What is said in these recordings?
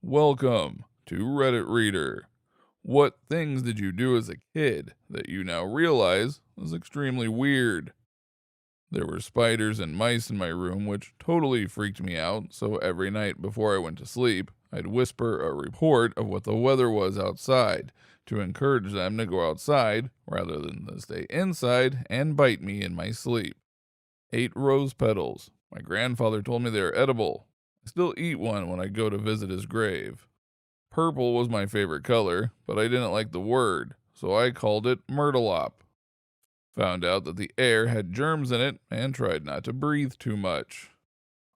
Welcome to Reddit Reader. What things did you do as a kid that you now realize was extremely weird? There were spiders and mice in my room, which totally freaked me out, so every night before I went to sleep, I'd whisper a report of what the weather was outside to encourage them to go outside rather than to stay inside and bite me in my sleep. Ate rose petals. My grandfather told me they are edible. I still eat one when I go to visit his grave. Purple was my favorite color, but I didn't like the word, so I called it Myrtlop. Found out that the air had germs in it and tried not to breathe too much.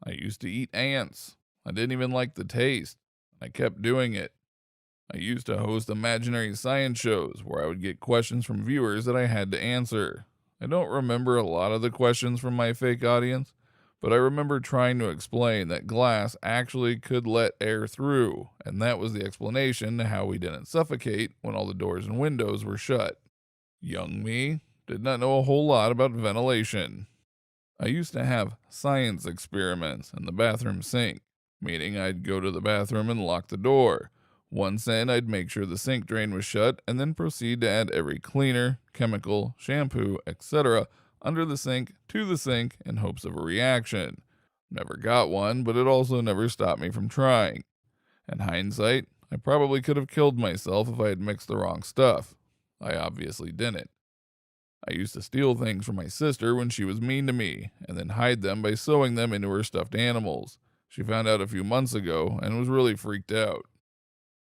I used to eat ants. I didn't even like the taste. I kept doing it. I used to host imaginary science shows where I would get questions from viewers that I had to answer. I don't remember a lot of the questions from my fake audience, but I remember trying to explain that glass actually could let air through, and that was the explanation to how we didn't suffocate when all the doors and windows were shut. Young me did not know a whole lot about ventilation. I used to have science experiments in the bathroom sink, meaning I'd go to the bathroom and lock the door. Once in, I'd make sure the sink drain was shut and then proceed to add every cleaner, chemical, shampoo, etc. under the sink to the sink in hopes of a reaction. Never got one, but it also never stopped me from trying. In hindsight, I probably could have killed myself if I had mixed the wrong stuff. I obviously didn't. I used to steal things from my sister when she was mean to me, and then hide them by sewing them into her stuffed animals. She found out a few months ago and was really freaked out.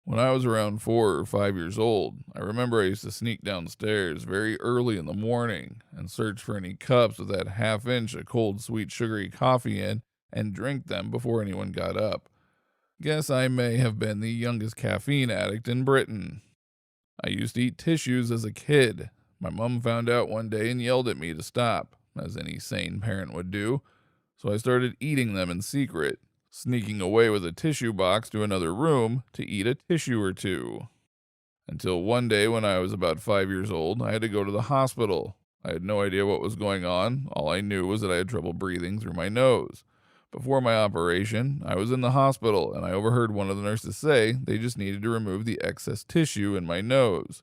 When I was around 4 or 5 years old, I remember I used to sneak downstairs very early in the morning and search for any cups with that half inch of cold, sweet, sugary coffee in and drink them before anyone got up. Guess I may have been the youngest caffeine addict in Britain. I used to eat tissues as a kid. My mom found out one day and yelled at me to stop, as any sane parent would do, so I started eating them in secret, sneaking away with a tissue box to another room to eat a tissue or two. Until one day when I was about 5 years old, I had to go to the hospital. I had no idea what was going on. All I knew was that I had trouble breathing through my nose. Before my operation, I was in the hospital and I overheard one of the nurses say they just needed to remove the excess tissue in my nose.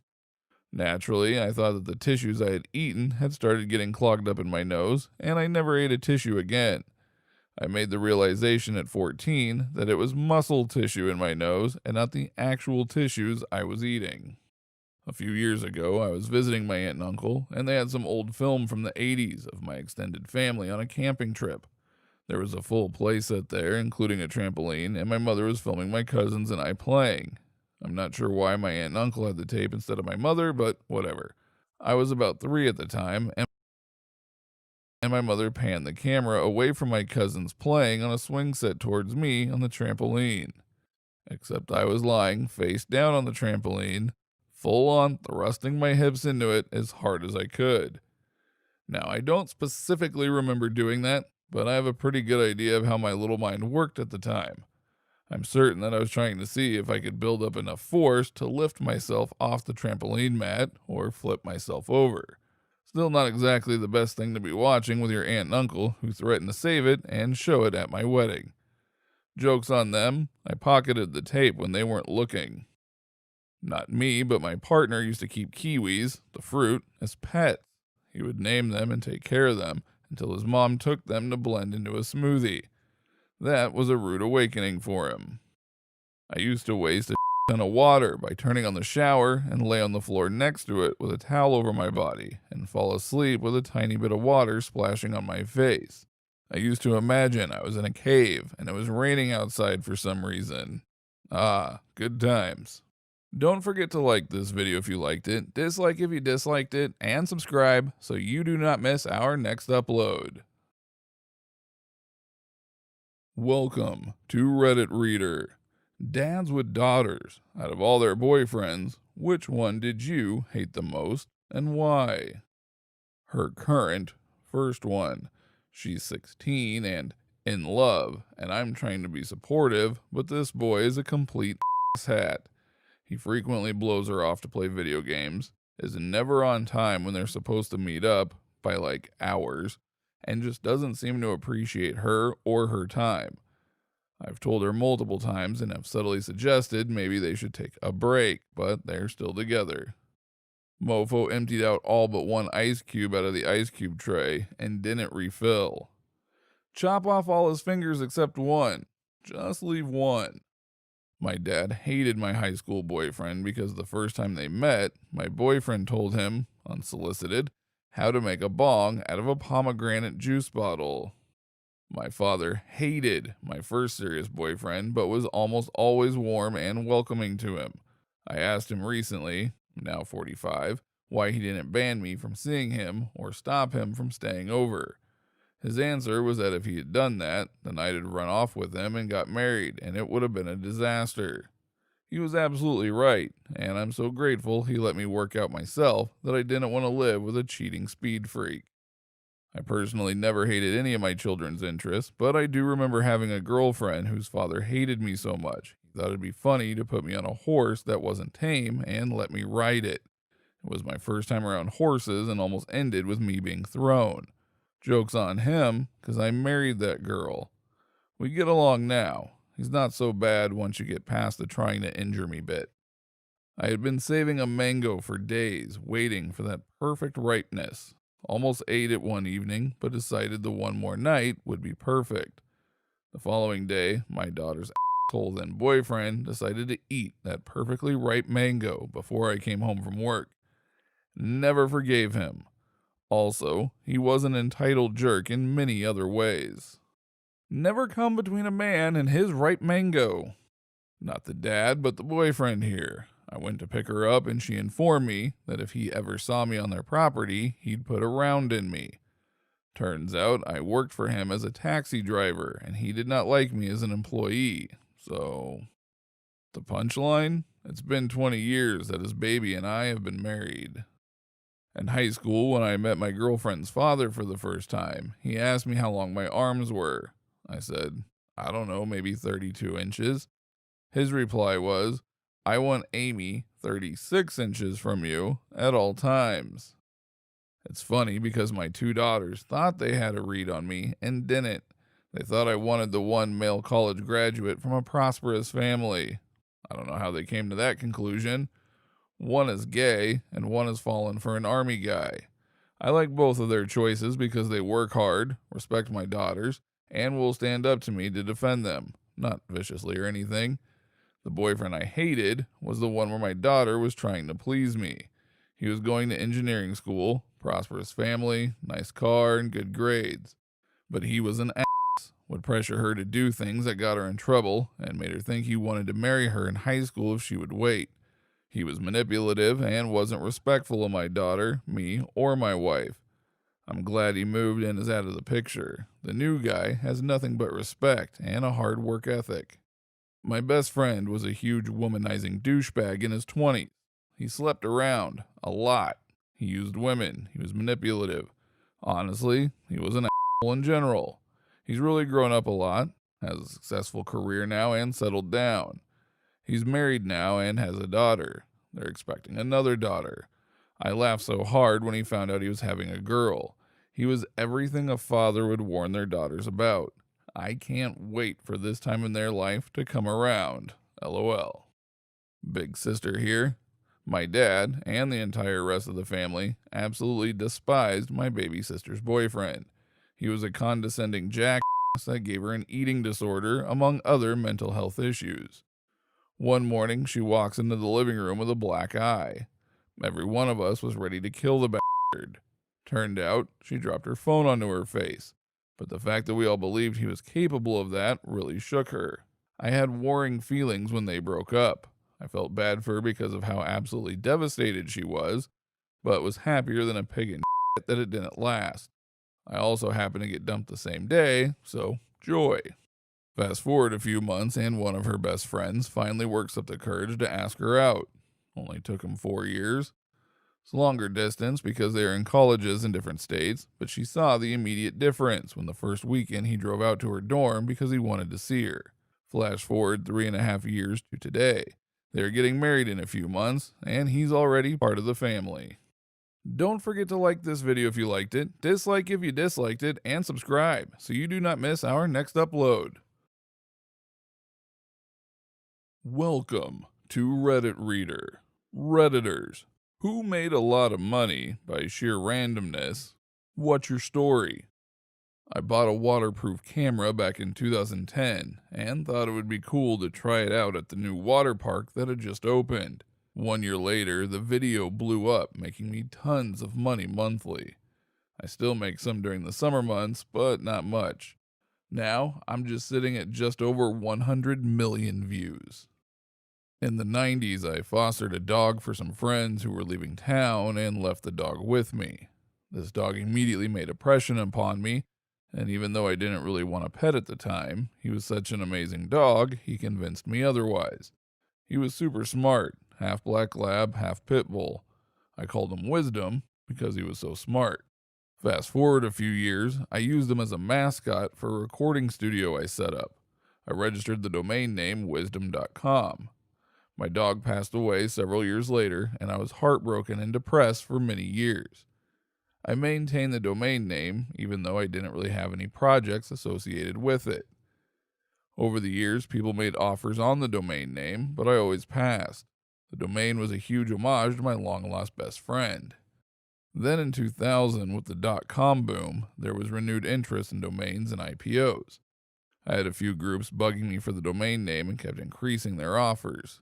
Naturally, I thought that the tissues I had eaten had started getting clogged up in my nose, and I never ate a tissue again. I made the realization at 14 that it was muscle tissue in my nose and not the actual tissues I was eating. A few years ago, I was visiting my aunt and uncle, and they had some old film from the 80s of my extended family on a camping trip. There was a full playset there, including a trampoline, and my mother was filming my cousins and I playing. I'm not sure why my aunt and uncle had the tape instead of my mother, but whatever. I was about 3 at the time, and my mother panned the camera away from my cousins playing on a swing set towards me on the trampoline. Except I was lying face down on the trampoline, full on thrusting my hips into it as hard as I could. Now, I don't specifically remember doing that, but I have a pretty good idea of how my little mind worked at the time. I'm certain that I was trying to see if I could build up enough force to lift myself off the trampoline mat or flip myself over. Still not exactly the best thing to be watching with your aunt and uncle who threatened to save it and show it at my wedding. Joke's on them, I pocketed the tape when they weren't looking. Not me, but my partner used to keep kiwis, the fruit, as pets. He would name them and take care of them until his mom took them to blend into a smoothie. That was a rude awakening for him. I used to waste a ton of water by turning on the shower and lay on the floor next to it with a towel over my body and fall asleep with a tiny bit of water splashing on my face. I used to imagine I was in a cave and it was raining outside for some reason. Ah, good times. Don't forget to like this video if you liked it, dislike if you disliked it, and subscribe so you do not miss our next upload. Welcome to Reddit Reader. Dads with daughters. Out of all their boyfriends, which one did you hate the most and why? Her current, first one. She's 16 and in love, and I'm trying to be supportive, but this boy is a complete hat. He frequently blows her off to play video games, is never on time when they're supposed to meet up, by like hours, and just doesn't seem to appreciate her or her time. I've told her multiple times and have subtly suggested maybe they should take a break, but they're still together. Mofo emptied out all but one ice cube out of the ice cube tray and didn't refill. Chop off all his fingers except one. Just leave one. My dad hated my high school boyfriend because the first time they met, my boyfriend told him, unsolicited, how to make a bong out of a pomegranate juice bottle. My father hated my first serious boyfriend, but was almost always warm and welcoming to him. I asked him recently, now 45, why he didn't ban me from seeing him or stop him from staying over. His answer was that if he had done that, then I'd have run off with him and got married, and it would have been a disaster. He was absolutely right, and I'm so grateful he let me work out myself that I didn't want to live with a cheating speed freak. I personally never hated any of my children's interests, but I do remember having a girlfriend whose father hated me so much. He thought it'd be funny to put me on a horse that wasn't tame and let me ride it. It was my first time around horses and almost ended with me being thrown. Joke's on him, 'cause I married that girl. We get along now. He's not so bad once you get past the trying to injure me bit. I had been saving a mango for days, waiting for that perfect ripeness. Almost ate it one evening, but decided the one more night would be perfect. The following day, my daughter's asshole then boyfriend decided to eat that perfectly ripe mango before I came home from work. Never forgave him. Also, he was an entitled jerk in many other ways. Never come between a man and his ripe mango. Not the dad, but the boyfriend here. I went to pick her up and she informed me that if he ever saw me on their property, he'd put a round in me. Turns out I worked for him as a taxi driver and he did not like me as an employee. So, the punchline? It's been 20 years that his baby and I have been married. In high school, when I met my girlfriend's father for the first time, he asked me how long my arms were. I said, I don't know, maybe 32 inches. His reply was, I want Amy 36 inches from you at all times. It's funny because my two daughters thought they had a read on me and didn't. They thought I wanted the one male college graduate from a prosperous family. I don't know how they came to that conclusion. One is gay and one has fallen for an army guy. I like both of their choices because they work hard, respect my daughters, and will stand up to me to defend them, not viciously or anything. The boyfriend I hated was the one where my daughter was trying to please me. He was going to engineering school, prosperous family, nice car, and good grades. But he was an ass, would pressure her to do things that got her in trouble, and made her think he wanted to marry her in high school if she would wait. He was manipulative and wasn't respectful of my daughter, me, or my wife. I'm glad he moved and is out of the picture. The new guy has nothing but respect and a hard work ethic. My best friend was a huge womanizing douchebag in his 20s. He slept around, a lot. He used women. He was manipulative. Honestly, he was an asshole in general. He's really grown up a lot, has a successful career now, and settled down. He's married now and has a daughter. They're expecting another daughter. I laughed so hard when he found out he was having a girl. He was everything a father would warn their daughters about. I can't wait for this time in their life to come around. LOL. Big sister here. My dad, and the entire rest of the family, absolutely despised my baby sister's boyfriend. He was a condescending jackass that gave her an eating disorder, among other mental health issues. One morning, she walks into the living room with a black eye. Every one of us was ready to kill the bastard. Turned out, she dropped her phone onto her face. But the fact that we all believed he was capable of that really shook her. I had warring feelings when they broke up. I felt bad for her because of how absolutely devastated she was, but was happier than a pig in shit that it didn't last. I also happened to get dumped the same day, so joy. Fast forward a few months and one of her best friends finally works up the courage to ask her out. Only took him 4 years. It's longer distance because they are in colleges in different states, but she saw the immediate difference when the first weekend he drove out to her dorm because he wanted to see her. Flash forward 3.5 years to today. They are getting married in a few months, and he's already part of the family. Don't forget to like this video if you liked it, dislike if you disliked it, and subscribe so you do not miss our next upload. Welcome to Reddit Reader. Redditors, who made a lot of money by sheer randomness? What's your story? I bought a waterproof camera back in 2010 and thought it would be cool to try it out at the new water park that had just opened. 1 year later, the video blew up, making me tons of money monthly. I still make some during the summer months, but not much. Now, I'm just sitting at just over 100 million views. In the 90s, I fostered a dog for some friends who were leaving town and left the dog with me. This dog immediately made a impression upon me, and even though I didn't really want to pet at the time, he was such an amazing dog, he convinced me otherwise. He was super smart, half black lab, half pit bull. I called him Wisdom because he was so smart. Fast forward a few years, I used him as a mascot for a recording studio I set up. I registered the domain name wisdom.com. My dog passed away several years later, and I was heartbroken and depressed for many years. I maintained the domain name, even though I didn't really have any projects associated with it. Over the years, people made offers on the domain name, but I always passed. The domain was a huge homage to my long-lost best friend. Then in 2000, with the .com boom, there was renewed interest in domains and IPOs. I had a few groups bugging me for the domain name and kept increasing their offers.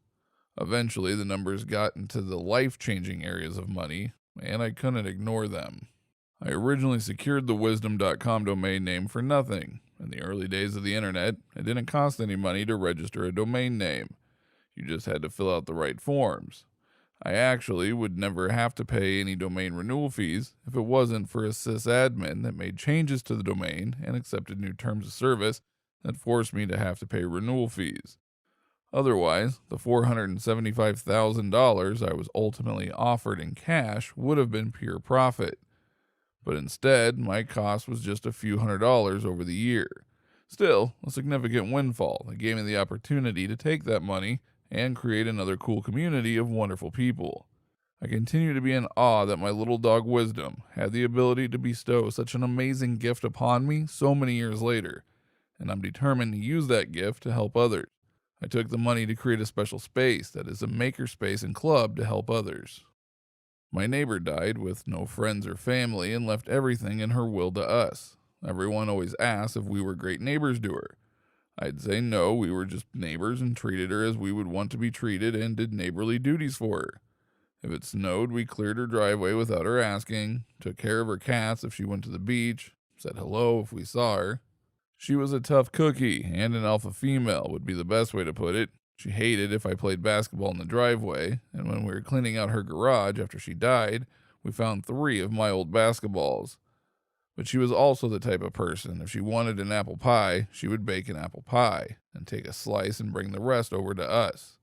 Eventually, the numbers got into the life-changing areas of money, and I couldn't ignore them. I originally secured the wisdom.com domain name for nothing. In the early days of the internet, it didn't cost any money to register a domain name. You just had to fill out the right forms. I actually would never have to pay any domain renewal fees if it wasn't for a sysadmin that made changes to the domain and accepted new terms of service that forced me to have to pay renewal fees. Otherwise, the $475,000 I was ultimately offered in cash would have been pure profit. But instead, my cost was just a few $100s over the year. Still, a significant windfall that gave me the opportunity to take that money and create another cool community of wonderful people. I continue to be in awe that my little dog Wisdom had the ability to bestow such an amazing gift upon me so many years later, and I'm determined to use that gift to help others. I took the money to create a special space that is a makerspace and club to help others. My neighbor died with no friends or family and left everything in her will to us. Everyone always asked if we were great neighbors to her. I'd say no, we were just neighbors and treated her as we would want to be treated and did neighborly duties for her. If it snowed, we cleared her driveway without her asking, took care of her cats if she went to the beach, said hello if we saw her. She was a tough cookie, and an alpha female would be the best way to put it. She hated if I played basketball in the driveway, and when we were cleaning out her garage after she died, we found 3 of my old basketballs. But she was also the type of person, if she wanted an apple pie, she would bake an apple pie, and take a slice and bring the rest over to us.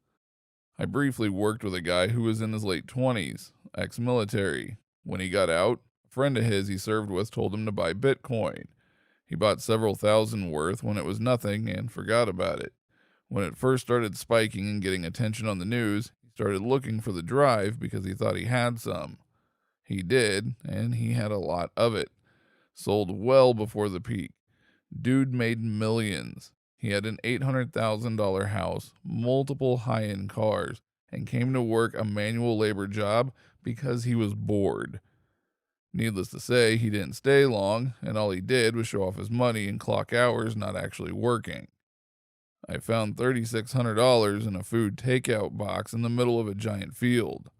I briefly worked with a guy who was in his late 20s, ex-military. When he got out, a friend of his he served with told him to buy Bitcoin. He bought several thousand worth when it was nothing and forgot about it. When it first started spiking and getting attention on the news, he started looking for the drive because he thought he had some. He did, and he had a lot of it. Sold well before the peak. Dude made millions. He had an $800,000 house, multiple high-end cars, and came to work a manual labor job because he was bored. Needless to say, he didn't stay long, and all he did was show off his money and clock hours not actually working. I found $3,600 in a food takeout box in the middle of a giant field.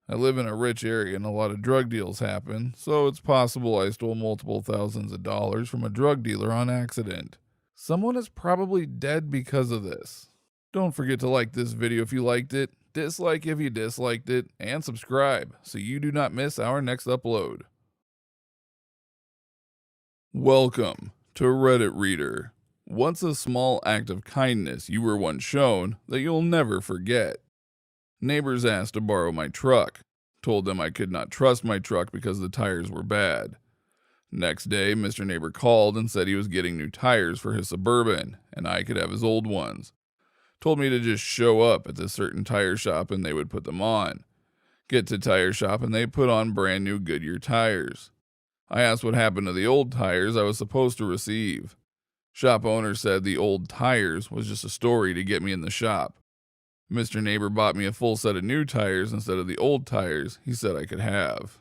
I live in a rich area and a lot of drug deals happen, so it's possible I stole multiple thousands of dollars from a drug dealer on accident. Someone is probably dead because of this. Don't forget to like this video if you liked it, dislike if you disliked it, and subscribe so you do not miss our next upload. Welcome to Reddit Reader. What's a small act of kindness you were once shown that you'll never forget? Neighbors asked to borrow my truck. Told them I could not trust my truck because the tires were bad. Next day, Mr. Neighbor called and said he was getting new tires for his Suburban, and I could have his old ones. Told me to just show up at this certain tire shop and they would put them on. Get to tire shop and they put on brand new Goodyear tires. I asked what happened to the old tires I was supposed to receive. Shop owner said the old tires was just a story to get me in the shop. Mr. Neighbor bought me a full set of new tires instead of the old tires he said I could have.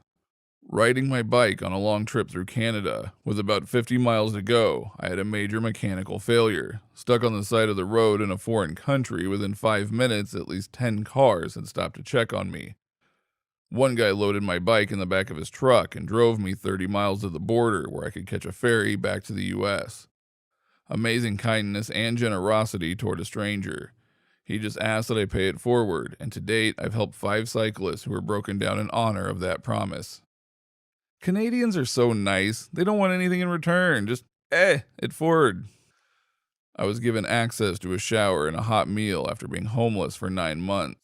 Riding my bike on a long trip through Canada, with about 50 miles to go, I had a major mechanical failure. Stuck on the side of the road in a foreign country, within 5 minutes, at least 10 cars had stopped to check on me. One guy loaded my bike in the back of his truck and drove me 30 miles to the border where I could catch a ferry back to the U.S. Amazing kindness and generosity toward a stranger. He just asked that I pay it forward, and to date, I've helped 5 cyclists who were broken down in honor of that promise. Canadians are so nice, they don't want anything in return, just, it forward. I was given access to a shower and a hot meal after being homeless for 9 months.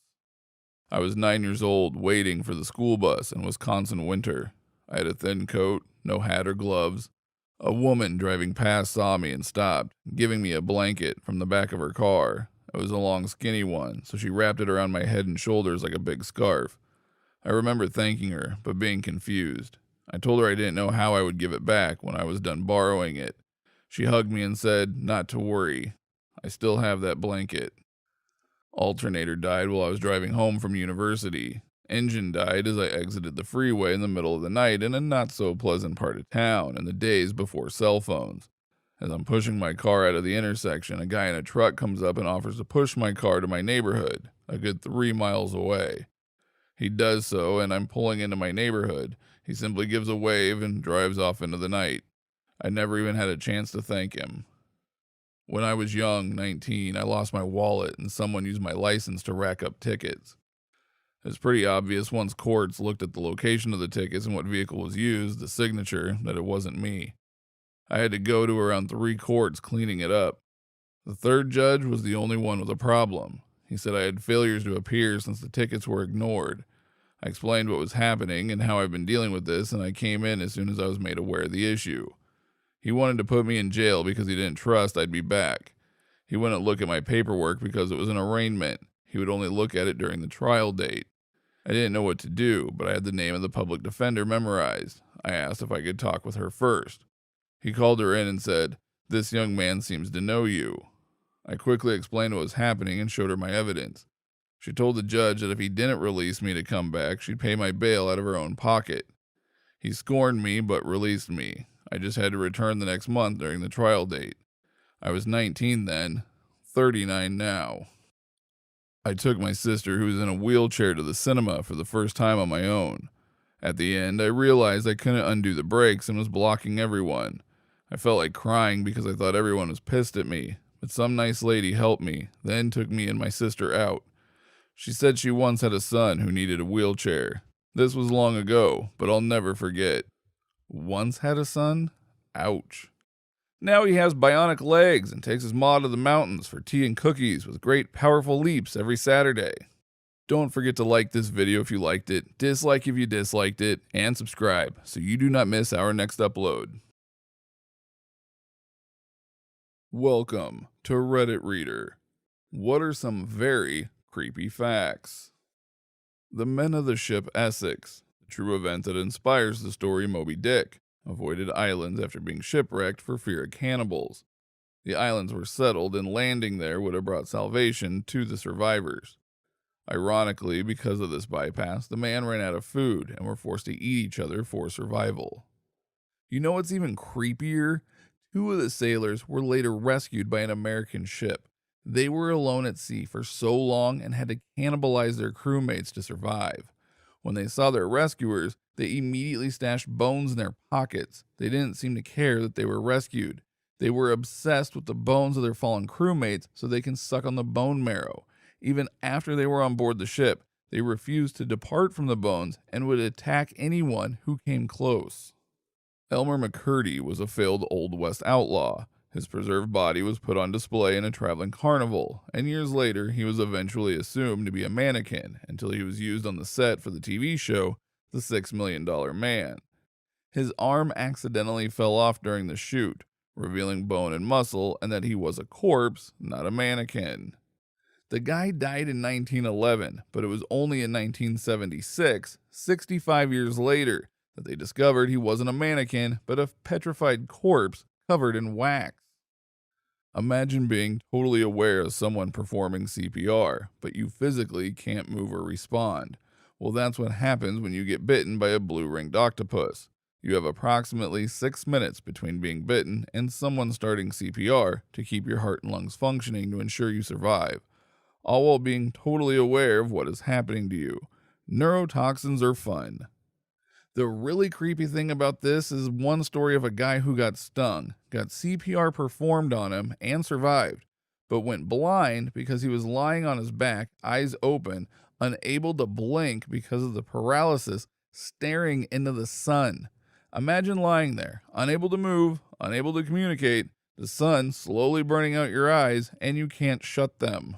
I was 9 years old, waiting for the school bus in Wisconsin winter. I had a thin coat, no hat or gloves. A woman driving past saw me and stopped, giving me a blanket from the back of her car. It was a long, skinny one, so she wrapped it around my head and shoulders like a big scarf. I remember thanking her, but being confused. I told her I didn't know how I would give it back when I was done borrowing it. She hugged me and said, not to worry. I still have that blanket. Alternator died while I was driving home from university. Engine died as I exited the freeway in the middle of the night in a not-so-pleasant part of town in the days before cell phones. As I'm pushing my car out of the intersection, a guy in a truck comes up and offers to push my car to my neighborhood, a good 3 miles away. He does so, and I'm pulling into my neighborhood. He simply gives a wave and drives off into the night. I never even had a chance to thank him. When I was young, 19, I lost my wallet and someone used my license to rack up tickets. It's pretty obvious once courts looked at the location of the tickets and what vehicle was used, the signature, that it wasn't me. I had to go to around 3 courts cleaning it up. The third judge was the only one with a problem. He said I had failures to appear since the tickets were ignored. I explained what was happening and how I've been dealing with this, and I came in as soon as I was made aware of the issue. He wanted to put me in jail because he didn't trust I'd be back. He wouldn't look at my paperwork because it was an arraignment. He would only look at it during the trial date. I didn't know what to do, but I had the name of the public defender memorized. I asked if I could talk with her first. He called her in and said, "This young man seems to know you." I quickly explained what was happening and showed her my evidence. She told the judge that if he didn't release me to come back, she'd pay my bail out of her own pocket. He scorned me but released me. I just had to return the next month during the trial date. I was 19 then, 39 now. I took my sister, who was in a wheelchair, to the cinema for the first time on my own. At the end, I realized I couldn't undo the brakes and was blocking everyone. I felt like crying because I thought everyone was pissed at me, but some nice lady helped me, then took me and my sister out. She said she once had a son who needed a wheelchair. This was long ago, but I'll never forget. Once had a son? Ouch. Now he has bionic legs and takes his ma to the mountains for tea and cookies with great powerful leaps every Saturday. Don't forget to like this video if you liked it, dislike if you disliked it, and subscribe so you do not miss our next upload. Welcome to Reddit Reader. What are some very creepy facts? The men of the ship Essex, the true event that inspires the story Moby Dick, avoided islands after being shipwrecked for fear of cannibals. The islands were settled, and landing there would have brought salvation to the survivors. Ironically, because of this bypass, the man ran out of food and were forced to eat each other for survival. You know what's even creepier? 2 of the sailors were later rescued by an American ship. They were alone at sea for so long and had to cannibalize their crewmates to survive. When they saw their rescuers, they immediately stashed bones in their pockets. They didn't seem to care that they were rescued. They were obsessed with the bones of their fallen crewmates so they can suck on the bone marrow. Even after they were on board the ship, they refused to depart from the bones and would attack anyone who came close. Elmer McCurdy was a failed Old West outlaw. His preserved body was put on display in a traveling carnival, and years later he was eventually assumed to be a mannequin until he was used on the set for the TV show The $6 Million Man. His arm accidentally fell off during the shoot, revealing bone and muscle, and that he was a corpse, not a mannequin. The guy died in 1911, but it was only in 1976, 65 years later, that they discovered he wasn't a mannequin, but a petrified corpse covered in wax. Imagine being totally aware of someone performing CPR, but you physically can't move or respond. Well, that's what happens when you get bitten by a blue-ringed octopus. You have approximately 6 minutes between being bitten and someone starting CPR to keep your heart and lungs functioning to ensure you survive, all while being totally aware of what is happening to you. Neurotoxins are fun. The really creepy thing about this is one story of a guy who got stung, got CPR performed on him, and survived, but went blind because he was lying on his back, eyes open, unable to blink because of the paralysis, staring into the sun. Imagine lying there, unable to move, unable to communicate, the sun slowly burning out your eyes, and you can't shut them.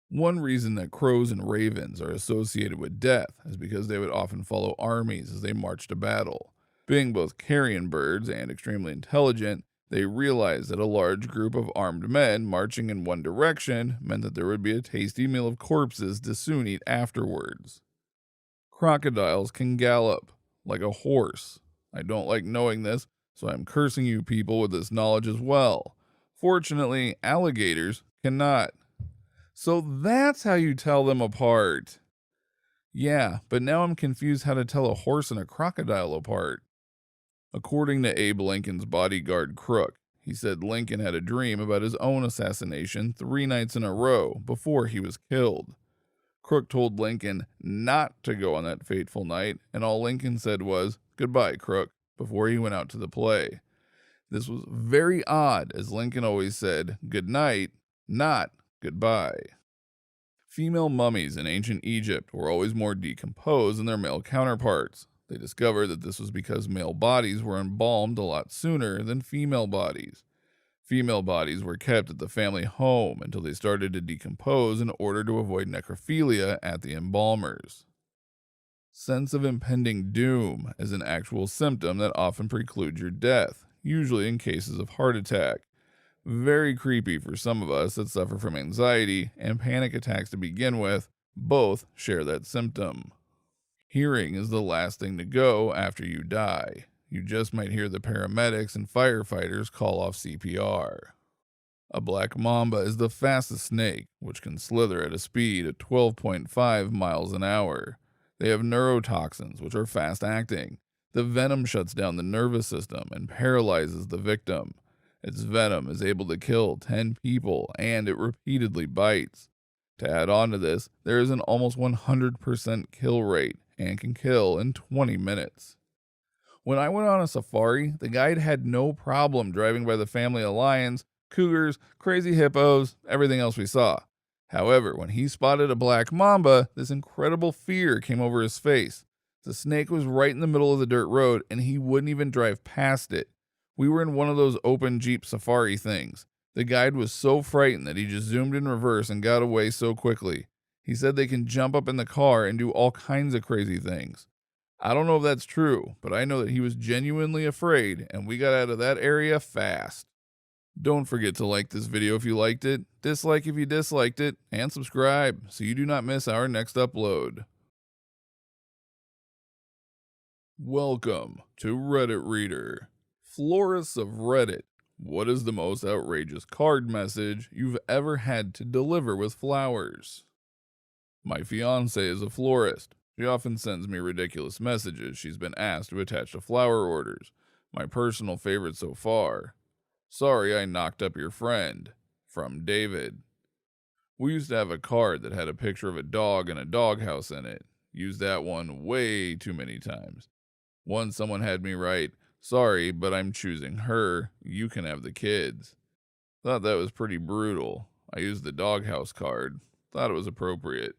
One reason that crows and ravens are associated with death is because they would often follow armies as they marched to battle. Being both carrion birds and extremely intelligent, they realized that a large group of armed men marching in one direction meant that there would be a tasty meal of corpses to soon eat afterwards. Crocodiles can gallop like a horse. I don't like knowing this, so I'm cursing you people with this knowledge as well. Fortunately, alligators cannot. So that's how you tell them apart. Yeah, but now I'm confused how to tell a horse and a crocodile apart. According to Abe Lincoln's bodyguard Crook, he said Lincoln had a dream about his own assassination 3 nights in a row before he was killed. Crook told Lincoln not to go on that fateful night, and all Lincoln said was, "Goodbye, Crook," before he went out to the play. This was very odd, as Lincoln always said, "Good night," not "goodbye." Female mummies in ancient Egypt were always more decomposed than their male counterparts. They discovered that this was because male bodies were embalmed a lot sooner than female bodies. Female bodies were kept at the family home until they started to decompose in order to avoid necrophilia at the embalmers. Sense of impending doom is an actual symptom that often precludes your death, usually in cases of heart attack. Very creepy for some of us that suffer from anxiety and panic attacks to begin with. Both share that symptom. Hearing is the last thing to go after you die. You just might hear the paramedics and firefighters call off CPR. A black mamba is the fastest snake, which can slither at a speed of 12.5 miles an hour. They have neurotoxins, which are fast acting. The venom shuts down the nervous system and paralyzes the victim. Its venom is able to kill 10 people, and it repeatedly bites. To add on to this, there is an almost 100% kill rate and can kill in 20 minutes. When I went on a safari, the guide had no problem driving by the family of lions, cougars, crazy hippos, everything else we saw. However, when he spotted a black mamba, this incredible fear came over his face. The snake was right in the middle of the dirt road, and he wouldn't even drive past it. We were in one of those open Jeep safari things. The guide was so frightened that he just zoomed in reverse and got away so quickly. He said they can jump up in the car and do all kinds of crazy things. I don't know if that's true, but I know that he was genuinely afraid, and we got out of that area fast. Don't forget to like this video if you liked it, dislike if you disliked it, and subscribe so you do not miss our next upload. Welcome to Reddit Reader. Florists of Reddit, what is the most outrageous card message you've ever had to deliver with flowers? My fiance is a florist. She often sends me ridiculous messages she's been asked to attach to flower orders. My personal favorite so far: "Sorry I knocked up your friend," from David. We used to have a card that had a picture of a dog and a doghouse in it. Used that one way too many times. Once someone had me write, "Sorry, but I'm choosing her. You can have the kids." Thought that was pretty brutal. I used the doghouse card. Thought it was appropriate.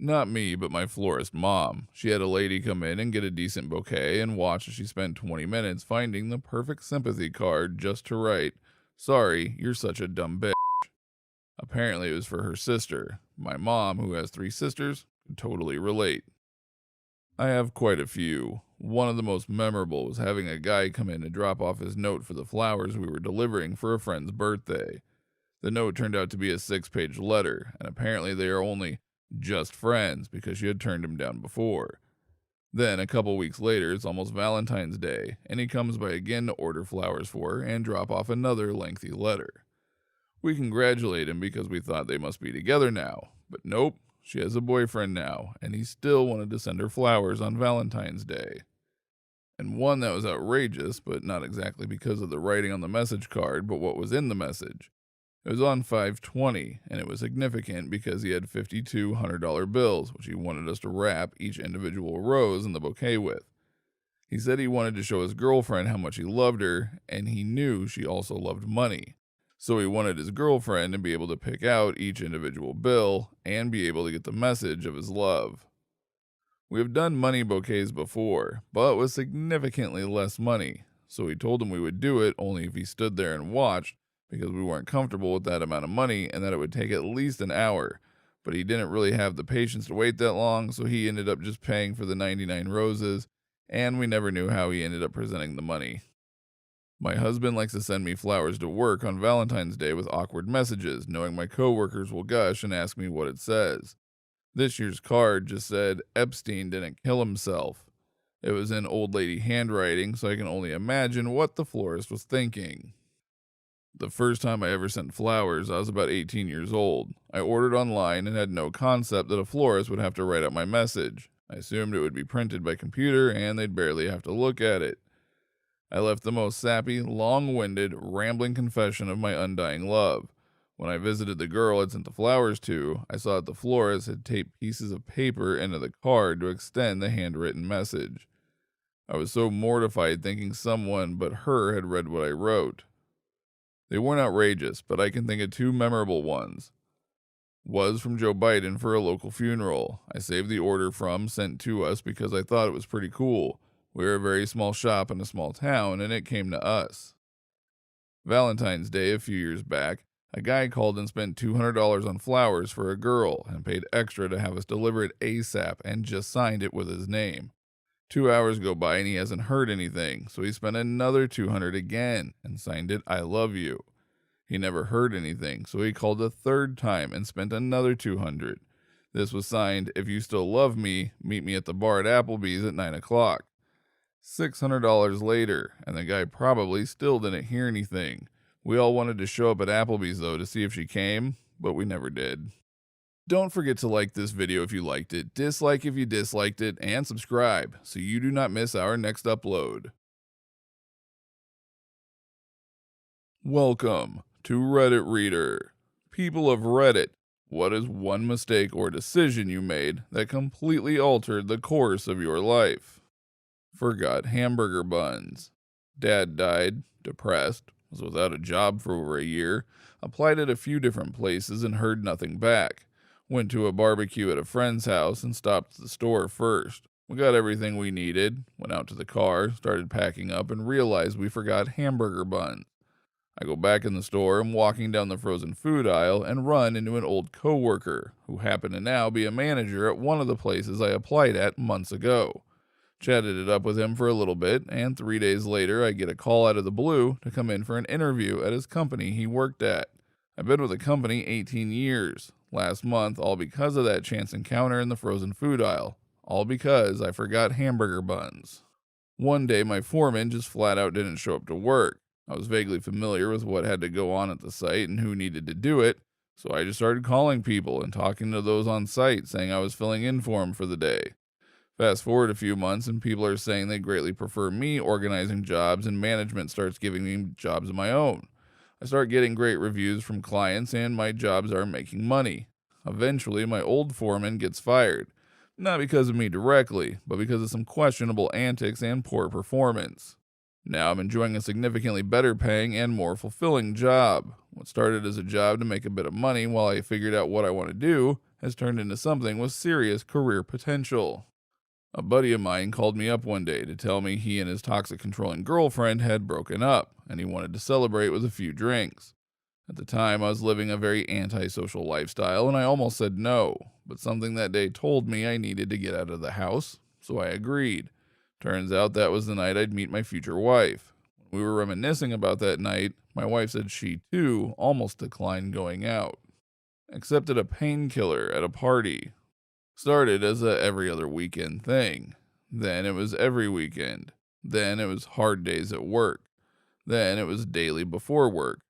Not me, but my florist mom. She had a lady come in and get a decent bouquet and watch as she spent 20 minutes finding the perfect sympathy card just to write, "Sorry, you're such a dumb bitch." Apparently it was for her sister. My mom, who has 3 sisters, could totally relate. I have quite a few. One of the most memorable was having a guy come in to drop off his note for the flowers we were delivering for a friend's birthday. The note turned out to be a 6-page letter, and apparently they are only just friends because she had turned him down before. Then, a couple weeks later, it's almost Valentine's Day, and he comes by again to order flowers for her and drop off another lengthy letter. We congratulate him because we thought they must be together now, but nope, she has a boyfriend now, and he still wanted to send her flowers on Valentine's Day. And one that was outrageous, but not exactly because of the writing on the message card, but what was in the message. It was on 520, and it was significant because he had 52 $100 bills, which he wanted us to wrap each individual rose in the bouquet with. He said he wanted to show his girlfriend how much he loved her, and he knew she also loved money. So he wanted his girlfriend to be able to pick out each individual bill and be able to get the message of his love. We have done money bouquets before, but with significantly less money, so we told him we would do it only if he stood there and watched, because we weren't comfortable with that amount of money and that it would take at least an hour. But he didn't really have the patience to wait that long, so he ended up just paying for the 99 roses, and we never knew how he ended up presenting the money. My husband likes to send me flowers to work on Valentine's Day with awkward messages, knowing my coworkers will gush and ask me what it says. This year's card just said Epstein didn't kill himself. It was in old lady handwriting, so I can only imagine what the florist was thinking. The first time I ever sent flowers, I was about 18 years old. I ordered online and had no concept that a florist would have to write out my message. I assumed it would be printed by computer and they'd barely have to look at it. I left the most sappy, long-winded, rambling confession of my undying love. When I visited the girl I'd sent the flowers to, I saw that the florist had taped pieces of paper into the card to extend the handwritten message. I was so mortified thinking someone but her had read what I wrote. They weren't outrageous, but I can think of two memorable ones. Was from Joe Biden for a local funeral. I saved the order from sent to us because I thought it was pretty cool. We were a very small shop in a small town, and it came to us. Valentine's Day a few years back, a guy called and spent $200 on flowers for a girl and paid extra to have us deliver it ASAP and just signed it with his name. 2 hours go by and he hasn't heard anything, so he spent another $200 again and signed it I love you. He never heard anything, so he called a third time and spent another $200. This was signed, if you still love me, meet me at the bar at Applebee's at 9 o'clock. $600 later, and the guy probably still didn't hear anything. We all wanted to show up at Applebee's though to see if she came, but we never did. Don't forget to like this video if you liked it, dislike if you disliked it, and subscribe so you do not miss our next upload. Welcome to Reddit Reader. People of Reddit, what is one mistake or decision you made that completely altered the course of your life? Forgot hamburger buns. Dad died, depressed, was without a job for over a year, applied at a few different places and heard nothing back. Went to a barbecue at a friend's house and stopped at the store first. We got everything we needed, went out to the car, started packing up, and realized we forgot hamburger buns. I go back in the store, I'm walking down the frozen food aisle, and run into an old coworker, who happened to now be a manager at one of the places I applied at months ago. Chatted it up with him for a little bit, and 3 days later I get a call out of the blue to come in for an interview at his company he worked at. I've been with the company 18 years. Last month, all because of that chance encounter in the frozen food aisle. All because I forgot hamburger buns. One day my foreman just flat out didn't show up to work. I was vaguely familiar with what had to go on at the site and who needed to do it, so I just started calling people and talking to those on site saying I was filling in for him for the day. Fast forward a few months and people are saying they greatly prefer me organizing jobs and management starts giving me jobs of my own. I start getting great reviews from clients and my jobs are making money. Eventually, my old foreman gets fired. Not because of me directly, but because of some questionable antics and poor performance. Now I'm enjoying a significantly better paying and more fulfilling job. What started as a job to make a bit of money while I figured out what I want to do has turned into something with serious career potential. A buddy of mine called me up one day to tell me he and his toxic controlling girlfriend had broken up, and he wanted to celebrate with a few drinks. At the time, I was living a very antisocial lifestyle, and I almost said no, but something that day told me I needed to get out of the house, so I agreed. Turns out that was the night I'd meet my future wife. When we were reminiscing about that night, my wife said she, too, almost declined going out. Accepted a painkiller at a party. Started as a every other weekend thing. Then it was every weekend. Then it was hard days at work. Then it was daily before work.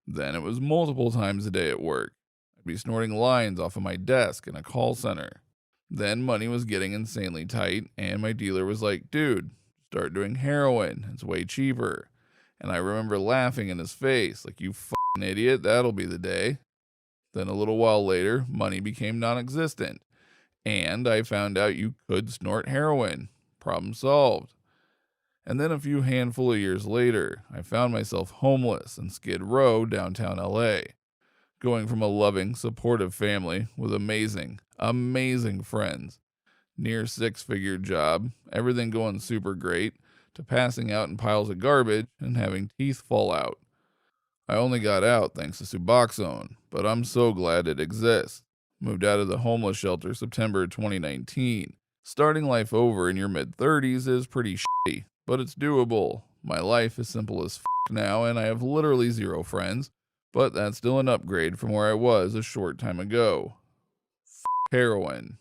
Then it was multiple times a day at work. I'd be snorting lines off of my desk in a call center. Then money was getting insanely tight, and my dealer was like, dude, start doing heroin. It's way cheaper. And I remember laughing in his face, like, you fucking idiot, that'll be the day. Then a little while later, money became non existent, and I found out you could snort heroin. Problem solved. And then a few handful of years later, I found myself homeless in Skid Row, downtown LA, going from a loving, supportive family with amazing, amazing friends, near six-figure job, everything going super great, to passing out in piles of garbage and having teeth fall out. I only got out thanks to Suboxone, but I'm so glad it exists. Moved out of the homeless shelter September 2019. Starting life over in your mid-30s is pretty shitty, but it's doable. My life is simple as now, and I have literally zero friends, but that's still an upgrade from where I was a short time ago. Heroin.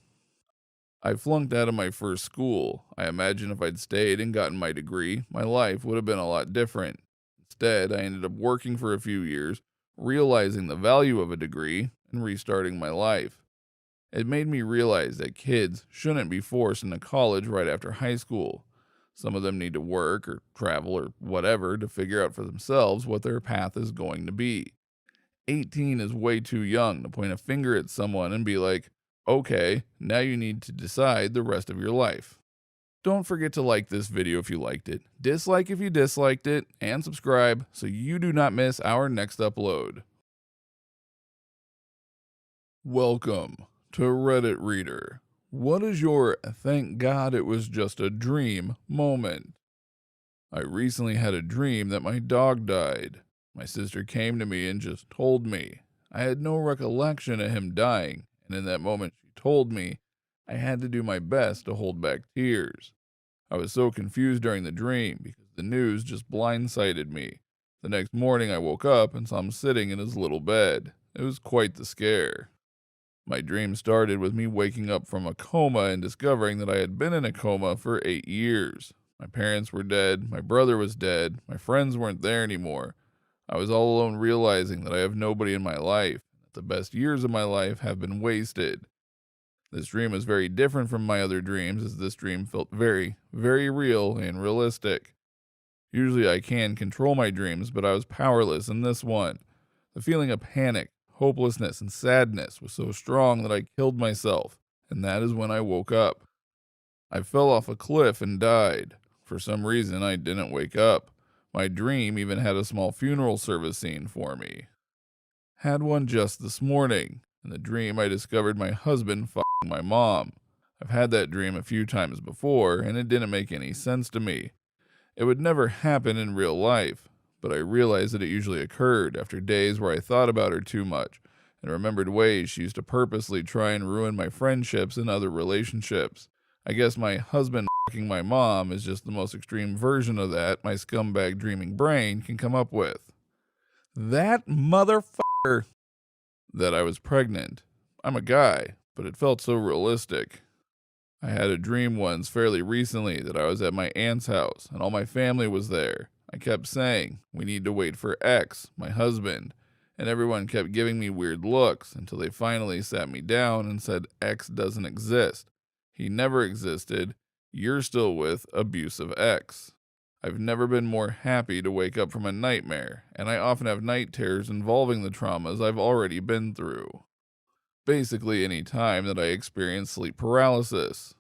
I flunked out of my first school. I imagine if I'd stayed and gotten my degree, my life would have been a lot different. Instead, I ended up working for a few years, realizing the value of a degree, and restarting my life. It made me realize that kids shouldn't be forced into college right after high school. Some of them need to work or travel or whatever to figure out for themselves what their path is going to be. 18 is way too young to point a finger at someone and be like, okay, now you need to decide the rest of your life. Don't forget to like this video if you liked it, dislike if you disliked it, and subscribe so you do not miss our next upload. Welcome to Reddit Reader. What is your thank God it was just a dream moment? I recently had a dream that my dog died. My sister came to me and just told me. I had no recollection of him dying, and in that moment she told me I had to do my best to hold back tears. I was so confused during the dream because the news just blindsided me. The next morning I woke up and saw him sitting in his little bed. It was quite the scare. My dream started with me waking up from a coma and discovering that I had been in a coma for 8 years. My parents were dead, my brother was dead, my friends weren't there anymore. I was all alone realizing that I have nobody in my life, that the best years of my life have been wasted. This dream was very different from my other dreams, as this dream felt very, very real and realistic. Usually I can control my dreams, but I was powerless in this one. The feeling of panic, hopelessness, and sadness was so strong that I killed myself, and that is when I woke up. I fell off a cliff and died. For some reason, I didn't wake up. My dream even had a small funeral service scene for me. Had one just this morning. In the dream, I discovered my husband f***ing my mom. I've had that dream a few times before, and it didn't make any sense to me. It would never happen in real life, but I realized that it usually occurred after days where I thought about her too much and remembered ways she used to purposely try and ruin my friendships and other relationships. I guess my husband f***ing my mom is just the most extreme version of that my scumbag dreaming brain can come up with. That motherfucker that I was pregnant. I'm a guy, but it felt so realistic. I had a dream once fairly recently that I was at my aunt's house and all my family was there. I kept saying, we need to wait for X, my husband, and everyone kept giving me weird looks until they finally sat me down and said X doesn't exist. He never existed. You're still with abusive X. I've never been more happy to wake up from a nightmare, and I often have night terrors involving the traumas I've already been through. Basically any time that I experience sleep paralysis.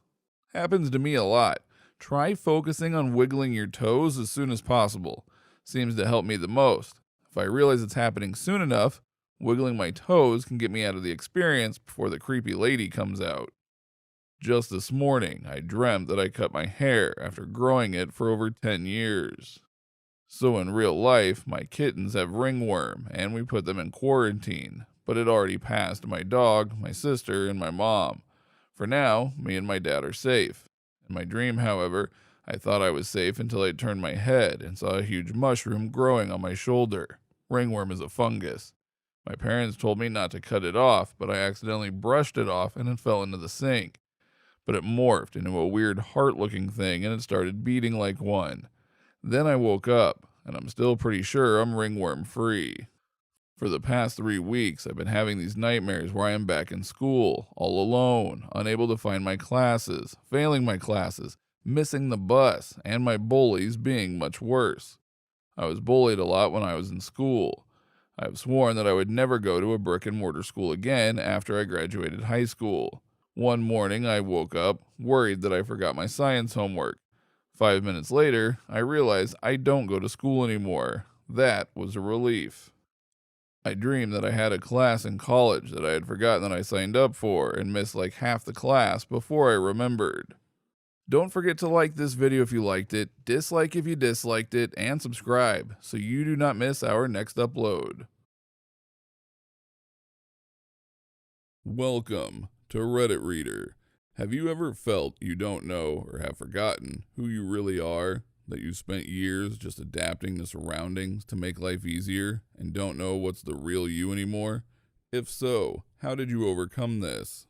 Happens to me a lot. Try focusing on wiggling your toes as soon as possible. Seems to help me the most. If I realize it's happening soon enough, wiggling my toes can get me out of the experience before the creepy lady comes out. Just this morning, I dreamt that I cut my hair after growing it for over 10 years. So in real life, my kittens have ringworm, and we put them in quarantine, but it already passed to my dog, my sister, and my mom. For now, me and my dad are safe. In my dream, however, I thought I was safe until I turned my head and saw a huge mushroom growing on my shoulder. Ringworm is a fungus. My parents told me not to cut it off, but I accidentally brushed it off and it fell into the sink. but it morphed into a weird heart-looking thing and it started beating like one. Then I woke up, and I'm still pretty sure I'm ringworm free. For the past 3 weeks, I've been having these nightmares where I am back in school, all alone, unable to find my classes, failing my classes, missing the bus, and my bullies being much worse. I was bullied a lot when I was in school. I have sworn that I would never go to a brick and mortar school again after I graduated high school. One morning, I woke up, worried that I forgot my science homework. 5 minutes later, I realized I don't go to school anymore. That was a relief. I dreamed that I had a class in college that I had forgotten that I signed up for and missed like half the class before I remembered. Don't forget to like this video if you liked it, dislike if you disliked it, and subscribe so you do not miss our next upload. Welcome to Reddit Reader. Have you ever felt you don't know or have forgotten who you really are? That you spent years just adapting to surroundings to make life easier and don't know what's the real you anymore? If so, how did you overcome this?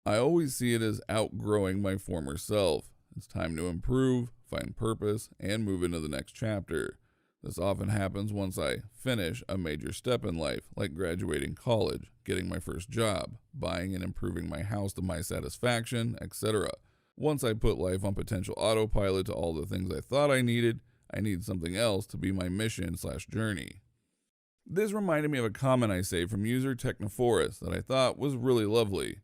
I always see it as outgrowing my former self. It's time to improve, find purpose, and move into the next chapter. This often happens once I finish a major step in life, like graduating college, getting my first job, buying and improving my house to my satisfaction, etc. Once I put life on potential autopilot to all the things I thought I need something else to be my mission/journey. This reminded me of a comment I saved from user Technophorus that I thought was really lovely.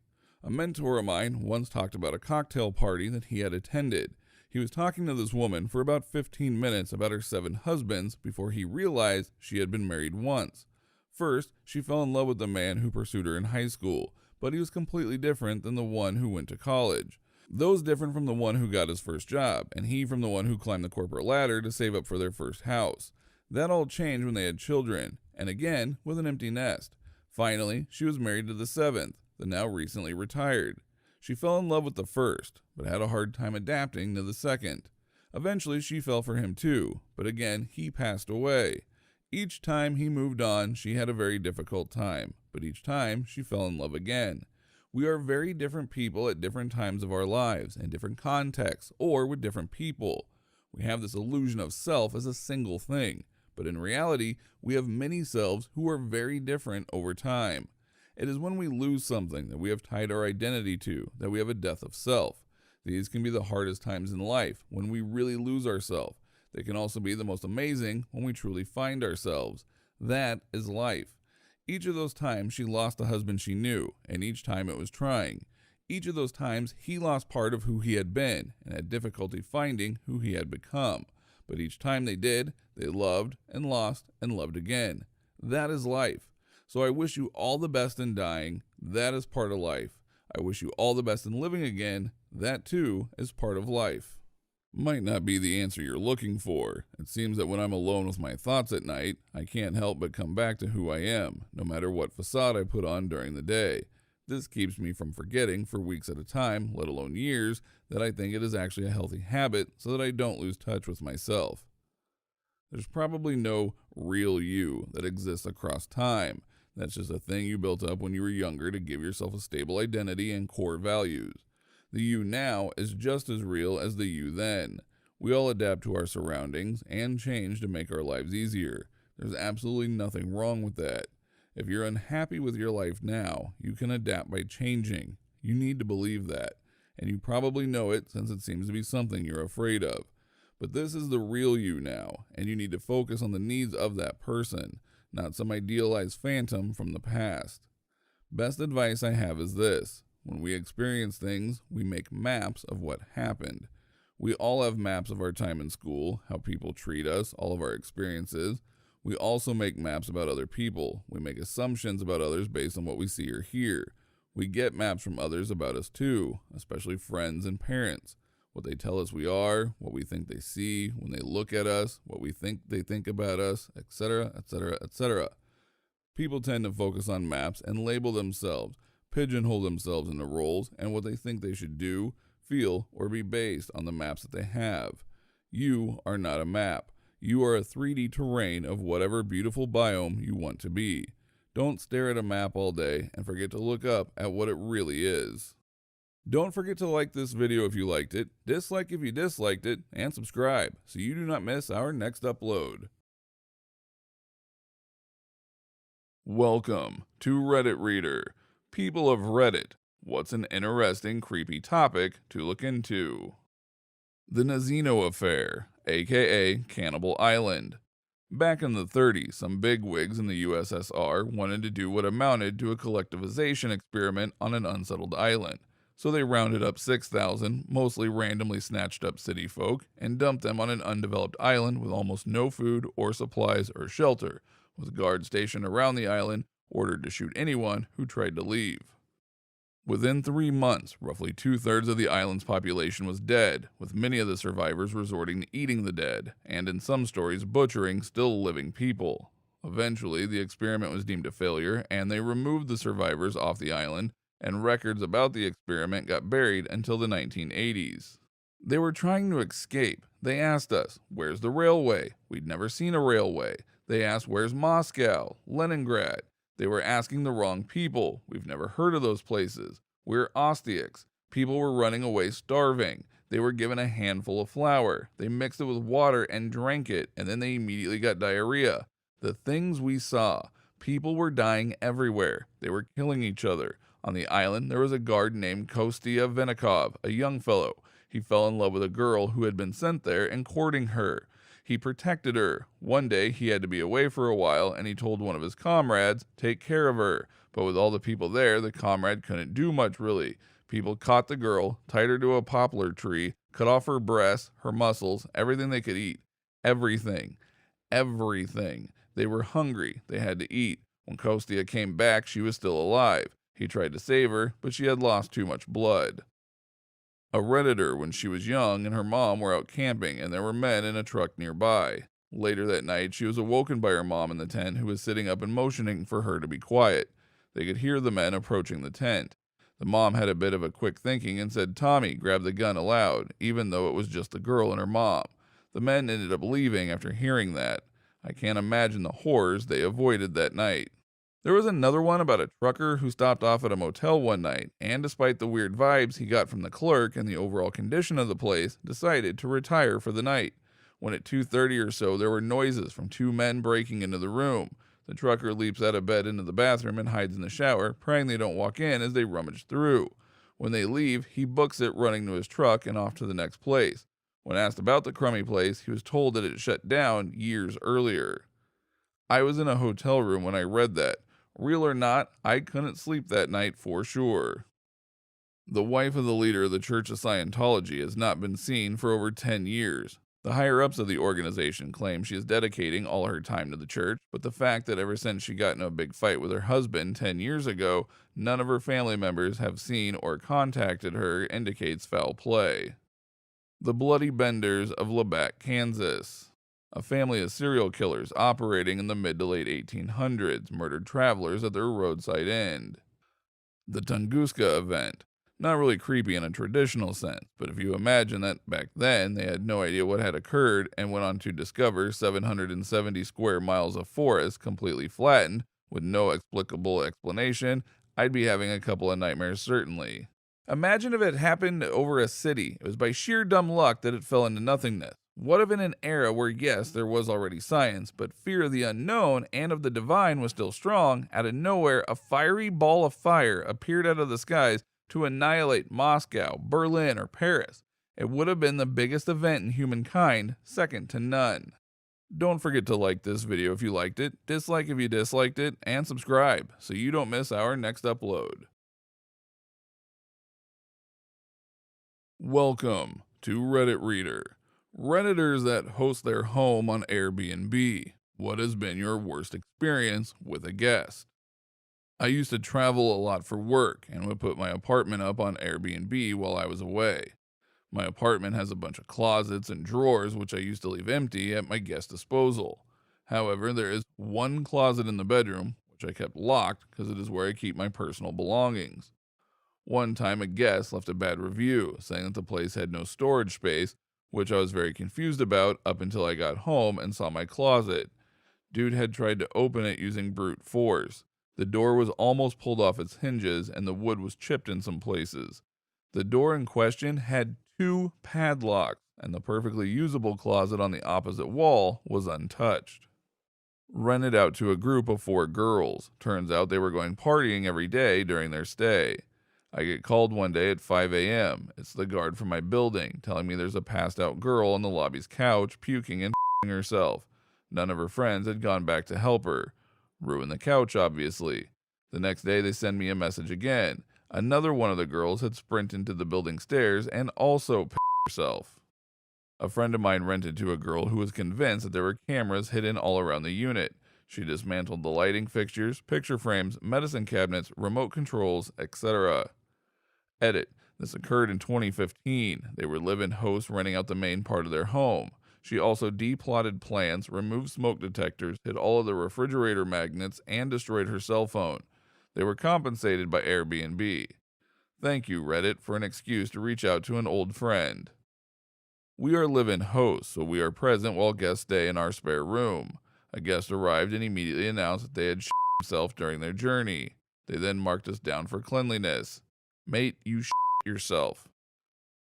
A mentor of mine once talked about a cocktail party that he had attended. He was talking to this woman for about 15 minutes about her 7 husbands before he realized she had been married once. First, she fell in love with the man who pursued her in high school, but he was completely different than the one who went to college. Those different from the one who got his first job, and he from the one who climbed the corporate ladder to save up for their first house. That all changed when they had children, and again with an empty nest. Finally, she was married to the 7th, the now recently retired. She fell in love with the first, but had a hard time adapting to the second. Eventually, she fell for him too, but again, he passed away. Each time he moved on, she had a very difficult time, but each time she fell in love again. We are very different people at different times of our lives, in different contexts, or with different people. We have this illusion of self as a single thing, but in reality, we have many selves who are very different over time. It is when we lose something that we have tied our identity to, that we have a death of self. These can be the hardest times in life, when we really lose ourselves. They can also be the most amazing when we truly find ourselves. That is life. Each of those times she lost the husband she knew, and each time it was trying. Each of those times he lost part of who he had been, and had difficulty finding who he had become. But each time they did, they loved and lost and loved again. That is life. So I wish you all the best in dying. That is part of life. I wish you all the best in living again. That too is part of life. Might not be the answer you're looking for. It seems that when I'm alone with my thoughts at night, I can't help but come back to who I am, no matter what facade I put on during the day. This keeps me from forgetting for weeks at a time, let alone years, that I think it is actually a healthy habit so that I don't lose touch with myself. There's probably no real you that exists across time. That's just a thing you built up when you were younger to give yourself a stable identity and core values. The you now is just as real as the you then. We all adapt to our surroundings and change to make our lives easier. There's absolutely nothing wrong with that. If you're unhappy with your life now, you can adapt by changing. You need to believe that. And you probably know it since it seems to be something you're afraid of. But this is the real you now, and you need to focus on the needs of that person, not some idealized phantom from the past. Best advice I have is this. When we experience things, we make maps of what happened. We all have maps of our time in school, how people treat us, all of our experiences. We also make maps about other people. We make assumptions about others based on what we see or hear. We get maps from others about us too, especially friends and parents. What they tell us we are, what we think they see when they look at us, what we think they think about us, etc., etc., etc. People tend to focus on maps and label themselves, pigeonhole themselves into roles and what they think they should do, feel, or be based on the maps that they have. You are not a map. You are a 3D terrain of whatever beautiful biome you want to be. Don't stare at a map all day and forget to look up at what it really is. Don't forget to like this video if you liked it, dislike if you disliked it, and subscribe so you do not miss our next upload. Welcome to Reddit Reader. People of Reddit, what's an interesting, creepy topic to look into? The Nazino Affair, aka Cannibal Island. Back in the 30s, some bigwigs in the USSR wanted to do what amounted to a collectivization experiment on an unsettled island. So they rounded up 6,000 mostly randomly snatched up city folk and dumped them on an undeveloped island with almost no food or supplies or shelter, with guards stationed around the island ordered to shoot anyone who tried to leave. Within 3 months, roughly 2/3 of the island's population was dead, with many of the survivors resorting to eating the dead, and in some stories butchering still living people. Eventually, the experiment was deemed a failure, and they removed the survivors off the island, and records about the experiment got buried until the 1980s. They were trying to escape. They asked us, "Where's the railway?" We'd never seen a railway. They asked, "Where's Moscow? Leningrad?" They were asking the wrong people. We've never heard of those places. We're Ostiaks. People were running away starving. They were given a handful of flour. They mixed it with water and drank it, and then they immediately got diarrhea. The things we saw. People were dying everywhere. They were killing each other. On the island, there was a guard named Kostya Venikov, a young fellow. He fell in love with a girl who had been sent there and courting her. He protected her. One day, he had to be away for a while, and he told one of his comrades, "Take care of her." But with all the people there, the comrade couldn't do much really. People caught the girl, tied her to a poplar tree, cut off her breasts, her muscles, everything they could eat. Everything. Everything. They were hungry. They had to eat. When Kostya came back, she was still alive. He tried to save her, but she had lost too much blood. A Redditor when she was young and her mom were out camping and there were men in a truck nearby. Later that night, she was awoken by her mom in the tent who was sitting up and motioning for her to be quiet. They could hear the men approaching the tent. The mom had a bit of a quick thinking and said, "Tommy, grab the gun," aloud, even though it was just the girl and her mom. The men ended up leaving after hearing that. I can't imagine the horrors they avoided that night. There was another one about a trucker who stopped off at a motel one night, and despite the weird vibes he got from the clerk and the overall condition of the place, decided to retire for the night. When at 2:30 or so there were noises from 2 men breaking into the room. The trucker leaps out of bed into the bathroom and hides in the shower, praying they don't walk in as they rummage through. When they leave, he books it running to his truck and off to the next place. When asked about the crummy place, he was told that it shut down years earlier. I was in a hotel room when I read that. Real or not, I couldn't sleep that night for sure. The wife of the leader of the Church of Scientology has not been seen for over 10 years. The higher-ups of the organization claim she is dedicating all her time to the church, but the fact that ever since she got in a big fight with her husband 10 years ago, none of her family members have seen or contacted her indicates foul play. The Bloody Benders of Labatt, Kansas. A family of serial killers operating in the mid to late 1800s murdered travelers at their roadside inn. The Tunguska event. Not really creepy in a traditional sense, but if you imagine that back then they had no idea what had occurred and went on to discover 770 square miles of forest completely flattened with no explicable explanation, I'd be having a couple of nightmares certainly. Imagine if it happened over a city. It was by sheer dumb luck that it fell into nothingness. What if in an era where, yes, there was already science, but fear of the unknown and of the divine was still strong, out of nowhere a fiery ball of fire appeared out of the skies to annihilate Moscow, Berlin, or Paris? It would have been the biggest event in humankind, second to none. Don't forget to like this video if you liked it, dislike if you disliked it, and subscribe so you don't miss our next upload. Welcome to Reddit Reader. Redditors that host their home on Airbnb. What has been your worst experience with a guest? I used to travel a lot for work and would put my apartment up on Airbnb while I was away. My apartment has a bunch of closets and drawers which I used to leave empty at my guest disposal. However, there is one closet in the bedroom which I kept locked because it is where I keep my personal belongings. One time a guest left a bad review saying that the place had no storage space, which I was very confused about up until I got home and saw my closet. Dude had tried to open it using brute force. The door was almost pulled off its hinges and the wood was chipped in some places. The door in question had 2 padlocks, and the perfectly usable closet on the opposite wall was untouched. Rented out to a group of 4 girls. Turns out they were going partying every day during their stay. I get called one day at 5 a.m. It's the guard from my building telling me there's a passed out girl on the lobby's couch puking and herself. None of her friends had gone back to help her. Ruin the couch, obviously. The next day they send me a message again. Another one of the girls had sprinted into the building stairs and also herself. A friend of mine rented to a girl who was convinced that there were cameras hidden all around the unit. She dismantled the lighting fixtures, picture frames, medicine cabinets, remote controls, etc. Edit. This occurred in 2015. They were live-in hosts renting out the main part of their home. She also deplotted plants, removed smoke detectors, hid all of the refrigerator magnets, and destroyed her cell phone. They were compensated by Airbnb. Thank you, Reddit, for an excuse to reach out to an old friend. We are live-in hosts, so we are present while guests stay in our spare room. A guest arrived and immediately announced that they had himself during their journey. They then marked us down for cleanliness. Mate, you yourself.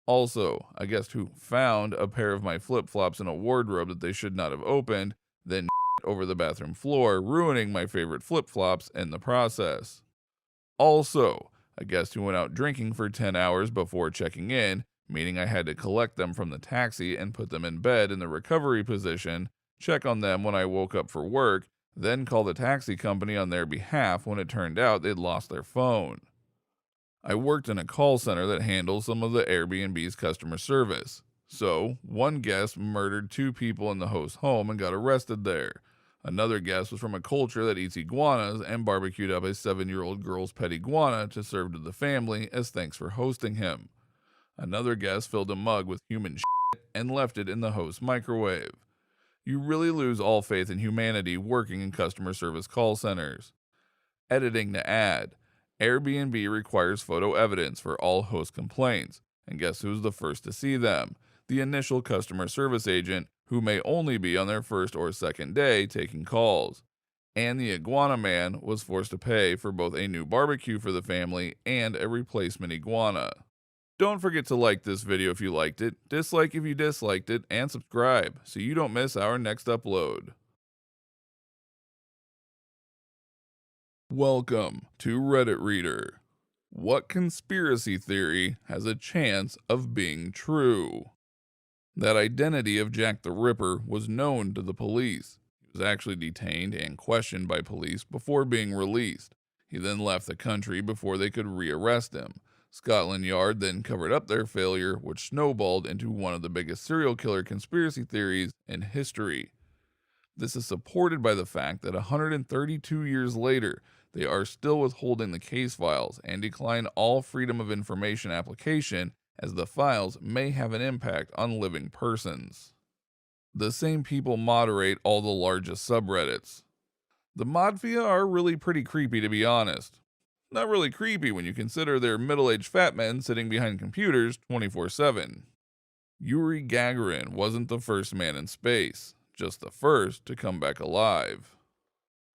Also, a guest who found a pair of my flip-flops in a wardrobe that they should not have opened, then over the bathroom floor, ruining my favorite flip-flops in the process. Also, a guest who went out drinking for 10 hours before checking in, meaning I had to collect them from the taxi and put them in bed in the recovery position, check on them when I woke up for work, then call the taxi company on their behalf when it turned out they'd lost their phone. I worked in a call center that handles some of the Airbnb's customer service. So, one guest murdered 2 people in the host's home and got arrested there. Another guest was from a culture that eats iguanas and barbecued up a 7-year-old girl's pet iguana to serve to the family as thanks for hosting him. Another guest filled a mug with human shit and left it in the host's microwave. You really lose all faith in humanity working in customer service call centers. Editing to add. Airbnb requires photo evidence for all host complaints, and guess who's the first to see them? The initial customer service agent, who may only be on their first or second day taking calls. And the iguana man was forced to pay for both a new barbecue for the family and a replacement iguana. Don't forget to like this video if you liked it, dislike if you disliked it, and subscribe so you don't miss our next upload. Welcome to Reddit Reader. What conspiracy theory has a chance of being true? That identity of Jack the Ripper was known to the police. He was actually detained and questioned by police before being released. He then left the country before they could re-arrest him. Scotland Yard then covered up their failure, which snowballed into one of the biggest serial killer conspiracy theories in history. This is supported by the fact that 132 years later, they are still withholding the case files and decline all Freedom of Information application as the files may have an impact on living persons. The same people moderate all the largest subreddits. The Modfia are really pretty creepy, to be honest. Not really creepy when you consider they're middle-aged fat men sitting behind computers 24/7. Yuri Gagarin wasn't the first man in space, just the first to come back alive.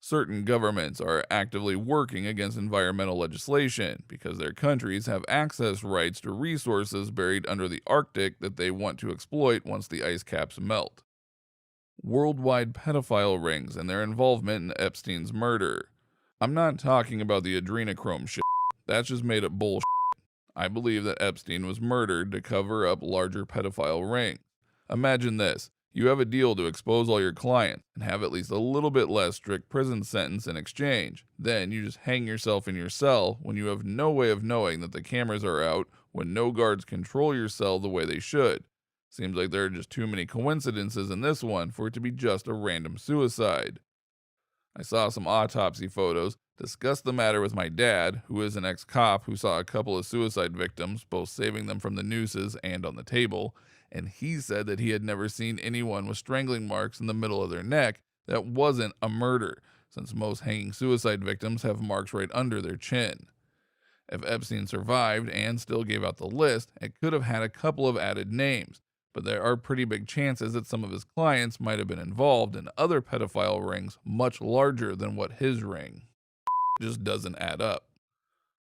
Certain governments are actively working against environmental legislation because their countries have access rights to resources buried under the Arctic that they want to exploit once the ice caps melt. Worldwide pedophile rings and their involvement in Epstein's murder. I'm not talking about the adrenochrome shit. That's just made up bullshit. I believe that Epstein was murdered to cover up larger pedophile rings. Imagine this. You have a deal to expose all your clients and have at least a little bit less strict prison sentence in exchange. Then you just hang yourself in your cell when you have no way of knowing that the cameras are out, when no guards control your cell the way they should. Seems like there are just too many coincidences in this one for it to be just a random suicide. I saw some autopsy photos, discussed the matter with my dad, who is an ex-cop who saw a couple of suicide victims, both saving them from the nooses and on the table, and he said that he had never seen anyone with strangling marks in the middle of their neck that wasn't a murder, since most hanging suicide victims have marks right under their chin. If Epstein survived and still gave out the list, it could have had a couple of added names, but there are pretty big chances that some of his clients might have been involved in other pedophile rings much larger than what his ring just doesn't add up.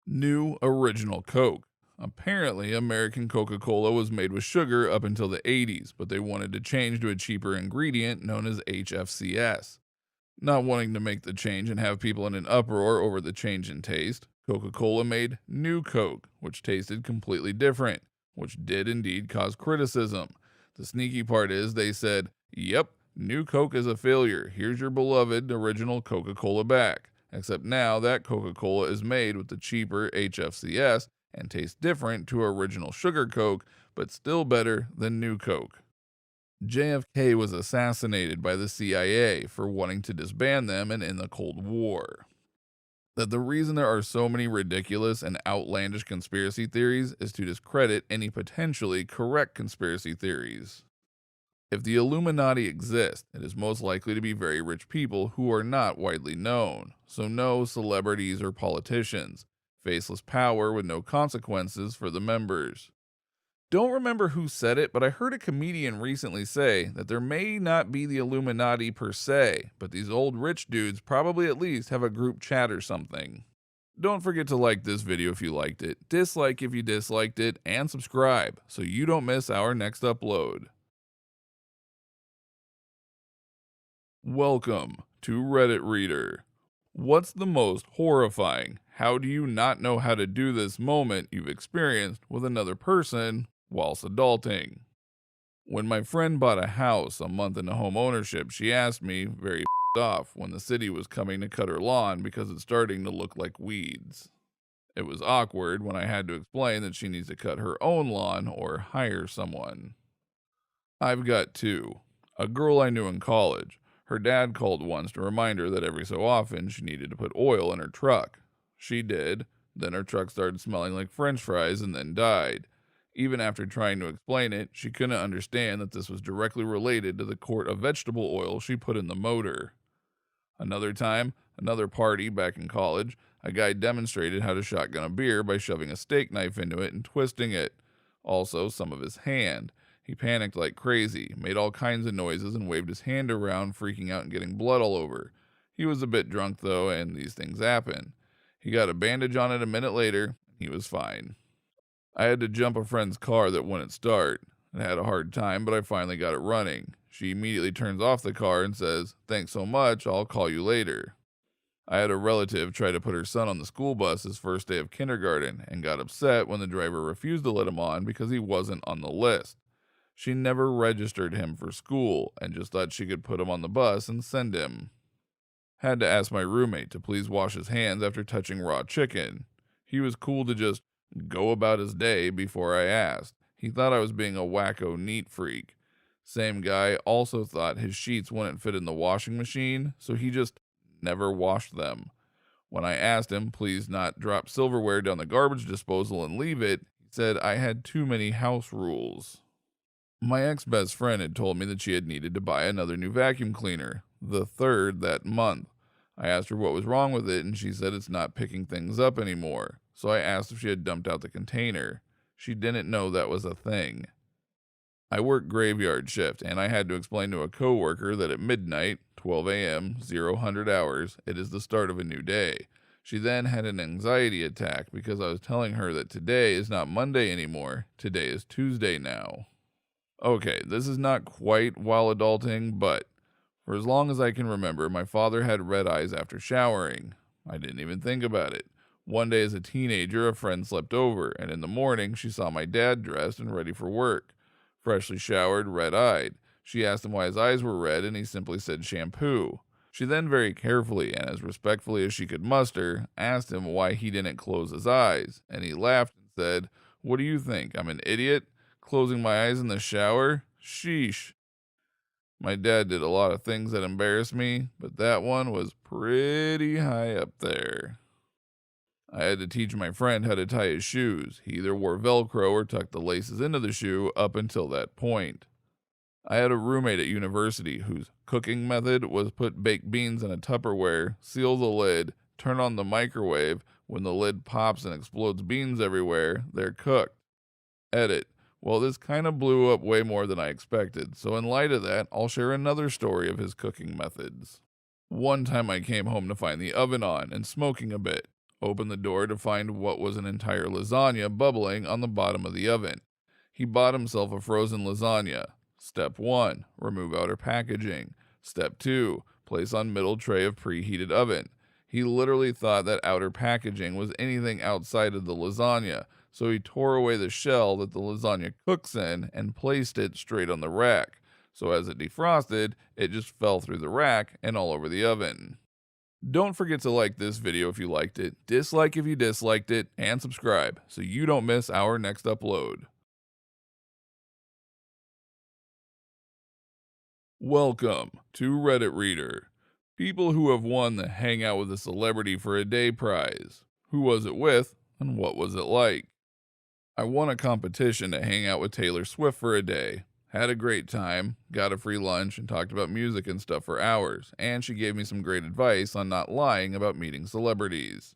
New Original Coke. Apparently, American Coca-Cola was made with sugar up until the 80s, but they wanted to change to a cheaper ingredient known as HFCS. Not wanting to make the change and have people in an uproar over the change in taste, Coca-Cola made New Coke, which tasted completely different, which did indeed cause criticism. The sneaky part is they said, "Yep, New Coke is a failure. Here's your beloved original Coca-Cola back." Except now that Coca-Cola is made with the cheaper HFCS and tastes different to original sugar Coke, but still better than New Coke. JFK was assassinated by the CIA for wanting to disband them and end the Cold War. That the reason there are so many ridiculous and outlandish conspiracy theories is to discredit any potentially correct conspiracy theories. If the Illuminati exist, it is most likely to be very rich people who are not widely known, so no celebrities or politicians, faceless power with no consequences for the members. Don't remember who said it, but I heard a comedian recently say that there may not be the Illuminati per se, but these old rich dudes probably at least have a group chat or something. Don't forget to like this video if you liked it, dislike if you disliked it, and subscribe so you don't miss our next upload. Welcome to Reddit Reader. What's the most horrifying, how do you not know how to do this moment you've experienced with another person whilst adulting? When my friend bought a house a month into home ownership, she asked me, very off, when the city was coming to cut her lawn because it's starting to look like weeds. It was awkward when I had to explain that she needs to cut her own lawn or hire someone. I've got two. A girl I knew in college. Her dad called once to remind her that every so often she needed to put oil in her truck. She did. Then her truck started smelling like French fries and then died. Even after trying to explain it, she couldn't understand that this was directly related to the quart of vegetable oil she put in the motor. Another time, another party back in college, a guy demonstrated how to shotgun a beer by shoving a steak knife into it and twisting it. Also, some of his hand. He panicked like crazy, made all kinds of noises, and waved his hand around, freaking out and getting blood all over. He was a bit drunk, though, and these things happen. He got a bandage on it a minute later. He was fine. I had to jump a friend's car that wouldn't start. I had a hard time, but I finally got it running. She immediately turns off the car and says, "Thanks so much, I'll call you later." I had a relative try to put her son on the school bus his first day of kindergarten and got upset when the driver refused to let him on because he wasn't on the list. She never registered him for school and just thought she could put him on the bus and send him. Had to ask my roommate to please wash his hands after touching raw chicken. He was cool to just go about his day before I asked. He thought I was being a wacko neat freak. Same guy also thought his sheets wouldn't fit in the washing machine, so he just never washed them. When I asked him please not drop silverware down the garbage disposal and leave it, he said I had too many house rules. My ex-best friend had told me that she had needed to buy another new vacuum cleaner, the third that month. I asked her what was wrong with it, and she said it's not picking things up anymore. So I asked if she had dumped out the container. She didn't know that was a thing. I work graveyard shift, and I had to explain to a coworker that at midnight, 12 a.m., 0000 hours, it is the start of a new day. She then had an anxiety attack because I was telling her that today is not Monday anymore. Today is Tuesday now. Okay, this is not quite while adulting, but for as long as I can remember, my father had red eyes after showering. I didn't even think about it. One day as a teenager, a friend slept over, and in the morning, she saw my dad dressed and ready for work. Freshly showered, red-eyed. She asked him why his eyes were red, and he simply said shampoo. She then very carefully, and as respectfully as she could muster, asked him why he didn't close his eyes, and he laughed and said, "What do you think, I'm an idiot? Closing my eyes in the shower? Sheesh." My dad did a lot of things that embarrassed me, but that one was pretty high up there. I had to teach my friend how to tie his shoes. He either wore Velcro or tucked the laces into the shoe up until that point. I had a roommate at university whose cooking method was put baked beans in a Tupperware, seal the lid, turn on the microwave. When the lid pops and explodes beans everywhere, they're cooked. Edit. Well, this kind of blew up way more than I expected, so in light of that, I'll share another story of his cooking methods. One time I came home to find the oven on and smoking a bit. opened the door to find what was an entire lasagna bubbling on the bottom of the oven. He bought himself a frozen lasagna. Step 1, remove outer packaging. Step 2, place on middle tray of preheated oven. He literally thought that outer packaging was anything outside of the lasagna, so he tore away the shell that the lasagna cooks in and placed it straight on the rack. So as it defrosted, it just fell through the rack and all over the oven. Don't forget to like this video if you liked it, dislike if you disliked it, and subscribe so you don't miss our next upload. Welcome to Reddit Reader. People who have won the Hang Out with a Celebrity for a Day prize. Who was it with, and what was it like? I won a competition to hang out with Taylor Swift for a day. Had a great time, got a free lunch, and talked about music and stuff for hours, and she gave me some great advice on not lying about meeting celebrities.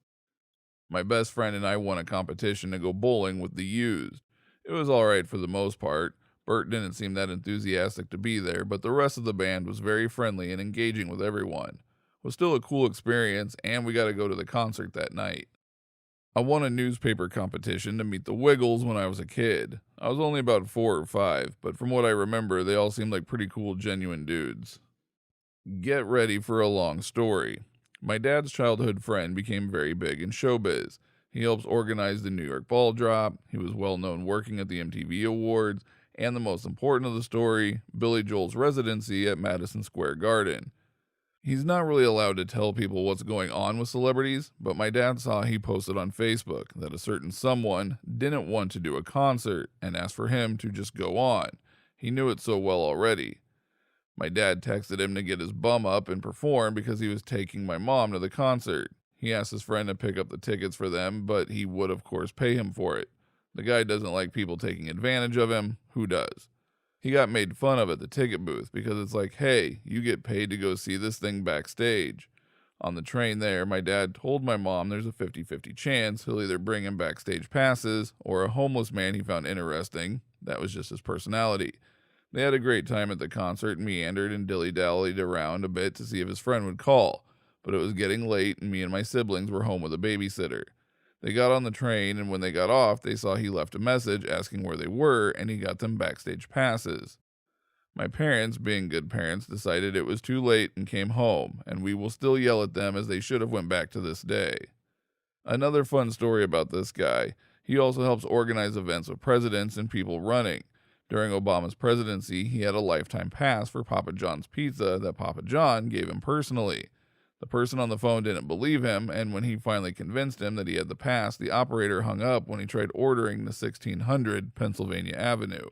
My best friend and I won a competition to go bowling with the Used. It was alright for the most part. Bert didn't seem that enthusiastic to be there, but the rest of the band was very friendly and engaging with everyone. It was still a cool experience, and we got to go to the concert that night. I won a newspaper competition to meet the Wiggles when I was a kid. I was only about 4 or 5, but from what I remember, they all seemed like pretty cool, genuine dudes. Get ready for a long story. My dad's childhood friend became very big in showbiz. He helps organize the New York Ball Drop, he was well known working at the MTV Awards, and the most important of the story, Billy Joel's residency at Madison Square Garden. He's not really allowed to tell people what's going on with celebrities, but my dad saw he posted on Facebook that a certain someone didn't want to do a concert and asked for him to just go on. He knew it so well already. My dad texted him to get his bum up and perform because he was taking my mom to the concert. He asked his friend to pick up the tickets for them, but he would of course pay him for it. The guy doesn't like people taking advantage of him. Who does? He got made fun of at the ticket booth because it's like, hey, you get paid to go see this thing backstage. On the train there, my dad told my mom there's a 50-50 chance he'll either bring him backstage passes or a homeless man he found interesting. That was just his personality. They had a great time at the concert and meandered and dilly-dallied around a bit to see if his friend would call, but it was getting late and me and my siblings were home with a babysitter. They got on the train, and when they got off, they saw he left a message asking where they were, and he got them backstage passes. My parents, being good parents, decided it was too late and came home, and we will still yell at them as they should have went back to this day. Another fun story about this guy, he also helps organize events with presidents and people running. During Obama's presidency, he had a lifetime pass for Papa John's Pizza that Papa John gave him personally. The person on the phone didn't believe him, and when he finally convinced him that he had the pass, the operator hung up when he tried ordering the 1600 Pennsylvania Avenue.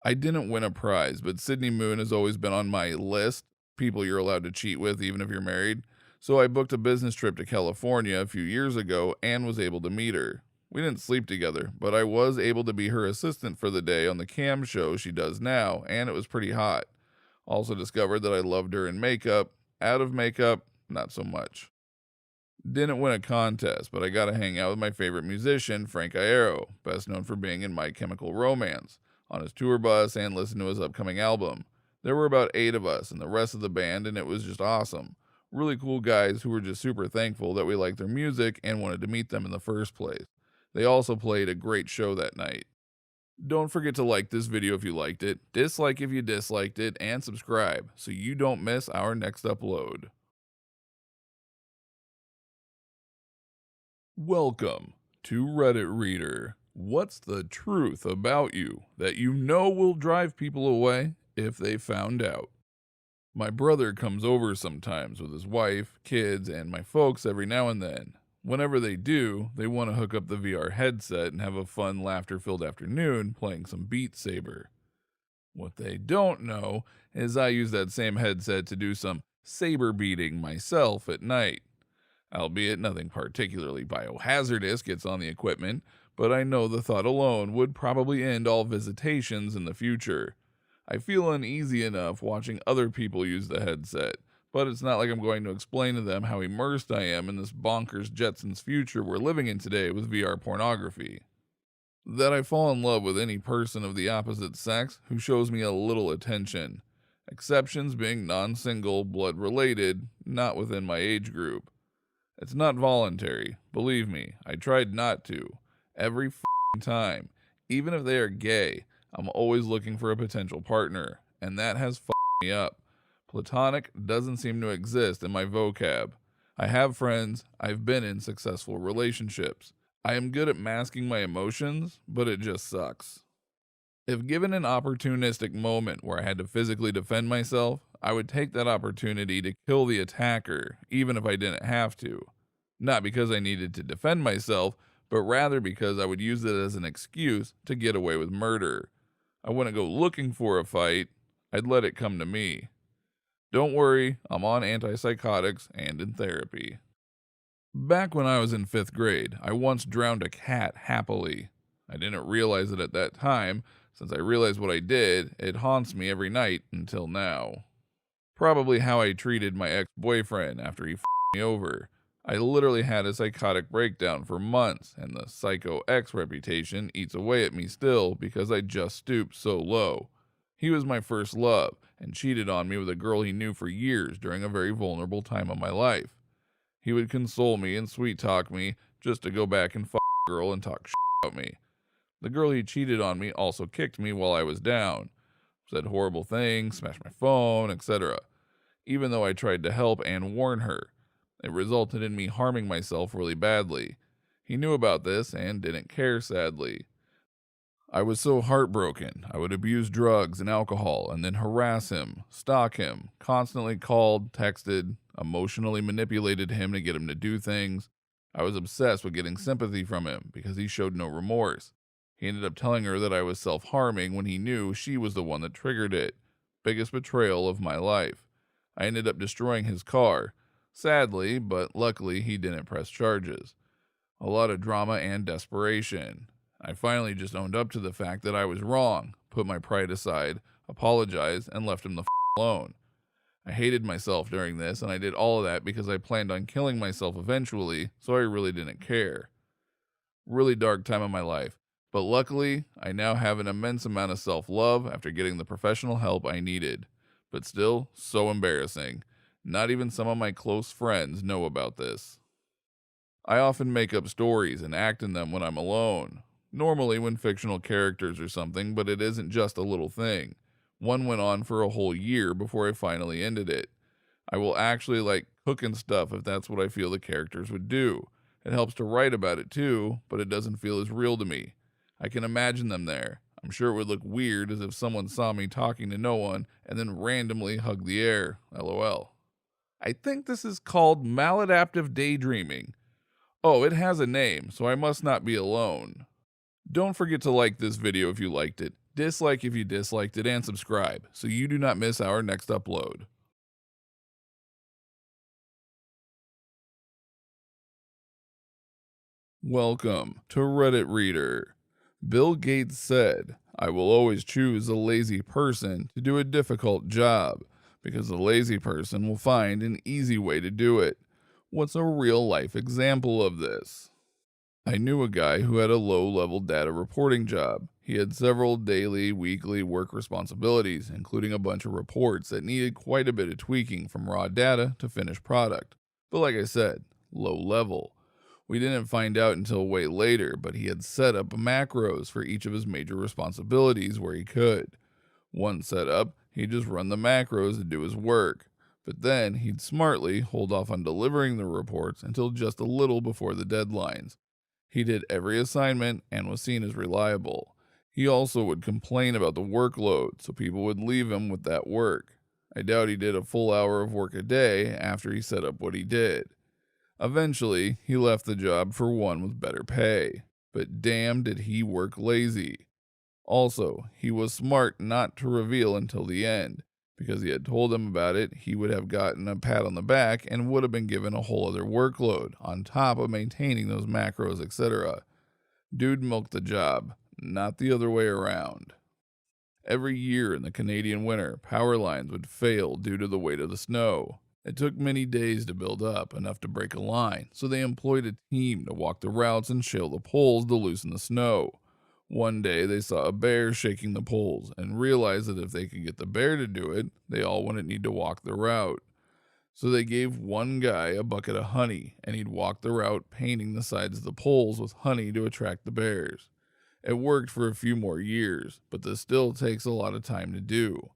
I didn't win a prize, but Sydney Moon has always been on my list, people you're allowed to cheat with even if you're married, so I booked a business trip to California a few years ago and was able to meet her. We didn't sleep together, but I was able to be her assistant for the day on the cam show she does now, and it was pretty hot. Also discovered that I loved her in makeup. Out of makeup, not so much. Didn't win a contest, but I got to hang out with my favorite musician, Frank Iero, best known for being in My Chemical Romance, on his tour bus and listen to his upcoming album. There were about 8 of us and the rest of the band, and it was just awesome. Really cool guys who were just super thankful that we liked their music and wanted to meet them in the first place. They also played a great show that night. Don't forget to like this video if you liked it, dislike if you disliked it, and subscribe so you don't miss our next upload. Welcome to Reddit Reader. What's the truth about you that you know will drive people away if they found out? My brother comes over sometimes with his wife, kids, and my folks every now and then. Whenever they do, they want to hook up the VR headset and have a fun, laughter-filled afternoon playing some Beat Saber. What they don't know is I use that same headset to do some saber beating myself at night. Albeit nothing particularly biohazardous gets on the equipment, but I know the thought alone would probably end all visitations in the future. I feel uneasy enough watching other people use the headset, but it's not like I'm going to explain to them how immersed I am in this bonkers Jetsons future we're living in today with VR pornography. That I fall in love with any person of the opposite sex who shows me a little attention. Exceptions being non-single, blood-related, not within my age group. It's not voluntary. Believe me, I tried not to. Every time. Even if they are gay, I'm always looking for a potential partner, and that has me up. Platonic doesn't seem to exist in my vocab. I have friends, I've been in successful relationships. I am good at masking my emotions, but it just sucks. If given an opportunistic moment where I had to physically defend myself, I would take that opportunity to kill the attacker, even if I didn't have to. Not because I needed to defend myself, but rather because I would use it as an excuse to get away with murder. I wouldn't go looking for a fight, I'd let it come to me. Don't worry, I'm on antipsychotics and in therapy. Back when I was in 5th grade, I once drowned a cat happily. I didn't realize it at that time. Since I realized what I did, it haunts me every night until now. Probably how I treated my ex-boyfriend after he me over. I literally had a psychotic breakdown for months, and the psycho ex reputation eats away at me still because I just stooped so low. He was my first love, and cheated on me with a girl he knew for years during a very vulnerable time of my life. He would console me and sweet talk me just to go back and fuck the girl and talk shit about me. The girl he cheated on me also kicked me while I was down, said horrible things, smashed my phone, etc. Even though I tried to help and warn her, it resulted in me harming myself really badly. He knew about this and didn't care, sadly. I was so heartbroken, I would abuse drugs and alcohol and then harass him, stalk him, constantly called, texted, emotionally manipulated him to get him to do things. I was obsessed with getting sympathy from him because he showed no remorse. He ended up telling her that I was self-harming when he knew she was the one that triggered it. Biggest betrayal of my life. I ended up destroying his car. Sadly, but luckily he didn't press charges. A lot of drama and desperation. I finally just owned up to the fact that I was wrong, put my pride aside, apologized, and left him the alone. I hated myself during this, and I did all of that because I planned on killing myself eventually, so I really didn't care. Really dark time of my life. But luckily, I now have an immense amount of self-love after getting the professional help I needed. But still, so embarrassing. Not even some of my close friends know about this. I often make up stories and act in them when I'm alone. Normally when fictional characters or something, but it isn't just a little thing. One went on for a whole year before I finally ended it. I will actually like cooking stuff if that's what I feel the characters would do. It helps to write about it too, but it doesn't feel as real to me. I can imagine them there. I'm sure it would look weird as if someone saw me talking to no one and then randomly hugged the air. LOL. I think this is called maladaptive daydreaming. Oh, it has a name, so I must not be alone. Don't forget to like this video if you liked it, dislike if you disliked it, and subscribe so you do not miss our next upload. Welcome to Reddit Reader. Bill Gates said, "I will always choose a lazy person to do a difficult job, because the lazy person will find an easy way to do it." What's a real life example of this? I knew a guy who had a low-level data reporting job. He had several daily, weekly work responsibilities, including a bunch of reports that needed quite a bit of tweaking from raw data to finished product. But like I said, low level. We didn't find out until way later, but he had set up macros for each of his major responsibilities where he could. Once set up, he'd just run the macros to do his work. But then he'd smartly hold off on delivering the reports until just a little before the deadlines. He did every assignment and was seen as reliable. He also would complain about the workload, so people would leave him with that work. I doubt he did a full hour of work a day after he set up what he did. Eventually, he left the job for one with better pay. But damn did he work lazy. Also, he was smart not to reveal until the end, because he had told them about it, he would have gotten a pat on the back and would have been given a whole other workload, on top of maintaining those macros, etc. Dude milked the job, not the other way around. Every year in the Canadian winter, power lines would fail due to the weight of the snow. It took many days to build up, enough to break a line, so they employed a team to walk the routes and shale the poles to loosen the snow. One day they saw a bear shaking the poles and realized that if they could get the bear to do it, they all wouldn't need to walk the route. So they gave one guy a bucket of honey, and he'd walk the route painting the sides of the poles with honey to attract the bears. It worked for a few more years, but this still takes a lot of time to do.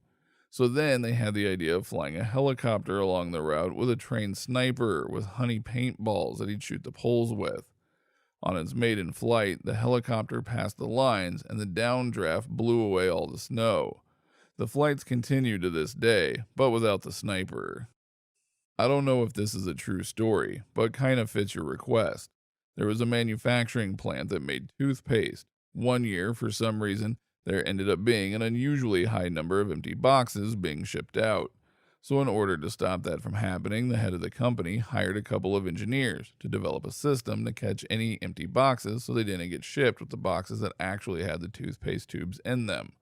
So then they had the idea of flying a helicopter along the route with a trained sniper with honey paintballs that he'd shoot the poles with. On its maiden flight, the helicopter passed the lines and the downdraft blew away all the snow. The flights continue to this day, but without the sniper. I don't know if this is a true story, but kind of fits your request. There was a manufacturing plant that made toothpaste. One year, for some reason, there ended up being an unusually high number of empty boxes being shipped out. So, in order to stop that from happening, the head of the company hired a couple of engineers to develop a system to catch any empty boxes so they didn't get shipped with the boxes that actually had the toothpaste tubes in them.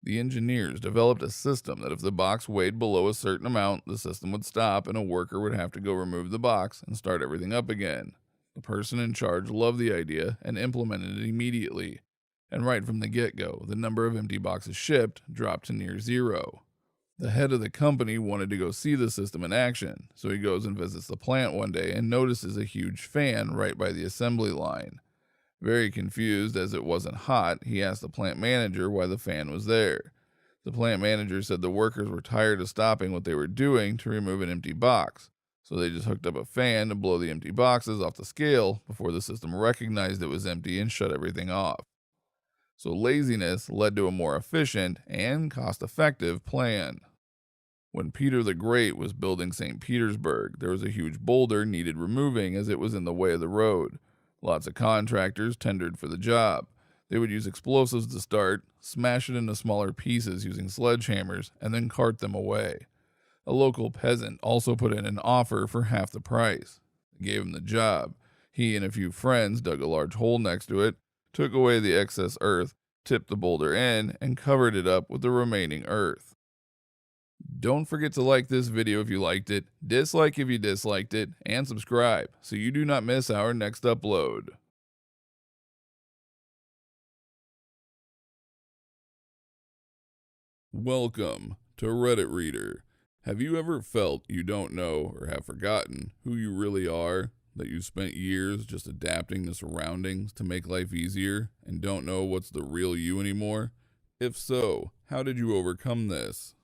The engineers developed a system that if the box weighed below a certain amount, the system would stop and a worker would have to go remove the box and start everything up again. The person in charge loved the idea and implemented it immediately. And right from the get-go, the number of empty boxes shipped dropped to near zero. The head of the company wanted to go see the system in action, so he goes and visits the plant one day and notices a huge fan right by the assembly line. Very confused as it wasn't hot, he asked the plant manager why the fan was there. The plant manager said the workers were tired of stopping what they were doing to remove an empty box, so they just hooked up a fan to blow the empty boxes off the scale before the system recognized it was empty and shut everything off. So laziness led to a more efficient and cost-effective plan. When Peter the Great was building St. Petersburg, there was a huge boulder needed removing as it was in the way of the road. Lots of contractors tendered for the job. They would use explosives to start, smash it into smaller pieces using sledgehammers, and then cart them away. A local peasant also put in an offer for half the price. They gave him the job. He and a few friends dug a large hole next to it, took away the excess earth, tipped the boulder in, and covered it up with the remaining earth. Don't forget to like this video if you liked it, dislike if you disliked it, and subscribe so you do not miss our next upload. Welcome to Reddit Reader. Have you ever felt you don't know or have forgotten who you really are? That you spent years just adapting to surroundings to make life easier and don't know what's the real you anymore? If so, how did you overcome this?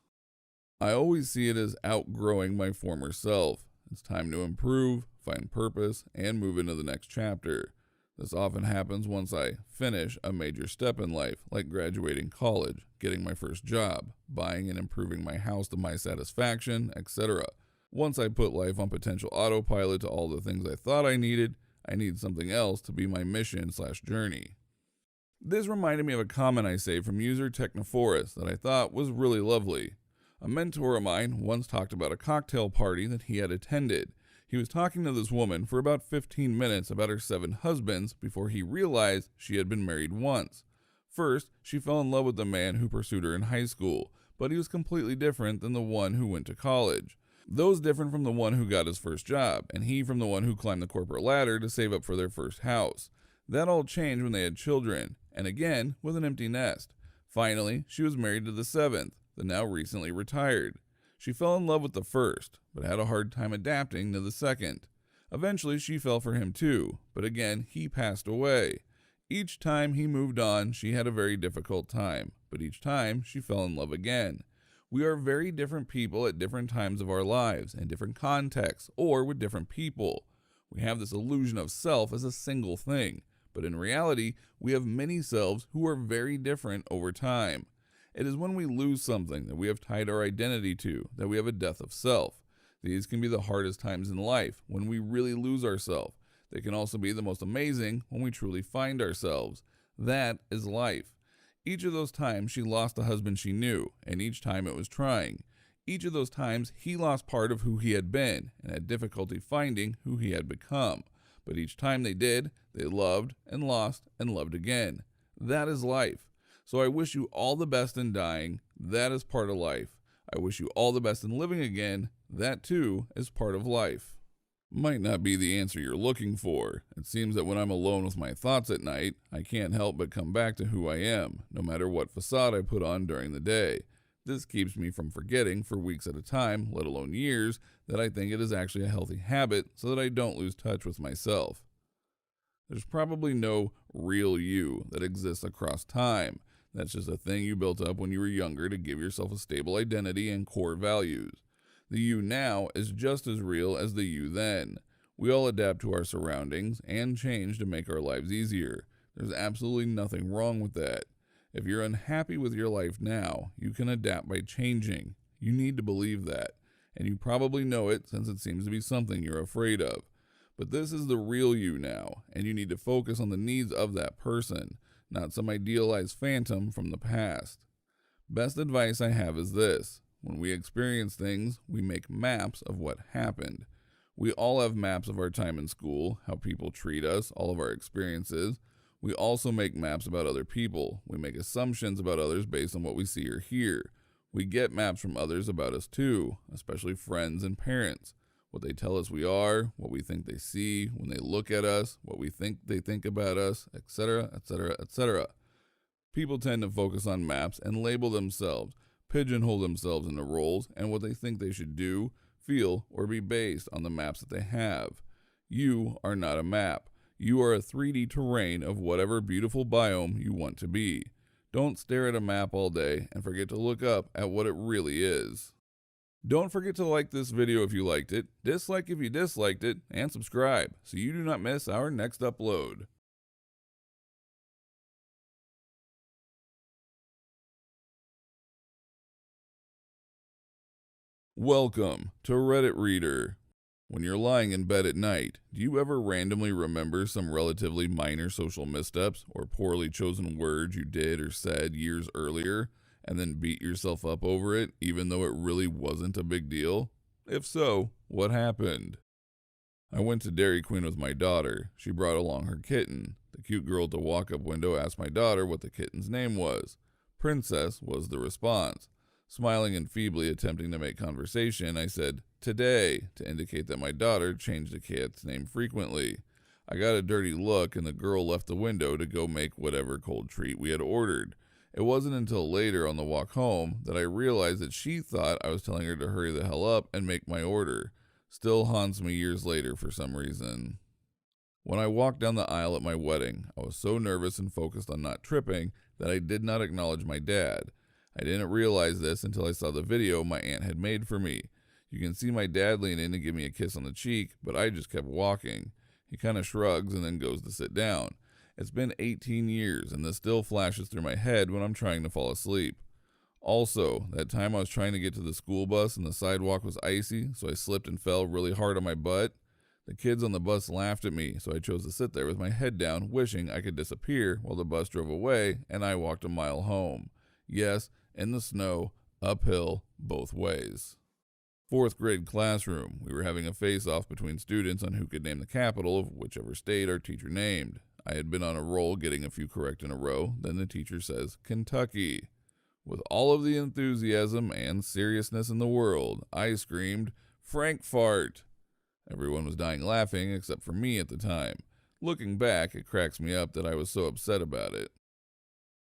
I always see it as outgrowing my former self. It's time to improve, find purpose, and move into the next chapter. This often happens once I finish a major step in life, like graduating college, getting my first job, buying and improving my house to my satisfaction, etc. Once I put life on potential autopilot to all the things I thought I need something else to be my mission/journey. This reminded me of a comment I saved from user Technophorus that I thought was really lovely. A mentor of mine once talked about a cocktail party that he had attended. He was talking to this woman for about 15 minutes about her 7 husbands before he realized she had been married once. First, she fell in love with the man who pursued her in high school, but he was completely different than the one who went to college. Those different from the one who got his first job, and he from the one who climbed the corporate ladder to save up for their first house. That all changed when they had children, and again with an empty nest. Finally, she was married to the 7th, the now recently retired. She fell in love with the first, but had a hard time adapting to the second. Eventually, she fell for him too, but again, he passed away. Each time he moved on, she had a very difficult time, but each time she fell in love again. We are very different people at different times of our lives, in different contexts, or with different people. We have this illusion of self as a single thing, but in reality, we have many selves who are very different over time. It is when we lose something that we have tied our identity to that we have a death of self. These can be the hardest times in life, when we really lose ourselves. They can also be the most amazing when we truly find ourselves. That is life. Each of those times she lost the husband she knew, and each time it was trying. Each of those times he lost part of who he had been, and had difficulty finding who he had become. But each time they did, they loved and lost and loved again. That is life. So I wish you all the best in dying. That is part of life. I wish you all the best in living again. That too is part of life. Might not be the answer you're looking for. It seems that when I'm alone with my thoughts at night, I can't help but come back to who I am, no matter what facade I put on during the day. This keeps me from forgetting for weeks at a time, let alone years, that I think it is actually a healthy habit so that I don't lose touch with myself. There's probably no real you that exists across time. That's just a thing you built up when you were younger to give yourself a stable identity and core values. The you now is just as real as the you then. We all adapt to our surroundings and change to make our lives easier. There's absolutely nothing wrong with that. If you're unhappy with your life now, you can adapt by changing. You need to believe that. And you probably know it since it seems to be something you're afraid of. But this is the real you now, and you need to focus on the needs of that person, not some idealized phantom from the past. Best advice I have is this: when we experience things, we make maps of what happened. We all have maps of our time in school, how people treat us, all of our experiences. We also make maps about other people. We make assumptions about others based on what we see or hear. We get maps from others about us too, especially friends and parents. What they tell us we are, what we think they see when they look at us, what we think they think about us, etc., etc., etc. People tend to focus on maps and label themselves, pigeonhole themselves into roles and what they think they should do, feel, or be based on the maps that they have. You are not a map. You are a 3D terrain of whatever beautiful biome you want to be. Don't stare at a map all day and forget to look up at what it really is. Don't forget to like this video if you liked it, dislike if you disliked it, and subscribe so you do not miss our next upload. Welcome to Reddit Reader. When you're lying in bed at night, do you ever randomly remember some relatively minor social missteps or poorly chosen words you did or said years earlier, and then beat yourself up over it even though it really wasn't a big deal? If so, what happened? I went to Dairy Queen with my daughter. She brought along her kitten. The cute girl at the walk-up window asked my daughter what the kitten's name was. Princess was the response. Smiling and feebly attempting to make conversation, I said, "Today," to indicate that my daughter changed the cat's name frequently. I got a dirty look and the girl left the window to go make whatever cold treat we had ordered. It wasn't until later on the walk home that I realized that she thought I was telling her to hurry the hell up and make my order. Still haunts me years later for some reason. When I walked down the aisle at my wedding, I was so nervous and focused on not tripping that I did not acknowledge my dad. I didn't realize this until I saw the video my aunt had made for me. You can see my dad lean in and give me a kiss on the cheek, but I just kept walking. He kind of shrugs and then goes to sit down. It's been 18 years and this still flashes through my head when I'm trying to fall asleep. Also, that time I was trying to get to the school bus and the sidewalk was icy, so I slipped and fell really hard on my butt. The kids on the bus laughed at me, so I chose to sit there with my head down, wishing I could disappear while the bus drove away and I walked a mile home. Yes, in the snow, uphill, both ways. Fourth grade classroom. We were having a face-off between students on who could name the capital of whichever state our teacher named. I had been on a roll getting a few correct in a row. Then the teacher says, "Kentucky." With all of the enthusiasm and seriousness in the world, I screamed, "Frankfurt." Everyone was dying laughing except for me at the time. Looking back, it cracks me up that I was so upset about it.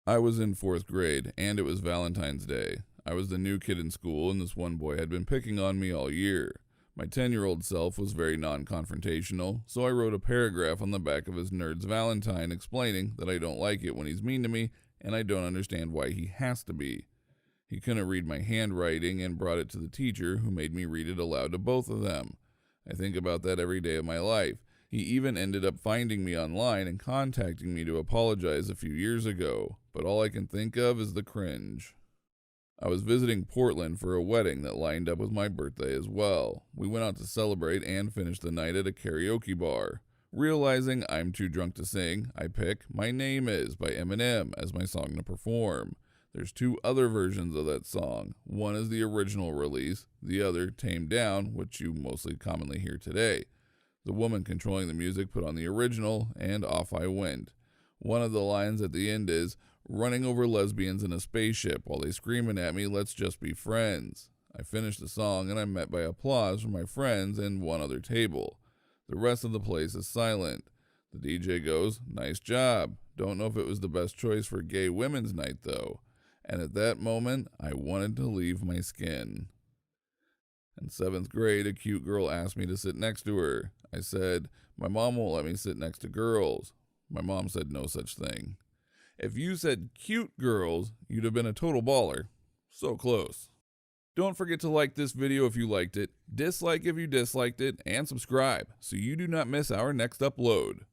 I was in fourth grade, and it was Valentine's Day. I was the new kid in school, and this one boy had been picking on me all year. My 10-year-old self was very non-confrontational, so I wrote a paragraph on the back of his Nerd's Valentine explaining that I don't like it when he's mean to me, and I don't understand why he has to be. He couldn't read my handwriting and brought it to the teacher, who made me read it aloud to both of them. I think about that every day of my life. He even ended up finding me online and contacting me to apologize a few years ago, but all I can think of is the cringe. I was visiting Portland for a wedding that lined up with my birthday as well. We went out to celebrate and finish the night at a karaoke bar. Realizing I'm too drunk to sing, I pick "My Name Is" by Eminem as my song to perform. There's two other versions of that song. One is the original release, the other tamed down, which you mostly commonly hear today. The woman controlling the music put on the original, and off I went. One of the lines at the end is, "Running over lesbians in a spaceship while they screaming at me, 'Let's just be friends.'" I finished the song and I'm met by applause from my friends and one other table. The rest of the place is silent. The DJ goes, "Nice job. Don't know if it was the best choice for gay women's night though." And at that moment, I wanted to leave my skin. In 7th grade, a cute girl asked me to sit next to her. I said, "My mom won't let me sit next to girls." My mom said no such thing. If you said cute girls, you'd have been a total baller. So close. Don't forget to like this video if you liked it, dislike if you disliked it, and subscribe so you do not miss our next upload.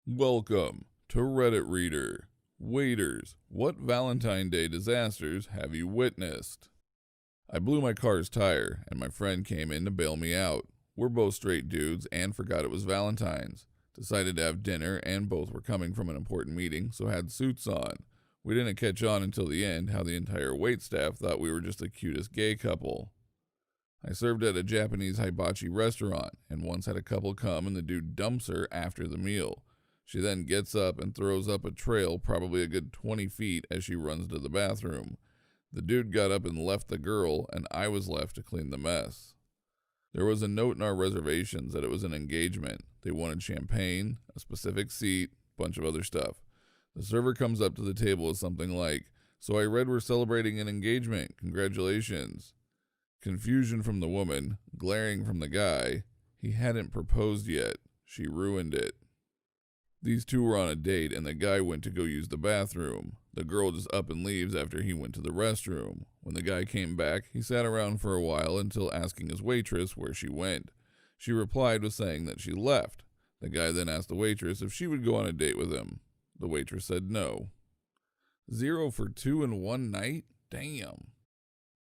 Welcome to Reddit Reader. Waiters, what Valentine Day disasters have you witnessed? I blew my car's tire, and my friend came in to bail me out. We're both straight dudes and forgot it was Valentine's. Decided to have dinner, and both were coming from an important meeting, so had suits on. We didn't catch on until the end how the entire waitstaff thought we were just the cutest gay couple. I served at a Japanese hibachi restaurant, and once had a couple come and the dude dumps her after the meal. She then gets up and throws up a trail probably a good 20 feet as she runs to the bathroom. The dude got up and left the girl, and I was left to clean the mess. There was a note in our reservations that it was an engagement. They wanted champagne, a specific seat, bunch of other stuff. The server comes up to the table with something like, "So I read we're celebrating an engagement. Congratulations." Confusion from the woman, glaring from the guy. He hadn't proposed yet. She ruined it. These two were on a date, and the guy went to go use the bathroom. The girl just up and leaves after he went to the restroom. When the guy came back, he sat around for a while until asking his waitress where she went. She replied with saying that she left. The guy then asked the waitress if she would go on a date with him. The waitress said no. 0 for 2 in one night? Damn.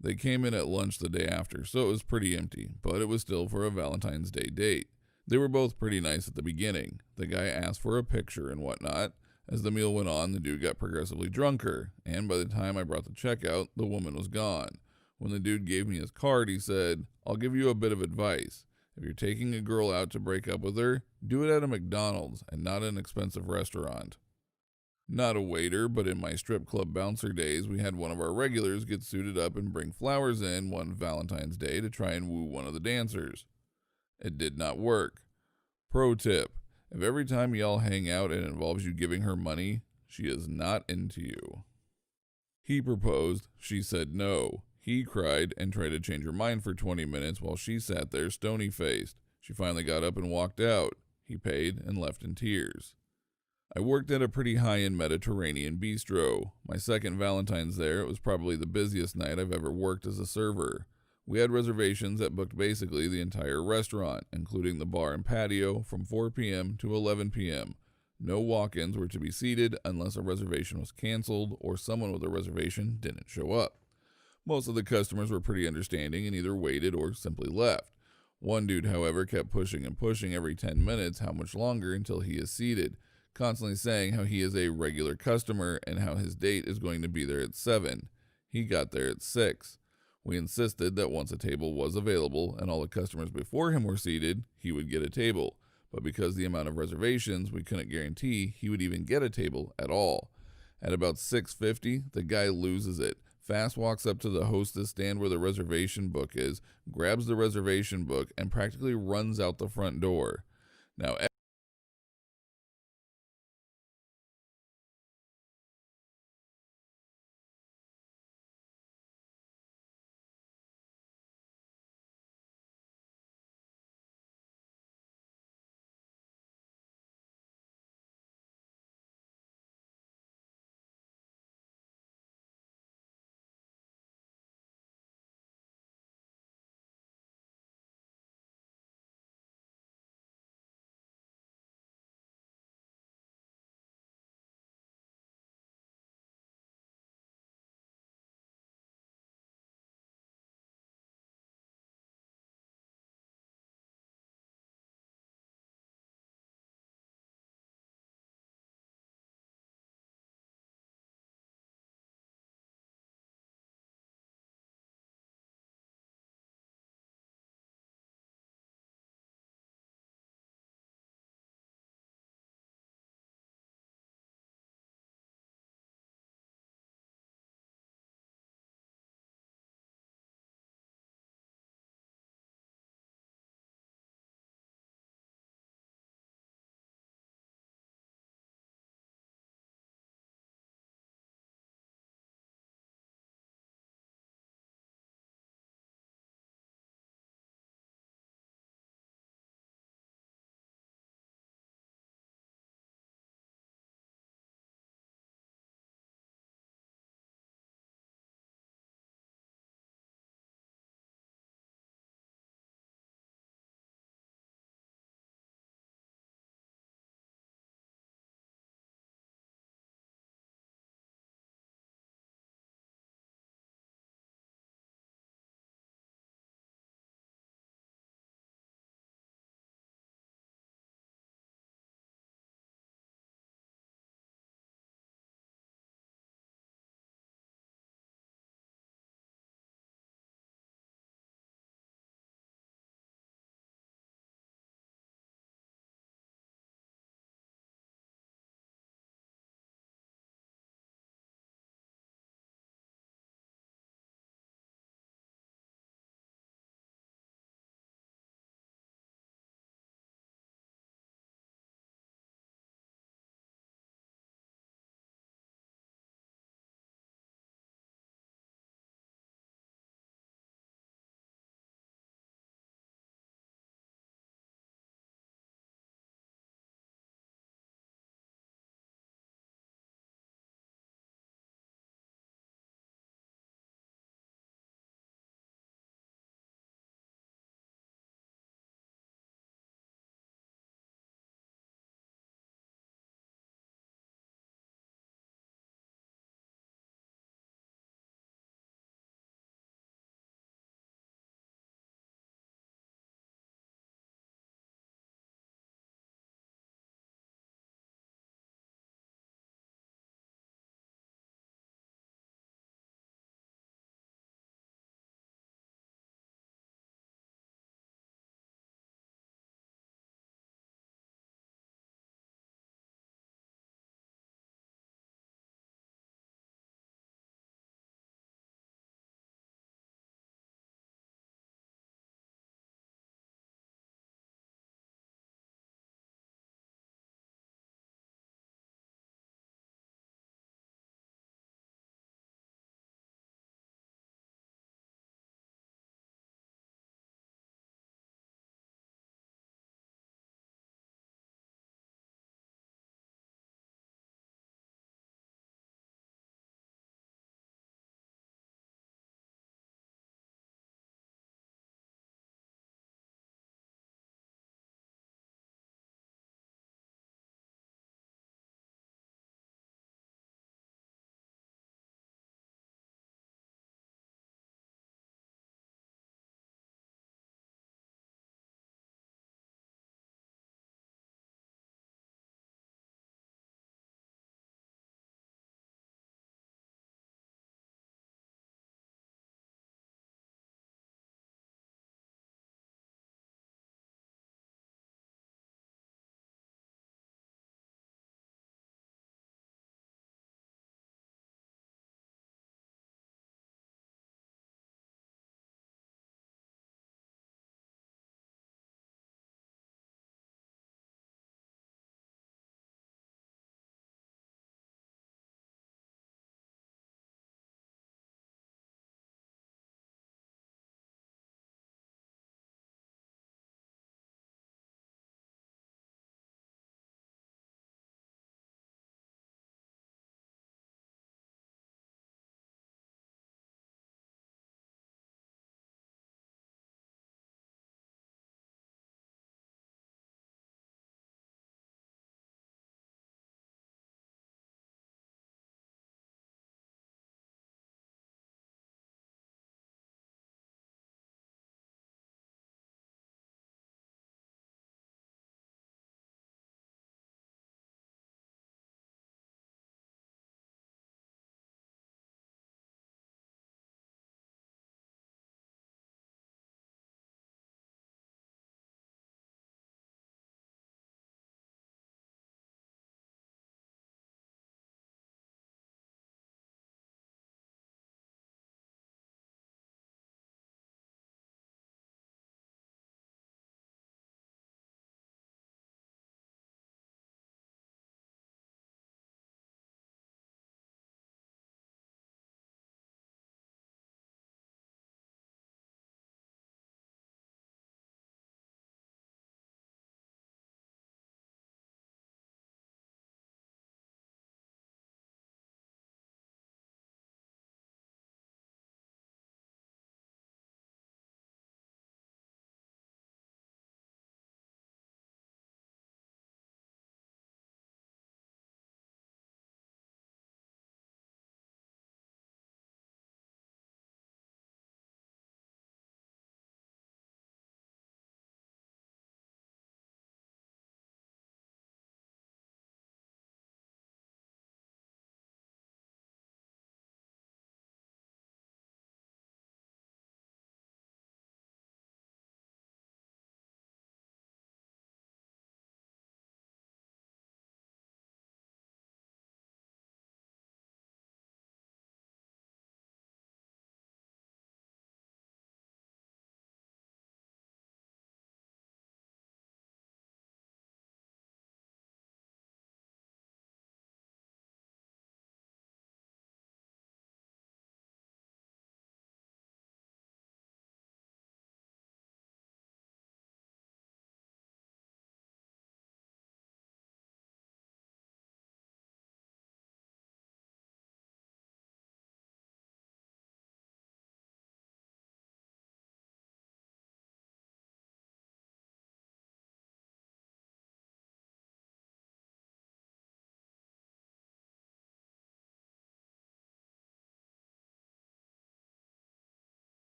They came in at lunch the day after, so it was pretty empty, but it was still for a Valentine's Day date. They were both pretty nice at the beginning. The guy asked for a picture and whatnot. As the meal went on, the dude got progressively drunker, and by the time I brought the check out, the woman was gone. When the dude gave me his card, he said, "I'll give you a bit of advice. If you're taking a girl out to break up with her, do it at a McDonald's and not an expensive restaurant." Not a waiter, but in my strip club bouncer days, we had one of our regulars get suited up and bring flowers in one Valentine's Day to try and woo one of the dancers. It did not work. Pro tip: if every time y'all hang out it involves you giving her money, she is not into you. He proposed, she said no. He cried and tried to change her mind for 20 minutes while she sat there stony-faced. She finally got up and walked out. He paid and left in tears. I worked at a pretty high-end Mediterranean bistro. My second Valentine's there, it was probably the busiest night I've ever worked as a server. We had reservations that booked basically the entire restaurant, including the bar and patio, from 4 p.m. to 11 p.m. No walk-ins were to be seated unless a reservation was canceled or someone with a reservation didn't show up. Most of the customers were pretty understanding and either waited or simply left. One dude, however, kept pushing and pushing every 10 minutes how much longer until he is seated, constantly saying how he is a regular customer and how his date is going to be there at 7. He got there at 6. We insisted that once a table was available and all the customers before him were seated, he would get a table. But because the amount of reservations, we couldn't guarantee he would even get a table at all. At about 6:50, the guy loses it. Fast walks up to the hostess stand where the reservation book is, grabs the reservation book, and practically runs out the front door. Now,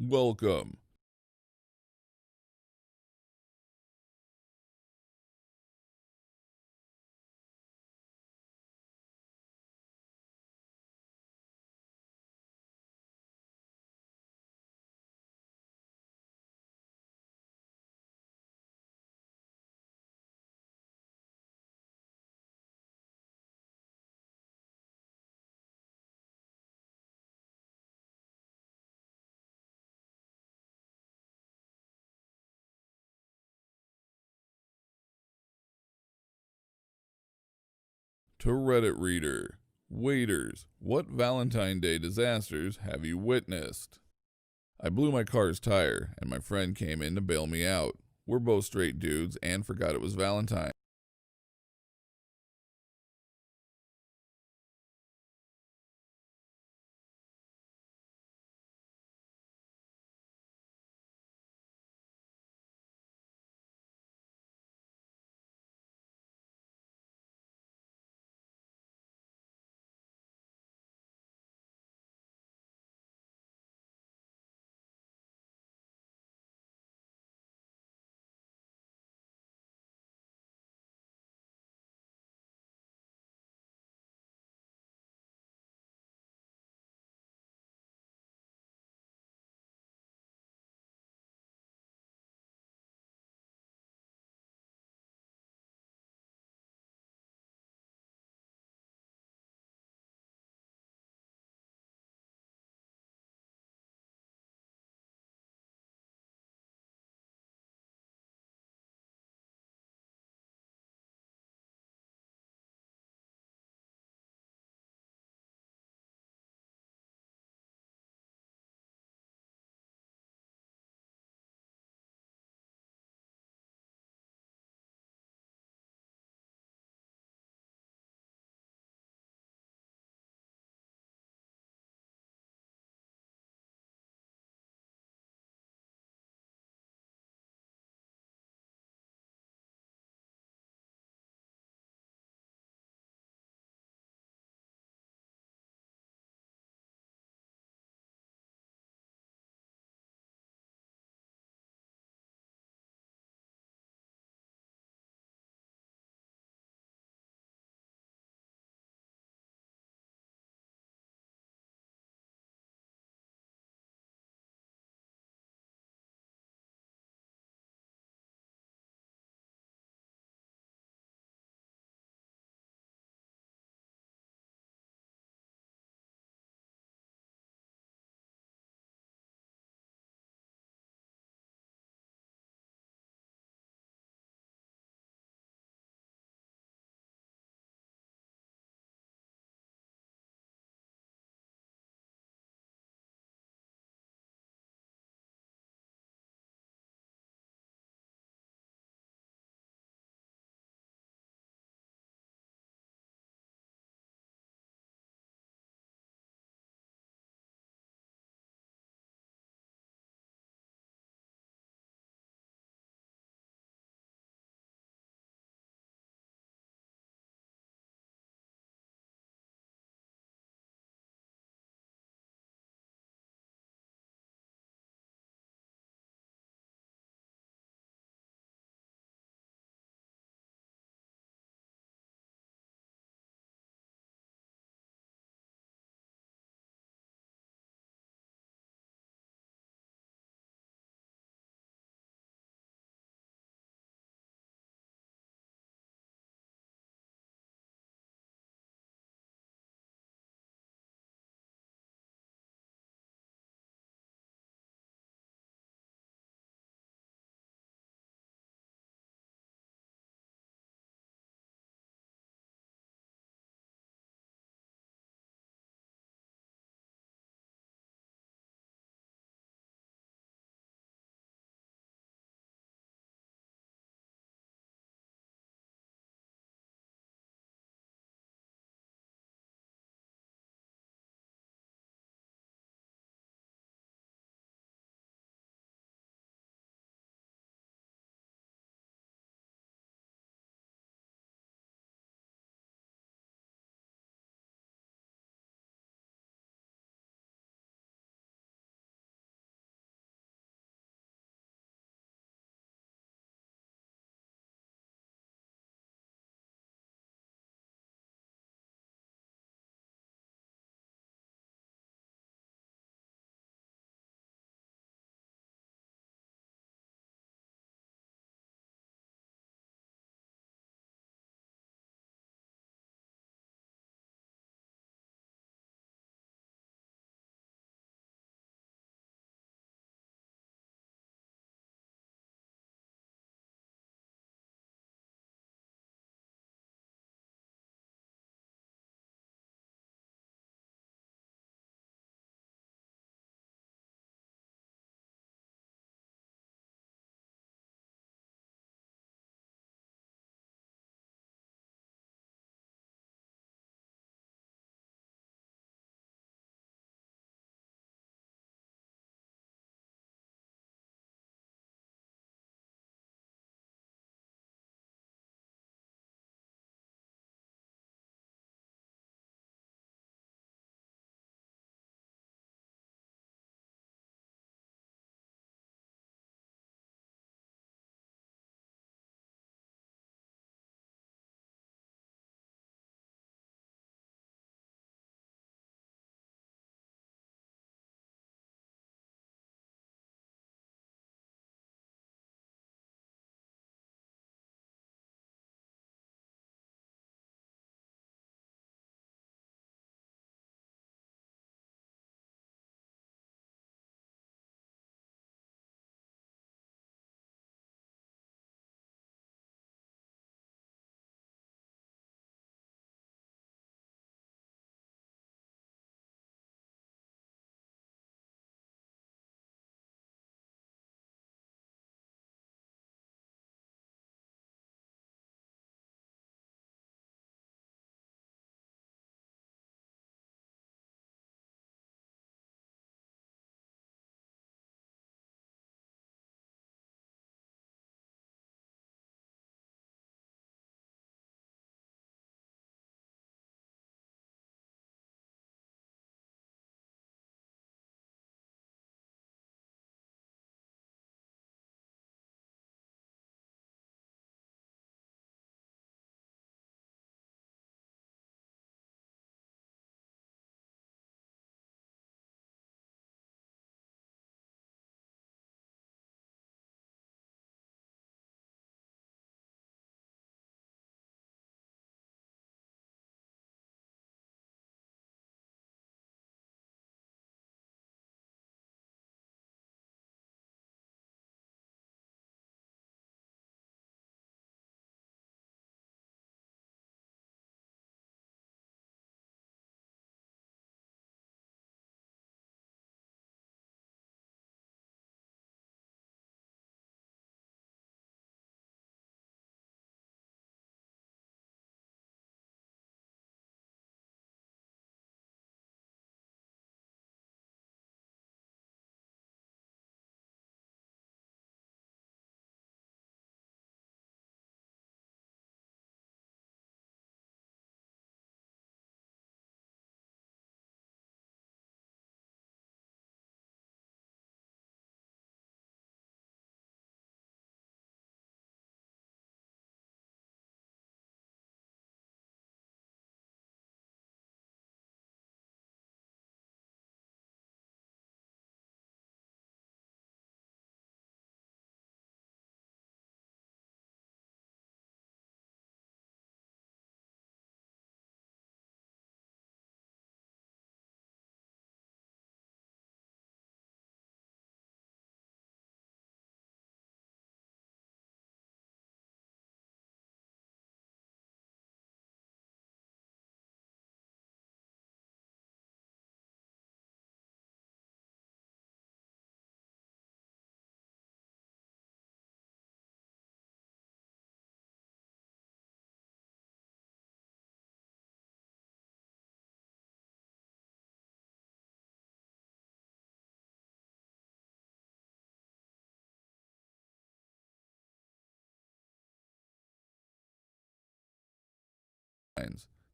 Welcome. To Reddit reader, waiters, what Valentine Day disasters have you witnessed? I blew my car's tire, and my friend came in to bail me out. We're both straight dudes and forgot it was Valentine.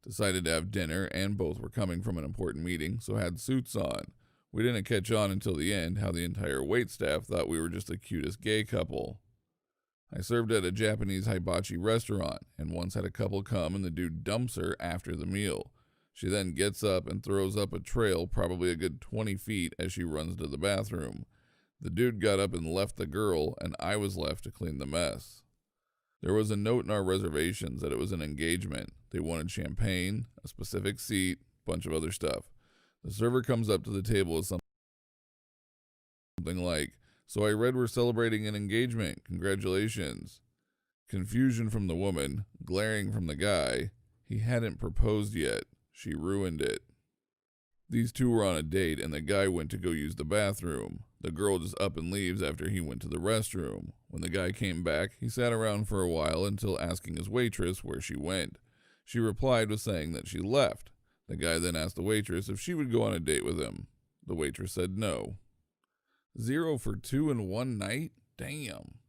Decided to have dinner, and both were coming from an important meeting, so had suits on. We didn't catch on until the end how the entire waitstaff thought we were just the cutest gay couple. I served at a Japanese hibachi restaurant, and once had a couple come and the dude dumps her after the meal. She then gets up and throws up a trail probably a good 20 feet as she runs to the bathroom. The dude got up and left the girl, and I was left to clean the mess. There was a note in our reservations that it was an engagement. They wanted champagne, a specific seat, a bunch of other stuff. The server comes up to the table with something like, "So I read we're celebrating an engagement. Congratulations." Confusion from the woman, glaring from the guy. He hadn't proposed yet. She ruined it. These two were on a date, and the guy went to go use the bathroom. The girl just up and leaves after he went to the restroom. When the guy came back, he sat around for a while until asking his waitress where she went. She replied with saying that she left. The guy then asked the waitress if she would go on a date with him. The waitress said no. 0 for 2 in one night? Damn.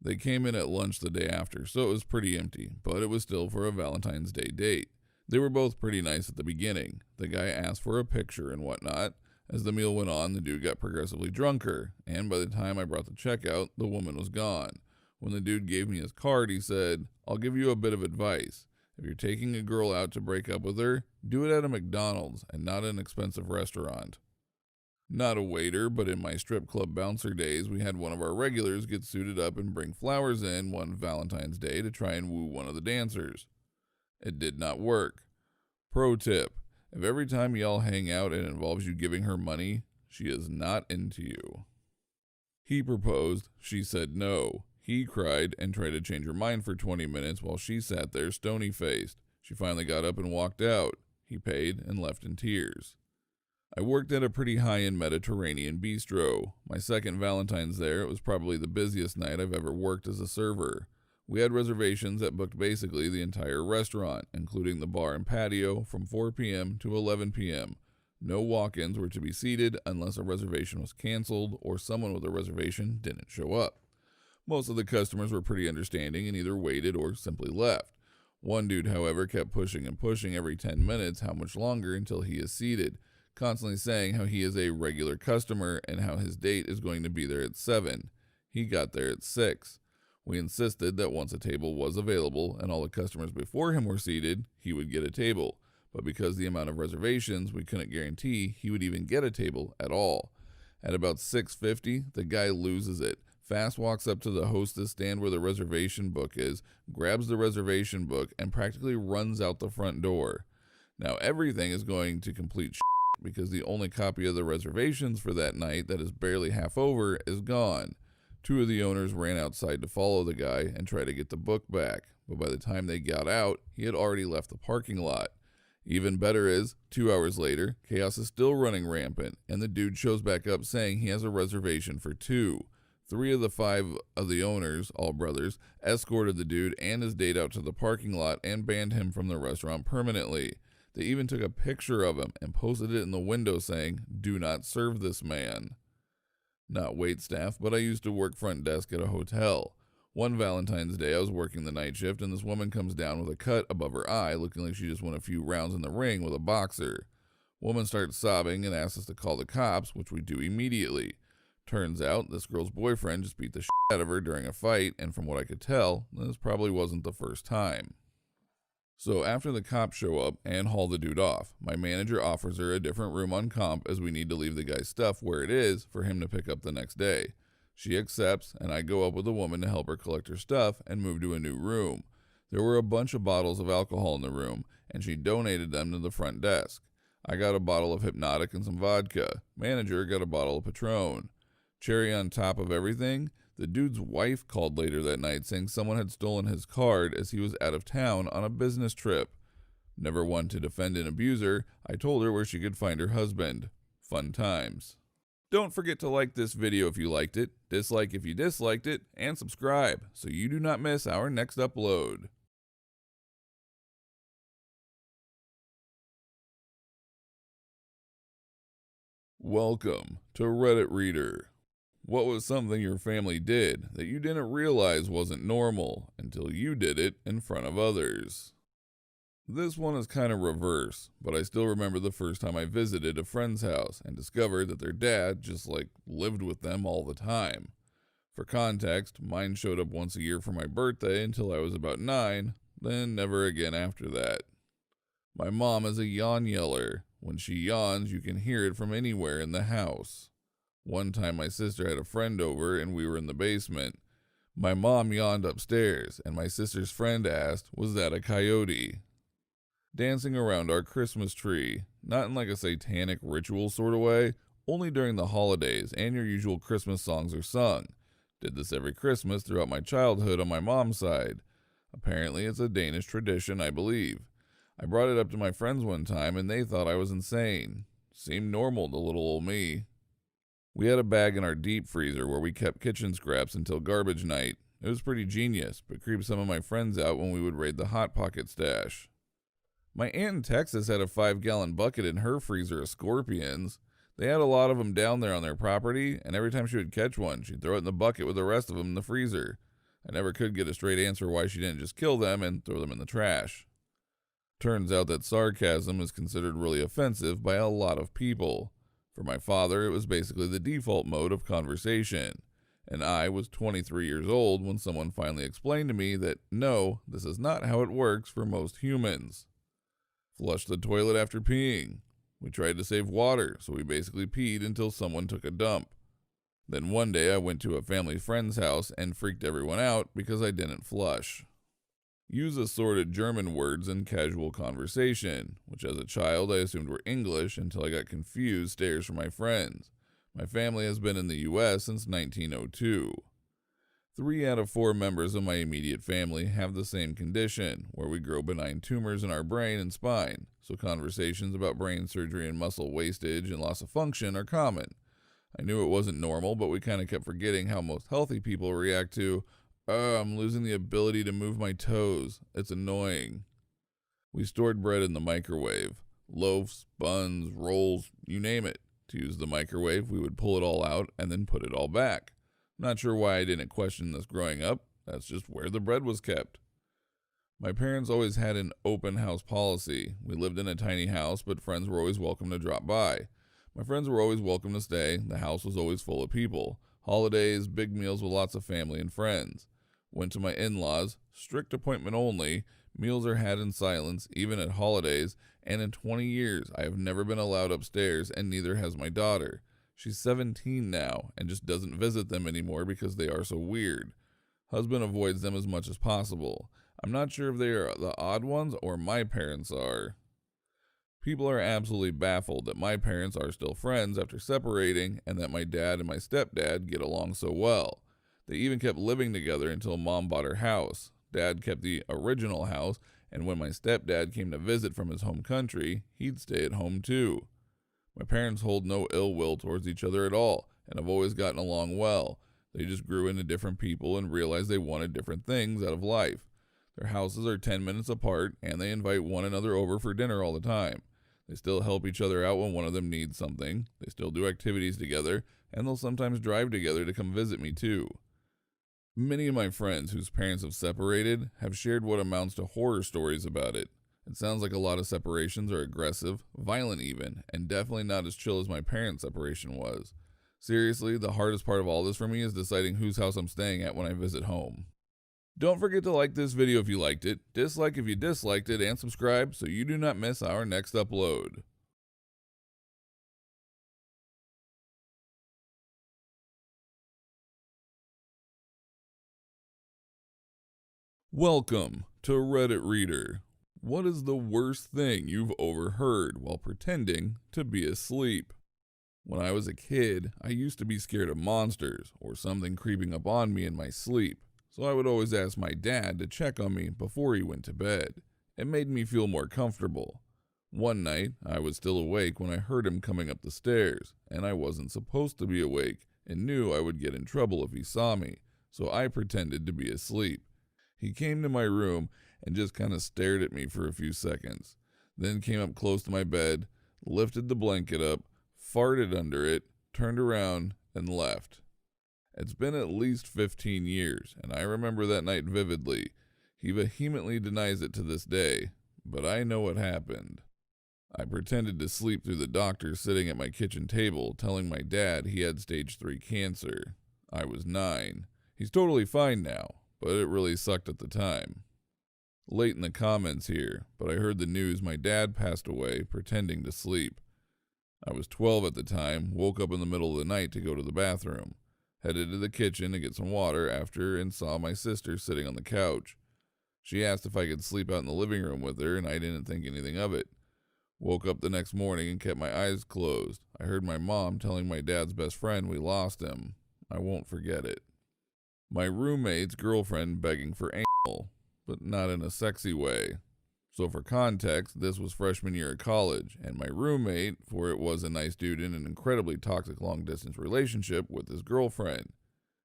They came in at lunch the day after, so it was pretty empty, but it was still for a Valentine's Day date. They were both pretty nice at the beginning. The guy asked for a picture and whatnot. As the meal went on, the dude got progressively drunker, and by the time I brought the check out, the woman was gone. When the dude gave me his card, he said, "I'll give you a bit of advice. If you're taking a girl out to break up with her, do it at a McDonald's and not an expensive restaurant." Not a waiter, but in my strip club bouncer days, we had one of our regulars get suited up and bring flowers in one Valentine's Day to try and woo one of the dancers. It did not work. Pro tip: if every time y'all hang out it involves you giving her money, she is not into you. He proposed, she said no. He cried and tried to change her mind for 20 minutes while she sat there stony-faced. She finally got up and walked out. He paid and left in tears. I worked at a pretty high-end Mediterranean bistro. My second Valentine's there, it was probably the busiest night I've ever worked as a server. We had reservations that booked basically the entire restaurant, including the bar and patio, from 4 p.m. to 11 p.m. No walk-ins were to be seated unless a reservation was canceled or someone with a reservation didn't show up. Most of the customers were pretty understanding and either waited or simply left. One dude, however, kept pushing and pushing every 10 minutes how much longer until he is seated, constantly saying how he is a regular customer and how his date is going to be there at 7. He got there at 6. We insisted that once a table was available and all the customers before him were seated, he would get a table. But because the amount of reservations, we couldn't guarantee he would even get a table at all. At about 6:50, the guy loses it. Fast walks up to the hostess stand where the reservation book is, grabs the reservation book, and practically runs out the front door. Now everything is going to complete because the only copy of the reservations for that night that is barely half over is gone. Two of the owners ran outside to follow the guy and try to get the book back, but by the time they got out, he had already left the parking lot. Even better is, 2 hours later, chaos is still running rampant, and the dude shows back up saying he has a reservation for 2. 3 of the 5 of the owners, all brothers, escorted the dude and his date out to the parking lot and banned him from the restaurant permanently. They even took a picture of him and posted it in the window saying, "Do not serve this man." Not waitstaff, but I used to work front desk at a hotel. One Valentine's Day, I was working the night shift, and this woman comes down with a cut above her eye, looking like she just won a few rounds in the ring with a boxer. Woman starts sobbing and asks us to call the cops, which we do immediately. Turns out this girl's boyfriend just beat the shit out of her during a fight, and from what I could tell, this probably wasn't the first time. So after the cops show up and haul the dude off, my manager offers her a different room on comp as we need to leave the guy's stuff where it is for him to pick up the next day. She accepts, and I go up with the woman to help her collect her stuff and move to a new room. There were a bunch of bottles of alcohol in the room, and she donated them to the front desk. I got a bottle of Hypnotic and some vodka. Manager got a bottle of Patron. Cherry on top of everything, the dude's wife called later that night saying someone had stolen his card as he was out of town on a business trip. Never one to defend an abuser, I told her where she could find her husband. Fun times. Don't forget to like this video if you liked it, dislike if you disliked it, and subscribe so you do not miss our next upload. Welcome to Reddit Reader. What was something your family did that you didn't realize wasn't normal until you did it in front of others? This one is kind of reverse, but I still remember the first time I visited a friend's house and discovered that their dad just lived with them all the time. For context, mine showed up once a year for my birthday until I was about 9, then never again after that. My mom is a yawn yeller. When she yawns, you can hear it from anywhere in the house. One time my sister had a friend over and we were in the basement. My mom yawned upstairs, and my sister's friend asked, "Was that a coyote?" Dancing around our Christmas tree, not in a satanic ritual sort of way, only during the holidays and your usual Christmas songs are sung. Did this every Christmas throughout my childhood on my mom's side. Apparently, it's a Danish tradition, I believe. I brought it up to my friends one time and they thought I was insane. Seemed normal to little old me. We had a bag in our deep freezer where we kept kitchen scraps until garbage night. It was pretty genius, but creeped some of my friends out when we would raid the Hot Pocket stash. My aunt in Texas had a 5-gallon bucket in her freezer of scorpions. They had a lot of them down there on their property, and every time she would catch one, she'd throw it in the bucket with the rest of them in the freezer. I never could get a straight answer why she didn't just kill them and throw them in the trash. Turns out that sarcasm is considered really offensive by a lot of people. For my father, it was basically the default mode of conversation. And I was 23 years old when someone finally explained to me that no, this is not how it works for most humans. Flush the toilet after peeing. We tried to save water, so we basically peed until someone took a dump. Then one day I went to a family friend's house and freaked everyone out because I didn't flush. Use assorted German words in casual conversation, which as a child I assumed were English until I got confused stares from my friends. My family has been in the US since 1902. 3 out of 4 members of my immediate family have the same condition, where we grow benign tumors in our brain and spine, so conversations about brain surgery and muscle wastage and loss of function are common. I knew it wasn't normal, but we kind of kept forgetting how most healthy people react to, I'm losing the ability to move my toes. It's annoying. We stored bread in the microwave. Loaves, buns, rolls, you name it. To use the microwave, we would pull it all out and then put it all back. Not sure why I didn't question this growing up. That's just where the bread was kept. My parents always had an open house policy. We lived in a tiny house, but friends were always welcome to drop by. My friends were always welcome to stay. The house was always full of people. Holidays, big meals with lots of family and friends. Went to my in-laws, strict appointment only. Meals are had in silence, even at holidays, and in 20 years I have never been allowed upstairs, and neither has my daughter. She's 17 now, and just doesn't visit them anymore because they are so weird. Husband avoids them as much as possible. I'm not sure if they are the odd ones or my parents are. People are absolutely baffled that my parents are still friends after separating, and that my dad and my stepdad get along so well. They even kept living together until mom bought her house. Dad kept the original house, and when my stepdad came to visit from his home country, he'd stay at home too. My parents hold no ill will towards each other at all, and have always gotten along well. They just grew into different people and realized they wanted different things out of life. Their houses are 10 minutes apart, and they invite one another over for dinner all the time. They still help each other out when one of them needs something. They still do activities together, and they'll sometimes drive together to come visit me too. Many of my friends whose parents have separated have shared what amounts to horror stories about it. It sounds like a lot of separations are aggressive, violent even, and definitely not as chill as my parents' separation was. Seriously, the hardest part of all this for me is deciding whose house I'm staying at when I visit home. Don't forget to like this video if you liked it, dislike if you disliked it, and subscribe so you do not miss our next upload. Welcome to Reddit Reader. What is the worst thing you've overheard while pretending to be asleep? When I was a kid, I used to be scared of monsters or something creeping up on me in my sleep, so I would always ask my dad to check on me before he went to bed. It made me feel more comfortable. One night, I was still awake when I heard him coming up the stairs, and I wasn't supposed to be awake and knew I would get in trouble if he saw me, so I pretended to be asleep. He came to my room and just kind of stared at me for a few seconds, then came up close to my bed, lifted the blanket up, farted under it, turned around, and left. It's been at least 15 years, and I remember that night vividly. He vehemently denies it to this day, but I know what happened. I pretended to sleep through the doctor sitting at my kitchen table, telling my dad he had stage 3 cancer. I was 9. He's totally fine now, but it really sucked at the time. Late in the comments here, but I heard the news my dad passed away pretending to sleep. I was 12 at the time, woke up in the middle of the night to go to the bathroom, headed to the kitchen to get some water after and saw my sister sitting on the couch. She asked if I could sleep out in the living room with her, and I didn't think anything of it. Woke up the next morning and kept my eyes closed. I heard my mom telling my dad's best friend we lost him. I won't forget it. My roommate's girlfriend begging for anal, but not in a sexy way. So for context, this was freshman year of college, and my roommate, for it was a nice dude in an incredibly toxic long-distance relationship with his girlfriend.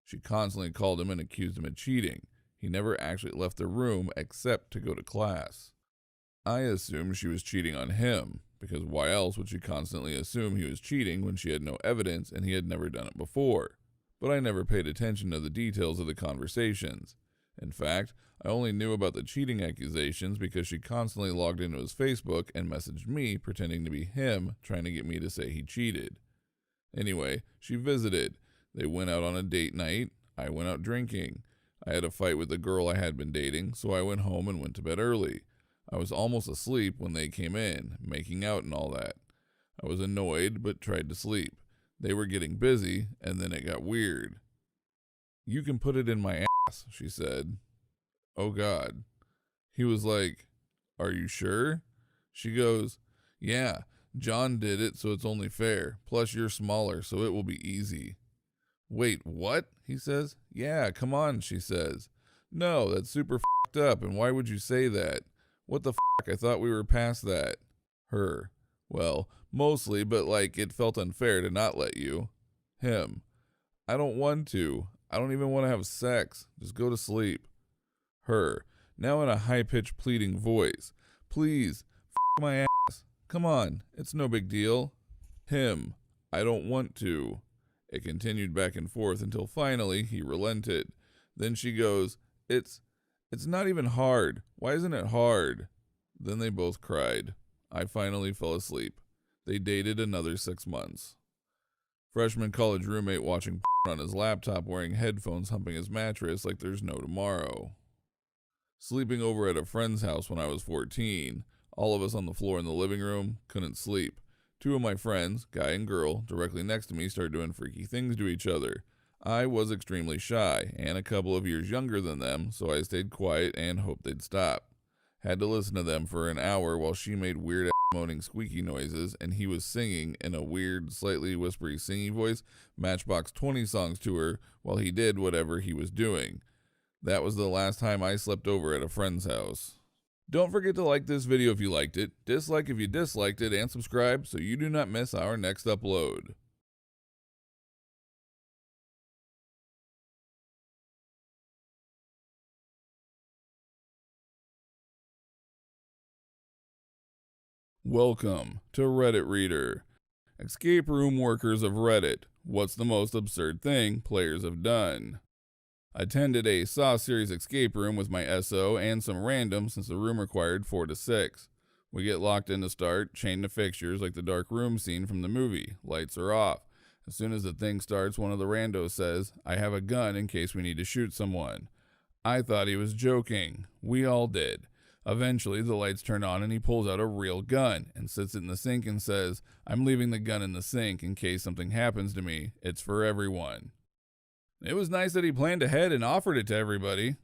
She constantly called him and accused him of cheating. He never actually left the room except to go to class. I assumed she was cheating on him, because why else would she constantly assume he was cheating when she had no evidence and he had never done it before? But I never paid attention to the details of the conversations. In fact, I only knew about the cheating accusations because she constantly logged into his Facebook and messaged me pretending to be him, trying to get me to say he cheated. Anyway, she visited. They went out on a date night. I went out drinking. I had a fight with the girl I had been dating, so I went home and went to bed early. I was almost asleep when they came in, making out and all that. I was annoyed, but tried to sleep. They were getting busy, and then it got weird. "You can put it in my ass," she said. Oh God. He was like, "Are you sure?" She goes, "Yeah, John did it, so it's only fair. Plus you're smaller, so it will be easy." "Wait, what?" he says. "Yeah, come on," she says. "No, that's super fucked up, and why would you say that? What the fuck? I thought we were past that." Her. "Well, mostly, but like it felt unfair to not let you." Him. "I don't want to. I don't even want to have sex. Just go to sleep." Her. Now in a high-pitched pleading voice. "Please, f my ass. Come on, it's no big deal." Him. "I don't want to." It continued back and forth until finally he relented. Then she goes, It's not even hard. Why isn't it hard?" Then they both cried. I finally fell asleep. They dated another 6 months. Freshman college roommate watching on his laptop wearing headphones humping his mattress like there's no tomorrow. Sleeping over at a friend's house when I was 14. All of us on the floor in the living room, couldn't sleep. 2 of my friends, guy and girl, directly next to me started doing freaky things to each other. I was extremely shy, and a couple of years younger than them, so I stayed quiet and hoped they'd stop. Had to listen to them for an hour while she made weird moaning squeaky noises, and he was singing in a weird, slightly whispery singy voice, Matchbox 20 songs to her while he did whatever he was doing. That was the last time I slept over at a friend's house. Don't forget to like this video if you liked it, dislike if you disliked it, and subscribe so you do not miss our next upload. Welcome to Reddit Reader. Escape room workers of Reddit. What's the most absurd thing players have done? Attended a Saw series escape room with my SO and some random since the room required 4 to 6. We get locked in to start, chained to fixtures like the dark room scene from the movie. Lights are off. As soon as the thing starts, one of the randos says, "I have a gun in case we need to shoot someone." I thought he was joking. We all did. Eventually, the lights turn on and he pulls out a real gun and sits it in the sink and says, "I'm leaving the gun in the sink in case something happens to me. It's for everyone." It was nice that he planned ahead and offered it to everybody.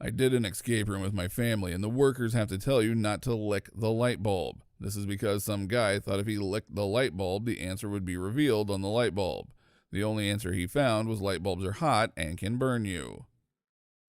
I did an escape room with my family, and the workers have to tell you not to lick the light bulb. This is because some guy thought if he licked the light bulb, the answer would be revealed on the light bulb. The only answer he found was light bulbs are hot and can burn you.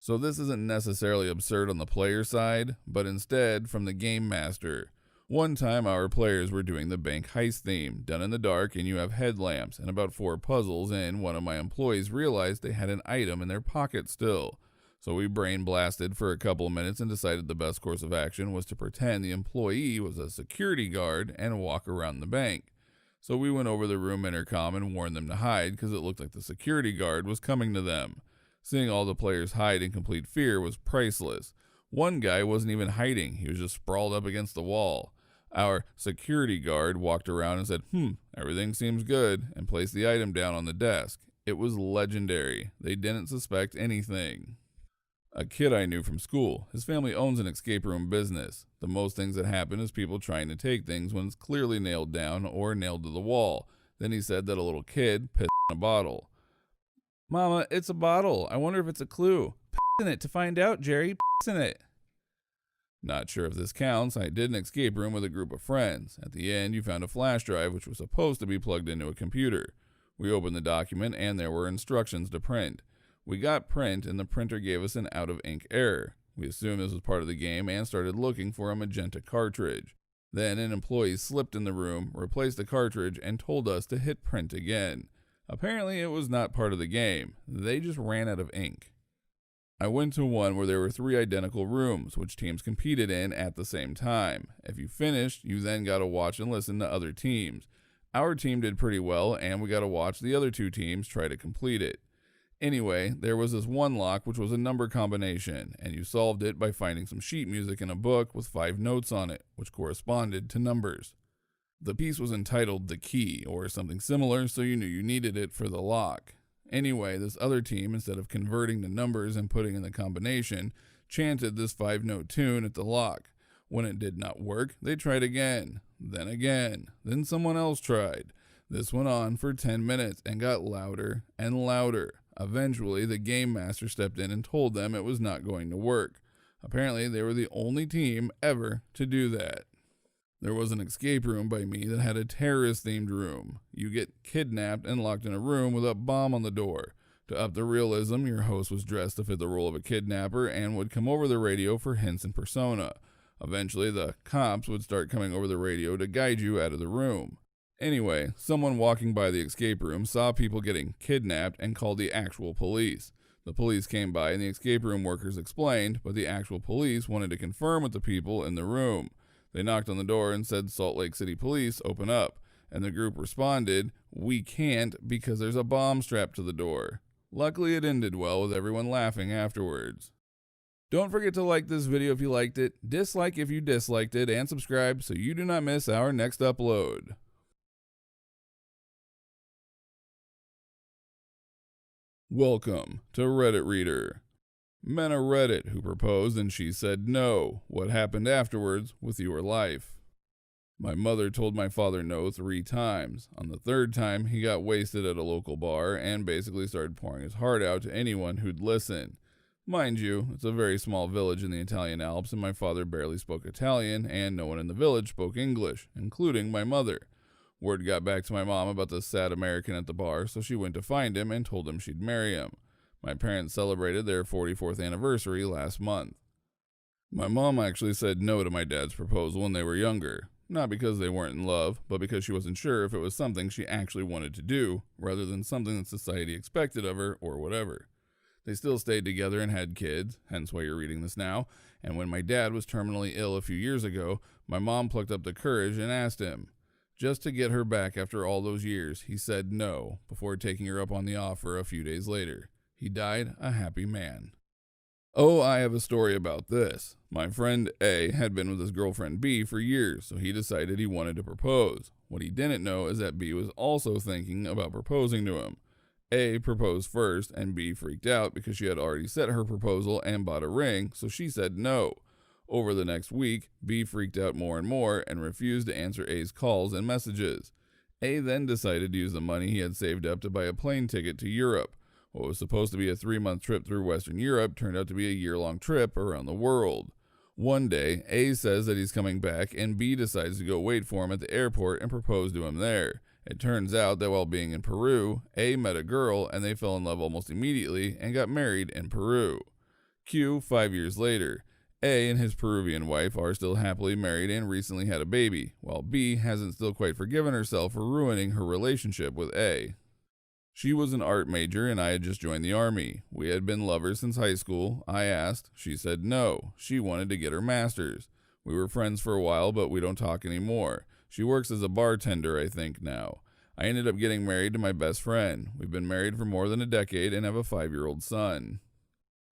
So this isn't necessarily absurd on the player side, but instead from the game master. One time our players were doing the bank heist theme, done in the dark, and you have headlamps and about 4 puzzles, and one of my employees realized they had an item in their pocket still. So we brain blasted for a couple of minutes and decided the best course of action was to pretend the employee was a security guard and walk around the bank. So we went over the room intercom and warned them to hide because it looked like the security guard was coming to them. Seeing all the players hide in complete fear was priceless. One guy wasn't even hiding, he was just sprawled up against the wall. Our security guard walked around and said, everything seems good, and placed the item down on the desk. It was legendary. They didn't suspect anything. A kid I knew from school. His family owns an escape room business. The most things that happen is people trying to take things when it's clearly nailed down or nailed to the wall. Then he said that a little kid pissed in a bottle. Mama, it's a bottle. I wonder if it's a clue. Piss in it to find out, Jerry. Piss in it. Not sure if this counts. I did an escape room with a group of friends. At the end, you found a flash drive which was supposed to be plugged into a computer. We opened the document and there were instructions to print. We got print and the printer gave us an out of ink error. We assumed this was part of the game and started looking for a magenta cartridge. Then an employee slipped in the room, replaced the cartridge, and told us to hit print again. Apparently it was not part of the game. They just ran out of ink. I went to one where there were 3 identical rooms, which teams competed in at the same time. If you finished, you then got to watch and listen to other teams. Our team did pretty well, and we got to watch the other 2 teams try to complete it. Anyway, there was this one lock which was a number combination, and you solved it by finding some sheet music in a book with 5 notes on it, which corresponded to numbers. The piece was entitled The Key, or something similar, so you knew you needed it for the lock. Anyway, this other team, instead of converting the numbers and putting in the combination, chanted this 5-note tune at the lock. When it did not work, they tried again. Then someone else tried. This went on for 10 minutes and got louder and louder. Eventually, the game master stepped in and told them it was not going to work. Apparently, they were the only team ever to do that. There was an escape room by me that had a terrorist-themed room. You get kidnapped and locked in a room with a bomb on the door. To up the realism, your host was dressed to fit the role of a kidnapper and would come over the radio for hints and persona. Eventually, the cops would start coming over the radio to guide you out of the room. Anyway, someone walking by the escape room saw people getting kidnapped and called the actual police. The police came by and the escape room workers explained, but the actual police wanted to confirm with the people in the room. They knocked on the door and said, "Salt Lake City Police, open up." And the group responded, "We can't because there's a bomb strapped to the door." Luckily, it ended well with everyone laughing afterwards. Don't forget to like this video if you liked it, dislike if you disliked it, and subscribe so you do not miss our next upload. Welcome to Reddit Reader. Men are Reddit who proposed and she said no. What happened afterwards with your life? My mother told my father no 3 times. On the 3rd time, he got wasted at a local bar and basically started pouring his heart out to anyone who'd listen. Mind you, it's a very small village in the Italian Alps and my father barely spoke Italian and no one in the village spoke English, including my mother. Word got back to my mom about the sad American at the bar, so she went to find him and told him she'd marry him. My parents celebrated their 44th anniversary last month. My mom actually said no to my dad's proposal when they were younger. Not because they weren't in love, but because she wasn't sure if it was something she actually wanted to do, rather than something that society expected of her or whatever. They still stayed together and had kids, hence why you're reading this now, and when my dad was terminally ill a few years ago, my mom plucked up the courage and asked him. Just to get her back after all those years, he said no, before taking her up on the offer a few days later. He died a happy man. Oh, I have a story about this. My friend A had been with his girlfriend B for years, so he decided he wanted to propose. What he didn't know is that B was also thinking about proposing to him. A proposed first, and B freaked out because she had already set her proposal and bought a ring, so she said no. Over the next week, B freaked out more and more and refused to answer A's calls and messages. A then decided to use the money he had saved up to buy a plane ticket to Europe. What was supposed to be a 3-month trip through Western Europe turned out to be a year-long trip around the world. One day, A says that he's coming back, and B decides to go wait for him at the airport and propose to him there. It turns out that while being in Peru, A met a girl, and they fell in love almost immediately and got married in Peru. Q 5 years later. A and his Peruvian wife are still happily married and recently had a baby, while B hasn't still quite forgiven herself for ruining her relationship with A. She was an art major and I had just joined the army. We had been lovers since high school. I asked. She said no. She wanted to get her master's. We were friends for a while, but we don't talk anymore. She works as a bartender, I think, now. I ended up getting married to my best friend. We've been married for more than a decade and have a 5-year-old son.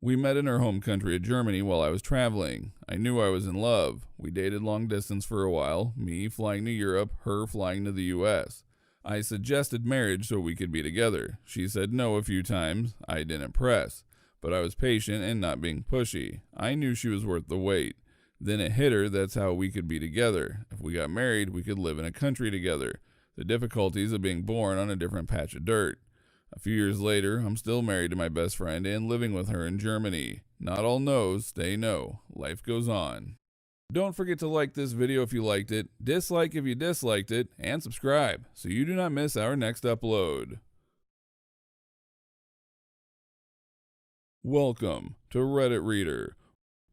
We met in her home country of Germany while I was traveling. I knew I was in love. We dated long distance for a while, me flying to Europe, her flying to the US. I suggested marriage so we could be together. She said no a few times. I didn't press. But I was patient and not being pushy. I knew she was worth the wait. Then it hit her that's how we could be together. If we got married, we could live in a country together. The difficulties of being born on a different patch of dirt. A few years later, I'm still married to my best friend and living with her in Germany. Not all no's stay no. Life goes on. Don't forget to like this video if you liked it, dislike if you disliked it, and subscribe so you do not miss our next upload. Welcome to Reddit Reader.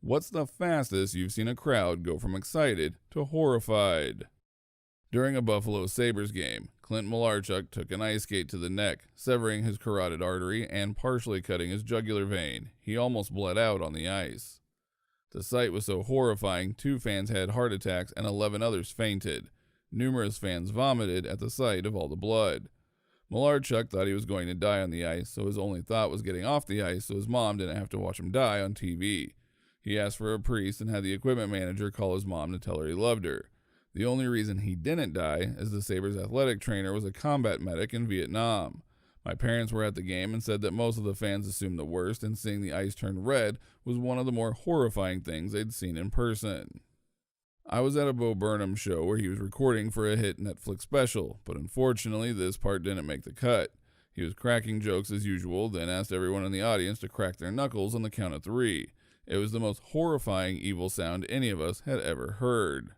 What's the fastest you've seen a crowd go from excited to horrified? During a Buffalo Sabres game, Clint Malarchuk took an ice skate to the neck, severing his carotid artery and partially cutting his jugular vein. He almost bled out on the ice. The sight was so horrifying, 2 fans had heart attacks and 11 others fainted. Numerous fans vomited at the sight of all the blood. Malarchuk thought he was going to die on the ice, so his only thought was getting off the ice so his mom didn't have to watch him die on TV. He asked for a priest and had the equipment manager call his mom to tell her he loved her. The only reason he didn't die is the Sabres athletic trainer was a combat medic in Vietnam. My parents were at the game and said that most of the fans assumed the worst, and seeing the ice turn red was one of the more horrifying things they'd seen in person. I was at a Bo Burnham show where he was recording for a hit Netflix special, but unfortunately this part didn't make the cut. He was cracking jokes as usual, then asked everyone in the audience to crack their knuckles on the count of 3. It was the most horrifying evil sound any of us had ever heard.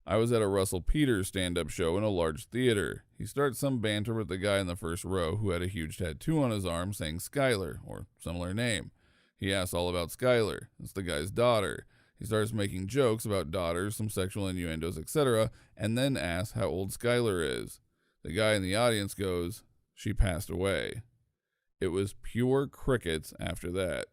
I was at a Russell Peters stand-up show in a large theater. He starts some banter with the guy in the first row who had a huge tattoo on his arm saying Skylar, or similar name. He asks all about Skylar. It's the guy's daughter. He starts making jokes about daughters, some sexual innuendos, etc., and then asks how old Skylar is. The guy in the audience goes, "She passed away." It was pure crickets after that.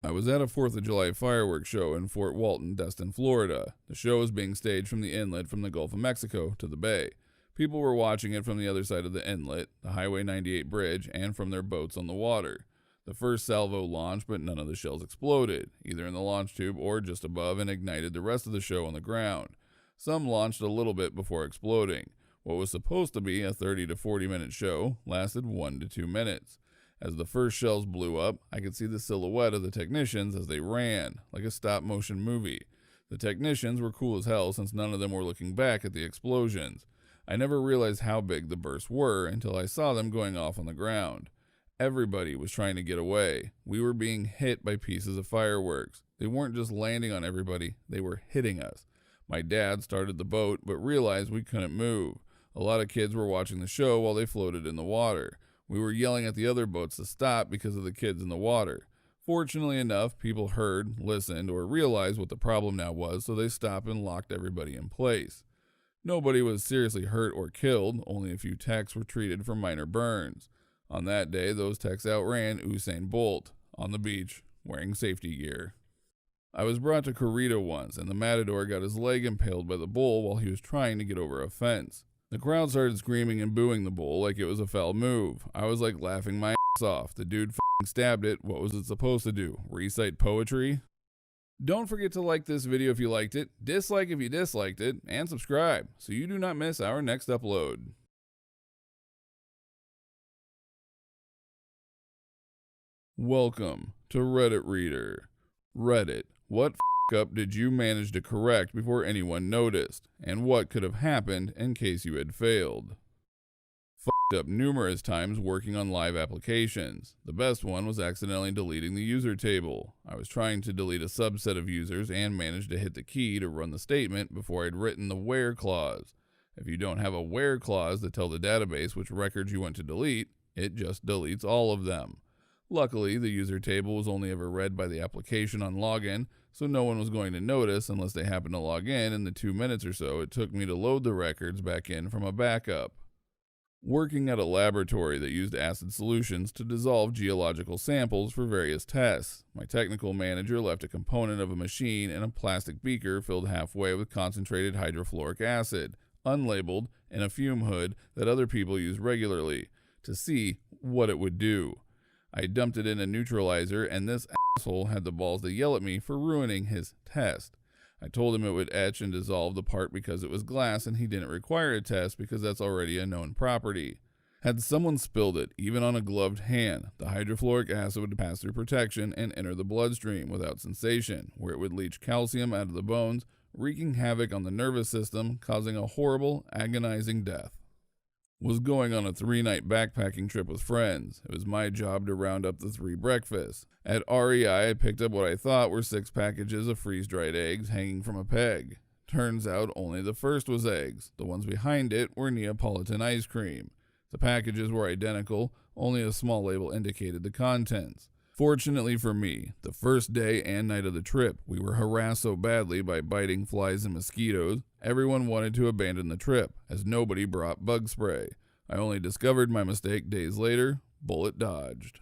I was at a 4th of July fireworks show in Fort Walton, Destin, Florida. The show was being staged from the inlet from the Gulf of Mexico to the bay. People were watching it from the other side of the inlet, the Highway 98 bridge, and from their boats on the water. The first salvo launched, but none of the shells exploded, either in the launch tube or just above, and ignited the rest of the show on the ground. Some launched a little bit before exploding. What was supposed to be a 30 to 40 minute show lasted 1 to 2 minutes. As the first shells blew up, I could see the silhouette of the technicians as they ran, like a stop-motion movie. The technicians were cool as hell since none of them were looking back at the explosions. I never realized how big the bursts were until I saw them going off on the ground. Everybody was trying to get away. We were being hit by pieces of fireworks. They weren't just landing on everybody, they were hitting us. My dad started the boat, but realized we couldn't move. A lot of kids were watching the show while they floated in the water. We were yelling at the other boats to stop because of the kids in the water. Fortunately enough, people heard, listened, or realized what the problem now was, so they stopped and locked everybody in place. Nobody was seriously hurt or killed, only a few techs were treated for minor burns. On that day, those techs outran Usain Bolt on the beach, wearing safety gear. I was brought to Corrida once, and the matador got his leg impaled by the bull while he was trying to get over a fence. The crowd started screaming and booing the bull like it was a foul move. I was like laughing my ass off. The dude f***ing stabbed it. What was it supposed to do? Recite poetry? Don't forget to like this video if you liked it, dislike if you disliked it, and subscribe so you do not miss our next upload. Welcome to Reddit Reader. Reddit, what up did you manage to correct before anyone noticed, and what could have happened in case you had failed? Fucked up numerous times working on live applications. The best one was accidentally deleting the user table. I was trying to delete a subset of users and managed to hit the key to run the statement before I'd written the where clause. If you don't have a where clause to tell the database which records you want to delete, it just deletes all of them. Luckily, the user table was only ever read by the application on login, so no one was going to notice unless they happened to log in the 2 minutes or so it took me to load the records back in from a backup. Working at a laboratory that used acid solutions to dissolve geological samples for various tests, my technical manager left a component of a machine in a plastic beaker filled halfway with concentrated hydrofluoric acid, unlabeled, in a fume hood that other people use regularly, to see what it would do. I dumped it in a neutralizer, and this asshole had the balls to yell at me for ruining his test. I told him it would etch and dissolve the part because it was glass and he didn't require a test because that's already a known property. Had someone spilled it, even on a gloved hand, the hydrofluoric acid would pass through protection and enter the bloodstream without sensation, where it would leach calcium out of the bones, wreaking havoc on the nervous system, causing a horrible, agonizing death. Was going on a 3-night backpacking trip with friends. It was my job to round up the 3 breakfasts. At REI, I picked up what I thought were 6 packages of freeze-dried eggs hanging from a peg. Turns out only the first was eggs. The ones behind it were Neapolitan ice cream. The packages were identical, only a small label indicated the contents. Fortunately for me, the first day and night of the trip, we were harassed so badly by biting flies and mosquitoes, everyone wanted to abandon the trip, as nobody brought bug spray. I only discovered my mistake days later, bullet dodged.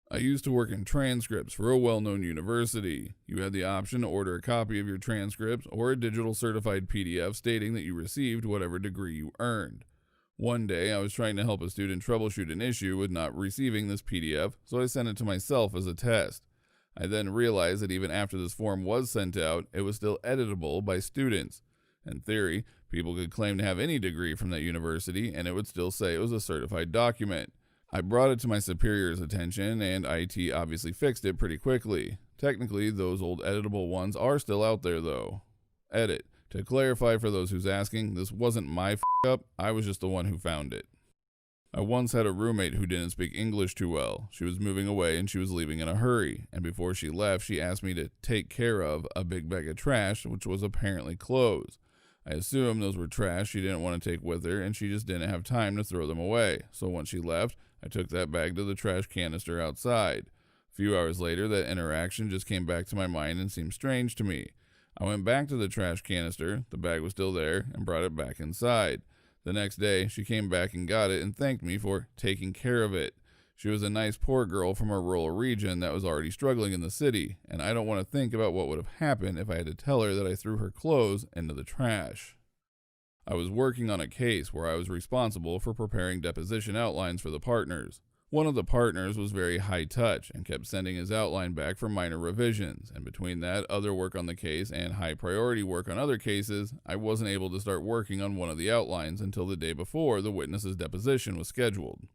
I used to work in transcripts for a well-known university. You had the option to order a copy of your transcripts or a digital certified PDF stating that you received whatever degree you earned. One day, I was trying to help a student troubleshoot an issue with not receiving this PDF, so I sent it to myself as a test. I then realized that even after this form was sent out, it was still editable by students. In theory, people could claim to have any degree from that university, and it would still say it was a certified document. I brought it to my superior's attention, and IT obviously fixed it pretty quickly. Technically, those old editable ones are still out there, though. Edit. To clarify for those who's asking, this wasn't my f*** up, I was just the one who found it. I once had a roommate who didn't speak English too well. She was moving away and she was leaving in a hurry, and before she left, she asked me to take care of a big bag of trash, which was apparently clothes. I assumed those were trash she didn't want to take with her, and she just didn't have time to throw them away, so once she left, I took that bag to the trash canister outside. A few hours later, that interaction just came back to my mind and seemed strange to me. I went back to the trash canister, the bag was still there, and brought it back inside. The next day, she came back and got it and thanked me for taking care of it. She was a nice poor girl from a rural region that was already struggling in the city, and I don't want to think about what would have happened if I had to tell her that I threw her clothes into the trash. I was working on a case where I was responsible for preparing deposition outlines for the partners. One of the partners was very high touch and kept sending his outline back for minor revisions, and between that, other work on the case, and high priority work on other cases, I wasn't able to start working on one of the outlines until the day before the witness's deposition was scheduled.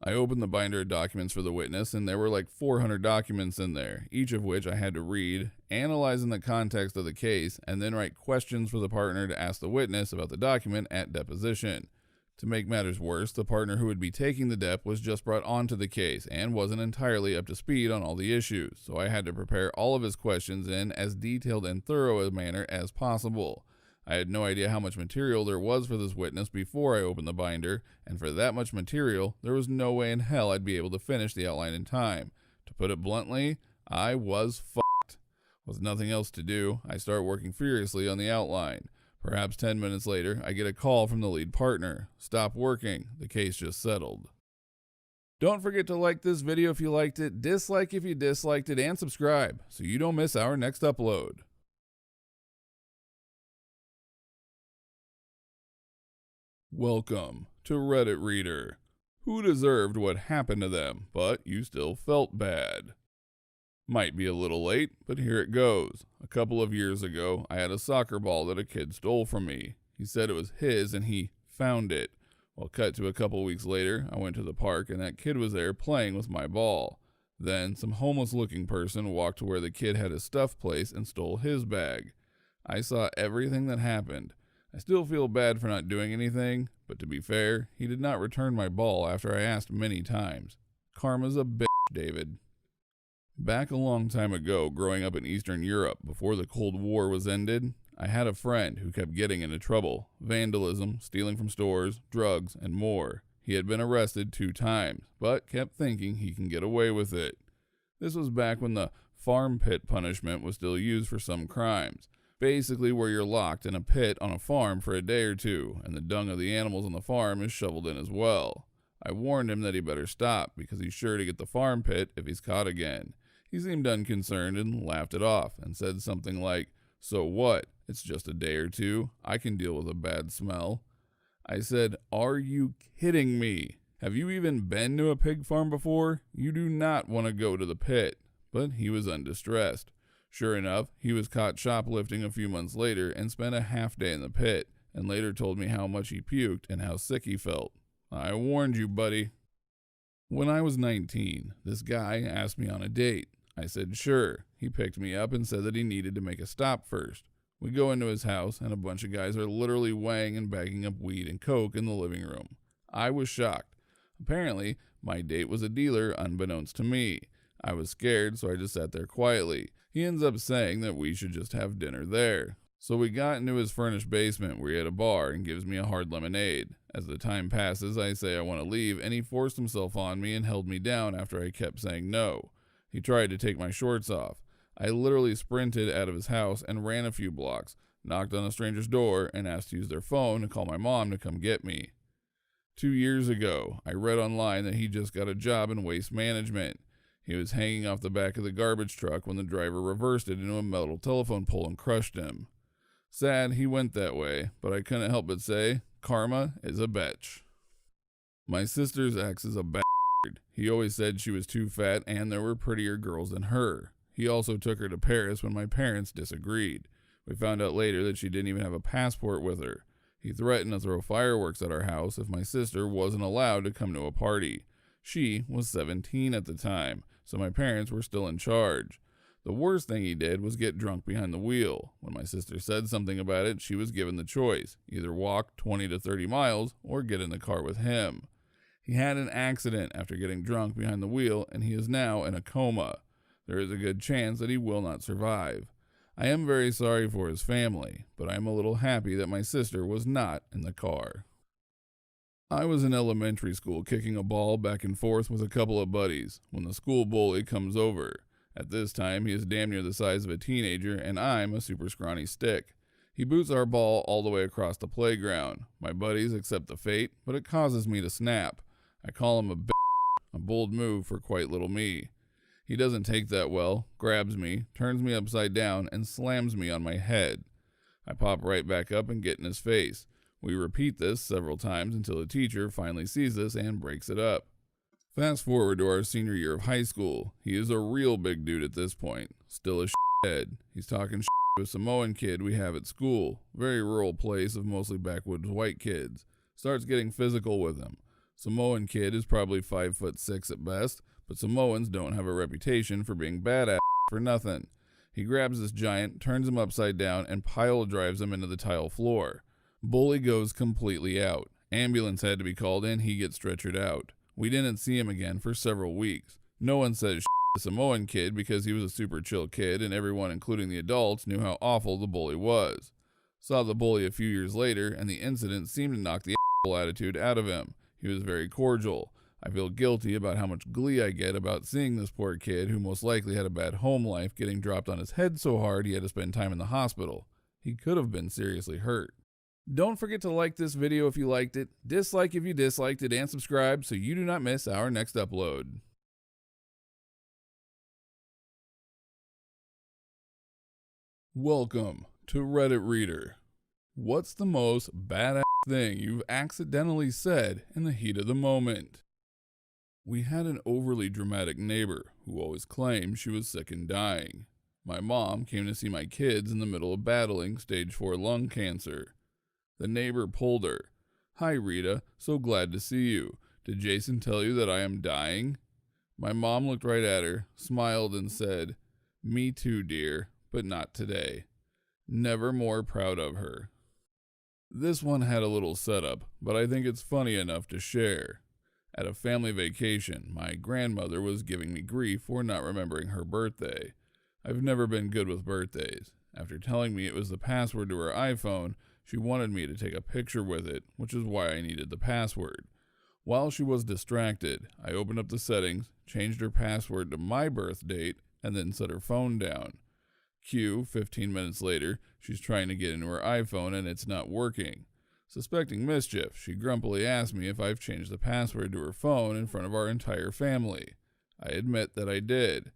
I opened the binder of documents for the witness, and there were like 400 documents in there, each of which I had to read, analyze in the context of the case, and then write questions for the partner to ask the witness about the document at deposition. To make matters worse, the partner who would be taking the dep was just brought onto the case and wasn't entirely up to speed on all the issues, so I had to prepare all of his questions in as detailed and thorough a manner as possible. I had no idea how much material there was for this witness before I opened the binder, and for that much material, there was no way in hell I'd be able to finish the outline in time. To put it bluntly, I was fucked. With nothing else to do, I start working furiously on the outline. Perhaps 10 minutes later, I get a call from the lead partner. Stop working. The case just settled. Don't forget to like this video if you liked it, dislike if you disliked it, and subscribe so you don't miss our next upload. Welcome to Reddit Reader. Who deserved what happened to them, but you still felt bad? Might be a little late, but here it goes. A couple of years ago, I had a soccer ball that a kid stole from me. He said it was his and he found it. Well, cut to a couple weeks later, I went to the park and that kid was there playing with my ball. Then, some homeless-looking person walked to where the kid had his stuff placed and stole his bag. I saw everything that happened. I still feel bad for not doing anything, but to be fair, he did not return my ball after I asked many times. Karma's a bitch, David. Back a long time ago, growing up in Eastern Europe, before the Cold War was ended, I had a friend who kept getting into trouble. Vandalism, stealing from stores, drugs, and more. He had been arrested 2 times, but kept thinking he can get away with it. This was back when the farm pit punishment was still used for some crimes. Basically where you're locked in a pit on a farm for a day or 2, and the dung of the animals on the farm is shoveled in as well. I warned him that he better stop, because he's sure to get the farm pit if he's caught again. He seemed unconcerned and laughed it off and said something like, "So what? It's just a day or 2. I can deal with a bad smell." I said, "Are you kidding me? Have you even been to a pig farm before? You do not want to go to the pit. But he was undistressed. Sure enough, he was caught shoplifting a few months later and spent a half day in the pit, and later told me how much he puked and how sick he felt. I warned you, buddy. When I was 19, this guy asked me on a date. I said sure. He picked me up and said that he needed to make a stop first. We go into his house, and a bunch of guys are literally weighing and bagging up weed and coke in the living room. I was shocked. Apparently, my date was a dealer unbeknownst to me. I was scared, so I just sat there quietly. He ends up saying that we should just have dinner there. So we got into his furnished basement where he had a bar and gives me a hard lemonade. As the time passes, I say I want to leave, and he forced himself on me and held me down after I kept saying no. He tried to take my shorts off. I literally sprinted out of his house and ran a few blocks, knocked on a stranger's door, and asked to use their phone to call my mom to come get me. 2 years ago, I read online that he just got a job in waste management. He was hanging off the back of the garbage truck when the driver reversed it into a metal telephone pole and crushed him. Sad he went that way, but I couldn't help but say, karma is a bitch. My sister's ex is a bastard. He always said she was too fat and there were prettier girls than her. He also took her to Paris when my parents disagreed. We found out later that she didn't even have a passport with her. He threatened to throw fireworks at our house if my sister wasn't allowed to come to a party. She was 17 at the time, so my parents were still in charge. The worst thing he did was get drunk behind the wheel. When my sister said something about it, she was given the choice, either walk 20 to 30 miles or get in the car with him. He had an accident after getting drunk behind the wheel, and he is now in a coma. There is a good chance that he will not survive. I am very sorry for his family, but I am a little happy that my sister was not in the car. I was in elementary school kicking a ball back and forth with a couple of buddies when the school bully comes over. At this time, he is damn near the size of a teenager, and I'm a super scrawny stick. He boots our ball all the way across the playground. My buddies accept the fate, but it causes me to snap. I call him a bold move for quite little me. He doesn't take that well, grabs me, turns me upside down, and slams me on my head. I pop right back up and get in his face. We repeat this several times until the teacher finally sees this and breaks it up. Fast forward to our senior year of high school. He is a real big dude at this point, still a shithead. He's talking shit to a Samoan kid we have at school, very rural place of mostly backwoods white kids. Starts getting physical with him. Samoan kid is probably 5'6" at best, but Samoans don't have a reputation for being badass for nothing. He grabs this giant, turns him upside down, and pile drives him into the tile floor. Bully goes completely out. Ambulance had to be called in, he gets stretchered out. We didn't see him again for several weeks. No one says to Samoan kid because he was a super chill kid, and everyone, including the adults, knew how awful the bully was. Saw the bully a few years later, and the incident seemed to knock the attitude out of him. He was very cordial. I feel guilty about how much glee I get about seeing this poor kid who most likely had a bad home life getting dropped on his head so hard he had to spend time in the hospital. He could have been seriously hurt. Don't forget to like this video if you liked it, dislike if you disliked it, and subscribe so you do not miss our next upload. Welcome to Reddit Reader. What's the most badass thing you've accidentally said in the heat of the moment? We had an overly dramatic neighbor who always claimed she was sick and dying. My mom came to see my kids in the middle of battling stage 4 lung cancer. The neighbor pulled her. "Hi Rita, so glad to see you. Did Jason tell you that I am dying?" My mom looked right at her, smiled and said, "Me too, dear, but not today." Never more proud of her. This one had a little setup, but I think it's funny enough to share. At a family vacation, my grandmother was giving me grief for not remembering her birthday. I've never been good with birthdays. After telling me it was the password to her iPhone, she wanted me to take a picture with it, which is why I needed the password. While she was distracted, I opened up the settings, changed her password to my birth date, and then set her phone down. Cue, 15 minutes later, she's trying to get into her iPhone and it's not working. Suspecting mischief, she grumpily asked me if I've changed the password to her phone in front of our entire family. I admit that I did.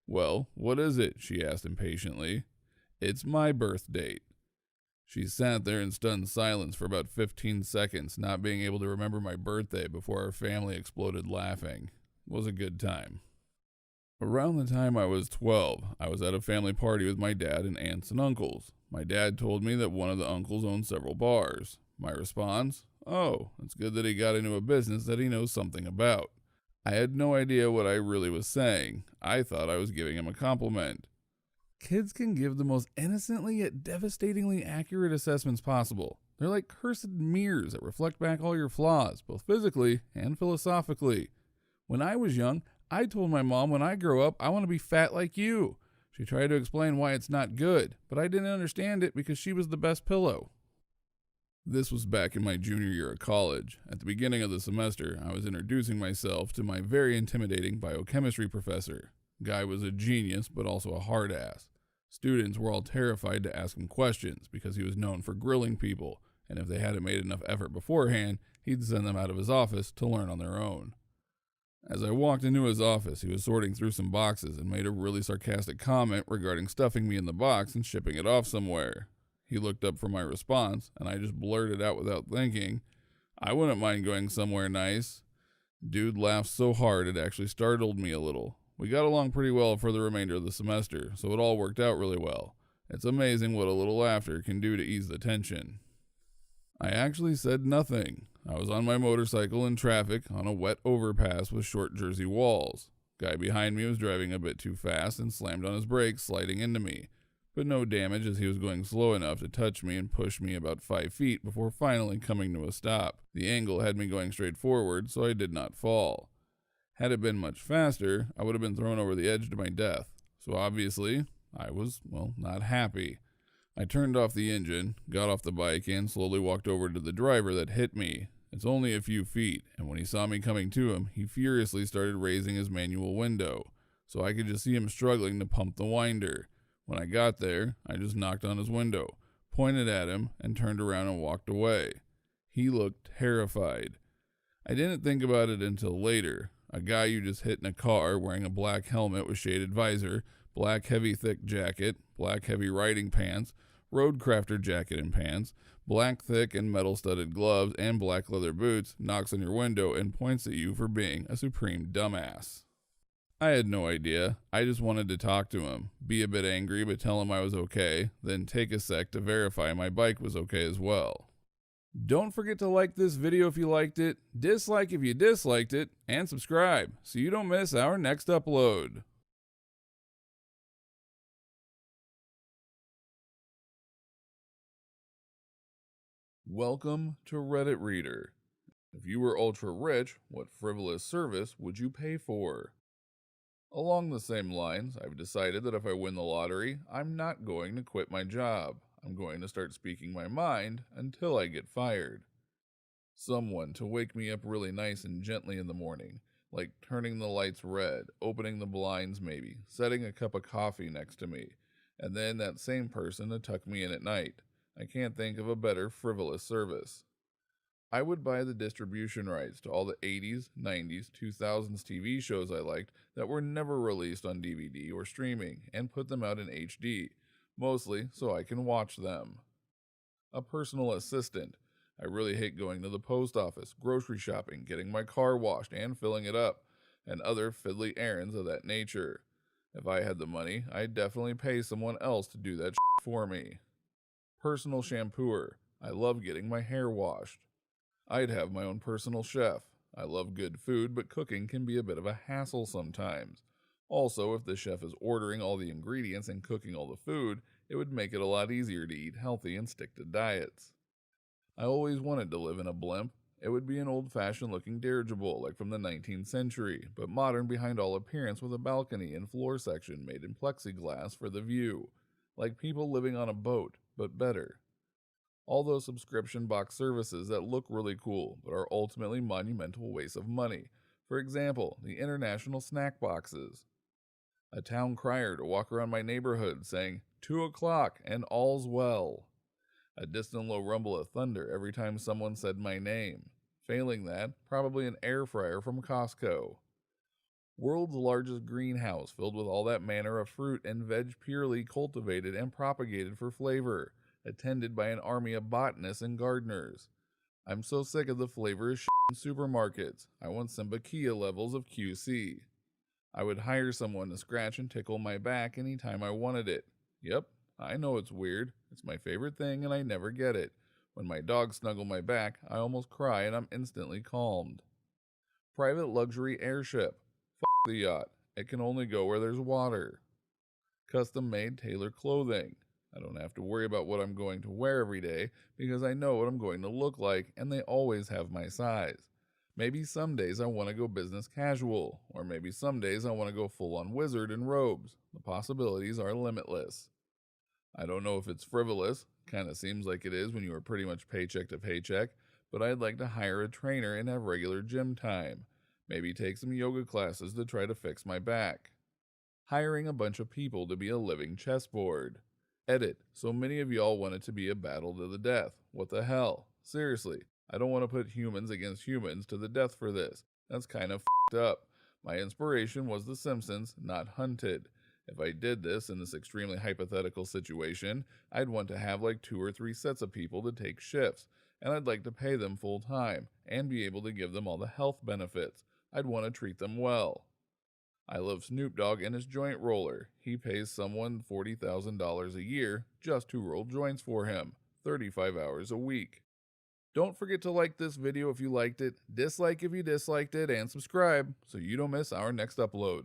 "Well, what is it?" she asked impatiently. "It's my birth date." She sat there in stunned silence for about 15 seconds, not being able to remember my birthday before our family exploded laughing. It was a good time. Around the time I was 12, I was at a family party with my dad and aunts and uncles. My dad told me that one of the uncles owned several bars. My response? Oh, it's good that he got into a business that he knows something about. I had no idea what I really was saying. I thought I was giving him a compliment. Kids can give the most innocently yet devastatingly accurate assessments possible. They're like cursed mirrors that reflect back all your flaws, both physically and philosophically. When I was young, I told my mom when I grow up, I want to be fat like you. She tried to explain why it's not good, but I didn't understand it because she was the best pillow. This was back in my junior year of college. At the beginning of the semester, I was introducing myself to my very intimidating biochemistry professor. Guy was a genius, but also a hard ass. Students were all terrified to ask him questions because he was known for grilling people, and if they hadn't made enough effort beforehand, he'd send them out of his office to learn on their own. As I walked into his office, he was sorting through some boxes and made a really sarcastic comment regarding stuffing me in the box and shipping it off somewhere. He looked up for my response, and I just blurted out without thinking, I wouldn't mind going somewhere nice. Dude laughed so hard it actually startled me a little. We got along pretty well for the remainder of the semester, so it all worked out really well. It's amazing what a little laughter can do to ease the tension. I actually said nothing. I was on my motorcycle in traffic on a wet overpass with short jersey walls. Guy behind me was driving a bit too fast and slammed on his brakes, sliding into me, but no damage as he was going slow enough to touch me and push me about 5 feet before finally coming to a stop. The angle had me going straight forward, so I did not fall. Had it been much faster, I would have been thrown over the edge to my death. So obviously, I was, not happy. I turned off the engine, got off the bike, and slowly walked over to the driver that hit me. It's only a few feet, and when he saw me coming to him, he furiously started raising his manual window, so I could just see him struggling to pump the winder. When I got there, I just knocked on his window, pointed at him, and turned around and walked away. He looked terrified. I didn't think about it until later. A guy you just hit in a car wearing a black helmet with shaded visor, black heavy thick jacket, black heavy riding pants, roadcrafter jacket and pants, black thick and metal studded gloves, and black leather boots knocks on your window and points at you for being a supreme dumbass. I had no idea. I just wanted to talk to him, be a bit angry but tell him I was okay, then take a sec to verify my bike was okay as well. Don't forget to like this video if you liked it, dislike if you disliked it, and subscribe so you don't miss our next upload. Welcome to Reddit Reader. If you were ultra rich, what frivolous service would you pay for? Along the same lines, I've decided that if I win the lottery, I'm not going to quit my job. I'm going to start speaking my mind until I get fired. Someone to wake me up really nice and gently in the morning, like turning the lights red, opening the blinds maybe, setting a cup of coffee next to me, and then that same person to tuck me in at night. I can't think of a better frivolous service. I would buy the distribution rights to all the 80s, 90s, 2000s TV shows I liked that were never released on DVD or streaming and put them out in HD, mostly so I can watch them. A personal assistant. I really hate going to the post office, grocery shopping, getting my car washed and filling it up, and other fiddly errands of that nature. If I had the money, I'd definitely pay someone else to do that for me. Personal shampooer. I love getting my hair washed. I'd have my own personal chef. I love good food, but cooking can be a bit of a hassle sometimes. Also, if the chef is ordering all the ingredients and cooking all the food, it would make it a lot easier to eat healthy and stick to diets. I always wanted to live in a blimp. It would be an old-fashioned looking dirigible like from the 19th century, but modern behind all appearance with a balcony and floor section made in plexiglass for the view. Like people living on a boat, but better. All those subscription box services that look really cool, but are ultimately monumental wastes of money. For example, the international snack boxes. A town crier to walk around my neighborhood saying, 2 o'clock and all's well. A distant low rumble of thunder every time someone said my name. Failing that, probably an air fryer from Costco. World's largest greenhouse filled with all that manner of fruit and veg purely cultivated and propagated for flavor. attended by an army of botanists and gardeners. I'm so sick of the flavor shit in supermarkets. I want some Bakia levels of QC. I would hire someone to scratch and tickle my back anytime I wanted it. Yep, I know it's weird. It's my favorite thing and I never get it. When my dogs snuggle my back, I almost cry and I'm instantly calmed. Private luxury airship. F the yacht. It can only go where there's water. Custom made tailored clothing. I don't have to worry about what I'm going to wear every day because I know what I'm going to look like and they always have my size. Maybe some days I want to go business casual, or maybe some days I want to go full on wizard in robes. The possibilities are limitless. I don't know if it's frivolous, kind of seems like it is when you are pretty much paycheck to paycheck, but I'd like to hire a trainer and have regular gym time. Maybe take some yoga classes to try to fix my back. Hiring a bunch of people to be a living chessboard. Edit. So many of y'all want it to be a battle to the death. What the hell? Seriously, I don't want to put humans against humans to the death for this. That's kind of f***ed up. My inspiration was The Simpsons, not Hunted. If I did this in this extremely hypothetical situation, I'd want to have like 2 or 3 sets of people to take shifts, and I'd like to pay them full time and be able to give them all the health benefits. I'd want to treat them well. I love Snoop Dogg and his joint roller. He pays someone $40,000 a year just to roll joints for him, 35 hours a week. Don't forget to like this video if you liked it, dislike if you disliked it, and subscribe so you don't miss our next upload.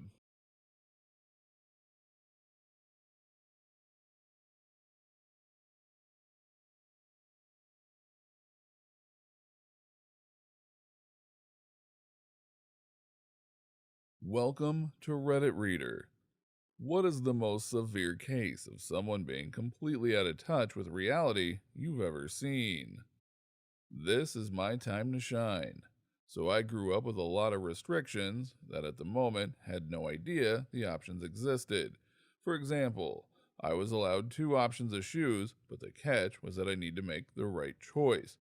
Welcome to Reddit Reader. What is the most severe case of someone being completely out of touch with reality you've ever seen? This is my time to shine. So I grew up with a lot of restrictions that at the moment had no idea the options existed. For example, I was allowed 2 options of shoes, but the catch was that I need to make the right choice.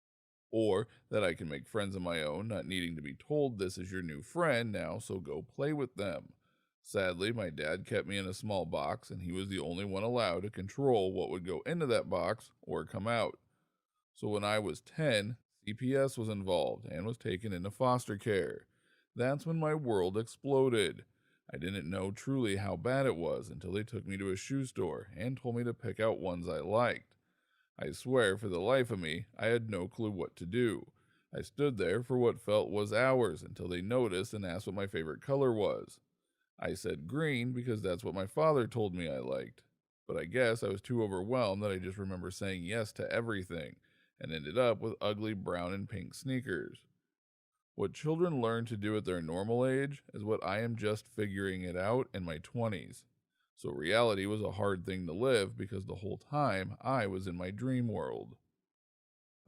Or that I can make friends of my own, not needing to be told this is your new friend now, so go play with them. Sadly, my dad kept me in a small box, and he was the only one allowed to control what would go into that box or come out. So when I was 10, CPS was involved and was taken into foster care. That's when my world exploded. I didn't know truly how bad it was until they took me to a shoe store and told me to pick out ones I liked. I swear, for the life of me, I had no clue what to do. I stood there for what felt was hours until they noticed and asked what my favorite color was. I said green because that's what my father told me I liked. But I guess I was too overwhelmed that I just remember saying yes to everything and ended up with ugly brown and pink sneakers. What children learn to do at their normal age is what I am just figuring it out in my 20s. So reality was a hard thing to live because the whole time I was in my dream world.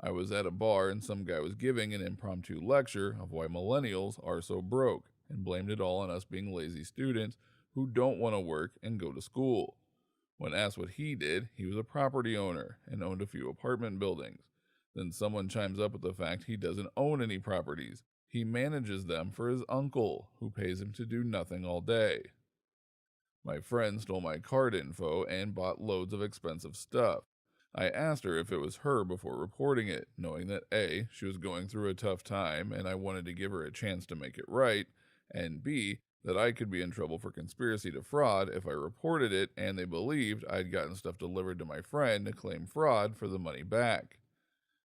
I was at a bar and some guy was giving an impromptu lecture of why millennials are so broke and blamed it all on us being lazy students who don't want to work and go to school. When asked what he did, he was a property owner and owned a few apartment buildings. Then someone chimes up with the fact he doesn't own any properties. He manages them for his uncle, who pays him to do nothing all day. My friend stole my card info and bought loads of expensive stuff. I asked her if it was her before reporting it, knowing that A, she was going through a tough time and I wanted to give her a chance to make it right, and B, that I could be in trouble for conspiracy to fraud if I reported it and they believed I'd gotten stuff delivered to my friend to claim fraud for the money back.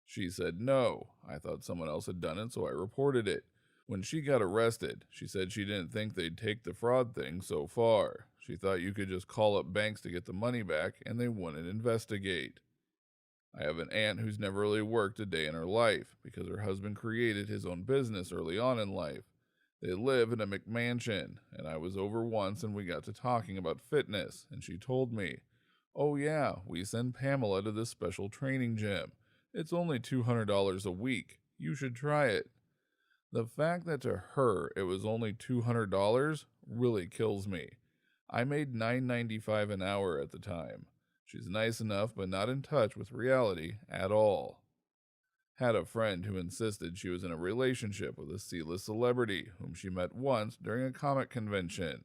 She said no. I thought someone else had done it, so I reported it. When she got arrested, she said she didn't think they'd take the fraud thing so far. She thought you could just call up banks to get the money back and they wouldn't investigate. I have an aunt who's never really worked a day in her life because her husband created his own business early on in life. They live in a McMansion, and I was over once and we got to talking about fitness, and she told me, "Oh yeah, we send Pamela to this special training gym. It's only $200 a week. You should try it." The fact that to her it was only $200 really kills me. I made $9.95 an hour at the time. She's nice enough but not in touch with reality at all. Had a friend who insisted she was in a relationship with a C-list celebrity whom she met once during a comic convention.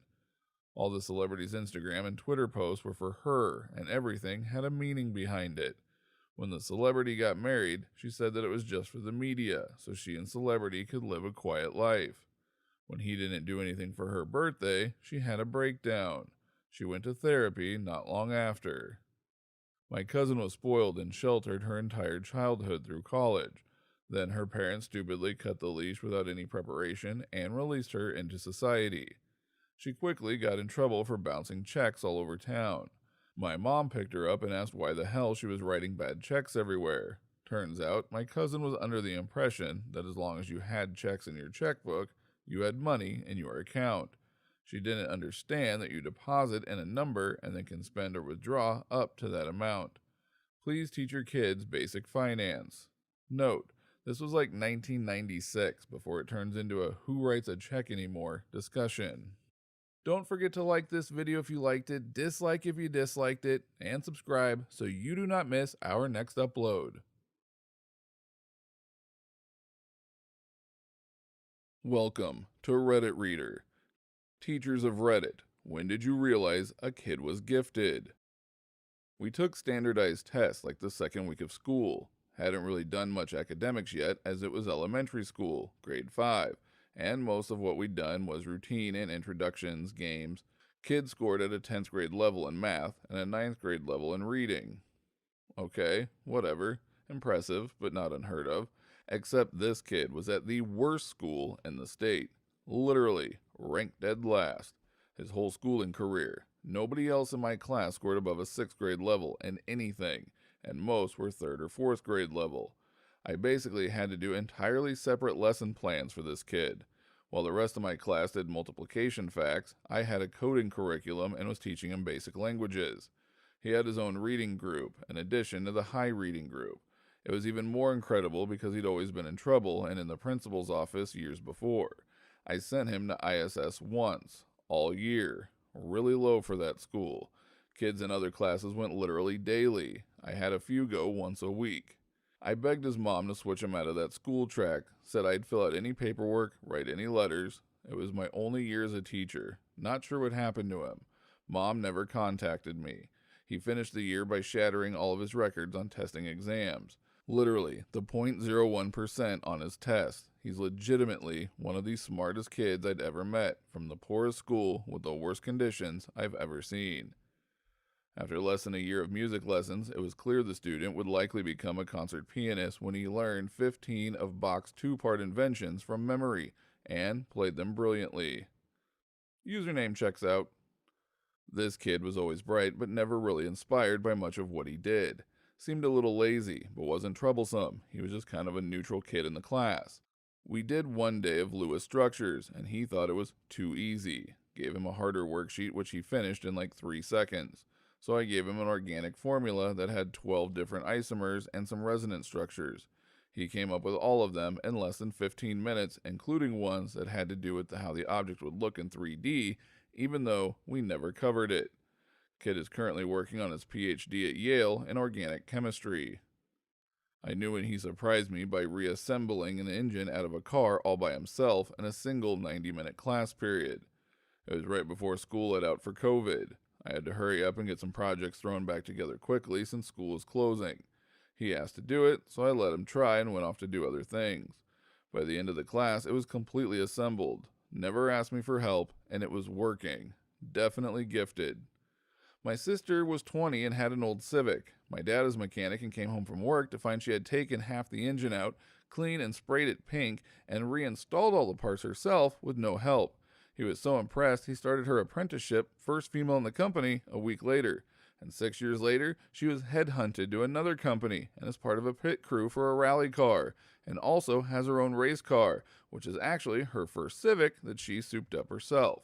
All the celebrity's Instagram and Twitter posts were for her, and everything had a meaning behind it. When the celebrity got married, she said that it was just for the media, so she and celebrity could live a quiet life. When he didn't do anything for her birthday, she had a breakdown. She went to therapy not long after. My cousin was spoiled and sheltered her entire childhood through college. Then her parents stupidly cut the leash without any preparation and released her into society. She quickly got in trouble for bouncing checks all over town. My mom picked her up and asked why the hell she was writing bad checks everywhere. Turns out, my cousin was under the impression that as long as you had checks in your checkbook, you had money in your account. She didn't understand that you deposit in a number and then can spend or withdraw up to that amount. Please teach your kids basic finance. Note, this was like 1996 before it turns into a who writes a check anymore discussion. Don't forget to like this video if you liked it, dislike if you disliked it, and subscribe so you do not miss our next upload. Welcome to Reddit Reader. Teachers of Reddit, when did you realize a kid was gifted? We took standardized tests like the second week of school. Hadn't really done much academics yet as it was elementary school, grade 5. And most of what we'd done was routine and introductions, games. Kids scored at a 10th grade level in math and a 9th grade level in reading. Okay, whatever. Impressive, but not unheard of. Except this kid was at the worst school in the state. Literally, ranked dead last. His whole schooling career. Nobody else in my class scored above a 6th grade level in anything, and most were 3rd or 4th grade level. I basically had to do entirely separate lesson plans for this kid. While the rest of my class did multiplication facts, I had a coding curriculum and was teaching him basic languages. He had his own reading group, in addition to the high reading group. It was even more incredible because he'd always been in trouble and in the principal's office years before. I sent him to ISS once, all year. Really low for that school. Kids in other classes went literally daily. I had a few go once a week. I begged his mom to switch him out of that school track, said I'd fill out any paperwork, write any letters. It was my only year as a teacher. Not sure what happened to him. Mom never contacted me. He finished the year by shattering all of his records on testing exams. Literally, the 0.01% on his test. He's legitimately one of the smartest kids I'd ever met, from the poorest school with the worst conditions I've ever seen. After less than a year of music lessons, it was clear the student would likely become a concert pianist when he learned 15 of Bach's 2-part inventions from memory and played them brilliantly. Username checks out. This kid was always bright but never really inspired by much of what he did. Seemed a little lazy, but wasn't troublesome. He was just kind of a neutral kid in the class. We did one day of Lewis structures, and he thought it was too easy. Gave him a harder worksheet which he finished in like 3 seconds. So I gave him an organic formula that had 12 different isomers and some resonance structures. He came up with all of them in less than 15 minutes, including ones that had to do with how the object would look in 3D, even though we never covered it. Kid is currently working on his PhD at Yale in organic chemistry. I knew when he surprised me by reassembling an engine out of a car all by himself in a single 90-minute class period. It was right before school let out for COVID. I had to hurry up and get some projects thrown back together quickly since school was closing. He asked to do it, so I let him try and went off to do other things. By the end of the class, it was completely assembled. Never asked me for help, and it was working. Definitely gifted. My sister was 20 and had an old Civic. My dad is a mechanic and came home from work to find she had taken half the engine out, cleaned and sprayed it pink, and reinstalled all the parts herself with no help. He was so impressed he started her apprenticeship, first female in the company, a week later. And 6 years later, she was headhunted to another company and is part of a pit crew for a rally car, and also has her own race car, which is actually her first Civic that she souped up herself.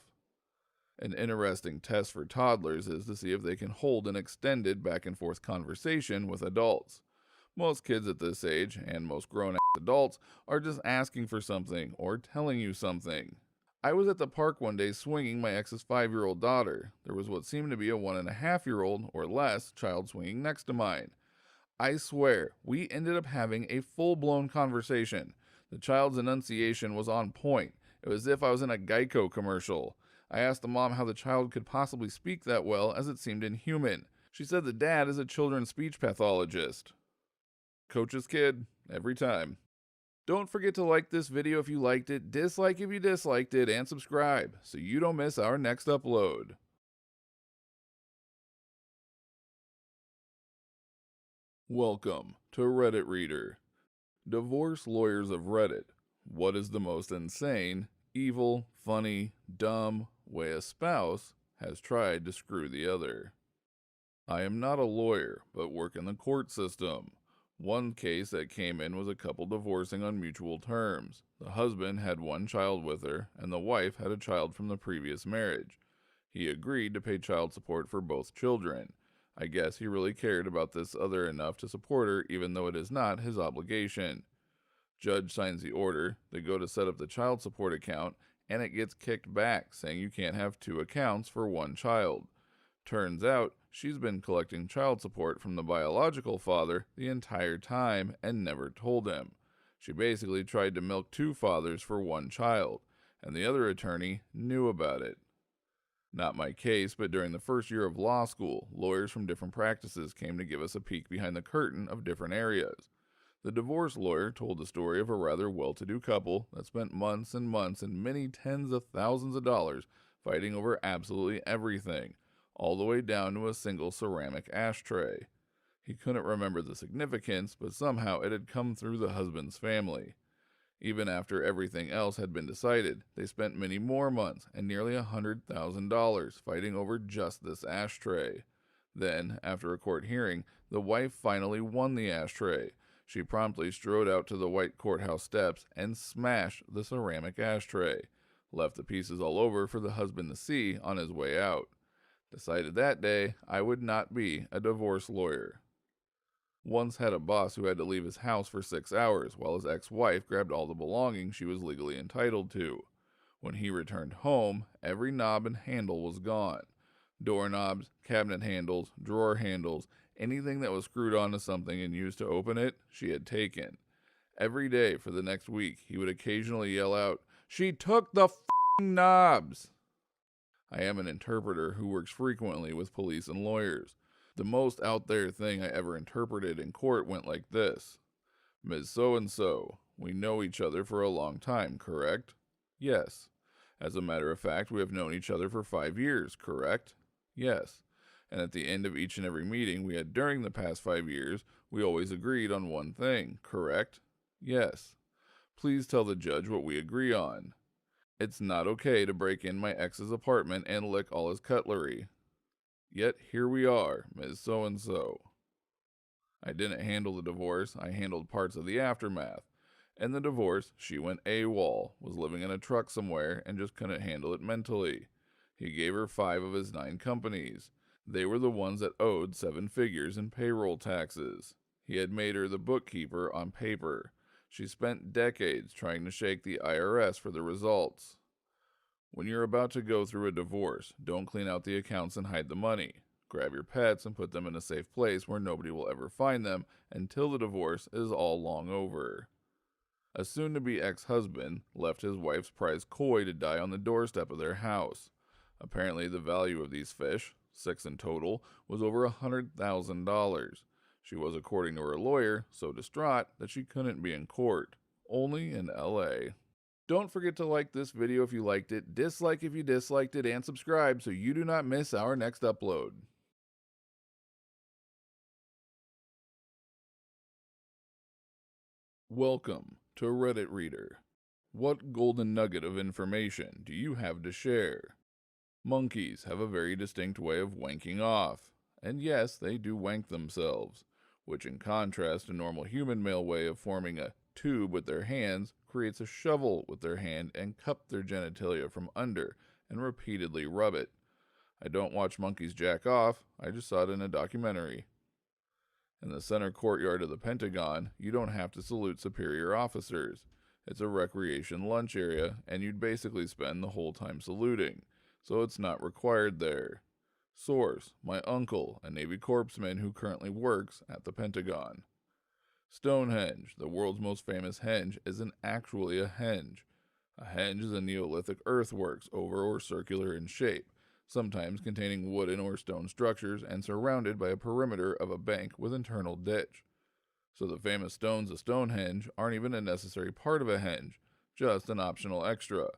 An interesting test for toddlers is to see if they can hold an extended back-and-forth conversation with adults. Most kids at this age, and most grown-ass adults, are just asking for something or telling you something. I was at the park one day swinging my ex's 5-year-old daughter. There was what seemed to be a 1.5-year-old, or less, child swinging next to mine. I swear, we ended up having a full-blown conversation. The child's enunciation was on point. It was as if I was in a Geico commercial. I asked the mom how the child could possibly speak that well, as it seemed inhuman. She said the dad is a children's speech pathologist. Coach's kid, every time. Don't forget to like this video if you liked it, dislike if you disliked it, and subscribe so you don't miss our next upload. Welcome to Reddit Reader. Divorce lawyers of Reddit. What is the most insane, evil, funny, dumb way a spouse has tried to screw the other? I am not a lawyer, but work in the court system. One case that came in was a couple divorcing on mutual terms. The husband had one child with her, and the wife had a child from the previous marriage. He agreed to pay child support for both children. I guess he really cared about this other enough to support her, even though it is not his obligation. Judge signs the order, they go to set up the child support account, and it gets kicked back, saying you can't have two accounts for one child. Turns out, she's been collecting child support from the biological father the entire time and never told him. She basically tried to milk two fathers for one child, and the other attorney knew about it. Not my case, but during the first year of law school, lawyers from different practices came to give us a peek behind the curtain of different areas. The divorce lawyer told the story of a rather well-to-do couple that spent months and months and many tens of thousands of dollars fighting over absolutely everything, all the way down to a single ceramic ashtray. He couldn't remember the significance, but somehow it had come through the husband's family. Even after everything else had been decided, they spent many more months and nearly $100,000 fighting over just this ashtray. Then, after a court hearing, the wife finally won the ashtray. She promptly strode out to the white courthouse steps and smashed the ceramic ashtray, left the pieces all over for the husband to see on his way out. Decided that day I would not be a divorce lawyer. Once had a boss who had to leave his house for 6 hours while his ex-wife grabbed all the belongings she was legally entitled to. When he returned home, every knob and handle was gone. Doorknobs, cabinet handles, drawer handles, anything that was screwed onto something and used to open it, she had taken. Every day for the next week, he would occasionally yell out, "She took the f***ing knobs!" I am an interpreter who works frequently with police and lawyers. The most out there thing I ever interpreted in court went like this. "Ms. So-and-so, we know each other for a long time, correct?" "Yes." "As a matter of fact, we have known each other for 5 years, correct?" "Yes." "And at the end of each and every meeting we had during the past 5 years, we always agreed on one thing, correct?" "Yes." "Please tell the judge what we agree on." "It's not okay to break in my ex's apartment and lick all his cutlery." Yet here we are, Ms. So-and-so. I didn't handle the divorce, I handled parts of the aftermath. In the divorce, she went AWOL, was living in a truck somewhere, and just couldn't handle it mentally. He gave her 5 of his 9 companies. They were the ones that owed 7 figures in payroll taxes. He had made her the bookkeeper on paper. She spent decades trying to shake the IRS for the results. When you're about to go through a divorce, don't clean out the accounts and hide the money. Grab your pets and put them in a safe place where nobody will ever find them until the divorce is all long over. A soon-to-be ex-husband left his wife's prized koi to die on the doorstep of their house. Apparently the value of these fish, 6 in total, was over $100,000. She was, according to her lawyer, so distraught that she couldn't be in court, only in LA. Don't forget to like this video if you liked it, dislike if you disliked it, and subscribe so you do not miss our next upload. Welcome to Reddit Reader. What golden nugget of information do you have to share? Monkeys have a very distinct way of wanking off. And yes, they do wank themselves, which in contrast to normal human male way of forming a tube with their hands, creates a shovel with their hand and cup their genitalia from under and repeatedly rub it. I don't watch monkeys jack off, I just saw it in a documentary. In the center courtyard of the Pentagon, you don't have to salute superior officers. It's a recreation lunch area, and you'd basically spend the whole time saluting, so it's not required there. Source: my uncle, a Navy corpsman who currently works at the Pentagon. Stonehenge, the world's most famous henge, isn't actually a henge. A henge is a Neolithic earthworks, oval or circular in shape, sometimes containing wooden or stone structures and surrounded by a perimeter of a bank with internal ditch. So the famous stones of Stonehenge aren't even a necessary part of a henge, just an optional extra.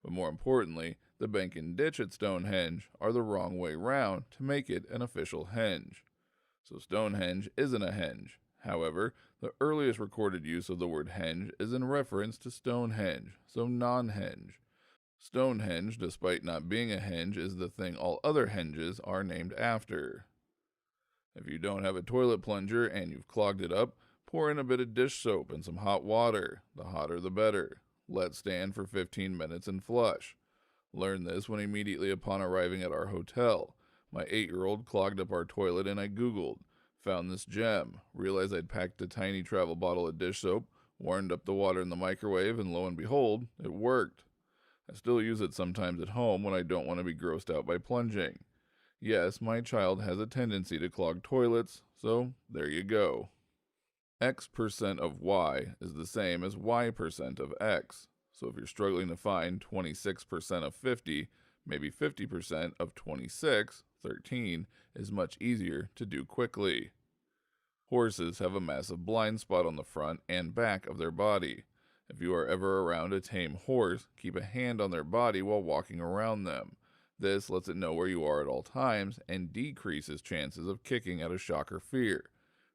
But more importantly, the bank and ditch at Stonehenge are the wrong way round to make it an official henge. So Stonehenge isn't a henge. However, the earliest recorded use of the word henge is in reference to Stonehenge, so non-henge. Stonehenge, despite not being a henge, is the thing all other henges are named after. If you don't have a toilet plunger and you've clogged it up, pour in a bit of dish soap and some hot water. The hotter the better. Let stand for 15 minutes and flush. Learned this when immediately upon arriving at our hotel. My 8-year-old clogged up our toilet and I Googled. Found this gem. Realized I'd packed a tiny travel bottle of dish soap, warmed up the water in the microwave, and lo and behold, it worked. I still use it sometimes at home when I don't want to be grossed out by plunging. Yes, my child has a tendency to clog toilets, so there you go. X% of Y is the same as Y% of X. So if you're struggling to find 26% of 50, maybe 50% of 26, 13, is much easier to do quickly. Horses have a massive blind spot on the front and back of their body. If you are ever around a tame horse, keep a hand on their body while walking around them. This lets it know where you are at all times and decreases chances of kicking out of shock or fear.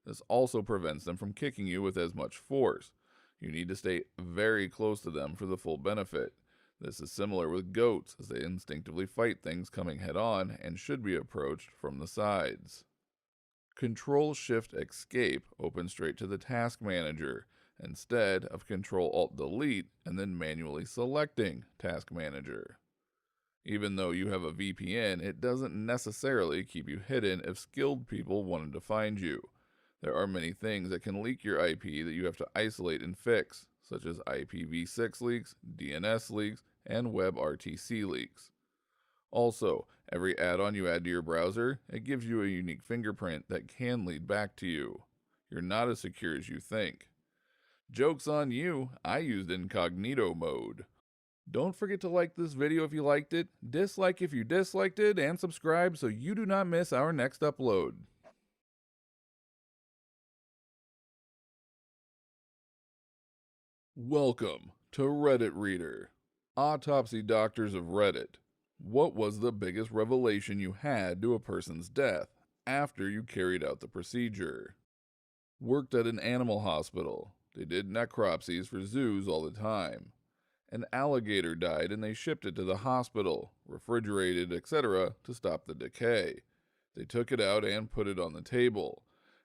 This also prevents them from kicking you with as much force. You need to stay very close to them for the full benefit. This is similar with goats, as they instinctively fight things coming head on and should be approached from the sides. Control-Shift-Escape opens straight to the Task Manager, instead of Control-Alt-Delete and then manually selecting Task Manager. Even though you have a VPN, it doesn't necessarily keep you hidden if skilled people wanted to find you. There are many things that can leak your IP that you have to isolate and fix, such as IPv6 leaks, DNS leaks, and WebRTC leaks. Also, every add-on you add to your browser, it gives you a unique fingerprint that can lead back to you. You're not as secure as you think. Joke's on you, I used incognito mode. Don't forget to like this video if you liked it, dislike if you disliked it, and subscribe so you do not miss our next upload. Welcome to Reddit Reader. Autopsy Doctors of Reddit. What was the biggest revelation you had to a person's death after you carried out the procedure? Worked at an animal hospital. They did necropsies for zoos all the time. An alligator died and they shipped it to the hospital, refrigerated, etc., to stop the decay. They took it out and put it on the table.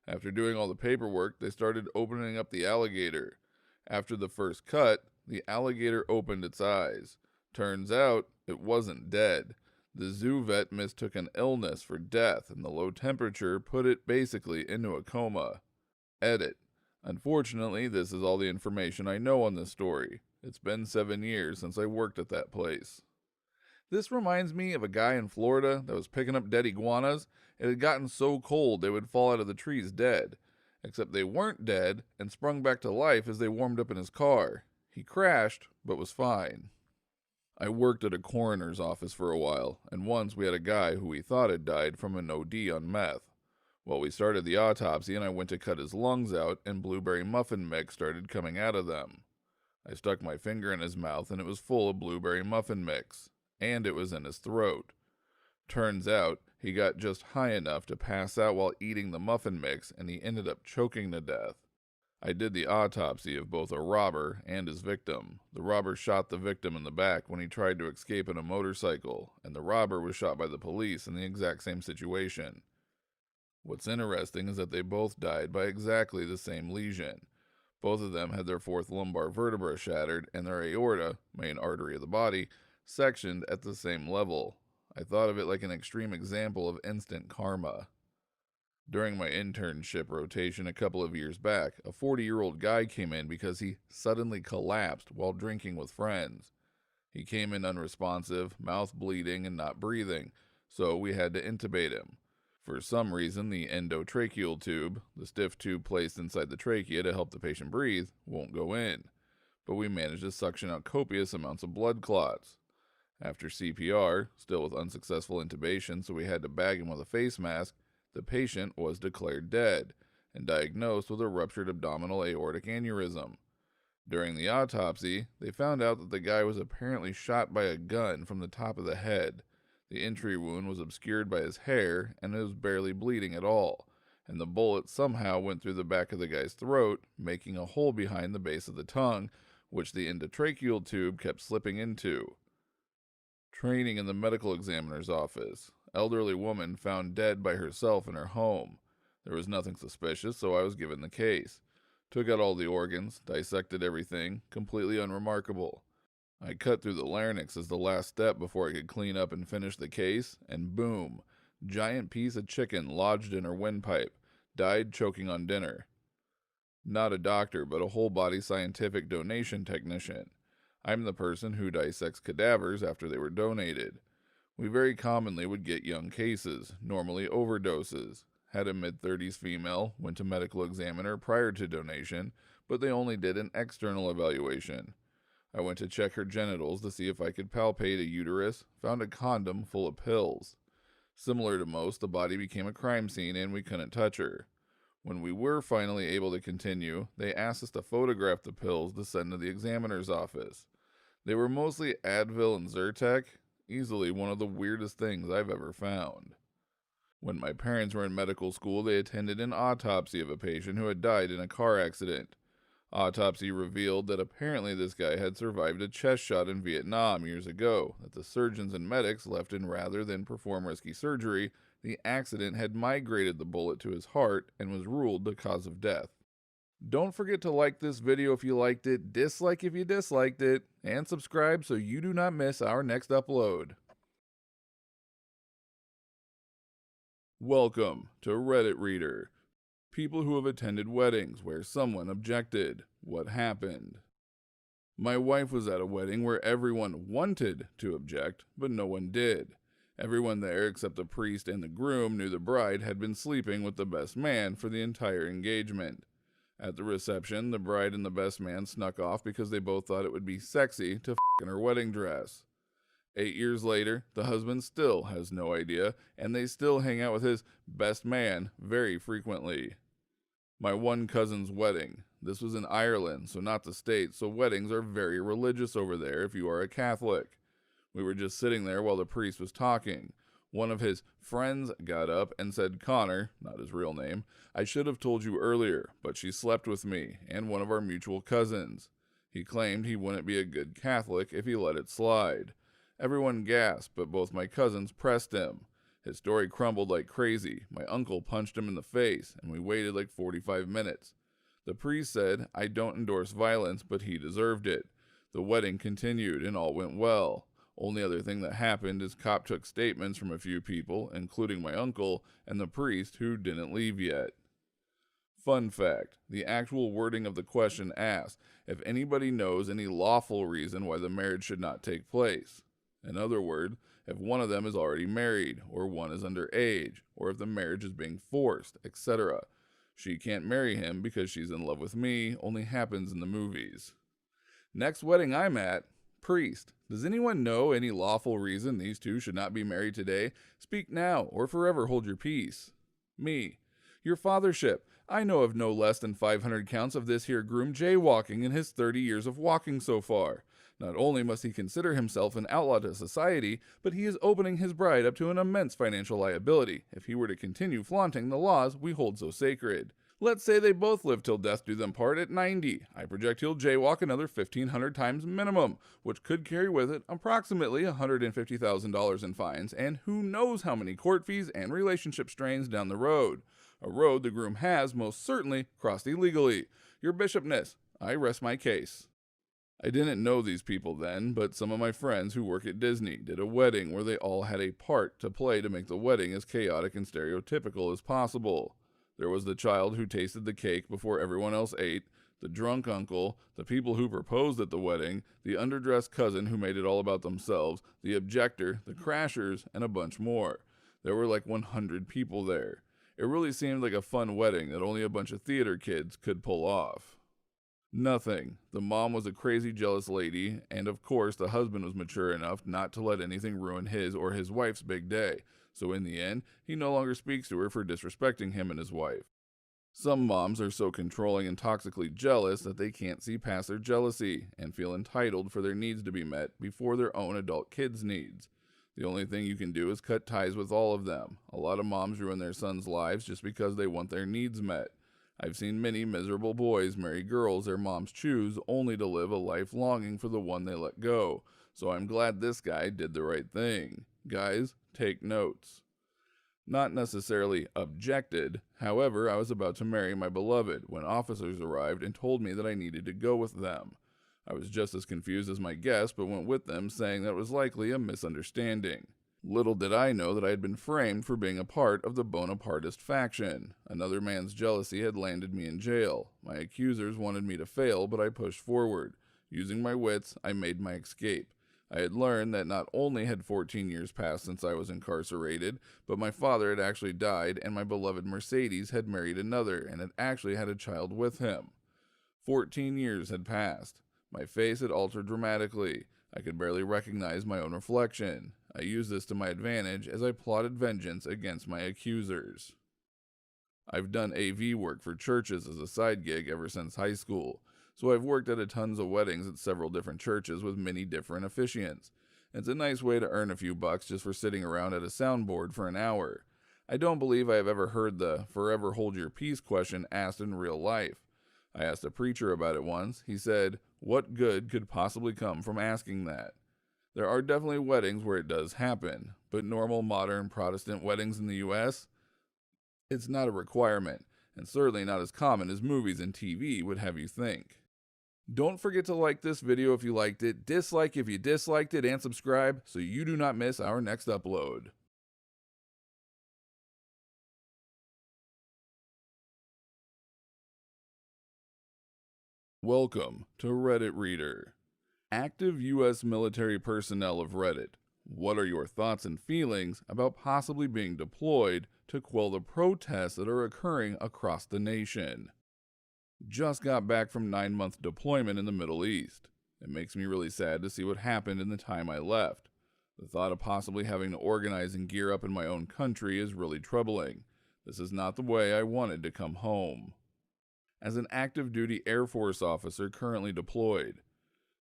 After doing all the paperwork, they started opening up the alligator. After the first cut, the alligator opened its eyes. Turns out, it wasn't dead. The zoo vet mistook an illness for death, and the low temperature put it basically into a coma. Edit. Unfortunately, this is all the information I know on this story. It's been 7 years since I worked at that place. This reminds me of a guy in Florida that was picking up dead iguanas. It had gotten so cold they would fall out of the trees dead. Except they weren't dead and sprung back to life as they warmed up in his car. He crashed, but was fine. I worked at a coroner's office for a while, and once we had a guy who we thought had died from an OD on meth. Well, we started the autopsy and I went to cut his lungs out and blueberry muffin mix started coming out of them. I stuck my finger in his mouth and it was full of blueberry muffin mix, and it was in his throat. Turns out, he got just high enough to pass out while eating the muffin mix and he ended up choking to death. I did the autopsy of both a robber and his victim. The robber shot the victim in the back when he tried to escape in a motorcycle, and the robber was shot by the police in the exact same situation. What's interesting is that they both died by exactly the same lesion. Both of them had their fourth lumbar vertebra shattered and their aorta, main artery of the body, sectioned at the same level. I thought of it like an extreme example of instant karma. During my internship rotation a couple of years back, a 40-year-old guy came in because he suddenly collapsed while drinking with friends. He came in unresponsive, mouth bleeding, and not breathing, so we had to intubate him. For some reason, the endotracheal tube, the stiff tube placed inside the trachea to help the patient breathe, won't go in, but we managed to suction out copious amounts of blood clots. After CPR, still with unsuccessful intubation, so we had to bag him with a face mask, the patient was declared dead, and diagnosed with a ruptured abdominal aortic aneurysm. During the autopsy, they found out that the guy was apparently shot by a gun from the top of the head. The entry wound was obscured by his hair, and it was barely bleeding at all, and the bullet somehow went through the back of the guy's throat, making a hole behind the base of the tongue, which the endotracheal tube kept slipping into. Training in the medical examiner's office. Elderly woman found dead by herself in her home. There was nothing suspicious, so I was given the case. Took out all the organs, dissected everything, completely unremarkable. I cut through the larynx as the last step before I could clean up and finish the case, and boom, giant piece of chicken lodged in her windpipe, died choking on dinner. Not a doctor, but a whole-body scientific donation technician. I'm the person who dissects cadavers after they were donated. We very commonly would get young cases, normally overdoses. Had a mid-30s female, went to medical examiner prior to donation, but they only did an external evaluation. I went to check her genitals to see if I could palpate a uterus, found a condom full of pills. Similar to most, the body became a crime scene and we couldn't touch her. When we were finally able to continue, they asked us to photograph the pills to send to the examiner's office. They were mostly Advil and Zyrtec, easily one of the weirdest things I've ever found. When my parents were in medical school, they attended an autopsy of a patient who had died in a car accident. Autopsy revealed that apparently this guy had survived a chest shot in Vietnam years ago, that the surgeons and medics left in rather than perform risky surgery. The accident had migrated the bullet to his heart and was ruled the cause of death. Don't forget to like this video if you liked it, dislike if you disliked it, and subscribe so you do not miss our next upload. Welcome to Reddit Reader. People who have attended weddings where someone objected. What happened? My wife was at a wedding where everyone wanted to object, but no one did. Everyone there except the priest and the groom knew the bride had been sleeping with the best man for the entire engagement. At the reception, the bride and the best man snuck off because they both thought it would be sexy to f*** in her wedding dress. 8 years later, the husband still has no idea, and they still hang out with his best man very frequently. My one cousin's wedding. This was in Ireland, so not the States, so weddings are very religious over there if you are a Catholic. We were just sitting there while the priest was talking. One of his friends got up and said, "Connor," not his real name, "I should have told you earlier, but she slept with me and one of our mutual cousins." He claimed he wouldn't be a good Catholic if he let it slide. Everyone gasped, but both my cousins pressed him. His story crumbled like crazy. My uncle punched him in the face, and we waited like 45 minutes. The priest said, "I don't endorse violence, but he deserved it." The wedding continued, and all went well. Only other thing that happened is cop took statements from a few people, including my uncle and the priest who didn't leave yet. Fun fact, the actual wording of the question asked if anybody knows any lawful reason why the marriage should not take place. In other words, if one of them is already married, or one is underage, or if the marriage is being forced, etc. She can't marry him because she's in love with me, only happens in the movies. Next wedding I'm at, priest. Does anyone know any lawful reason these two should not be married today? Speak now, or forever hold your peace. Me. Your fathership. I know of no less than 500 counts of this here groom jaywalking in his 30 years of walking so far. Not only must he consider himself an outlaw to society, but he is opening his bride up to an immense financial liability if he were to continue flaunting the laws we hold so sacred. Let's say they both live till death do them part at 90. I project he'll jaywalk another 1,500 times minimum, which could carry with it approximately $150,000 in fines and who knows how many court fees and relationship strains down the road. A road the groom has most certainly crossed illegally. Your bishopness, I rest my case. I didn't know these people then, but some of my friends who work at Disney did a wedding where they all had a part to play to make the wedding as chaotic and stereotypical as possible. There was the child who tasted the cake before everyone else ate, the drunk uncle, the people who proposed at the wedding, the underdressed cousin who made it all about themselves, the objector, the crashers, and a bunch more. There were like 100 people there. It really seemed like a fun wedding that only a bunch of theater kids could pull off. Nothing. The mom was a crazy jealous lady, and of course the husband was mature enough not to let anything ruin his or his wife's big day, so in the end, he no longer speaks to her for disrespecting him and his wife. Some moms are so controlling and toxically jealous that they can't see past their jealousy and feel entitled for their needs to be met before their own adult kids' needs. The only thing you can do is cut ties with all of them. A lot of moms ruin their sons' lives just because they want their needs met. I've seen many miserable boys marry girls their moms choose only to live a life longing for the one they let go. So I'm glad this guy did the right thing. Guys, take notes. Not necessarily objected. However, I was about to marry my beloved when officers arrived and told me that I needed to go with them. I was just as confused as my guest, but went with them, saying that it was likely a misunderstanding. Little did I know that I had been framed for being a part of the Bonapartist faction. Another man's jealousy had landed me in jail. My accusers wanted me to fail, but I pushed forward. Using my wits, I made my escape. I had learned that not only had 14 years passed since I was incarcerated, but my father had actually died and my beloved Mercedes had married another and had actually had a child with him. 14 years had passed. My face had altered dramatically. I could barely recognize my own reflection. I used this to my advantage as I plotted vengeance against my accusers. I've done AV work for churches as a side gig ever since high school. So I've worked at tons of weddings at several different churches with many different officiants. It's a nice way to earn a few bucks just for sitting around at a soundboard for an hour. I don't believe I have ever heard the forever hold your peace question asked in real life. I asked a preacher about it once. He said, "What good could possibly come from asking that?" There are definitely weddings where it does happen, but normal modern Protestant weddings in the US, it's not a requirement, and certainly not as common as movies and TV would have you think. Don't forget to like this video if you liked it, dislike if you disliked it, and subscribe so you do not miss our next upload. Welcome to Reddit Reader. Active U.S. military personnel of Reddit. What are your thoughts and feelings about possibly being deployed to quell the protests that are occurring across the nation? Just got back from 9-month deployment in the Middle East. It makes me really sad to see what happened in the time I left. The thought of possibly having to organize and gear up in my own country is really troubling. This is not the way I wanted to come home. As an active duty Air Force officer currently deployed,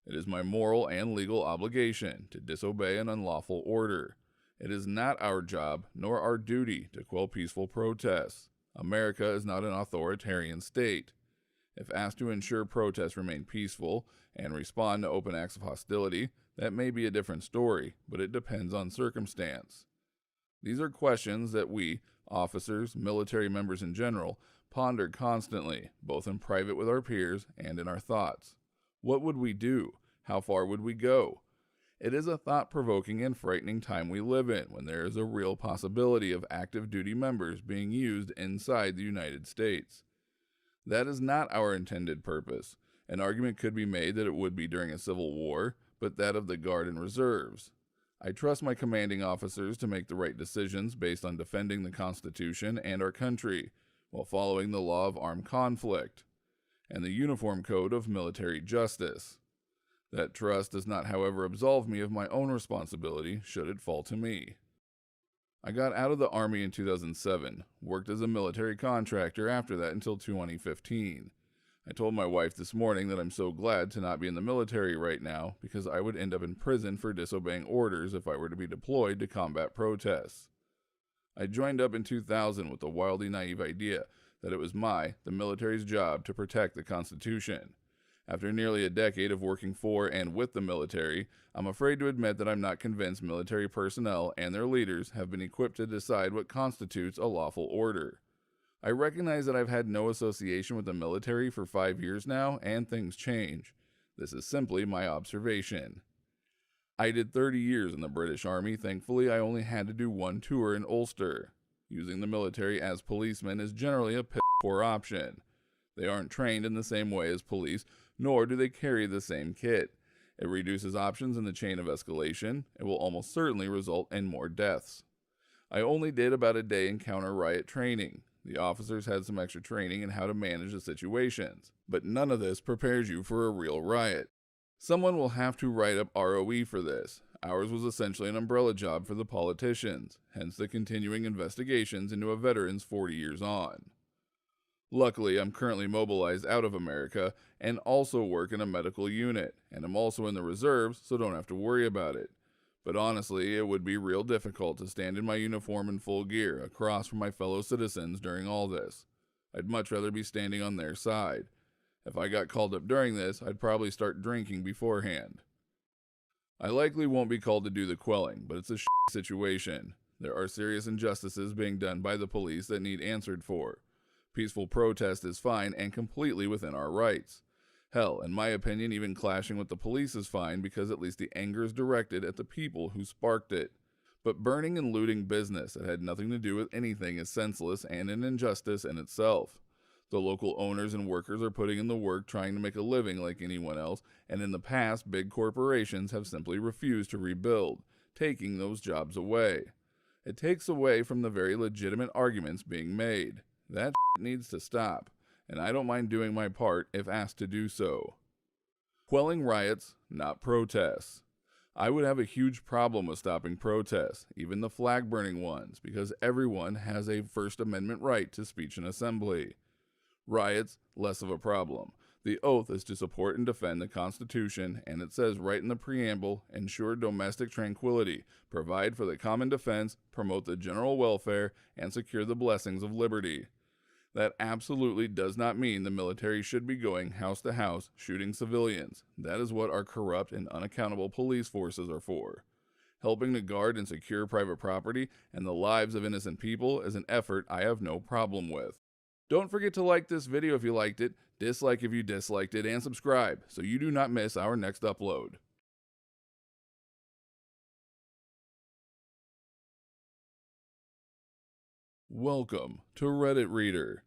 it is my moral and legal obligation to disobey an unlawful order. It is not our job nor our duty to quell peaceful protests. America is not an authoritarian state. If asked to ensure protests remain peaceful and respond to open acts of hostility, that may be a different story, but it depends on circumstance. These are questions that we, officers, military members in general, ponder constantly, both in private with our peers and in our thoughts. What would we do? How far would we go? It is a thought-provoking and frightening time we live in when there is a real possibility of active duty members being used inside the United States. That is not our intended purpose. An argument could be made that it would be during a civil war, but that of the Guard and Reserves. I trust my commanding officers to make the right decisions based on defending the Constitution and our country, while following the law of armed conflict and the Uniform Code of Military Justice. That trust does not, however, absolve me of my own responsibility should it fall to me. I got out of the Army in 2007, worked as a military contractor after that until 2015. I told my wife this morning that I'm so glad to not be in the military right now because I would end up in prison for disobeying orders if I were to be deployed to combat protests. I joined up in 2000 with the wildly naive idea that it was the military's job to protect the Constitution. After nearly a decade of working for and with the military, I'm afraid to admit that I'm not convinced military personnel and their leaders have been equipped to decide what constitutes a lawful order. I recognize that I've had no association with the military for 5 years now, and things change. This is simply my observation. I did 30 years in the British Army. Thankfully, I only had to do one tour in Ulster. Using the military as policemen is generally a piss-poor option. They aren't trained in the same way as police, nor do they carry the same kit. It reduces options in the chain of escalation. It will almost certainly result in more deaths. I only did about a day in counter-riot training. The officers had some extra training in how to manage the situations, but none of this prepares you for a real riot. Someone will have to write up ROE for this. Ours was essentially an umbrella job for the politicians, hence the continuing investigations into a veteran's 40 years on. Luckily, I'm currently mobilized out of America and also work in a medical unit, and I'm also in the reserves, so don't have to worry about it. But honestly, it would be real difficult to stand in my uniform in full gear across from my fellow citizens during all this. I'd much rather be standing on their side. If I got called up during this, I'd probably start drinking beforehand. I likely won't be called to do the quelling, but it's a situation. There are serious injustices being done by the police that need answered for. Peaceful protest is fine and completely within our rights. Hell, in my opinion, even clashing with the police is fine because at least the anger is directed at the people who sparked it. But burning and looting business that had nothing to do with anything is senseless and an injustice in itself. The local owners and workers are putting in the work trying to make a living like anyone else, and in the past, big corporations have simply refused to rebuild, taking those jobs away. It takes away from the very legitimate arguments being made. That needs to stop, and I don't mind doing my part if asked to do so. Quelling riots, not protests. I would have a huge problem with stopping protests, even the flag-burning ones, because everyone has a First Amendment right to speech and assembly. Riots, less of a problem. The oath is to support and defend the Constitution, and it says right in the preamble, ensure domestic tranquility, provide for the common defense, promote the general welfare, and secure the blessings of liberty. That absolutely does not mean the military should be going house to house shooting civilians. That is what our corrupt and unaccountable police forces are for. Helping to guard and secure private property and the lives of innocent people is an effort I have no problem with. Don't forget to like this video if you liked it, dislike if you disliked it, and subscribe so you do not miss our next upload. Welcome to Reddit Reader.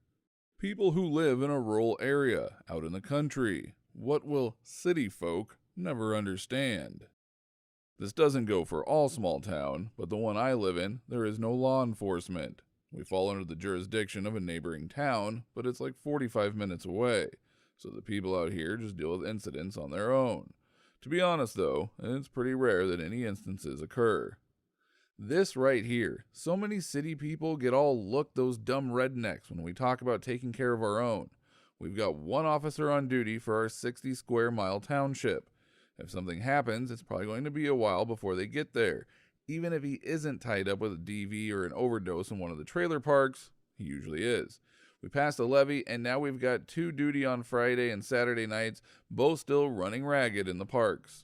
People who live in a rural area out in the country. What will city folk never understand? This doesn't go for all small town, but the one I live in, there is no law enforcement. We fall under the jurisdiction of a neighboring town, but it's like 45 minutes away, so the people out here just deal with incidents on their own. To be honest though, it's pretty rare that any instances occur. This right here, so many city people get all look those dumb rednecks when we talk about taking care of our own. We've got one officer on duty for our 60 square mile township. If something happens, it's probably going to be a while before they get there. Even if he isn't tied up with a DV or an overdose in one of the trailer parks, he usually is. We passed a levee, and now we've got 2 duty on Friday and Saturday nights, both still running ragged in the parks.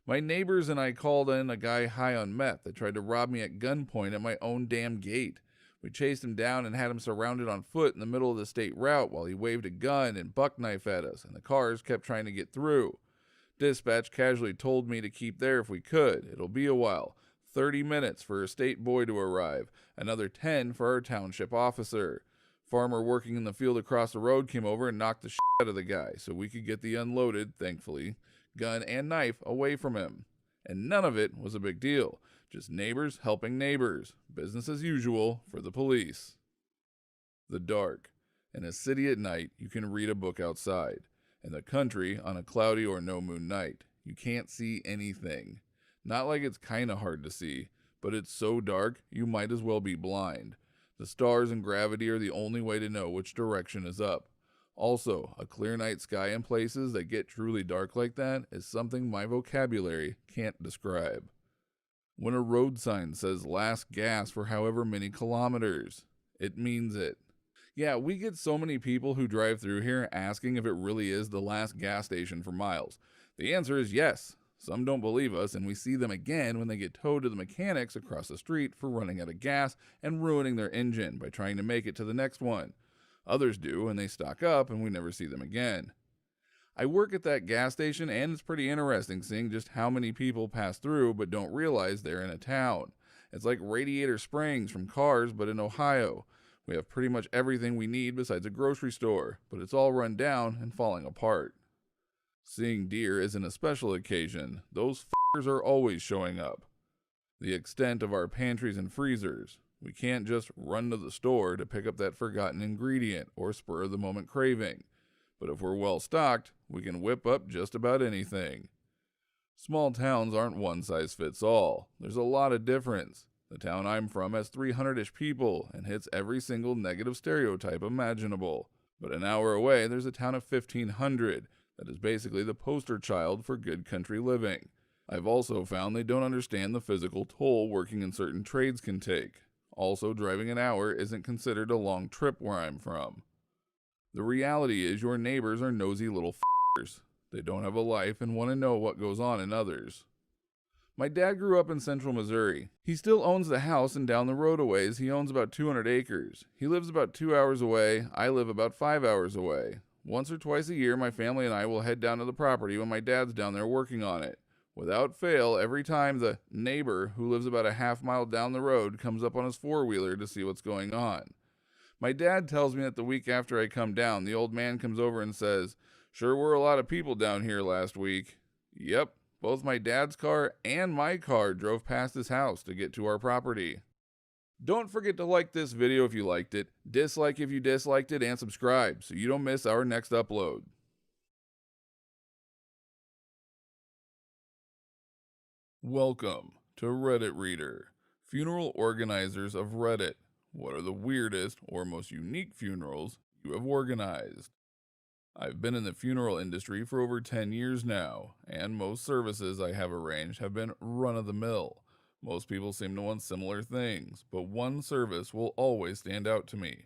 My neighbors and I called in a guy high on meth that tried to rob me at gunpoint at my own damn gate. We chased him down and had him surrounded on foot in the middle of the state route while he waved a gun and buck knife at us, and the cars kept trying to get through. Dispatch casually told me to keep there if we could. It'll be a while. 30 minutes for a state boy to arrive, another 10 for our township officer. Farmer working in the field across the road came over and knocked the shit out of the guy so we could get the unloaded, thankfully, gun and knife away from him. And none of it was a big deal. Just neighbors helping neighbors. Business as usual for the police. The dark. In a city at night, you can read a book outside. In the country, on a cloudy or no moon night, you can't see anything. Not like it's kinda hard to see, but it's so dark you might as well be blind. The stars and gravity are the only way to know which direction is up. Also, a clear night sky in places that get truly dark like that is something my vocabulary can't describe. When a road sign says last gas for however many kilometers, it means it. Yeah, we get so many people who drive through here asking if it really is the last gas station for miles. The answer is yes. Some don't believe us, and we see them again when they get towed to the mechanics across the street for running out of gas and ruining their engine by trying to make it to the next one. Others do, and they stock up, and we never see them again. I work at that gas station, and it's pretty interesting seeing just how many people pass through but don't realize they're in a town. It's like Radiator Springs from Cars, but in Ohio. We have pretty much everything we need besides a grocery store, but it's all run down and falling apart. Seeing deer isn't a special occasion. Those f***ers are always showing up. The extent of our pantries and freezers. We can't just run to the store to pick up that forgotten ingredient or spur of the moment craving. But if we're well stocked, we can whip up just about anything. Small towns aren't one size fits all. There's a lot of difference. The town I'm from has 300-ish people and hits every single negative stereotype imaginable. But an hour away, there's a town of 1,500 that is basically the poster child for good country living. I've also found they don't understand the physical toll working in certain trades can take. Also, driving an hour isn't considered a long trip where I'm from. The reality is your neighbors are nosy little f***ers. They don't have a life and want to know what goes on in others. My dad grew up in central Missouri. He still owns the house, and down the road a ways, he owns about 200 acres. He lives about 2 hours away. I live about 5 hours away. Once or twice a year, my family and I will head down to the property when my dad's down there working on it. Without fail, every time the neighbor, who lives about a half-mile down the road, comes up on his four-wheeler to see what's going on. My dad tells me that the week after I come down, the old man comes over and says, "Sure were a lot of people down here last week." Yep, both my dad's car and my car drove past his house to get to our property. Don't forget to like this video if you liked it, dislike if you disliked it, and subscribe so you don't miss our next upload. Welcome to Reddit Reader, funeral organizers of Reddit. What are the weirdest or most unique funerals you have organized? I've been in the funeral industry for over 10 years now, and most services I have arranged have been run-of-the-mill. Most people seem to want similar things, but one service will always stand out to me.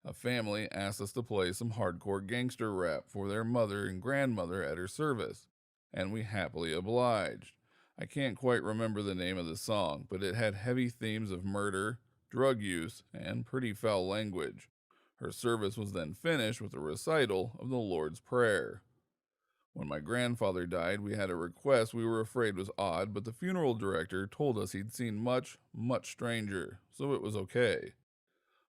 A family asked us to play some hardcore gangster rap for their mother and grandmother at her service, and we happily obliged. I can't quite remember the name of the song, but it had heavy themes of murder, drug use, and pretty foul language. Her service was then finished with a recital of the Lord's Prayer. When my grandfather died, we had a request we were afraid was odd, but the funeral director told us he'd seen much, much stranger, so it was okay.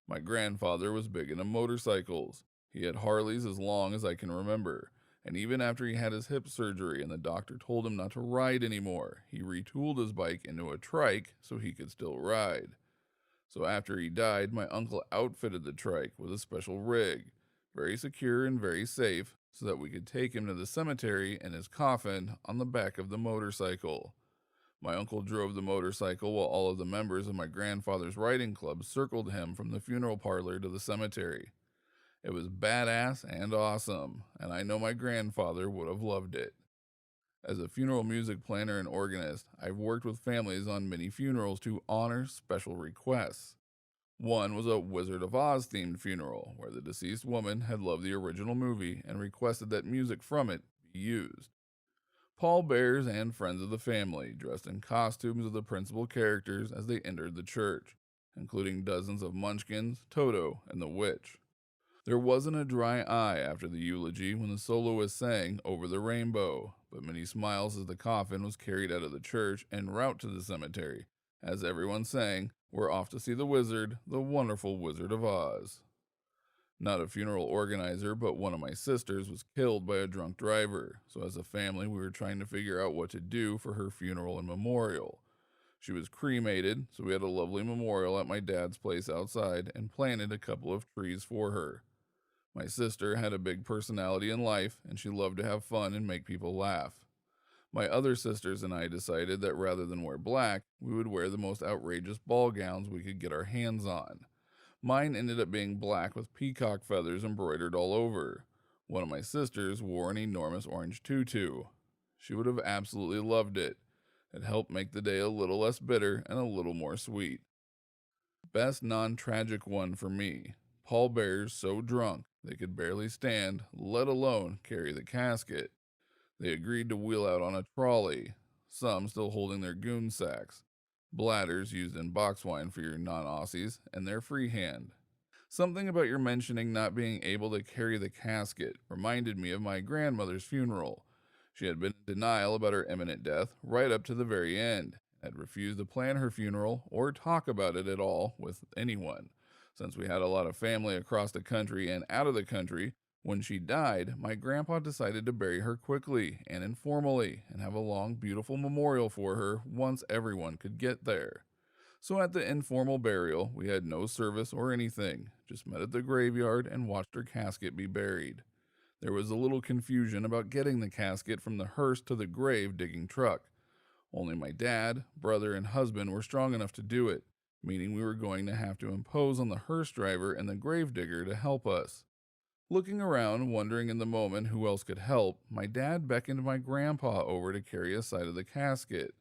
My grandfather was big into motorcycles. He had Harleys as long as I can remember, and even after he had his hip surgery and the doctor told him not to ride anymore, he retooled his bike into a trike so he could still ride. So after he died, my uncle outfitted the trike with a special rig, very secure and very safe, so that we could take him to the cemetery in his coffin on the back of the motorcycle. My uncle drove the motorcycle while all of the members of my grandfather's riding club circled him from the funeral parlor to the cemetery. It was badass and awesome, and I know my grandfather would have loved it. As a funeral music planner and organist, I've worked with families on many funerals to honor special requests. One was a Wizard of Oz themed funeral, where the deceased woman had loved the original movie and requested that music from it be used. Pallbearers and friends of the family dressed in costumes of the principal characters as they entered the church, including dozens of munchkins, Toto, and the witch. There wasn't a dry eye after the eulogy when the soloist sang Over the Rainbow, but many smiles as the coffin was carried out of the church en route to the cemetery, as everyone sang, "We're off to see the wizard, the wonderful Wizard of Oz." Not a funeral organizer, but one of my sisters was killed by a drunk driver, so as a family we were trying to figure out what to do for her funeral and memorial. She was cremated, so we had a lovely memorial at my dad's place outside and planted a couple of trees for her. My sister had a big personality in life, and she loved to have fun and make people laugh. My other sisters and I decided that rather than wear black, we would wear the most outrageous ball gowns we could get our hands on. Mine ended up being black with peacock feathers embroidered all over. One of my sisters wore an enormous orange tutu. She would have absolutely loved it. It helped make the day a little less bitter and a little more sweet. Best non-tragic one for me. Pallbearers so drunk they could barely stand, let alone carry the casket. They agreed to wheel out on a trolley, some still holding their goon sacks, bladders used in box wine for your non-Aussies, and their free hand. Something about your mentioning not being able to carry the casket reminded me of my grandmother's funeral. She had been in denial about her imminent death right up to the very end, had refused to plan her funeral or talk about it at all with anyone. Since we had a lot of family across the country and out of the country, when she died, my grandpa decided to bury her quickly and informally and have a long, beautiful memorial for her once everyone could get there. So at the informal burial, we had no service or anything, just met at the graveyard and watched her casket be buried. There was a little confusion about getting the casket from the hearse to the grave digging truck. Only my dad, brother, and husband were strong enough to do it, meaning we were going to have to impose on the hearse driver and the grave digger to help us. Looking around, wondering in the moment who else could help, my dad beckoned my grandpa over to carry a side of the casket.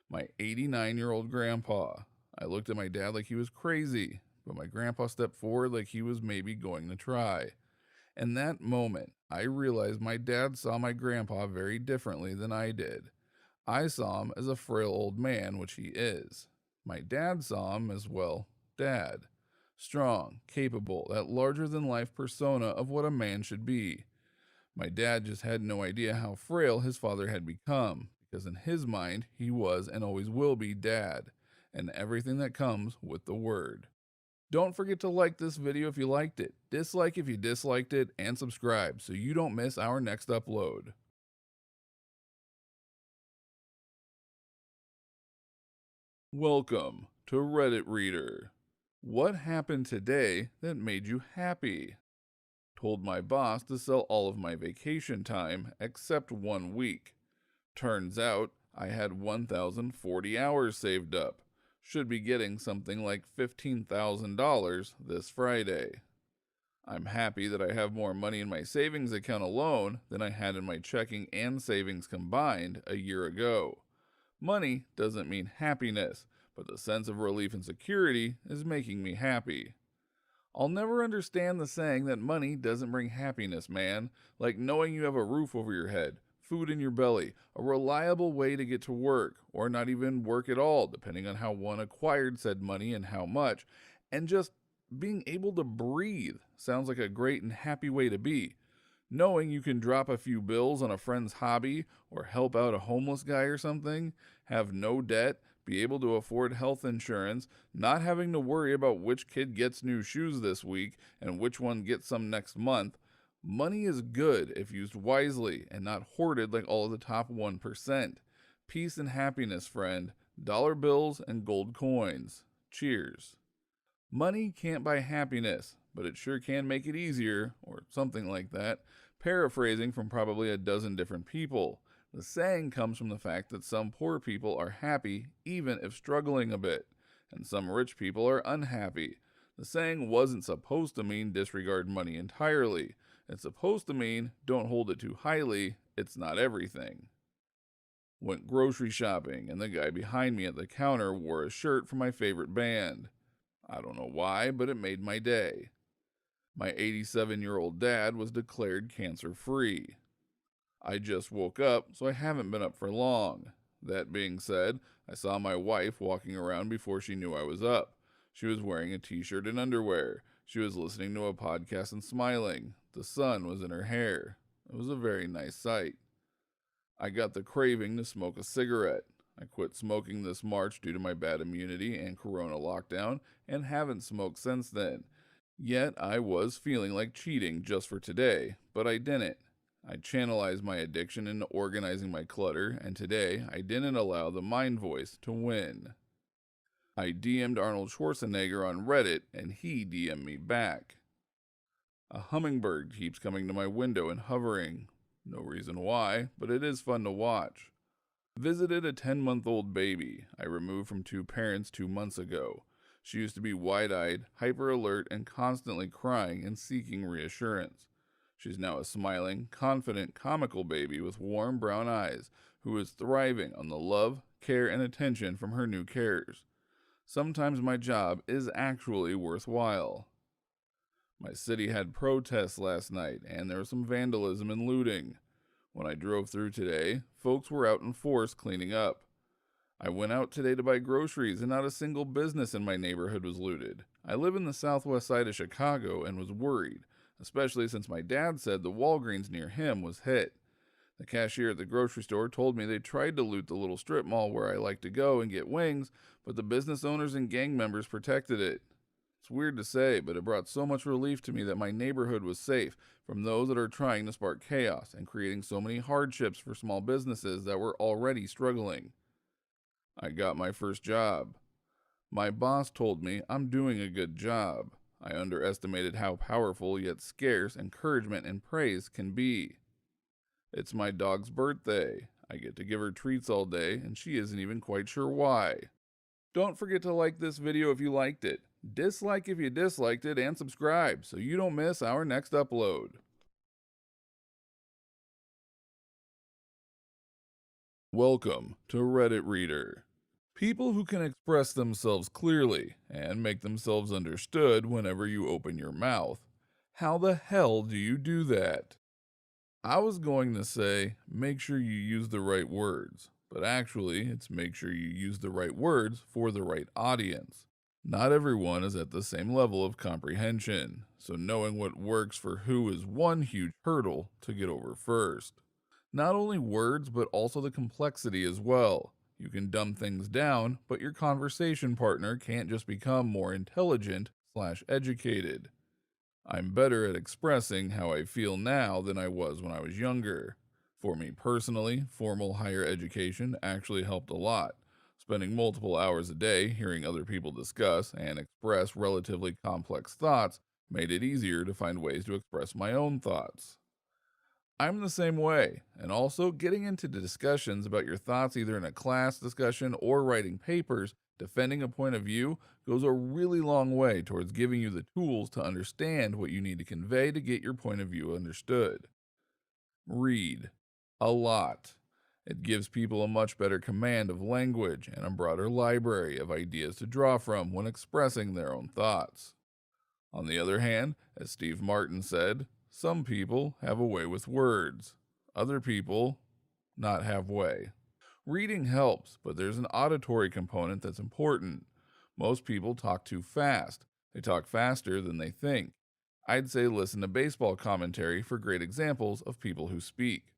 My 89-year-old grandpa. I looked at my dad like he was crazy, but my grandpa stepped forward like he was maybe going to try. In that moment, I realized my dad saw my grandpa very differently than I did. I saw him as a frail old man, which he is. My dad saw him as, well, dad. Strong, capable, that larger than life persona of what a man should be. My dad just had no idea how frail his father had become, because in his mind, he was and always will be dad, and everything that comes with the word. Don't forget to like this video if you liked it, dislike if you disliked it, and subscribe so you don't miss our next upload. Welcome to Reddit Reader. What happened today that made you happy? Told my boss to sell all of my vacation time except 1 week. Turns out I had 1,040 hours saved up. Should be getting something like $15,000 this Friday. I'm happy that I have more money in my savings account alone than I had in my checking and savings combined a year ago. Money doesn't mean happiness, but the sense of relief and security is making me happy. I'll never understand the saying that money doesn't bring happiness, man. Like knowing you have a roof over your head, food in your belly, a reliable way to get to work, or not even work at all, depending on how one acquired said money and how much, and just being able to breathe sounds like a great and happy way to be. Knowing you can drop a few bills on a friend's hobby or help out a homeless guy or something, have no debt, be able to afford health insurance, not having to worry about which kid gets new shoes this week and which one gets some next month. Money is good if used wisely and not hoarded like all of the top 1%. Peace and happiness, friend. Dollar bills and gold coins. Cheers. Money can't buy happiness, but it sure can make it easier, or something like that. Paraphrasing from probably a dozen different people. The saying comes from the fact that some poor people are happy even if struggling a bit, and some rich people are unhappy. The saying wasn't supposed to mean disregard money entirely. It's supposed to mean don't hold it too highly, it's not everything. Went grocery shopping, and the guy behind me at the counter wore a shirt from my favorite band. I don't know why, but it made my day. My 87-year-old dad was declared cancer-free. I just woke up, so I haven't been up for long. That being said, I saw my wife walking around before she knew I was up. She was wearing a t-shirt and underwear. She was listening to a podcast and smiling. The sun was in her hair. It was a very nice sight. I got the craving to smoke a cigarette. I quit smoking this March due to my bad immunity and corona lockdown and haven't smoked since then. Yet I was feeling like cheating just for today, but I didn't. I channelized my addiction into organizing my clutter, and today I didn't allow the mind voice to win. I DM'd Arnold Schwarzenegger on Reddit, and he DM'd me back. A hummingbird keeps coming to my window and hovering. No reason why, but it is fun to watch. Visited a 10-month-old baby I removed from 2 parents 2 months ago. She used to be wide-eyed, hyper-alert, and constantly crying and seeking reassurance. She's now a smiling, confident, comical baby with warm brown eyes who is thriving on the love, care, and attention from her new carers. Sometimes my job is actually worthwhile. My city had protests last night, and there was some vandalism and looting. When I drove through today, folks were out in force cleaning up. I went out today to buy groceries, and not a single business in my neighborhood was looted. I live in the southwest side of Chicago and was worried, especially since my dad said the Walgreens near him was hit. The cashier at the grocery store told me they tried to loot the little strip mall where I like to go and get wings, but the business owners and gang members protected it. It's weird to say, but it brought so much relief to me that my neighborhood was safe from those that are trying to spark chaos and creating so many hardships for small businesses that were already struggling. I got my first job. My boss told me I'm doing a good job. I underestimated how powerful yet scarce encouragement and praise can be. It's my dog's birthday. I get to give her treats all day, and she isn't even quite sure why. Don't forget to like this video if you liked it. Dislike if you disliked it, and subscribe so you don't miss our next upload. Welcome to Reddit Reader. People who can express themselves clearly and make themselves understood whenever you open your mouth. How the hell do you do that? I was going to say, make sure you use the right words, but actually, it's make sure you use the right words for the right audience. Not everyone is at the same level of comprehension, so knowing what works for who is one huge hurdle to get over first. Not only words, but also the complexity as well. You can dumb things down, but your conversation partner can't just become more intelligent/educated. I'm better at expressing how I feel now than I was when I was younger. For me personally, formal higher education actually helped a lot. Spending multiple hours a day hearing other people discuss and express relatively complex thoughts made it easier to find ways to express my own thoughts. I'm the same way, and also getting into discussions about your thoughts either in a class discussion or writing papers, defending a point of view goes a really long way towards giving you the tools to understand what you need to convey to get your point of view understood. Read. A lot. It gives people a much better command of language and a broader library of ideas to draw from when expressing their own thoughts. On the other hand, as Steve Martin said, some people have a way with words. Other people not have way. Reading helps, but there's an auditory component that's important. Most people talk too fast. They talk faster than they think. I'd say listen to baseball commentary for great examples of people who speak.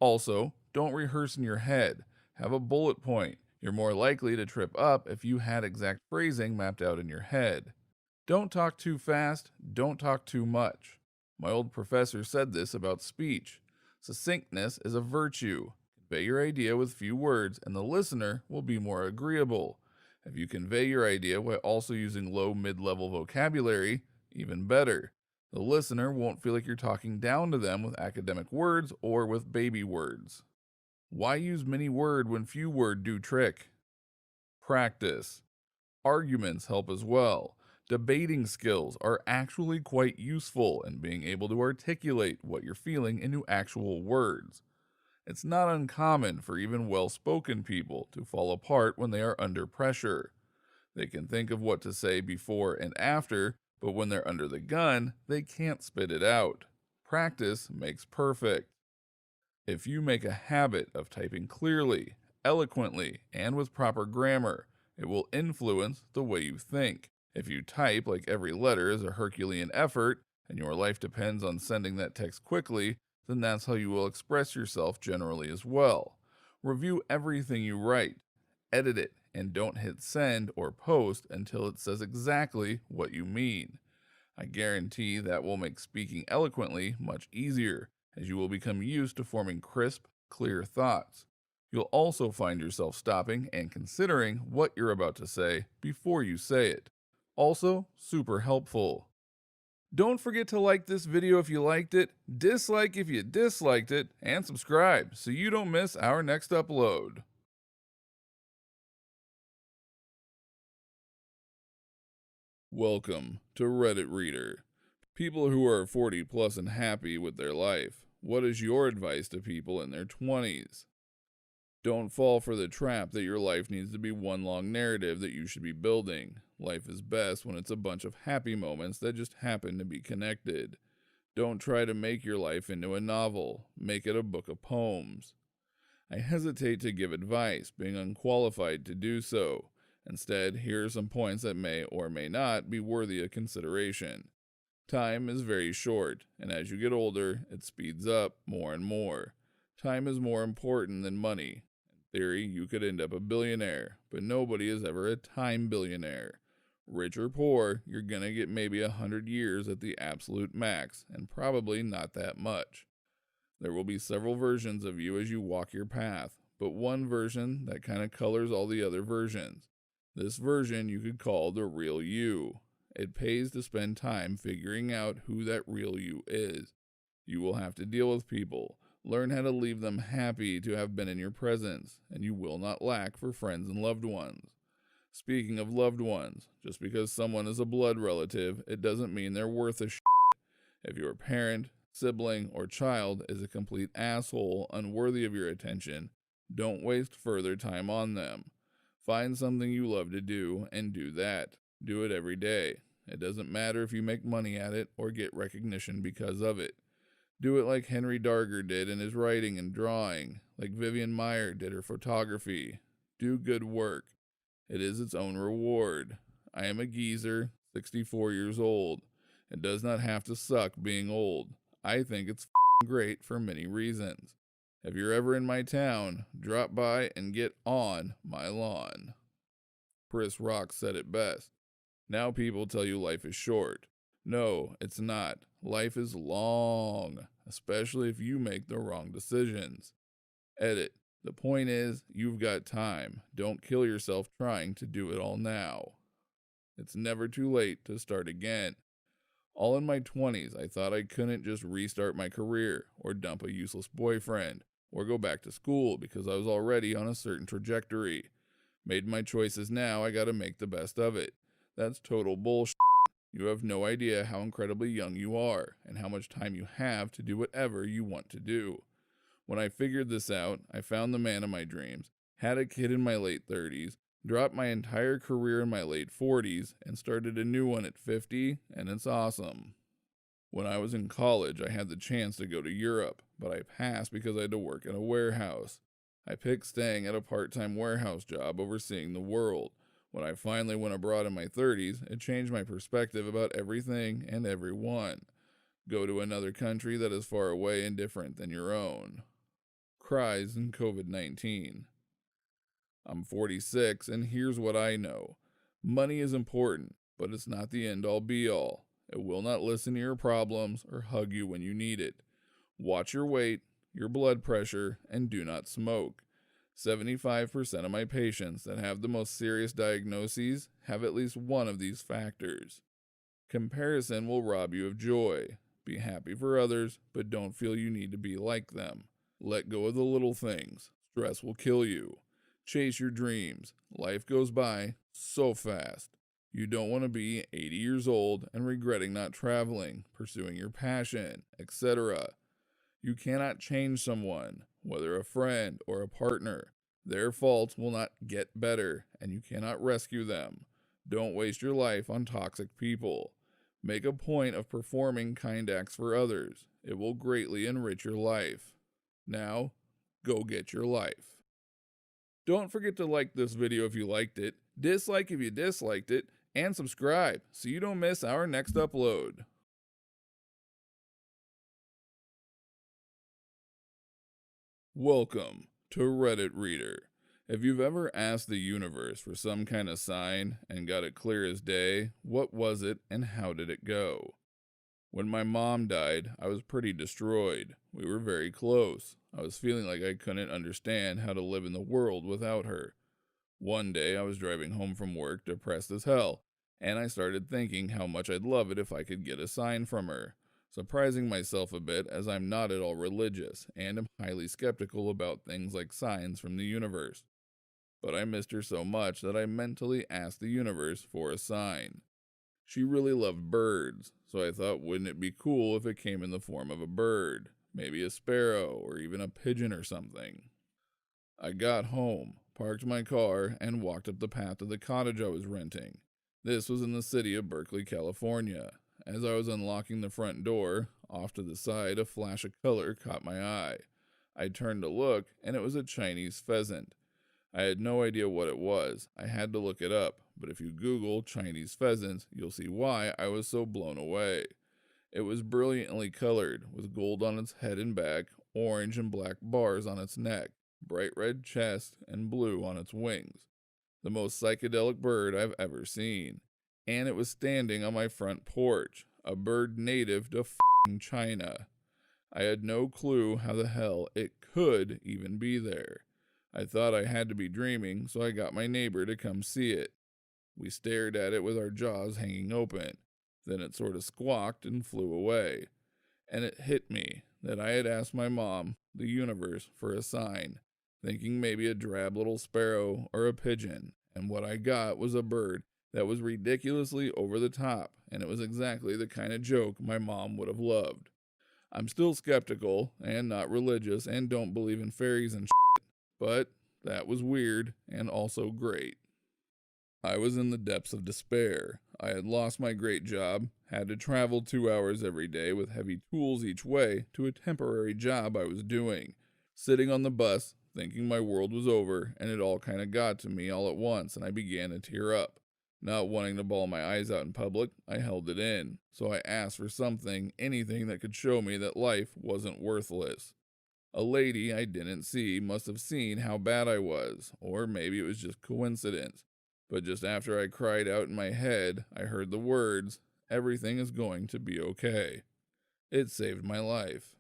Also, don't rehearse in your head. Have a bullet point. You're more likely to trip up if you had exact phrasing mapped out in your head. Don't talk too fast, don't talk too much. My old professor said this about speech. Succinctness is a virtue. Convey your idea with few words, and the listener will be more agreeable. If you convey your idea while also using low mid-level vocabulary, even better. The listener won't feel like you're talking down to them with academic words or with baby words. Why use many word when few word do trick? Practice. Arguments help as well. Debating skills are actually quite useful in being able to articulate what you're feeling into actual words. It's not uncommon for even well-spoken people to fall apart when they are under pressure. They can think of what to say before and after, but when they're under the gun, they can't spit it out. Practice makes perfect. If you make a habit of typing clearly, eloquently, and with proper grammar, it will influence the way you think. If you type like every letter is a Herculean effort, and your life depends on sending that text quickly, then that's how you will express yourself generally as well. Review everything you write, edit it, and don't hit send or post until it says exactly what you mean. I guarantee that will make speaking eloquently much easier, as you will become used to forming crisp, clear thoughts. You'll also find yourself stopping and considering what you're about to say before you say it. Also, super helpful. Don't forget to like this video if you liked it, dislike if you disliked it, and subscribe so you don't miss our next upload. Welcome to Reddit Reader. People who are 40 plus and happy with their life. What is your advice to people in their 20s? Don't fall for the trap that your life needs to be one long narrative that you should be building. Life is best when it's a bunch of happy moments that just happen to be connected. Don't try to make your life into a novel. Make it a book of poems. I hesitate to give advice, being unqualified to do so. Instead, here are some points that may or may not be worthy of consideration. Time is very short, and as you get older, it speeds up more and more. Time is more important than money. In theory, you could end up a billionaire, but nobody is ever a time billionaire. Rich or poor, you're gonna get maybe 100 years at the absolute max, and probably not that much. There will be several versions of you as you walk your path, but one version that kind of colors all the other versions. This version you could call the real you. It pays to spend time figuring out who that real you is. You will have to deal with people, learn how to leave them happy to have been in your presence, and you will not lack for friends and loved ones. Speaking of loved ones, just because someone is a blood relative, it doesn't mean they're worth a shit. If your parent, sibling, or child is a complete asshole unworthy of your attention, don't waste further time on them. Find something you love to do and do that. Do it every day. It doesn't matter if you make money at it or get recognition because of it. Do it like Henry Darger did in his writing and drawing, like Vivian Meyer did her photography. Do good work. It is its own reward. I am a geezer, 64 years old. It does not have to suck being old. I think it's great for many reasons. If you're ever in my town, drop by and get on my lawn. Chris Rock said it best. Now people tell you life is short. No, it's not. Life is long, especially if you make the wrong decisions. Edit. The point is, you've got time. Don't kill yourself trying to do it all now. It's never too late to start again. All in my 20s, I thought I couldn't just restart my career, or dump a useless boyfriend, or go back to school because I was already on a certain trajectory. Made my choices now, I gotta make the best of it. That's total bullshit. You have no idea how incredibly young you are, and how much time you have to do whatever you want to do. When I figured this out, I found the man of my dreams, had a kid in my late 30s, dropped my entire career in my late 40s, and started a new one at 50, and it's awesome. When I was in college, I had the chance to go to Europe, but I passed because I had to work in a warehouse. I picked staying at a part-time warehouse job overseeing the world. When I finally went abroad in my 30s, it changed my perspective about everything and everyone. Go to another country that is far away and different than your own. Cries in COVID-19. I'm 46, and here's what I know. Money is important, but it's not the end-all be-all. It will not listen to your problems or hug you when you need it. Watch your weight, your blood pressure, and do not smoke. 75% of my patients that have the most serious diagnoses have at least one of these factors. Comparison will rob you of joy. Be happy for others, but don't feel you need to be like them. Let go of the little things. Stress will kill you. Chase your dreams. Life goes by so fast. You don't want to be 80 years old and regretting not traveling, pursuing your passion, etc. You cannot change someone, whether a friend or a partner. Their faults will not get better, and you cannot rescue them. Don't waste your life on toxic people. Make a point of performing kind acts for others. It will greatly enrich your life. Now, go get your life. Don't forget to like this video if you liked it, dislike if you disliked it, and subscribe so you don't miss our next upload. Welcome to Reddit Reader. If you've ever asked the universe for some kind of sign and got it clear as day, what was it and how did it go? When my mom died, I was pretty destroyed. We were very close. I was feeling like I couldn't understand how to live in the world without her. One day I was driving home from work depressed as hell, and I started thinking how much I'd love it if I could get a sign from her. Surprising myself a bit as I'm not at all religious and am highly skeptical about things like signs from the universe. But I missed her so much that I mentally asked the universe for a sign. She really loved birds, so I thought, wouldn't it be cool if it came in the form of a bird, maybe a sparrow or even a pigeon or something. I got home, parked my car, and walked up the path to the cottage I was renting. This was in the city of Berkeley, California. As I was unlocking the front door, off to the side a flash of color caught my eye. I turned to look, and it was a Chinese pheasant. I had no idea what it was. I had to look it up, but if you Google Chinese pheasant, you'll see why I was so blown away. It was brilliantly colored, with gold on its head and back, orange and black bars on its neck, bright red chest, and blue on its wings. The most psychedelic bird I've ever seen. And it was standing on my front porch, a bird native to f***ing China. I had no clue how the hell it could even be there. I thought I had to be dreaming, so I got my neighbor to come see it. We stared at it with our jaws hanging open. Then it sort of squawked and flew away. And it hit me that I had asked my mom, the universe, for a sign, thinking maybe a drab little sparrow or a pigeon, and what I got was a bird that was ridiculously over the top, and it was exactly the kind of joke my mom would have loved. I'm still skeptical and not religious and don't believe in fairies and shit, but that was weird and also great. I was in the depths of despair. I had lost my great job, had to travel 2 hours every day with heavy tools each way to a temporary job I was doing. Sitting on the bus, thinking my world was over, and it all kind of got to me all at once, and I began to tear up. Not wanting to bawl my eyes out in public, I held it in, so I asked for something, anything that could show me that life wasn't worthless. A lady I didn't see must have seen how bad I was, or maybe it was just coincidence. But just after I cried out in my head, I heard the words, "Everything is going to be okay." It saved my life.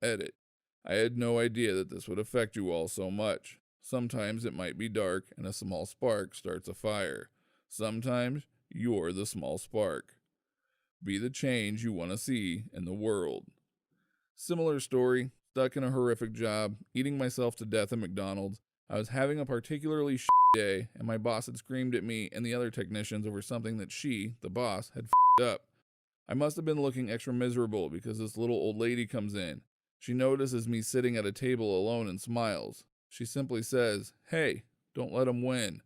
Edit. I had no idea that this would affect you all so much. Sometimes it might be dark and a small spark starts a fire. Sometimes you're the small spark. Be the change you want to see in the world. Similar story, stuck in a horrific job, eating myself to death at McDonald's. I was having a particularly day, and my boss had screamed at me and the other technicians over something that she, the boss, had up. I must have been looking extra miserable because this little old lady comes in. She notices me sitting at a table alone and smiles. She simply says, "Hey, don't let him win."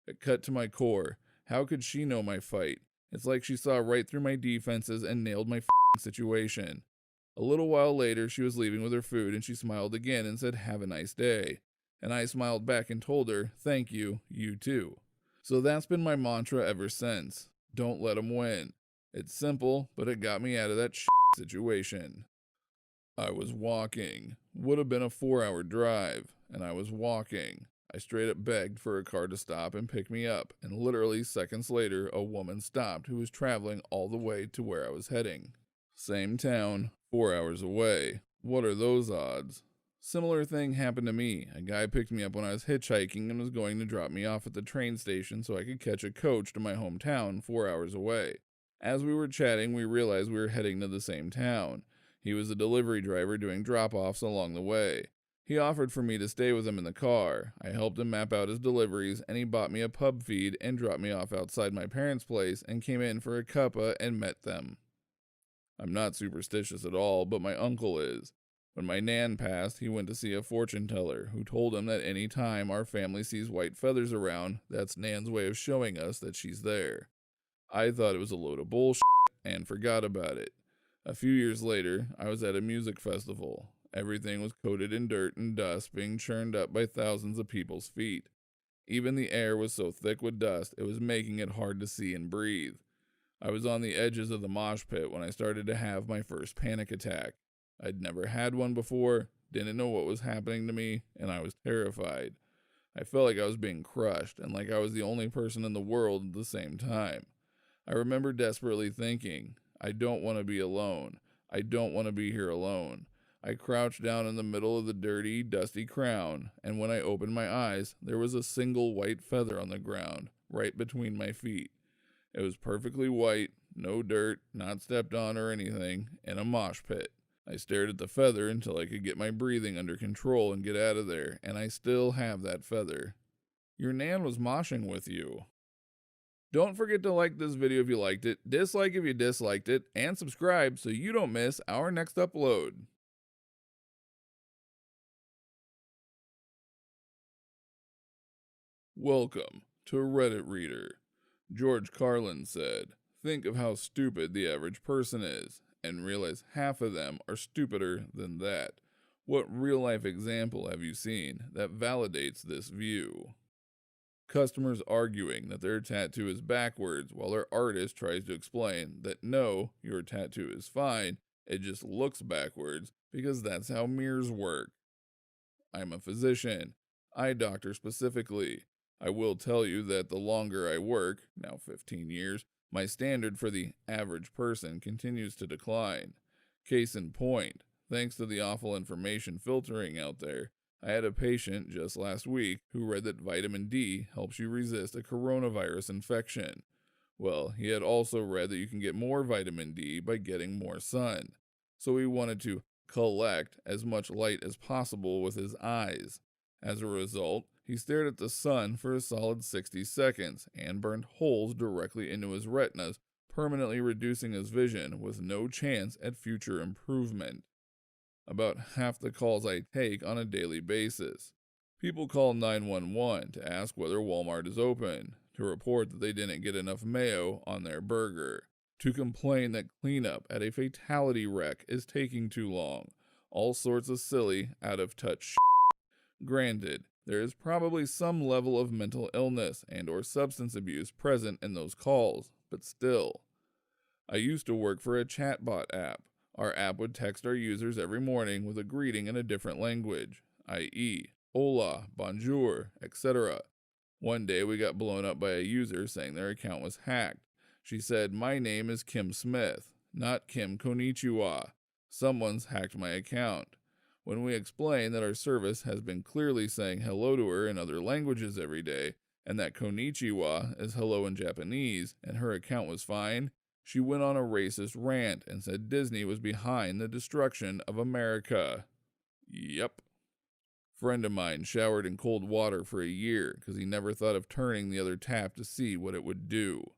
It cut to my core. How could she know my fight? It's like she saw right through my defenses and nailed my situation. A little while later, she was leaving with her food and she smiled again and said, "Have a nice day." And I smiled back and told her, "Thank you, you too." So that's been my mantra ever since. Don't let him win. It's simple, but it got me out of that situation. I was walking. Would have been a 4-hour drive, and I was walking. I straight up begged for a car to stop and pick me up, and literally seconds later, a woman stopped who was traveling all the way to where I was heading. Same town, 4 hours away. What are those odds? Similar thing happened to me. A guy picked me up when I was hitchhiking and was going to drop me off at the train station so I could catch a coach to my hometown 4 hours away. As we were chatting, we realized we were heading to the same town. He was a delivery driver doing drop-offs along the way. He offered for me to stay with him in the car. I helped him map out his deliveries, and he bought me a pub feed and dropped me off outside my parents' place and came in for a cuppa and met them. I'm not superstitious at all, but my uncle is. When my nan passed, he went to see a fortune teller who told him that any time our family sees white feathers around, that's Nan's way of showing us that she's there. I thought it was a load of bullshit and forgot about it. A few years later, I was at a music festival. Everything was coated in dirt and dust being churned up by thousands of people's feet. Even the air was so thick with dust, it was making it hard to see and breathe. I was on the edges of the mosh pit when I started to have my first panic attack. I'd never had one before, didn't know what was happening to me, and I was terrified. I felt like I was being crushed, and like I was the only person in the world at the same time. I remember desperately thinking, I don't want to be alone. I don't want to be here alone. I crouched down in the middle of the dirty, dusty crown, and when I opened my eyes, there was a single white feather on the ground, right between my feet. It was perfectly white, no dirt, not stepped on or anything, in a mosh pit. I stared at the feather until I could get my breathing under control and get out of there, and I still have that feather. Your nan was moshing with you. Don't forget to like this video if you liked it, dislike if you disliked it, and subscribe so you don't miss our next upload. Welcome to Reddit Reader. George Carlin said, "Think of how stupid the average person is, and realize half of them are stupider than that. What real-life example have you seen that validates this view?" Customers arguing that their tattoo is backwards while their artist tries to explain that no, your tattoo is fine, it just looks backwards because that's how mirrors work. I'm a physician, eye doctor specifically. I will tell you that the longer I work, now 15 years, my standard for the average person continues to decline. Case in point, thanks to the awful information filtering out there, I had a patient just last week who read that vitamin D helps you resist a coronavirus infection. Well, he had also read that you can get more vitamin D by getting more sun. So he wanted to collect as much light as possible with his eyes. As a result, He stared at the sun for a solid 60 seconds and burned holes directly into his retinas, permanently reducing his vision with no chance at future improvement. About half the calls I take on a daily basis. People call 911 to ask whether Walmart is open, to report that they didn't get enough mayo on their burger, to complain that cleanup at a fatality wreck is taking too long. All sorts of silly, out of touch shit. Granted, there is probably some level of mental illness and or substance abuse present in those calls, but still. I used to work for a chatbot app. Our app would text our users every morning with a greeting in a different language, i.e., hola, bonjour, etc. One day we got blown up by a user saying their account was hacked. She said, "My name is Kim Smith, not Kim Konnichiwa. Someone's hacked my account." When we explained that our service has been clearly saying hello to her in other languages every day, and that Konnichiwa is hello in Japanese, and her account was fine, she went on a racist rant and said Disney was behind the destruction of America. Yep. Friend of mine showered in cold water for a year because he never thought of turning the other tap to see what it would do.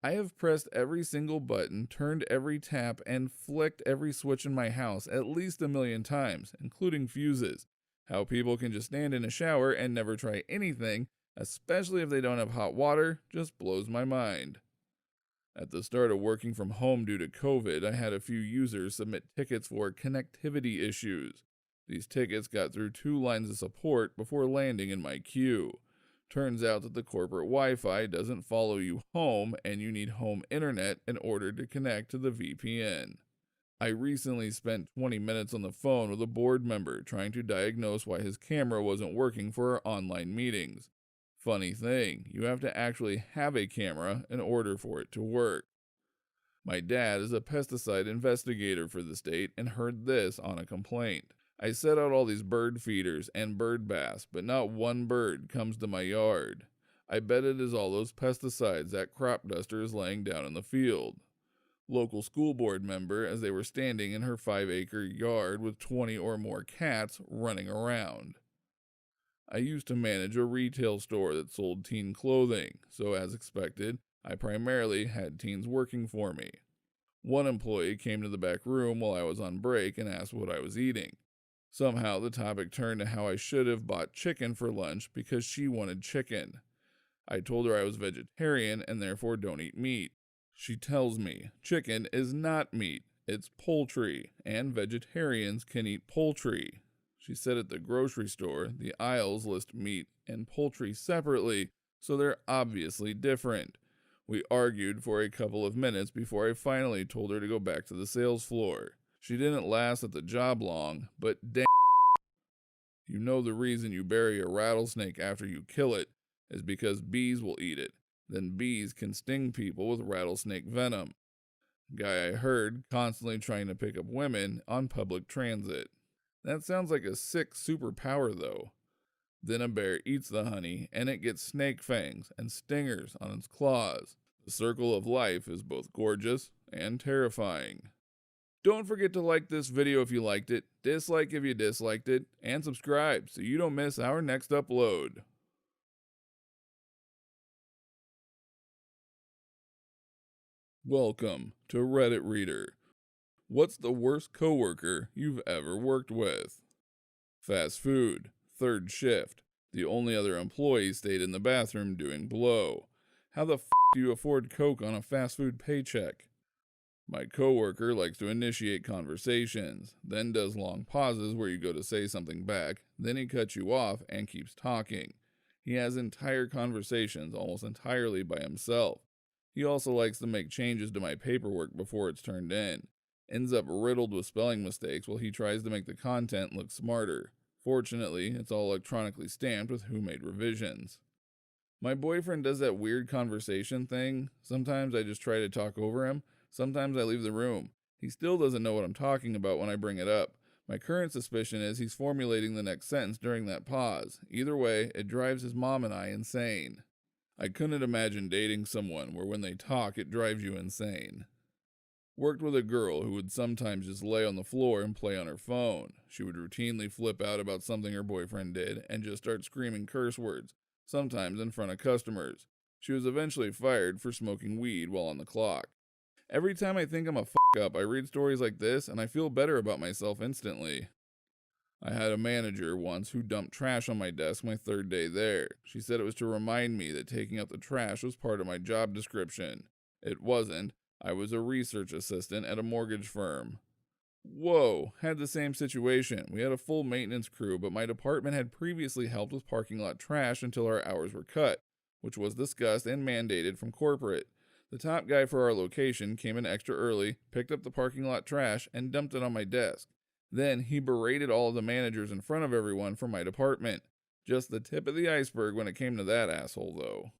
I have pressed every single button, turned every tap, and flicked every switch in my house at least 1,000,000 times, including fuses. How people can just stand in a shower and never try anything, especially if they don't have hot water, just blows my mind. At the start of working from home due to COVID, I had a few users submit tickets for connectivity issues. These tickets got through 2 lines of support before landing in my queue. Turns out that the corporate Wi-Fi doesn't follow you home and you need home internet in order to connect to the VPN. I recently spent 20 minutes on the phone with a board member trying to diagnose why his camera wasn't working for our online meetings. Funny thing, you have to actually have a camera in order for it to work. My dad is a pesticide investigator for the state and heard this on a complaint. I set out all these bird feeders and bird baths, but not one bird comes to my yard. I bet it is all those pesticides that crop duster is laying down in the field. Local school board member as they were standing in her 5-acre yard with 20 or more cats running around. I used to manage a retail store that sold teen clothing, so as expected, I primarily had teens working for me. One employee came to the back room while I was on break and asked what I was eating. Somehow the topic turned to how I should have bought chicken for lunch because she wanted chicken. I told her I was vegetarian and therefore don't eat meat. She tells me chicken is not meat, it's poultry, and vegetarians can eat poultry. She said at the grocery store, the aisles list meat and poultry separately, so they're obviously different. We argued for a couple of minutes before I finally told her to go back to the sales floor. She didn't last at the job long, but damn, you know the reason you bury a rattlesnake after you kill it is because bees will eat it. Then bees can sting people with rattlesnake venom. Guy I heard constantly trying to pick up women on public transit. That sounds like a sick superpower, though. Then a bear eats the honey, and it gets snake fangs and stingers on its claws. The circle of life is both gorgeous and terrifying. Don't forget to like this video if you liked it, dislike if you disliked it, and subscribe so you don't miss our next upload. Welcome to Reddit Reader. What's the worst coworker you've ever worked with? Fast food, third shift. The only other employee stayed in the bathroom doing blow. How the f do you afford Coke on a fast food paycheck? My coworker likes to initiate conversations, then does long pauses where you go to say something back, then he cuts you off and keeps talking. He has entire conversations almost entirely by himself. He also likes to make changes to my paperwork before it's turned in. Ends up riddled with spelling mistakes while he tries to make the content look smarter. Fortunately, it's all electronically stamped with who made revisions. My boyfriend does that weird conversation thing. Sometimes I just try to talk over him. Sometimes I leave the room. He still doesn't know what I'm talking about when I bring it up. My current suspicion is he's formulating the next sentence during that pause. Either way, it drives his mom and I insane. I couldn't imagine dating someone where when they talk it drives you insane. Worked with a girl who would sometimes just lay on the floor and play on her phone. She would routinely flip out about something her boyfriend did and just start screaming curse words, sometimes in front of customers. She was eventually fired for smoking weed while on the clock. Every time I think I'm a up, I read stories like this and I feel better about myself instantly. I had a manager once who dumped trash on my desk my third day there. She said it was to remind me that taking out the trash was part of my job description. It wasn't. I was a research assistant at a mortgage firm. Whoa, had the same situation. We had a full maintenance crew, but my department had previously helped with parking lot trash until our hours were cut, which was discussed and mandated from corporate. The top guy for our location came in extra early, picked up the parking lot trash, and dumped it on my desk. Then he berated all of the managers in front of everyone from my department. Just the tip of the iceberg when it came to that asshole, though.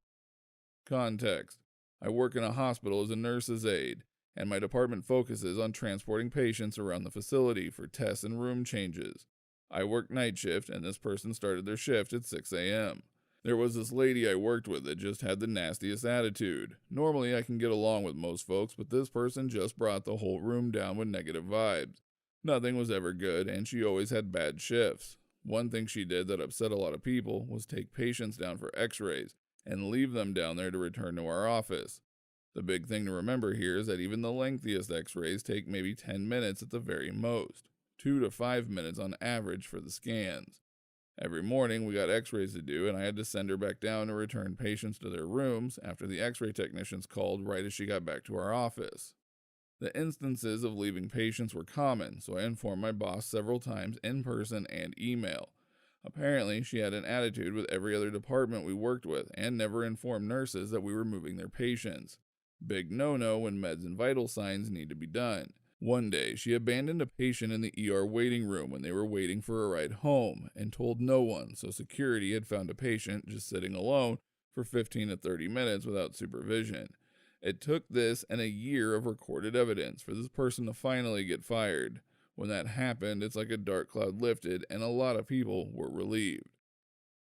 Context: I work in a hospital as a nurse's aide, and my department focuses on transporting patients around the facility for tests and room changes. I work night shift, and this person started their shift at 6 a.m. There was this lady I worked with that just had the nastiest attitude. Normally I can get along with most folks, but this person just brought the whole room down with negative vibes. Nothing was ever good, and she always had bad shifts. One thing she did that upset a lot of people was take patients down for x-rays and leave them down there to return to our office. The big thing to remember here is that even the lengthiest x-rays take maybe 10 minutes at the very most, 2 to 5 minutes on average for the scans. Every morning we got x-rays to do, and I had to send her back down to return patients to their rooms after the x-ray technicians called right as she got back to our office. The instances of leaving patients were common, so I informed my boss several times in person and email. Apparently, she had an attitude with every other department we worked with and never informed nurses that we were moving their patients. Big no-no when meds and vital signs need to be done. One day, she abandoned a patient in the ER waiting room when they were waiting for a ride home and told no one, so security had found a patient just sitting alone for 15 to 30 minutes without supervision. It took this and a year of recorded evidence for this person to finally get fired. When that happened, it's like a dark cloud lifted and a lot of people were relieved.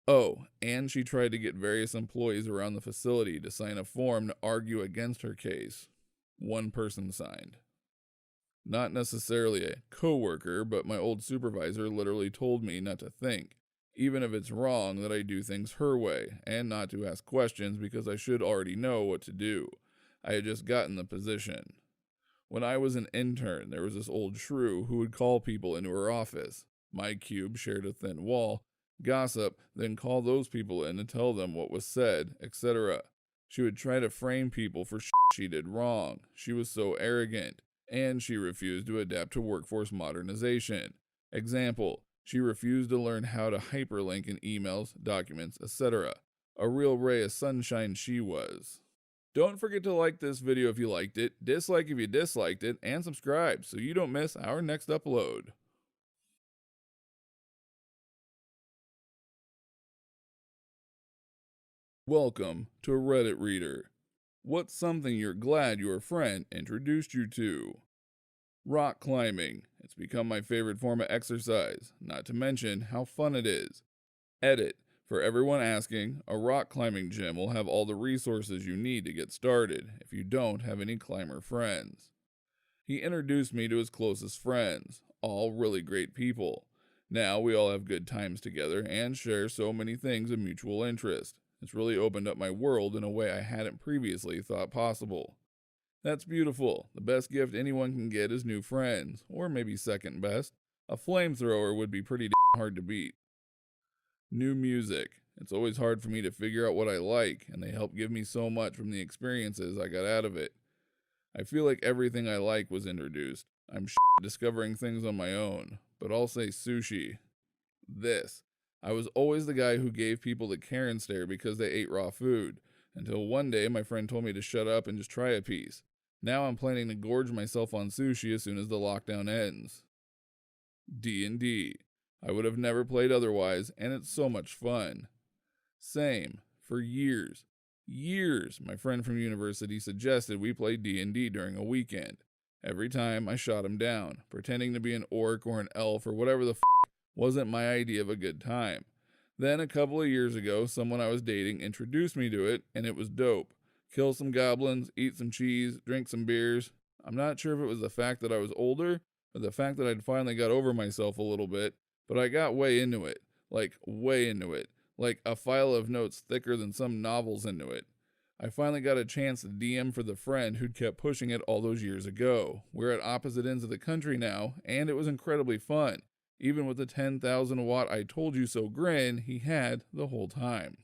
Oh, and she tried to get various employees around the facility to sign a form to argue against her case. One person signed. Not necessarily a coworker, but my old supervisor literally told me not to think, even if it's wrong, that I do things her way, and not to ask questions because I should already know what to do. I had just gotten the position. When I was an intern, there was this old shrew who would call people into her office. My cube shared a thin wall, gossip, then call those people in and tell them what was said, etc. She would try to frame people for shit she did wrong. She was so arrogant. And she refused to adapt to workforce modernization. Example, she refused to learn how to hyperlink in emails, documents, etc. A real ray of sunshine she was. Don't forget to like this video if you liked it, dislike if you disliked it, and subscribe so you don't miss our next upload. Welcome to Reddit Reader. What's something you're glad your friend introduced you to? Rock climbing. It's become my favorite form of exercise, not to mention how fun it is. Edit. For everyone asking, a rock climbing gym will have all the resources you need to get started if you don't have any climber friends. He introduced me to his closest friends, all really great people. Now we all have good times together and share so many things of mutual interest. It's really opened up my world in a way I hadn't previously thought possible. That's beautiful. The best gift anyone can get is new friends, or maybe second best. A flamethrower would be pretty hard to beat. New music. It's always hard for me to figure out what I like, and they help give me so much from the experiences I got out of it. I feel like everything I like was introduced. I'm discovering things on my own, but I'll say sushi. This. I was always the guy who gave people the Karen stare because they ate raw food, until one day my friend told me to shut up and just try a piece. Now I'm planning to gorge myself on sushi as soon as the lockdown ends. D&D. I would have never played otherwise, and it's so much fun. Same. For years, my friend from university suggested we play D&D during a weekend. Every time I shot him down, pretending to be an orc or an elf or whatever the wasn't my idea of a good time. Then a couple of years ago, someone I was dating introduced me to it, and it was dope. Kill some goblins, eat some cheese, drink some beers. I'm not sure if it was the fact that I was older or the fact that I'd finally got over myself a little bit, but I got way into it. Like, way into it. Like a file of notes thicker than some novels into it. I finally got a chance to DM for the friend who'd kept pushing it all those years ago. We're at opposite ends of the country now, and it was incredibly fun, even with the 10,000 watt I told you so grin he had the whole time.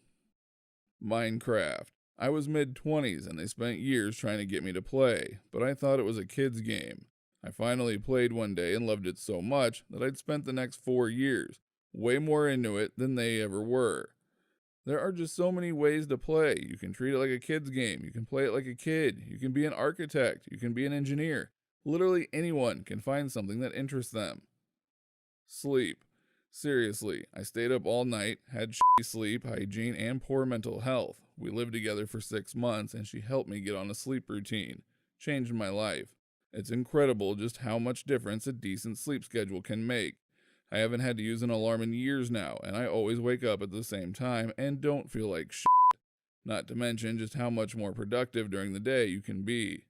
Minecraft. I was mid-20s and they spent years trying to get me to play, but I thought it was a kid's game. I finally played one day and loved it so much that I'd spent the next 4 years, way more into it than they ever were. There are just so many ways to play. You can treat it like a kid's game. You can play it like a kid. You can be an architect. You can be an engineer. Literally anyone can find something that interests them. Sleep. Seriously, I stayed up all night, had shitty sleep, hygiene, and poor mental health. We lived together for 6 months, and she helped me get on a sleep routine. Changed my life. It's incredible just how much difference a decent sleep schedule can make. I haven't had to use an alarm in years now, and I always wake up at the same time and don't feel like shit. Not to mention just how much more productive during the day you can be.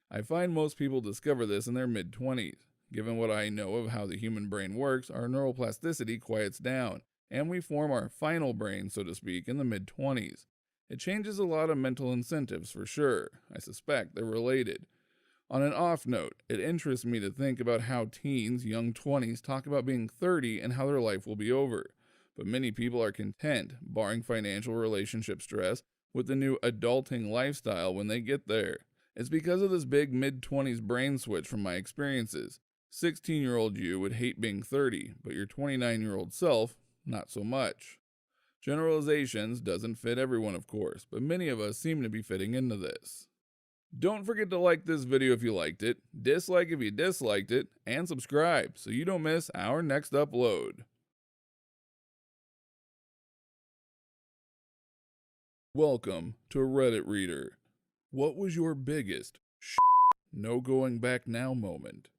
I find most people discover this in their mid-20s. Given what I know of how the human brain works, our neuroplasticity quiets down, and we form our final brain, so to speak, in the mid-20s. It changes a lot of mental incentives for sure. I suspect they're related. On an off note, it interests me to think about how teens, young 20s, talk about being 30 and how their life will be over. But many people are content, barring financial relationship stress, with the new adulting lifestyle when they get there. It's because of this big mid-20s brain switch from my experiences. 16-year-old you would hate being 30, but your 29-year-old self, not so much. Generalizations doesn't fit everyone, of course, but many of us seem to be fitting into this. Don't forget to like this video if you liked it, dislike if you disliked it, and subscribe so you don't miss our next upload. Welcome to Reddit Reader. What was your biggest no going back now moment?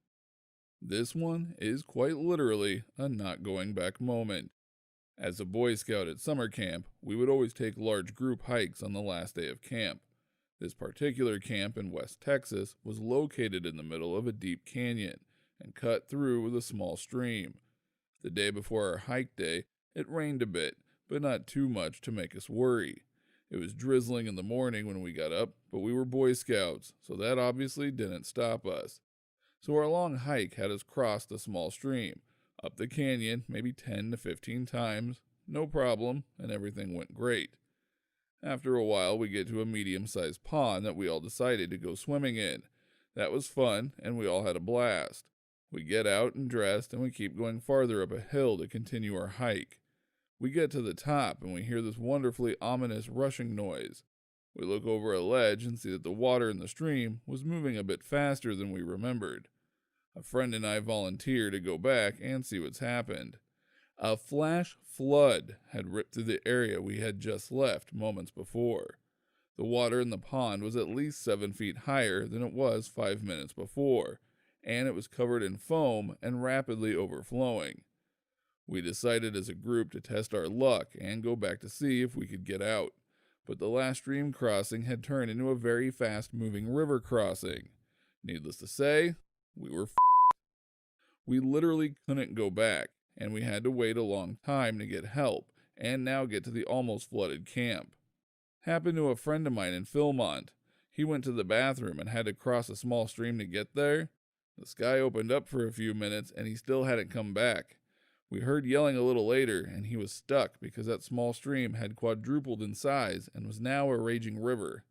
This one is quite literally a not going back moment. As a Boy Scout at summer camp, we would always take large group hikes on the last day of camp. This particular camp in West Texas was located in the middle of a deep canyon and cut through with a small stream. The day before our hike day, it rained a bit, but not too much to make us worry. It was drizzling in the morning when we got up, but we were Boy Scouts, so that obviously didn't stop us. So our long hike had us cross the small stream, up the canyon maybe 10 to 15 times, no problem, and everything went great. After a while, we get to a medium-sized pond that we all decided to go swimming in. That was fun, and we all had a blast. We get out and dressed, and we keep going farther up a hill to continue our hike. We get to the top, and we hear this wonderfully ominous rushing noise. We look over a ledge and see that the water in the stream was moving a bit faster than we remembered. A friend and I volunteer to go back and see what's happened. A flash flood had ripped through the area we had just left moments before. The water in the pond was at least 7 feet higher than it was 5 minutes before, and it was covered in foam and rapidly overflowing. We decided as a group to test our luck and go back to see if we could get out, but the last stream crossing had turned into a very fast-moving river crossing. Needless to say, we were We literally couldn't go back, and we had to wait a long time to get help, and now get to the almost flooded camp. Happened to a friend of mine in Philmont. He went to the bathroom and had to cross a small stream to get there. The sky opened up for a few minutes, and he still hadn't come back. We heard yelling a little later, and he was stuck because that small stream had quadrupled in size and was now a raging river.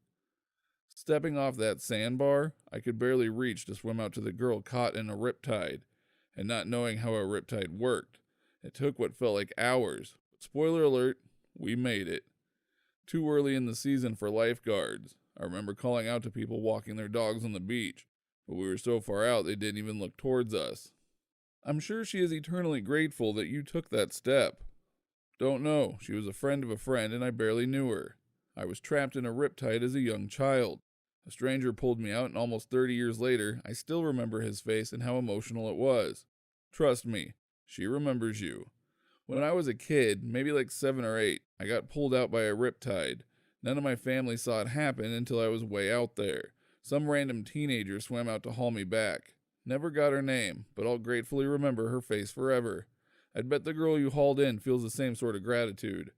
Stepping off that sandbar, I could barely reach to swim out to the girl caught in a riptide, and not knowing how a riptide worked. It took what felt like hours, but spoiler alert, we made it. Too early in the season for lifeguards. I remember calling out to people walking their dogs on the beach, but we were so far out they didn't even look towards us. I'm sure she is eternally grateful that you took that step. Don't know, she was a friend of a friend and I barely knew her. I was trapped in a riptide as a young child. A stranger pulled me out and almost 30 years later, I still remember his face and how emotional it was. Trust me, she remembers you. When I was a kid, maybe like 7 or 8, I got pulled out by a riptide. None of my family saw it happen until I was way out there. Some random teenager swam out to haul me back. Never got her name, but I'll gratefully remember her face forever. I'd bet the girl you hauled in feels the same sort of gratitude.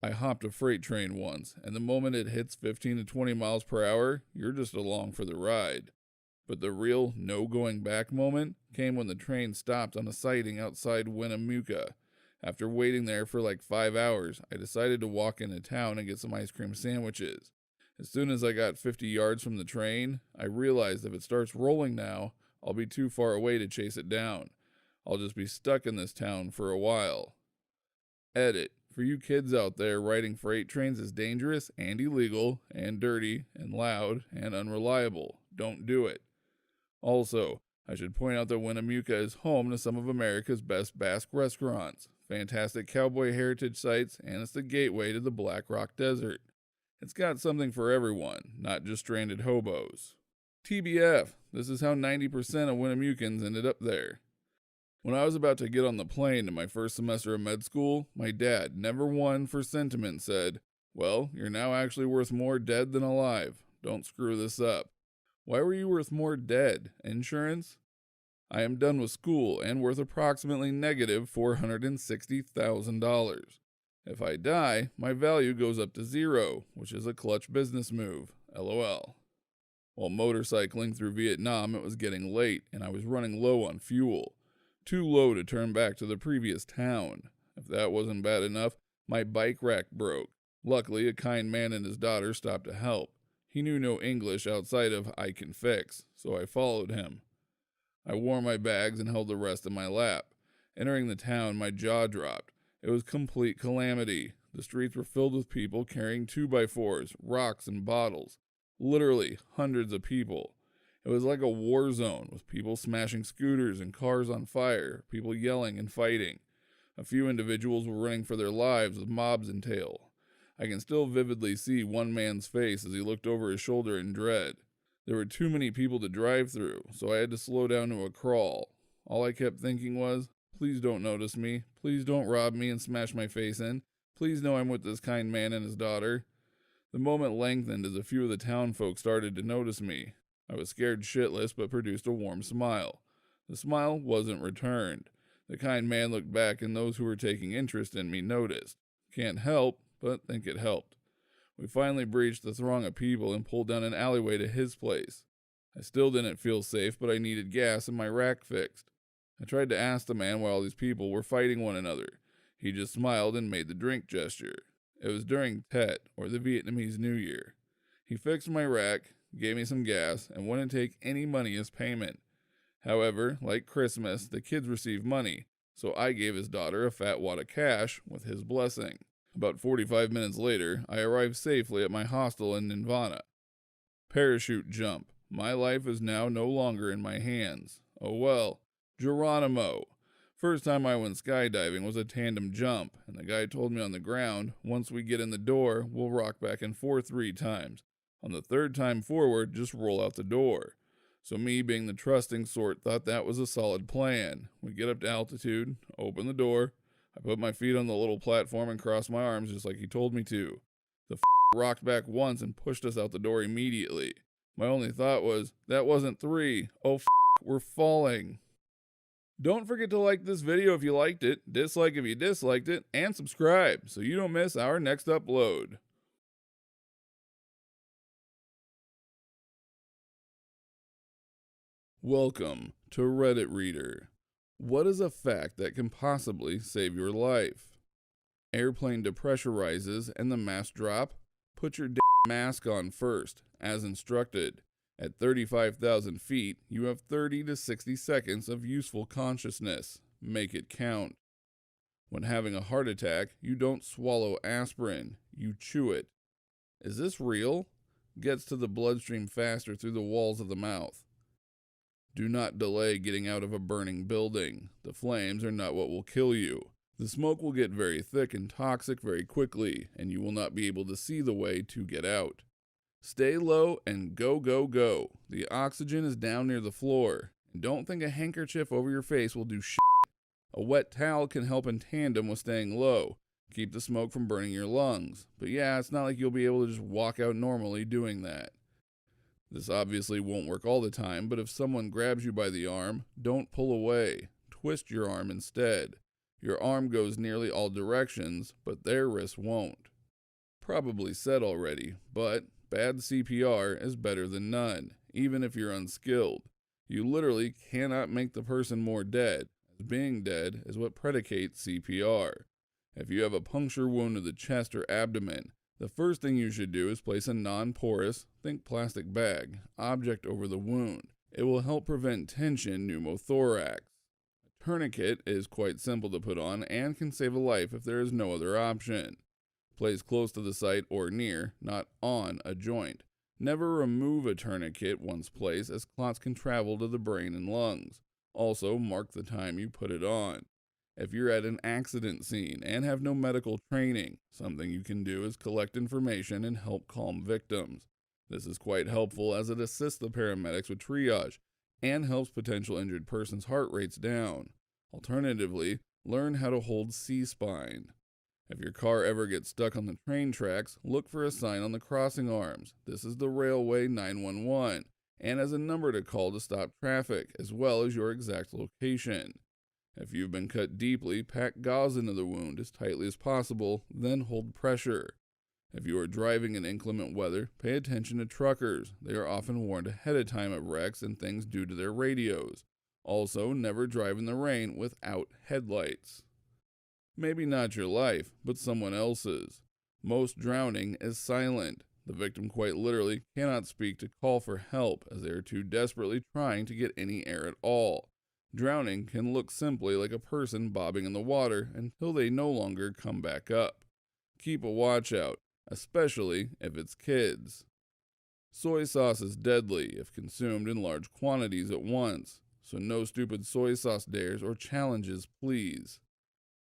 I hopped a freight train once, and the moment it hits 15 to 20 miles per hour, you're just along for the ride. But the real no going back moment came when the train stopped on a siding outside Winnemucca. After waiting there for like 5 hours, I decided to walk into town and get some ice cream sandwiches. As soon as I got 50 yards from the train, I realized if it starts rolling now, I'll be too far away to chase it down. I'll just be stuck in this town for a while. Edit. For you kids out there, riding freight trains is dangerous and illegal and dirty and loud and unreliable. Don't do it. Also, I should point out that Winnemucca is home to some of America's best Basque restaurants, fantastic cowboy heritage sites, and it's the gateway to the Black Rock Desert. It's got something for everyone, not just stranded hobos. TBF, this is how 90% of Winnemucans ended up there. When I was about to get on the plane in my first semester of med school, my dad, never one for sentiment, said, "Well, you're now actually worth more dead than alive. Don't screw this up." Why were you worth more dead? Insurance? I am done with school and worth approximately negative $460,000. If I die, my value goes up to zero, which is a clutch business move. LOL. While motorcycling through Vietnam, it was getting late and I was running low on fuel. Too low to turn back to the previous town. If that wasn't bad enough, my bike rack broke. Luckily, a kind man and his daughter stopped to help. He knew no English outside of "I can fix," so I followed him. I wore my bags and held the rest in my lap. Entering the town, my jaw dropped. It was complete calamity. The streets were filled with people carrying 2x4s, rocks, and bottles. Literally hundreds of people. It was like a war zone, with people smashing scooters and cars on fire, people yelling and fighting. A few individuals were running for their lives with mobs in tail. I can still vividly see one man's face as he looked over his shoulder in dread. There were too many people to drive through, so I had to slow down to a crawl. All I kept thinking was, please don't notice me, please don't rob me and smash my face in, please know I'm with this kind man and his daughter. The moment lengthened as a few of the town folk started to notice me. I was scared shitless, but produced a warm smile. The smile wasn't returned. The kind man looked back, and those who were taking interest in me noticed. Can't help, but think it helped. We finally breached the throng of people and pulled down an alleyway to his place. I still didn't feel safe, but I needed gas and my rack fixed. I tried to ask the man why all these people were fighting one another. He just smiled and made the drink gesture. It was during Tet, or the Vietnamese New Year. He fixed my rack, gave me some gas, and wouldn't take any money as payment. However, like Christmas, the kids received money, so I gave his daughter a fat wad of cash with his blessing. About 45 minutes later, I arrived safely at my hostel in Nirvana. Parachute jump. My life is now no longer in my hands. Oh well. Geronimo. First time I went skydiving was a tandem jump, and the guy told me on the ground, once we get in the door, we'll rock back and forth 3 times. On the 3rd time forward, just roll out the door. So me, being the trusting sort, thought that was a solid plan. We get up to altitude, open the door. I put my feet on the little platform and crossed my arms just like he told me to. The rocked back once and pushed us out the door immediately. My only thought was, that wasn't 3. Oh, we're falling. Don't forget to like this video if you liked it, dislike if you disliked it, and subscribe so you don't miss our next upload. Welcome to Reddit Reader. What is a fact that can possibly save your life? Airplane depressurizes and the mask drop? Put your mask on first, as instructed. At 35,000 feet, you have 30 to 60 seconds of useful consciousness. Make it count. When having a heart attack, you don't swallow aspirin, you chew it. Is this real? Gets to the bloodstream faster through the walls of the mouth. Do not delay getting out of a burning building. The flames are not what will kill you. The smoke will get very thick and toxic very quickly, and you will not be able to see the way to get out. Stay low and go, go, go. The oxygen is down near the floor. And don't think a handkerchief over your face will do shit. A wet towel can help in tandem with staying low. Keep the smoke from burning your lungs. But yeah, it's not like you'll be able to just walk out normally doing that. This obviously won't work all the time, but if someone grabs you by the arm, don't pull away. Twist your arm instead. Your arm goes nearly all directions, but their wrist won't. Probably said already, but bad CPR is better than none, even if you're unskilled. You literally cannot make the person more dead, as being dead is what predicates CPR. If you have a puncture wound to the chest or abdomen, the first thing you should do is place a non-porous, think plastic bag, object over the wound. It will help prevent tension pneumothorax. A tourniquet is quite simple to put on and can save a life if there is no other option. Place close to the site or near, not on a joint. Never remove a tourniquet once placed, as clots can travel to the brain and lungs. Also, mark the time you put it on. If you're at an accident scene and have no medical training, something you can do is collect information and help calm victims. This is quite helpful as it assists the paramedics with triage and helps potential injured persons' heart rates down. Alternatively, learn how to hold C-spine. If your car ever gets stuck on the train tracks, look for a sign on the crossing arms. This is the Railway 911 and has a number to call to stop traffic, as well as your exact location. If you've been cut deeply, pack gauze into the wound as tightly as possible, then hold pressure. If you are driving in inclement weather, pay attention to truckers. They are often warned ahead of time of wrecks and things due to their radios. Also, never drive in the rain without headlights. Maybe not your life, but someone else's. Most drowning is silent. The victim quite literally cannot speak to call for help, as they are too desperately trying to get any air at all. Drowning can look simply like a person bobbing in the water until they no longer come back up. Keep a watch out, especially if it's kids. Soy sauce is deadly if consumed in large quantities at once, so no stupid soy sauce dares or challenges, please.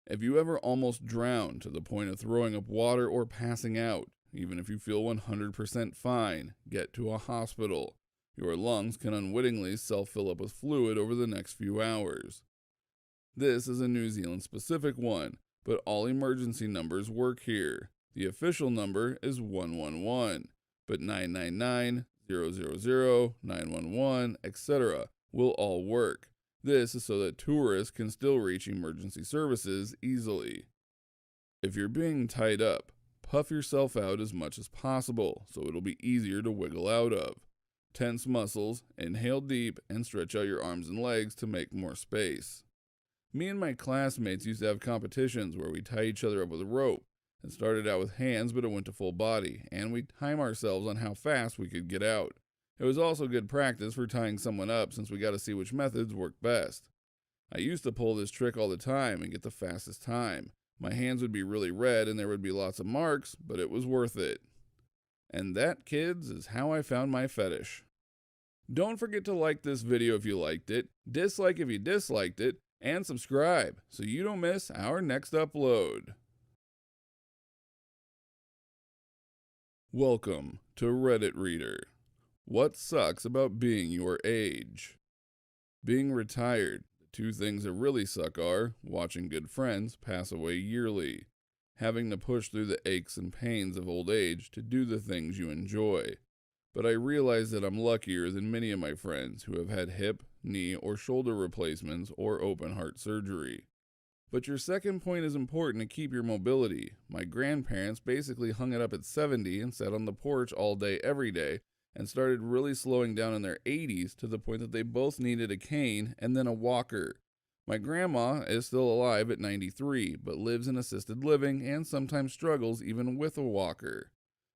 If you ever almost drown to the point of throwing up water or passing out, even if you feel 100% fine, get to a hospital. Your lungs can unwittingly self-fill up with fluid over the next few hours. This is a New Zealand specific one, but all emergency numbers work here. The official number is 111, but 999, 000, 911, etc. will all work. This is so that tourists can still reach emergency services easily. If you're being tied up, puff yourself out as much as possible so it'll be easier to wiggle out of. Tense muscles, inhale deep, and stretch out your arms and legs to make more space. Me and my classmates used to have competitions where we tie each other up with a rope. It started out with hands, but it went to full body, and we'd time ourselves on how fast we could get out. It was also good practice for tying someone up since we got to see which methods worked best. I used to pull this trick all the time and get the fastest time. My hands would be really red and there would be lots of marks, but it was worth it. And that, kids, is how I found my fetish. Don't forget to like this video if you liked it, dislike if you disliked it, and subscribe so you don't miss our next upload. Welcome to Reddit Reader. What sucks about being your age? Being retired. The two things that really suck are watching good friends pass away yearly, having to push through the aches and pains of old age to do the things you enjoy. But I realize that I'm luckier than many of my friends who have had hip, knee, or shoulder replacements or open heart surgery. But your second point is important to keep your mobility. My grandparents basically hung it up at 70 and sat on the porch all day every day and started really slowing down in their 80s to the point that they both needed a cane and then a walker. My grandma is still alive at 93, but lives in assisted living and sometimes struggles even with a walker.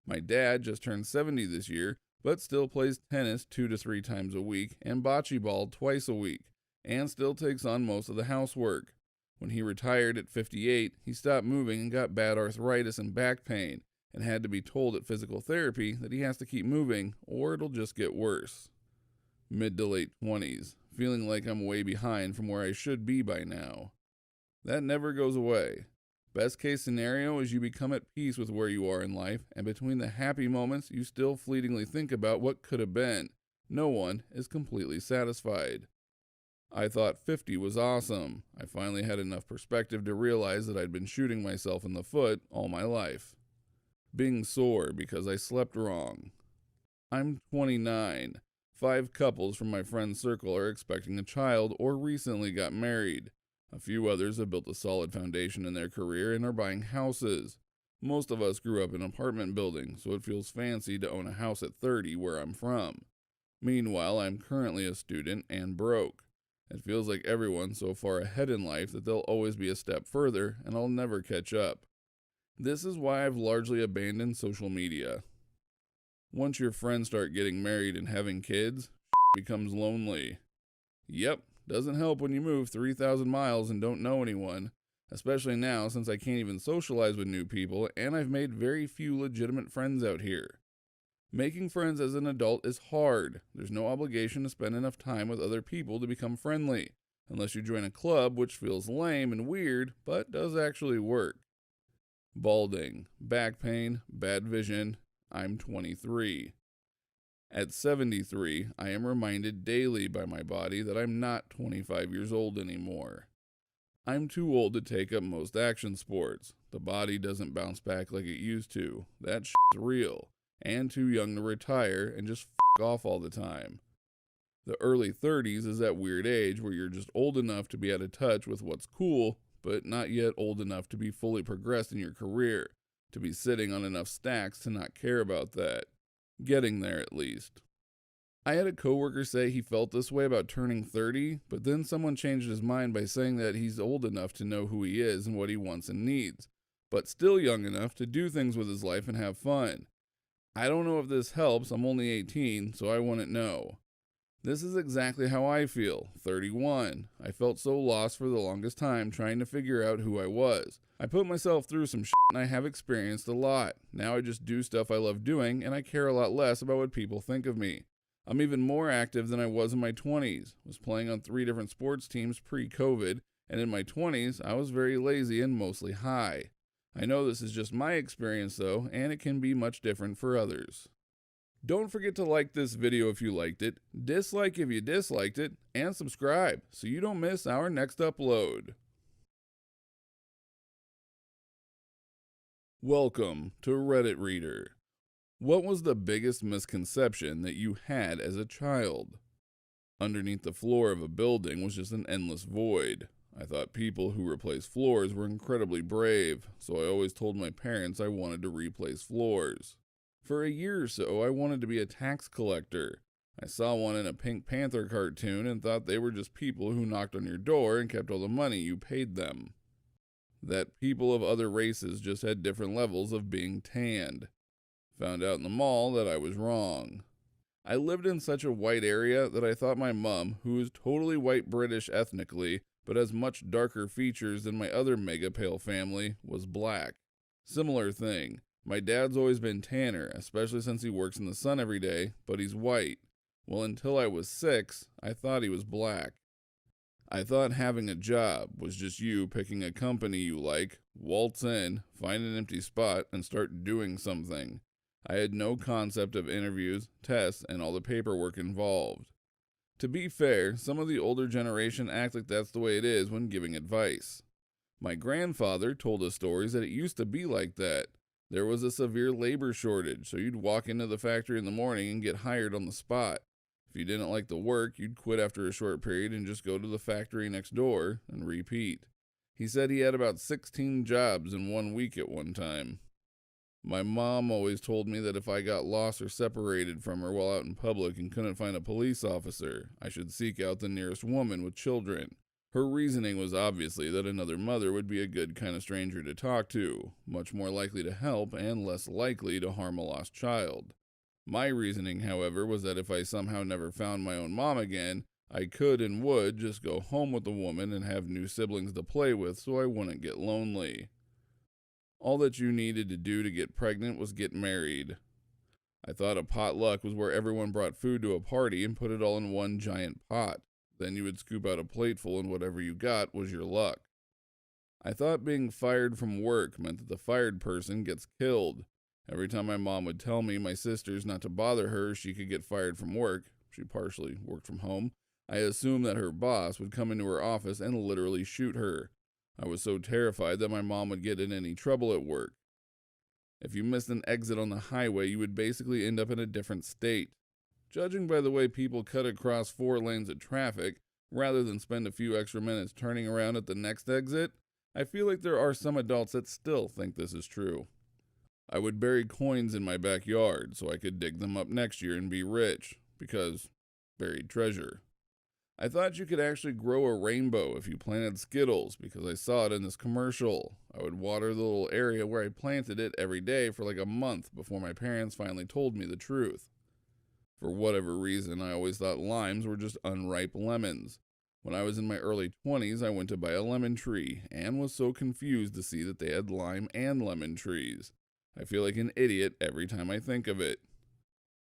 My dad just turned 70 this year, but still plays tennis 2 to 3 times a week and bocce ball twice a week, and still takes on most of the housework. When he retired at 58, he stopped moving and got bad arthritis and back pain, and had to be told at physical therapy that he has to keep moving or it'll just get worse. Mid to late 20s, feeling like I'm way behind from where I should be by now. That never goes away. Best case scenario is you become at peace with where you are in life, and between the happy moments you still fleetingly think about what could have been. No one is completely satisfied. I thought 50 was awesome. I finally had enough perspective to realize that I'd been shooting myself in the foot all my life. Being sore because I slept wrong. I'm 29. 5 couples from my friend's circle are expecting a child or recently got married. A few others have built a solid foundation in their career and are buying houses. Most of us grew up in apartment buildings, so it feels fancy to own a house at 30 where I'm from. Meanwhile, I'm currently a student and broke. It feels like everyone's so far ahead in life that they'll always be a step further and I'll never catch up. This is why I've largely abandoned social media. Once your friends start getting married and having kids, becomes lonely. Yep, doesn't help when you move 3,000 miles and don't know anyone, especially now since I can't even socialize with new people and I've made very few legitimate friends out here. Making friends as an adult is hard. There's no obligation to spend enough time with other people to become friendly, unless you join a club, which feels lame and weird, but does actually work. Balding, back pain, bad vision. I'm 23. At 73, I am reminded daily by my body that I'm not 25 years old anymore. I'm too old to take up most action sports. The body doesn't bounce back like it used to. That shit's real. And too young to retire and just off all the time. The early 30s is that weird age where you're just old enough to be out of touch with what's cool, but not yet old enough to be fully progressed in your career, to be sitting on enough stacks to not care about that. Getting there at least. I had a coworker say he felt this way about turning 30, but then someone changed his mind by saying that he's old enough to know who he is and what he wants and needs, but still young enough to do things with his life and have fun. I don't know if this helps, I'm only 18, so I wouldn't know. This is exactly how I feel, 31. I felt so lost for the longest time trying to figure out who I was. I put myself through some shit and I have experienced a lot. Now I just do stuff I love doing and I care a lot less about what people think of me. I'm even more active than I was in my 20s. Was playing on 3 different sports teams pre-COVID, and in my 20s I was very lazy and mostly high. I know this is just my experience though, and it can be much different for others. Don't forget to like this video if you liked it, dislike if you disliked it, and subscribe so you don't miss our next upload. Welcome to Reddit Reader. What was the biggest misconception that you had as a child? Underneath the floor of a building was just an endless void. I thought people who replace floors were incredibly brave, so I always told my parents I wanted to replace floors. For a year or so, I wanted to be a tax collector. I saw one in a Pink Panther cartoon and thought they were just people who knocked on your door and kept all the money you paid them. That people of other races just had different levels of being tanned. Found out in the mall that I was wrong. I lived in such a white area that I thought my mom, who is totally white British ethnically, but has much darker features than my other mega pale family, was black. Similar thing. My dad's always been tanner, especially since he works in the sun every day, but he's white. Well, until I was 6, I thought he was black. I thought having a job was just you picking a company you like, waltz in, find an empty spot, and start doing something. I had no concept of interviews, tests, and all the paperwork involved. To be fair, some of the older generation act like that's the way it is when giving advice. My grandfather told us stories that it used to be like that. There was a severe labor shortage, so you'd walk into the factory in the morning and get hired on the spot. If you didn't like the work, you'd quit after a short period and just go to the factory next door and repeat. He said he had about 16 jobs in 1 week at one time. My mom always told me that if I got lost or separated from her while out in public and couldn't find a police officer, I should seek out the nearest woman with children. Her reasoning was obviously that another mother would be a good kind of stranger to talk to, much more likely to help and less likely to harm a lost child. My reasoning, however, was that if I somehow never found my own mom again, I could and would just go home with the woman and have new siblings to play with so I wouldn't get lonely. All that you needed to do to get pregnant was get married. I thought a potluck was where everyone brought food to a party and put it all in one giant pot. Then you would scoop out a plateful and whatever you got was your luck. I thought being fired from work meant that the fired person gets killed. Every time my mom would tell me my sisters not to bother her, she could get fired from work. She partially worked from home. I assumed that her boss would come into her office and literally shoot her. I was so terrified that my mom would get in any trouble at work. If you missed an exit on the highway, you would basically end up in a different state. Judging by the way people cut across 4 lanes of traffic, rather than spend a few extra minutes turning around at the next exit, I feel like there are some adults that still think this is true. I would bury coins in my backyard so I could dig them up next year and be rich, because buried treasure. I thought you could actually grow a rainbow if you planted Skittles because I saw it in this commercial. I would water the little area where I planted it every day for like a month before my parents finally told me the truth. For whatever reason, I always thought limes were just unripe lemons. When I was in my early 20s, I went to buy a lemon tree and was so confused to see that they had lime and lemon trees. I feel like an idiot every time I think of it.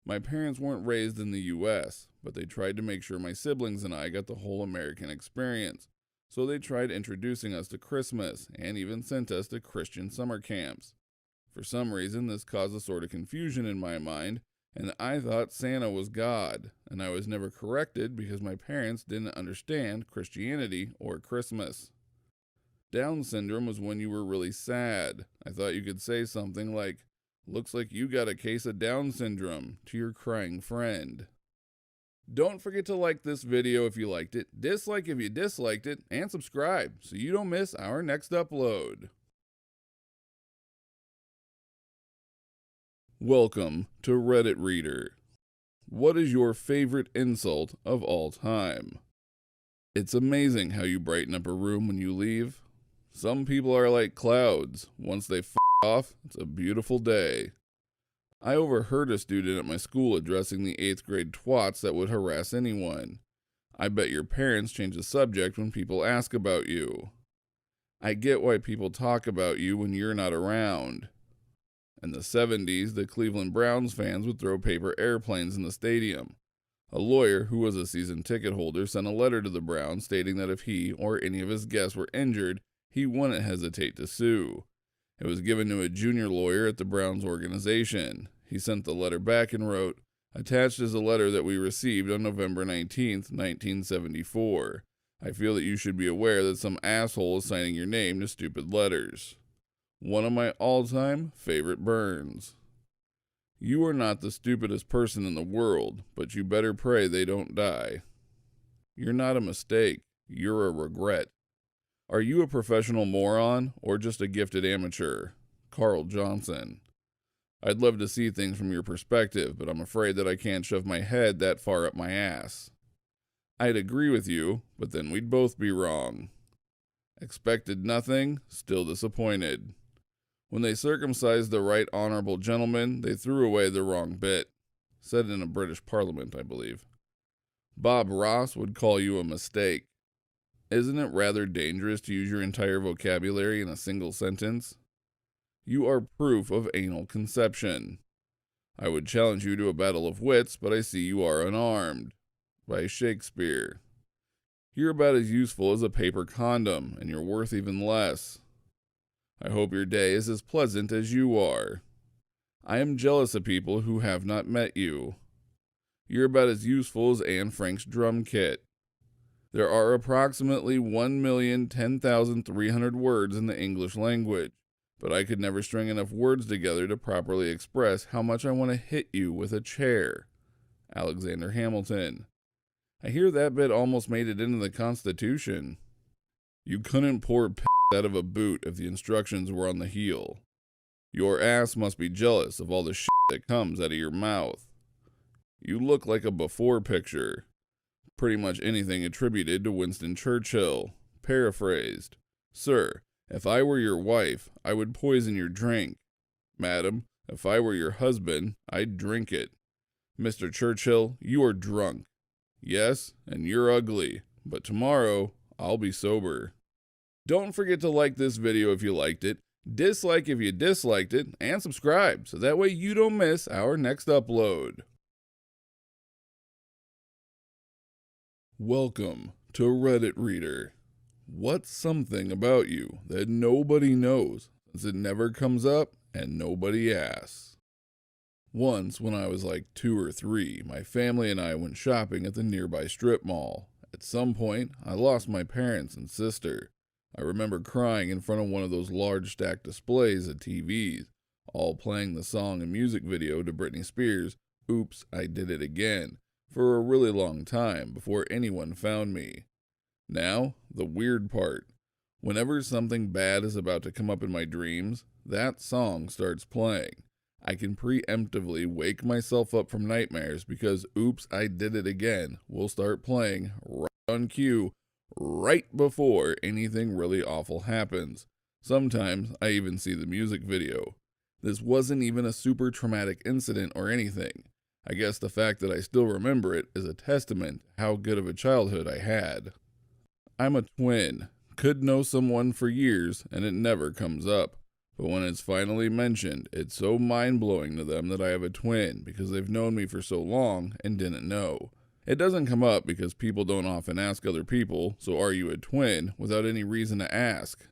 My parents weren't raised in the US, but they tried to make sure my siblings and I got the whole American experience. So they tried introducing us to Christmas and even sent us to Christian summer camps. For some reason, this caused a sort of confusion in my mind, and I thought Santa was God, and I was never corrected because my parents didn't understand Christianity or Christmas. Down syndrome was when you were really sad. I thought you could say something like, "Looks like you got a case of Down syndrome," to your crying friend. Don't forget to like this video if you liked it, dislike if you disliked it, and subscribe so you don't miss our next upload. Welcome to Reddit Reader. What is your favorite insult of all time? It's amazing how you brighten up a room when you leave. Some people are like clouds. Once they off, it's a beautiful day. I overheard a student at my school addressing the 8th grade twats that would harass anyone. I bet your parents change the subject when people ask about you. I get why people talk about you when you're not around. In the 70s, the Cleveland Browns fans would throw paper airplanes in the stadium. A lawyer who was a season ticket holder sent a letter to the Browns stating that if he or any of his guests were injured, he wouldn't hesitate to sue. It was given to a junior lawyer at the Browns organization. He sent the letter back and wrote, "Attached is a letter that we received on November 19th, 1974. I feel that you should be aware that some asshole is signing your name to stupid letters." One of my all-time favorite burns. You are not the stupidest person in the world, but you better pray they don't die. You're not a mistake. You're a regret. Are you a professional moron or just a gifted amateur? Carl Johnson. I'd love to see things from your perspective, but I'm afraid that I can't shove my head that far up my ass. I'd agree with you, but then we'd both be wrong. Expected nothing, still disappointed. When they circumcised the right honorable gentleman, they threw away the wrong bit. Said in a British parliament, I believe. Bob Ross would call you a mistake. Isn't it rather dangerous to use your entire vocabulary in a single sentence? You are proof of anal conception. I would challenge you to a battle of wits, but I see you are unarmed. By Shakespeare. You're about as useful as a paper condom, and you're worth even less. I hope your day is as pleasant as you are. I am jealous of people who have not met you. You're about as useful as Anne Frank's drum kit. There are approximately 1,010,300 words in the English language, but I could never string enough words together to properly express how much I want to hit you with a chair. Alexander Hamilton. I hear that bit almost made it into the Constitution. You couldn't pour piss out of a boot if the instructions were on the heel. Your ass must be jealous of all the shit that comes out of your mouth. You look like a before picture. Pretty much anything attributed to Winston Churchill. Paraphrased. Sir, if I were your wife, I would poison your drink. Madam, if I were your husband, I'd drink it. Mr. Churchill, you are drunk. Yes, and you're ugly, but tomorrow I'll be sober. Don't forget to like this video if you liked it, dislike if you disliked it, and subscribe so that way you don't miss our next upload. Welcome to Reddit Reader. What's something about you that nobody knows since it never comes up and nobody asks? Once, when I was like 2 or 3, my family and I went shopping at the nearby strip mall. At some point, I lost my parents and sister. I remember crying in front of one of those large stacked displays of TVs, all playing the song and music video to Britney Spears' Oops, I Did It Again, for a really long time before anyone found me. Now, the weird part. Whenever something bad is about to come up in my dreams, that song starts playing. I can preemptively wake myself up from nightmares because Oops, I Did It Again will start playing right on cue, right before anything really awful happens. Sometimes I even see the music video. This wasn't even a super traumatic incident or anything. I guess the fact that I still remember it is a testament to how good of a childhood I had. I'm a twin. Could know someone for years and it never comes up. But when it's finally mentioned, it's so mind-blowing to them that I have a twin because they've known me for so long and didn't know. It doesn't come up because people don't often ask other people, so are you a twin, without any reason to ask.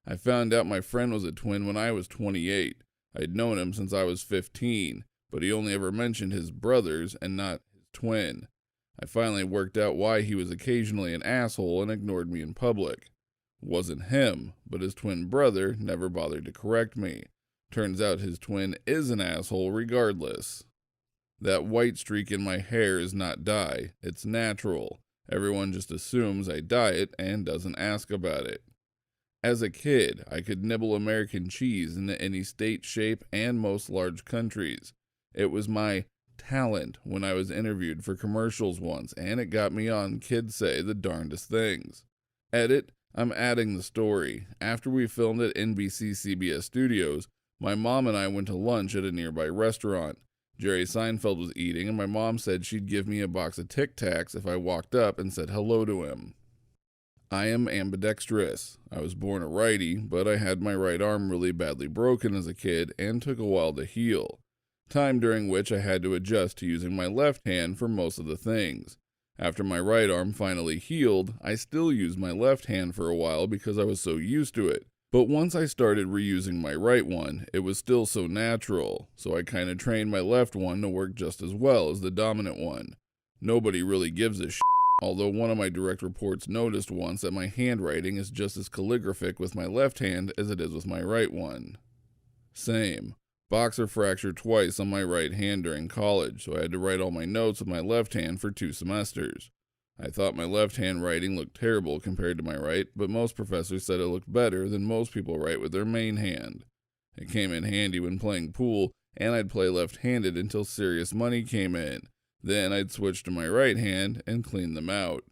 I found out my friend was a twin when I was 28. I'd known him since I was 15, but he only ever mentioned his brothers and not his twin. I finally worked out why he was occasionally an asshole and ignored me in public. Wasn't him, but his twin brother never bothered to correct me. Turns out his twin is an asshole regardless. That white streak in my hair is not dye, it's natural. Everyone just assumes I dye it and doesn't ask about it. As a kid, I could nibble American cheese into any state, shape, and most large countries. It was my talent when I was interviewed for commercials once, and it got me on Kids Say the Darndest Things. Edit. I'm adding the story. After we filmed at NBC CBS Studios, my mom and I went to lunch at a nearby restaurant. Jerry Seinfeld was eating, and my mom said she'd give me a box of Tic Tacs if I walked up and said hello to him. I am ambidextrous. I was born a righty, but I had my right arm really badly broken as a kid and took a while to heal. Time during which I had to adjust to using my left hand for most of the things. After my right arm finally healed, I still used my left hand for a while because I was so used to it. But once I started reusing my right one, it was still so natural, so I kinda trained my left one to work just as well as the dominant one. Nobody really gives a shit, although one of my direct reports noticed once that my handwriting is just as calligraphic with my left hand as it is with my right one. Same. Boxer fractured twice on my right hand during college, so I had to write all my notes with my left hand for 2 semesters. I thought my left hand writing looked terrible compared to my right, but most professors said it looked better than most people write with their main hand. It came in handy when playing pool, and I'd play left-handed until serious money came in. Then I'd switch to my right hand and clean them out.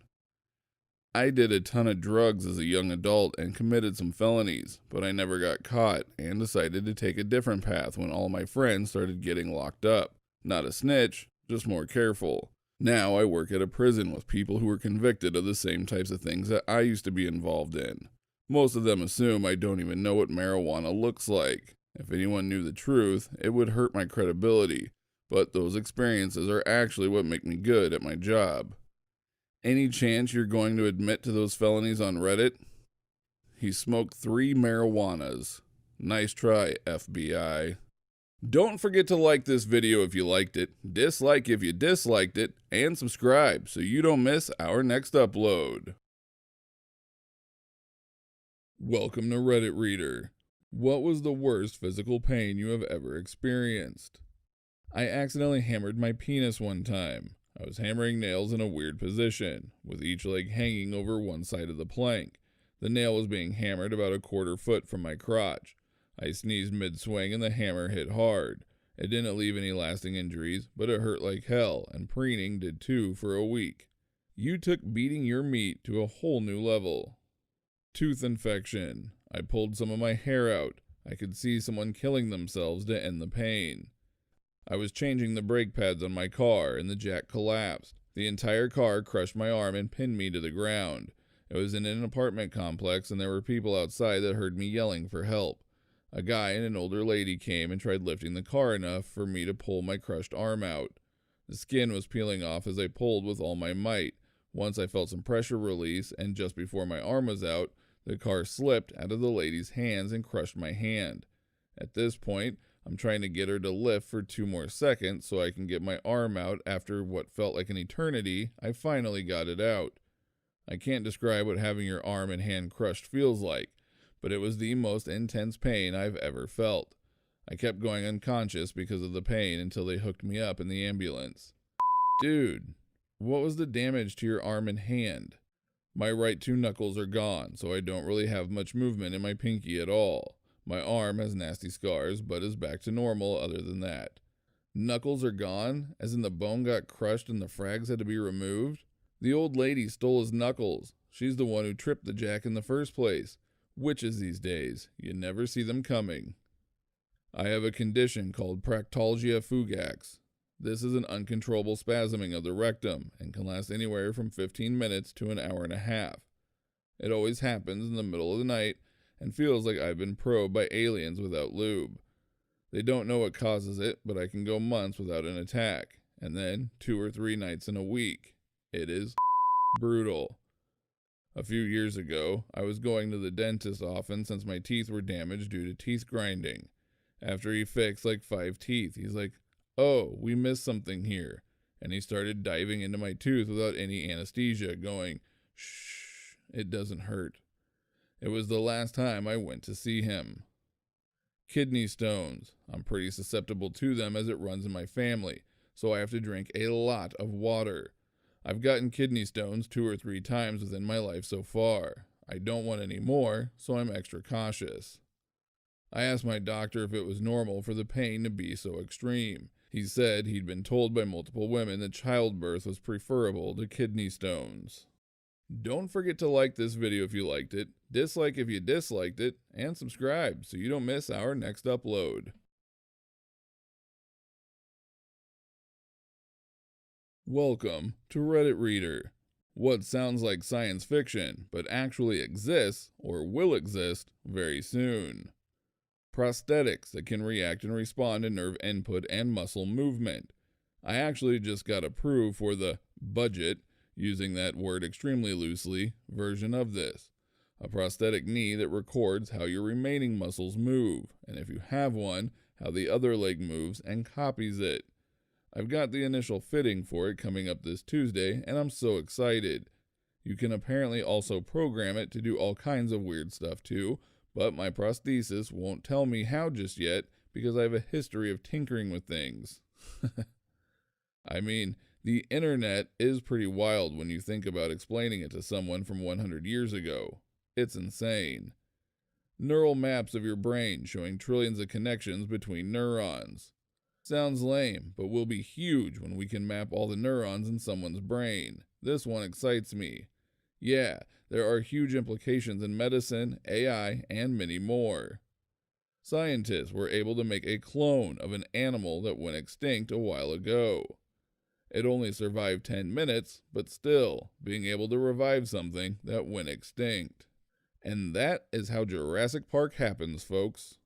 I did a ton of drugs as a young adult and committed some felonies, but I never got caught and decided to take a different path when all my friends started getting locked up. Not a snitch, just more careful. Now I work at a prison with people who were convicted of the same types of things that I used to be involved in. Most of them assume I don't even know what marijuana looks like. If anyone knew the truth, it would hurt my credibility, but those experiences are actually what make me good at my job. Any chance you're going to admit to those felonies on Reddit? He smoked 3 marijuanas. Nice try, FBI. Don't forget to like this video if you liked it, dislike if you disliked it, and subscribe so you don't miss our next upload. Welcome to Reddit Reader. What was the worst physical pain you have ever experienced? I accidentally hammered my penis one time. I was hammering nails in a weird position, with each leg hanging over one side of the plank. The nail was being hammered about a 1/4 foot from my crotch. I sneezed mid-swing and the hammer hit hard. It didn't leave any lasting injuries, but it hurt like hell, and preening did too for a week. You took beating your meat to a whole new level. Tooth infection. I pulled some of my hair out. I could see someone killing themselves to end the pain. I was changing the brake pads on my car and the jack collapsed. The entire car crushed my arm and pinned me to the ground. It was in an apartment complex and there were people outside that heard me yelling for help. A guy and an older lady came and tried lifting the car enough for me to pull my crushed arm out. The skin was peeling off as I pulled with all my might. Once I felt some pressure release, and just before my arm was out, the car slipped out of the lady's hands and crushed my hand. At this point, I'm trying to get her to lift for 2 more seconds so I can get my arm out. After what felt like an eternity, I finally got it out. I can't describe what having your arm and hand crushed feels like, but it was the most intense pain I've ever felt. I kept going unconscious because of the pain until they hooked me up in the ambulance. Dude, what was the damage to your arm and hand? My right two knuckles are gone, so I don't really have much movement in my pinky at all. My arm has nasty scars, but is back to normal other than that. Knuckles are gone, as in the bone got crushed and the frags had to be removed? The old lady stole his knuckles. She's the one who tripped the jack in the first place. Witches these days, you never see them coming. I have a condition called Proctalgia fugax. This is an uncontrollable spasming of the rectum and can last anywhere from 15 minutes to an hour and a half. It always happens in the middle of the night and feels like I've been probed by aliens without lube. They don't know what causes it, but I can go months without an attack, and then 2 or 3 nights in a week. It is brutal. A few years ago, I was going to the dentist often since my teeth were damaged due to teeth grinding. After he fixed like 5 teeth, he's like, "Oh, we missed something here." And he started diving into my tooth without any anesthesia, going, "Shh, it doesn't hurt." It was the last time I went to see him. Kidney stones. I'm pretty susceptible to them as it runs in my family, so I have to drink a lot of water. I've gotten kidney stones 2 or 3 times within my life so far. I don't want any more, so I'm extra cautious. I asked my doctor if it was normal for the pain to be so extreme. He said he'd been told by multiple women that childbirth was preferable to kidney stones. Don't forget to like this video if you liked it, dislike if you disliked it, and subscribe so you don't miss our next upload. Welcome to Reddit Reader. What sounds like science fiction, but actually exists, or will exist, very soon. Prosthetics that can react and respond to nerve input and muscle movement. I actually just got approved for the budget, using that word extremely loosely, version of this. A prosthetic knee that records how your remaining muscles move, and if you have one, how the other leg moves and copies it. I've got the initial fitting for it coming up this Tuesday, and I'm so excited. You can apparently also program it to do all kinds of weird stuff too, but my prosthesis won't tell me how just yet because I have a history of tinkering with things. I mean, the internet is pretty wild when you think about explaining it to someone from 100 years ago. It's insane. Neural maps of your brain showing trillions of connections between neurons. Sounds lame, but will be huge when we can map all the neurons in someone's brain. This one excites me. Yeah, there are huge implications in medicine, AI, and many more. Scientists were able to make a clone of an animal that went extinct a while ago. It only survived 10 minutes, but still, being able to revive something that went extinct. And that is how Jurassic Park happens, folks.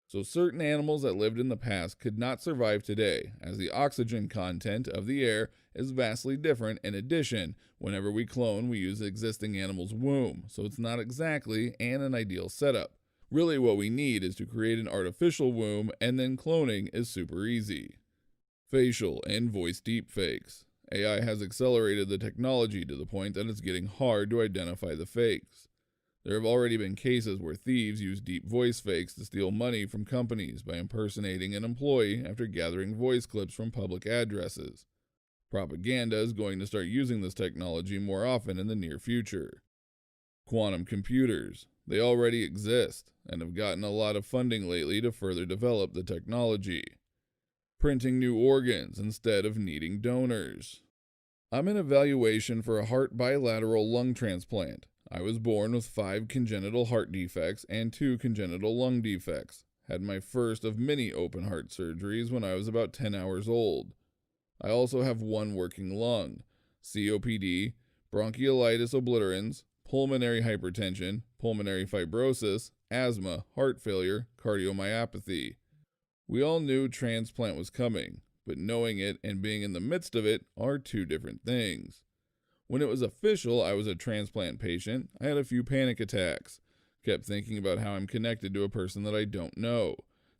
So certain animals that lived in the past could not survive today, as the oxygen content of the air is vastly different. In addition, whenever we clone, we use the existing animal's womb, so it's not exactly an ideal setup. Really what we need is to create an artificial womb, and then cloning is super easy. Facial and voice deepfakes. AI has accelerated the technology to the point that it's getting hard to identify the fakes. There have already been cases where thieves use deep voice fakes to steal money from companies by impersonating an employee after gathering voice clips from public addresses. Propaganda is going to start using this technology more often in the near future. Quantum computers. They already exist and have gotten a lot of funding lately to further develop the technology. Printing new organs instead of needing donors. I'm in evaluation for a heart bilateral lung transplant. I was born with 5 congenital heart defects and 2 congenital lung defects. Had my first of many open heart surgeries when I was about 10 hours old. I also have 1 working lung, COPD, bronchiolitis obliterans, pulmonary hypertension, pulmonary fibrosis, asthma, heart failure, cardiomyopathy. We all knew transplant was coming, but knowing it and being in the midst of it are 2 different things. When it was official I was a transplant patient, I had a few panic attacks. Kept thinking about how I'm connected to a person that I don't know.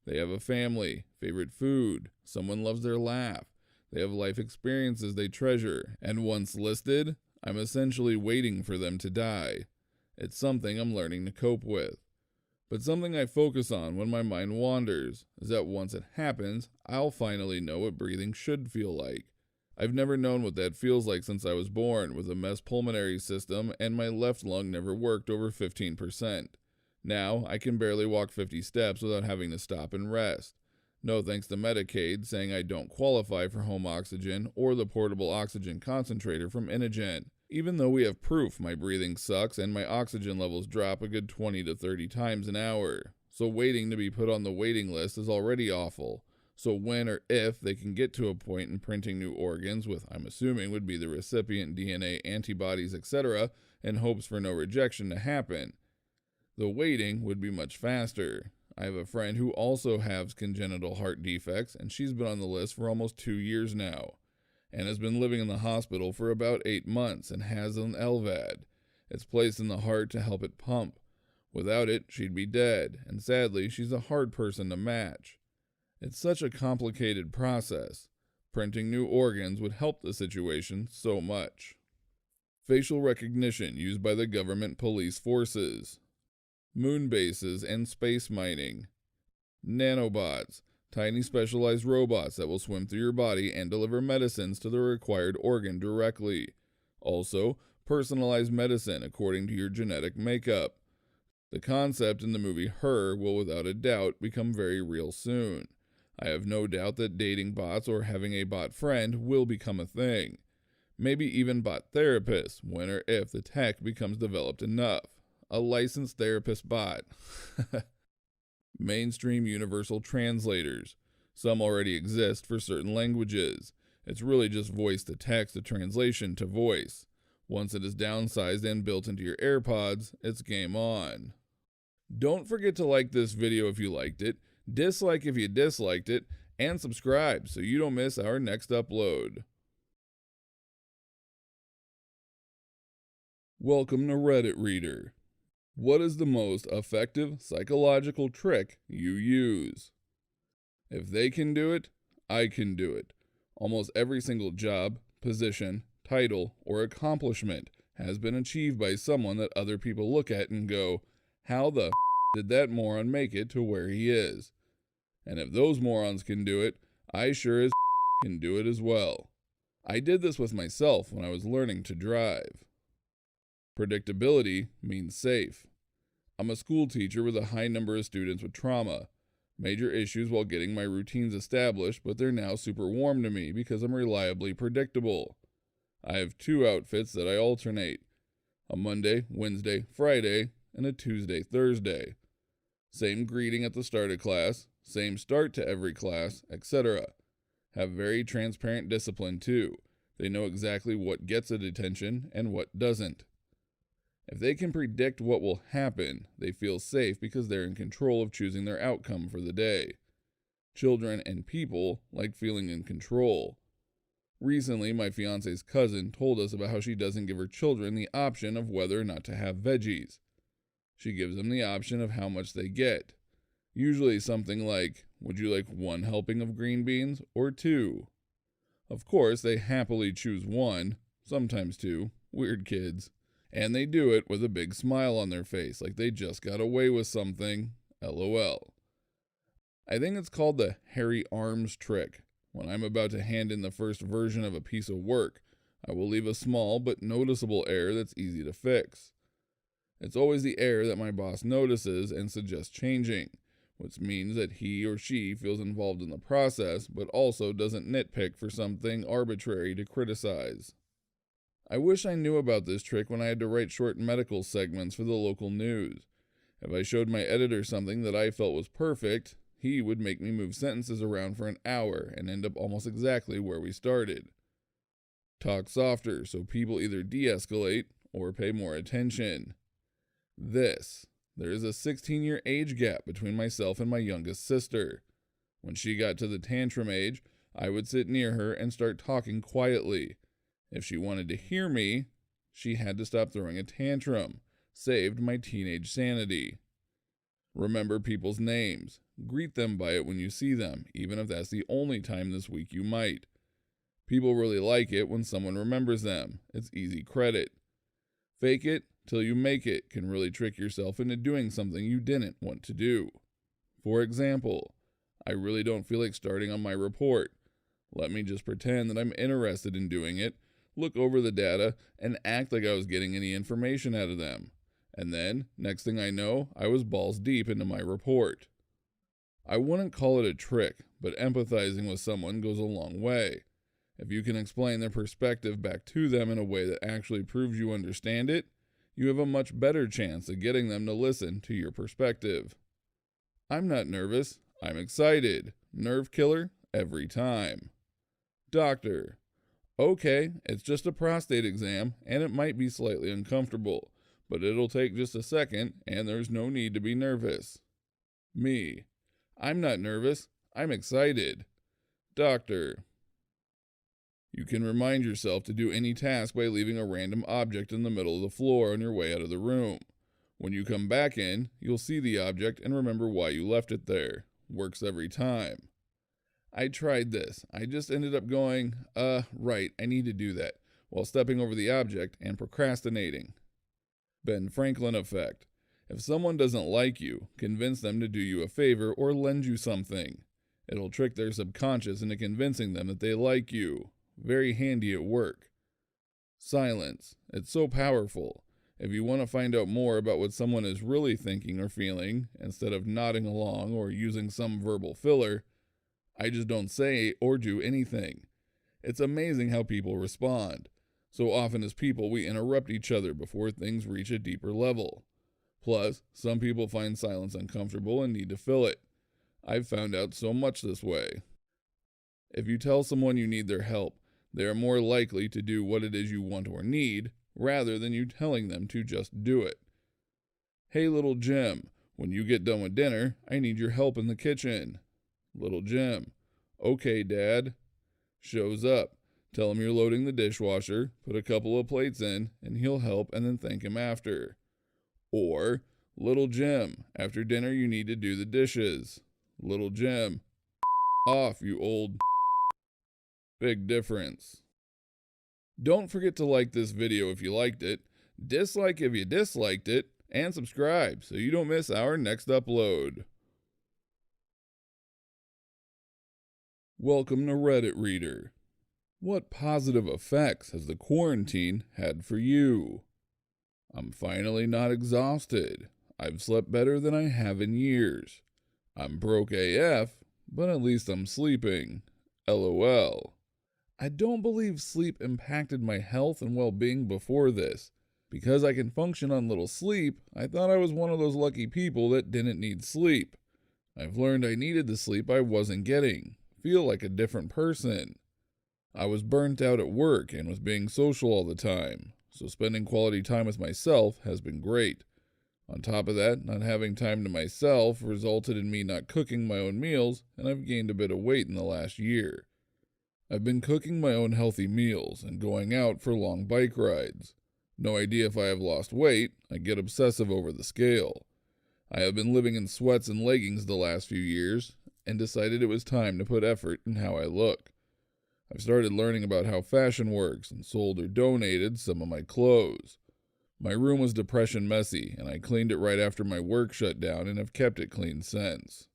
They have a family, favorite food, someone loves their laugh. They have life experiences they treasure, and once listed, I'm essentially waiting for them to die. It's something I'm learning to cope with. But something I focus on when my mind wanders is that once it happens, I'll finally know what breathing should feel like. I've never known what that feels like since I was born, with a messed pulmonary system and my left lung never worked over 15%. Now, I can barely walk 50 steps without having to stop and rest. No thanks to Medicaid saying I don't qualify for home oxygen or the portable oxygen concentrator from Inogen, even though we have proof my breathing sucks and my oxygen levels drop a good 20 to 30 times an hour. So waiting to be put on the waiting list is already awful. So when or if they can get to a point in printing new organs with, I'm assuming, would be the recipient DNA, antibodies, etc., in hopes for no rejection to happen, the waiting would be much faster. I have a friend who also has congenital heart defects, and she's been on the list for almost 2 years now, and has been living in the hospital for about 8 months and has an LVAD. It's placed in the heart to help it pump. Without it, she'd be dead, and sadly, she's a hard person to match. It's such a complicated process. Printing new organs would help the situation so much. Facial recognition used by the government police forces. Moon bases and space mining. Nanobots, tiny specialized robots that will swim through your body and deliver medicines to the required organ directly. Also, personalized medicine according to your genetic makeup. The concept in the movie Her will without a doubt become very real soon. I have no doubt that dating bots or having a bot friend will become a thing. Maybe even bot therapists when or if the tech becomes developed enough. A licensed therapist bot. Mainstream universal translators. Some already exist for certain languages. It's really just voice to text, a translation to voice. Once it is downsized and built into your AirPods, it's game on. Don't forget to like this video if you liked it, dislike if you disliked it, and subscribe so you don't miss our next upload. Welcome to Reddit Reader. What is the most effective psychological trick you use? If they can do it, I can do it. Almost every single job, position, title, or accomplishment has been achieved by someone that other people look at and go, how the did that moron make it to where he is? And if those morons can do it, I sure as can do it as well. I did this with myself when I was learning to drive. Predictability means safe. I'm a school teacher with a high number of students with trauma. Major issues while getting my routines established, but they're now super warm to me because I'm reliably predictable. I have 2 outfits that I alternate. A Monday, Wednesday, Friday, and a Tuesday, Thursday. Same greeting at the start of class, same start to every class, etc. Have very transparent discipline too. They know exactly what gets a detention and what doesn't. If they can predict what will happen, they feel safe because they're in control of choosing their outcome for the day. Children and people like feeling in control. Recently, my fiance's cousin told us about how she doesn't give her children the option of whether or not to have veggies. She gives them the option of how much they get. Usually something like, would you like 1 helping of green beans or 2? Of course, they happily choose 1, sometimes 2, weird kids. And they do it with a big smile on their face, like they just got away with something, LOL. I think it's called the hairy arms trick. When I'm about to hand in the first version of a piece of work, I will leave a small but noticeable error that's easy to fix. It's always the error that my boss notices and suggests changing, which means that he or she feels involved in the process, but also doesn't nitpick for something arbitrary to criticize. I wish I knew about this trick when I had to write short medical segments for the local news. If I showed my editor something that I felt was perfect, he would make me move sentences around for an hour and end up almost exactly where we started. Talk softer so people either de-escalate or pay more attention. There is a 16-year age gap between myself and my youngest sister. When she got to the tantrum age, I would sit near her and start talking quietly. If she wanted to hear me, she had to stop throwing a tantrum. Saved my teenage sanity. Remember people's names. Greet them by it when you see them, even if that's the only time this week you might. People really like it when someone remembers them. It's easy credit. Fake it till you make it can really trick yourself into doing something you didn't want to do. For example, I really don't feel like starting on my report. Let me just pretend that I'm interested in doing it, look over the data, and act like I was getting any information out of them. And then, next thing I know, I was balls deep into my report. I wouldn't call it a trick, but empathizing with someone goes a long way. If you can explain their perspective back to them in a way that actually proves you understand it, you have a much better chance of getting them to listen to your perspective. I'm not nervous, I'm excited. Nerve killer every time. Doctor: okay, it's just a prostate exam and it might be slightly uncomfortable, but it'll take just a second and there's no need to be nervous. Me: I'm not nervous, I'm excited. Doctor: you can remind yourself to do any task by leaving a random object in the middle of the floor on your way out of the room. When you come back in, you'll see the object and remember why you left it there. Works every time. I tried this. I just ended up going, right, I need to do that, while stepping over the object and procrastinating. Ben Franklin effect. If someone doesn't like you, convince them to do you a favor or lend you something. It'll trick their subconscious into convincing them that they like you. Very handy at work. Silence. It's so powerful. If you want to find out more about what someone is really thinking or feeling, instead of nodding along or using some verbal filler, I just don't say or do anything. It's amazing how people respond. So often as people, we interrupt each other before things reach a deeper level. Plus, some people find silence uncomfortable and need to fill it. I've found out so much this way. If you tell someone you need their help, they are more likely to do what it is you want or need, rather than you telling them to just do it. Hey, little Jim, when you get done with dinner, I need your help in the kitchen. Little Jim: okay, Dad. Shows up. Tell him you're loading the dishwasher, put a couple of plates in, and he'll help and then thank him after. Or, Little Jim, after dinner you need to do the dishes. Little Jim: off, you old. Big difference. Don't forget to like this video if you liked it, dislike if you disliked it, and subscribe so you don't miss our next upload. Welcome to Reddit Reader. What positive effects has the quarantine had for you? I'm finally not exhausted. I've slept better than I have in years. I'm broke AF, but at least I'm sleeping. LOL. I don't believe sleep impacted my health and well-being before this. Because I can function on little sleep, I thought I was one of those lucky people that didn't need sleep. I've learned I needed the sleep I wasn't getting. Feel like a different person. I was burnt out at work and was being social all the time, so spending quality time with myself has been great. On top of that, not having time to myself resulted in me not cooking my own meals, and I've gained a bit of weight in the last year. I've been cooking my own healthy meals and going out for long bike rides. No idea if I have lost weight, I get obsessive over the scale. I have been living in sweats and leggings the last few years, and decided it was time to put effort in how I look. I've started learning about how fashion works and sold or donated some of my clothes. My room was depression messy, and I cleaned it right after my work shut down and have kept it clean since.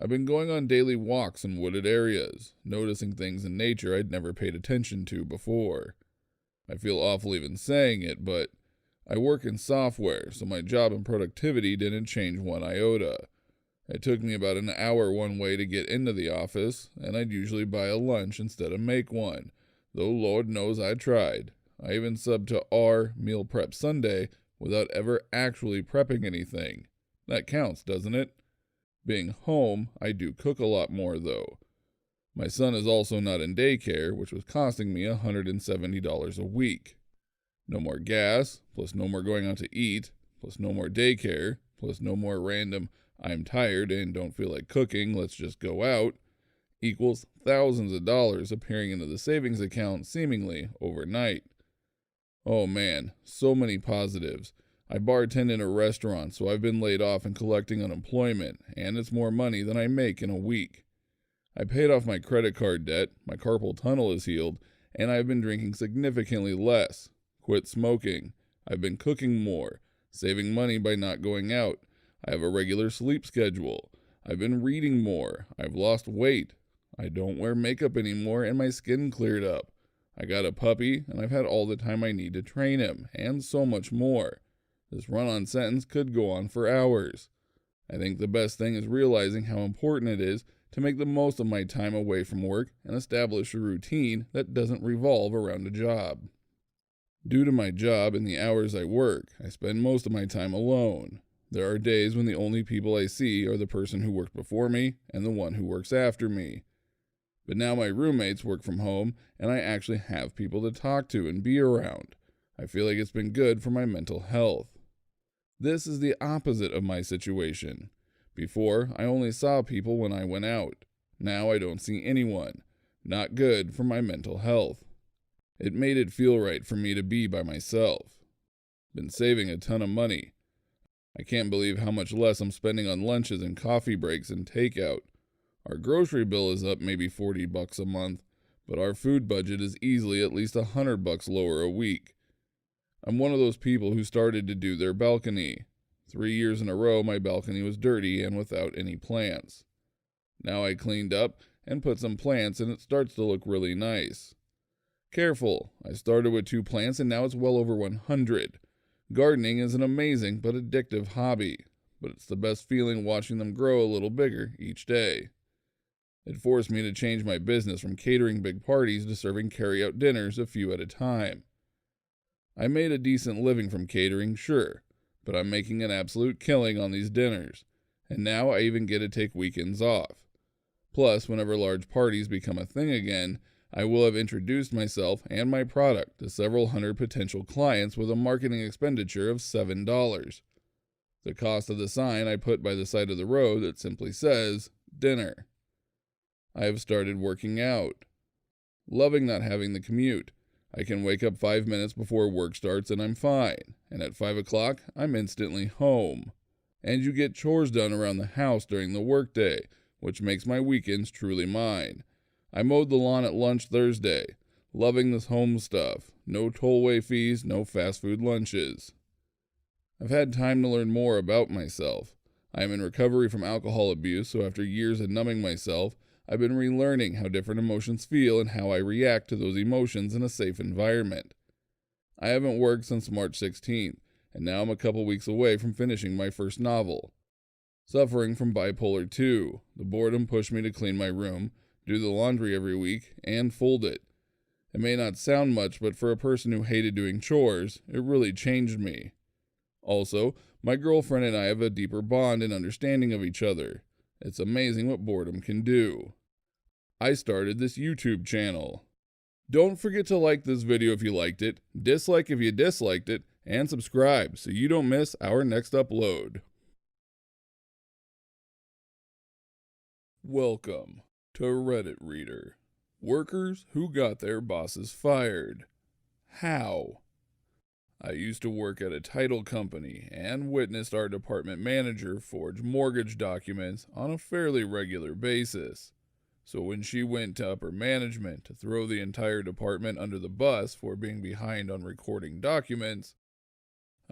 I've been going on daily walks in wooded areas, noticing things in nature I'd never paid attention to before. I feel awful even saying it, but I work in software, so my job and productivity didn't change one iota. It took me about an hour one way to get into the office, and I'd usually buy a lunch instead of make one, though Lord knows I tried. I even subbed to R Meal Prep Sunday without ever actually prepping anything. That counts, doesn't it? Being home, I do cook a lot more, though. My son is also not in daycare, which was costing me $170 a week. No more gas, plus no more going out to eat, plus no more daycare, plus no more random "I'm tired and don't feel like cooking, let's just go out," equals thousands of dollars appearing into the savings account seemingly overnight. Oh man, so many positives. I bartend in a restaurant, so I've been laid off and collecting unemployment, and it's more money than I make in a week. I paid off my credit card debt, my carpal tunnel is healed, and I've been drinking significantly less. Quit smoking. I've been cooking more, saving money by not going out. I have a regular sleep schedule. I've been reading more. I've lost weight. I don't wear makeup anymore and my skin cleared up. I got a puppy and I've had all the time I need to train him, and so much more. This run-on sentence could go on for hours. I think the best thing is realizing how important it is to make the most of my time away from work and establish a routine that doesn't revolve around a job. Due to my job and the hours I work, I spend most of my time alone. There are days when the only people I see are the person who worked before me and the one who works after me. But now my roommates work from home and I actually have people to talk to and be around. I feel like it's been good for my mental health. This is the opposite of my situation. Before, I only saw people when I went out. Now I don't see anyone. Not good for my mental health. It made it feel right for me to be by myself. Been saving a ton of money. I can't believe how much less I'm spending on lunches and coffee breaks and takeout. Our grocery bill is up maybe $40 a month, but our food budget is easily at least $100 lower a week. I'm one of those people who started to do their balcony. 3 years in a row, my balcony was dirty and without any plants. Now I cleaned up and put some plants and it starts to look really nice. Careful, I started with 2 plants and now it's well over 100. Gardening is an amazing but addictive hobby, but it's the best feeling watching them grow a little bigger each day. It forced me to change my business from catering big parties to serving carry-out dinners a few at a time. I made a decent living from catering, sure, but I'm making an absolute killing on these dinners, and now I even get to take weekends off. Plus, whenever large parties become a thing again, I will have introduced myself and my product to several hundred potential clients with a marketing expenditure of $7. The cost of the sign I put by the side of the road that simply says, dinner. I have started working out. Loving not having the commute. I can wake up 5 minutes before work starts and I'm fine, and at 5 o'clock I'm instantly home. And you get chores done around the house during the workday, which makes my weekends truly mine. I mowed the lawn at lunch Thursday. Loving this home stuff. No tollway fees, no fast food lunches. I've had time to learn more about myself. I am in recovery from alcohol abuse, so after years of numbing myself, I've been relearning how different emotions feel and how I react to those emotions in a safe environment. I haven't worked since March 16th, and now I'm a couple weeks away from finishing my first novel. Suffering from bipolar 2, the boredom pushed me to clean my room, do the laundry every week, and fold it. It may not sound much, but for a person who hated doing chores, it really changed me. Also, my girlfriend and I have a deeper bond and understanding of each other. It's amazing what boredom can do. I started this YouTube channel. Don't forget to like this video if you liked it, dislike if you disliked it, and subscribe so you don't miss our next upload. Welcome to Reddit Reader. Workers who got their bosses fired. How? I used to work at a title company and witnessed our department manager forge mortgage documents on a fairly regular basis. So when she went to upper management to throw the entire department under the bus for being behind on recording documents,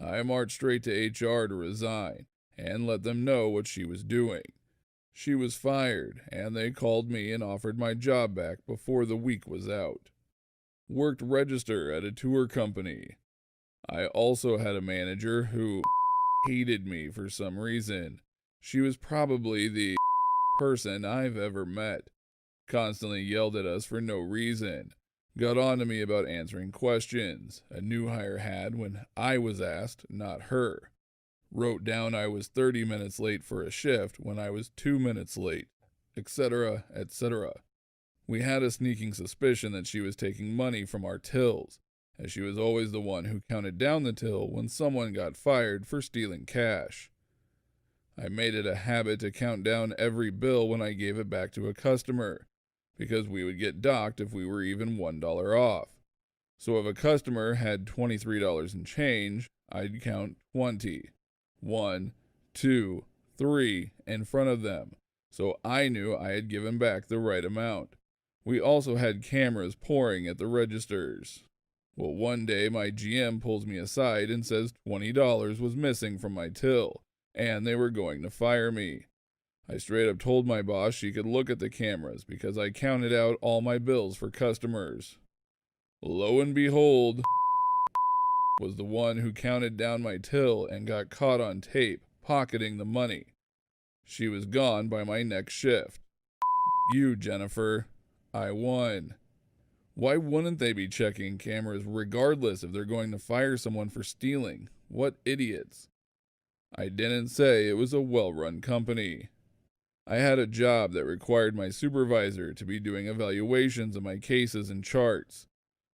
I marched straight to HR to resign and let them know what she was doing. She was fired, and they called me and offered my job back before the week was out. Worked register at a tour company. I also had a manager who hated me for some reason. She was probably the person I've ever met. Constantly yelled at us for no reason. Got on to me about answering questions a new hire had when I was asked, not her. Wrote down I was 30 minutes late for a shift when I was 2 minutes late, etc., etc. We had a sneaking suspicion that she was taking money from our tills, as she was always the one who counted down the till when someone got fired for stealing cash. I made it a habit to count down every bill when I gave it back to a customer, because we would get docked if we were even $1 off. So if a customer had $23 in change, I'd count 20. 1, 2, 3 in front of them, so I knew I had given back the right amount. We also had cameras pouring at the registers. Well, one day my GM pulls me aside and says $20 was missing from my till, and they were going to fire me. I straight up told my boss she could look at the cameras because I counted out all my bills for customers. Lo and behold, was the one who counted down my till and got caught on tape, pocketing the money. She was gone by my next shift. You, Jennifer. I won. Why wouldn't they be checking cameras regardless if they're going to fire someone for stealing? What idiots. I didn't say it was a well-run company. I had a job that required my supervisor to be doing evaluations of my cases and charts.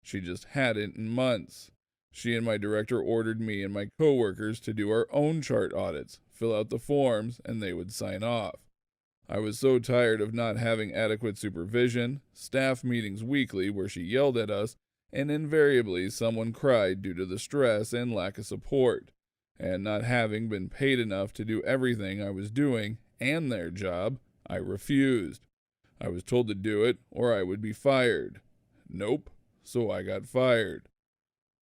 She just hadn't in months. She and my director ordered me and my coworkers to do our own chart audits, fill out the forms, and they would sign off. I was so tired of not having adequate supervision, staff meetings weekly where she yelled at us, and invariably someone cried due to the stress and lack of support, and not having been paid enough to do everything I was doing and their job, I refused. I was told to do it or I would be fired. Nope, so I got fired.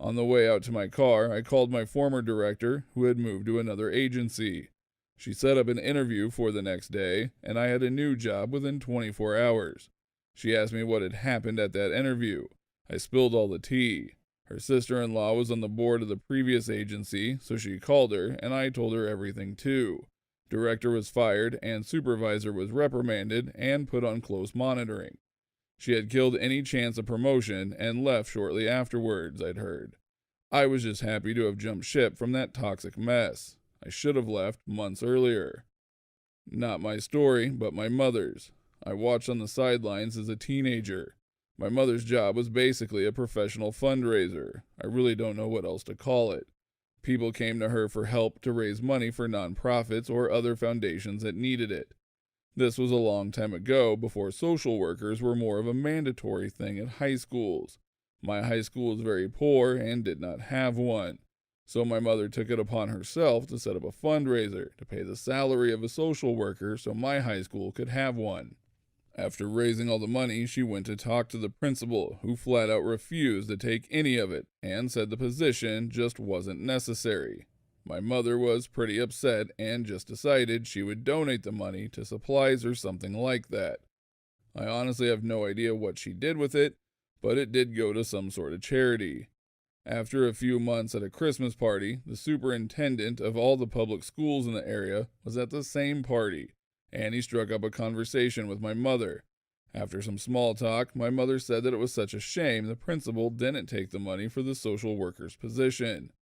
On the way out to my car, I called my former director, who had moved to another agency. She set up an interview for the next day, and I had a new job within 24 hours. She asked me what had happened at that interview. I spilled all the tea. Her sister-in-law was on the board of the previous agency, so she called her, and I told her everything too. Director was fired, and supervisor was reprimanded and put on close monitoring. She had killed any chance of promotion and left shortly afterwards, I'd heard. I was just happy to have jumped ship from that toxic mess. I should have left months earlier. Not my story, but my mother's. I watched on the sidelines as a teenager. My mother's job was basically a professional fundraiser. I really don't know what else to call it. People came to her for help to raise money for nonprofits or other foundations that needed it. This was a long time ago, before social workers were more of a mandatory thing at high schools. My high school was very poor and did not have one. So my mother took it upon herself to set up a fundraiser to pay the salary of a social worker so my high school could have one. After raising all the money, she went to talk to the principal, who flat out refused to take any of it and said the position just wasn't necessary. My mother was pretty upset and just decided she would donate the money to supplies or something like that. I honestly have no idea what she did with it, but it did go to some sort of charity. After a few months at a Christmas party, the superintendent of all the public schools in the area was at the same party, and he struck up a conversation with my mother. After some small talk, my mother said that it was such a shame the principal didn't take the money for the social worker's position.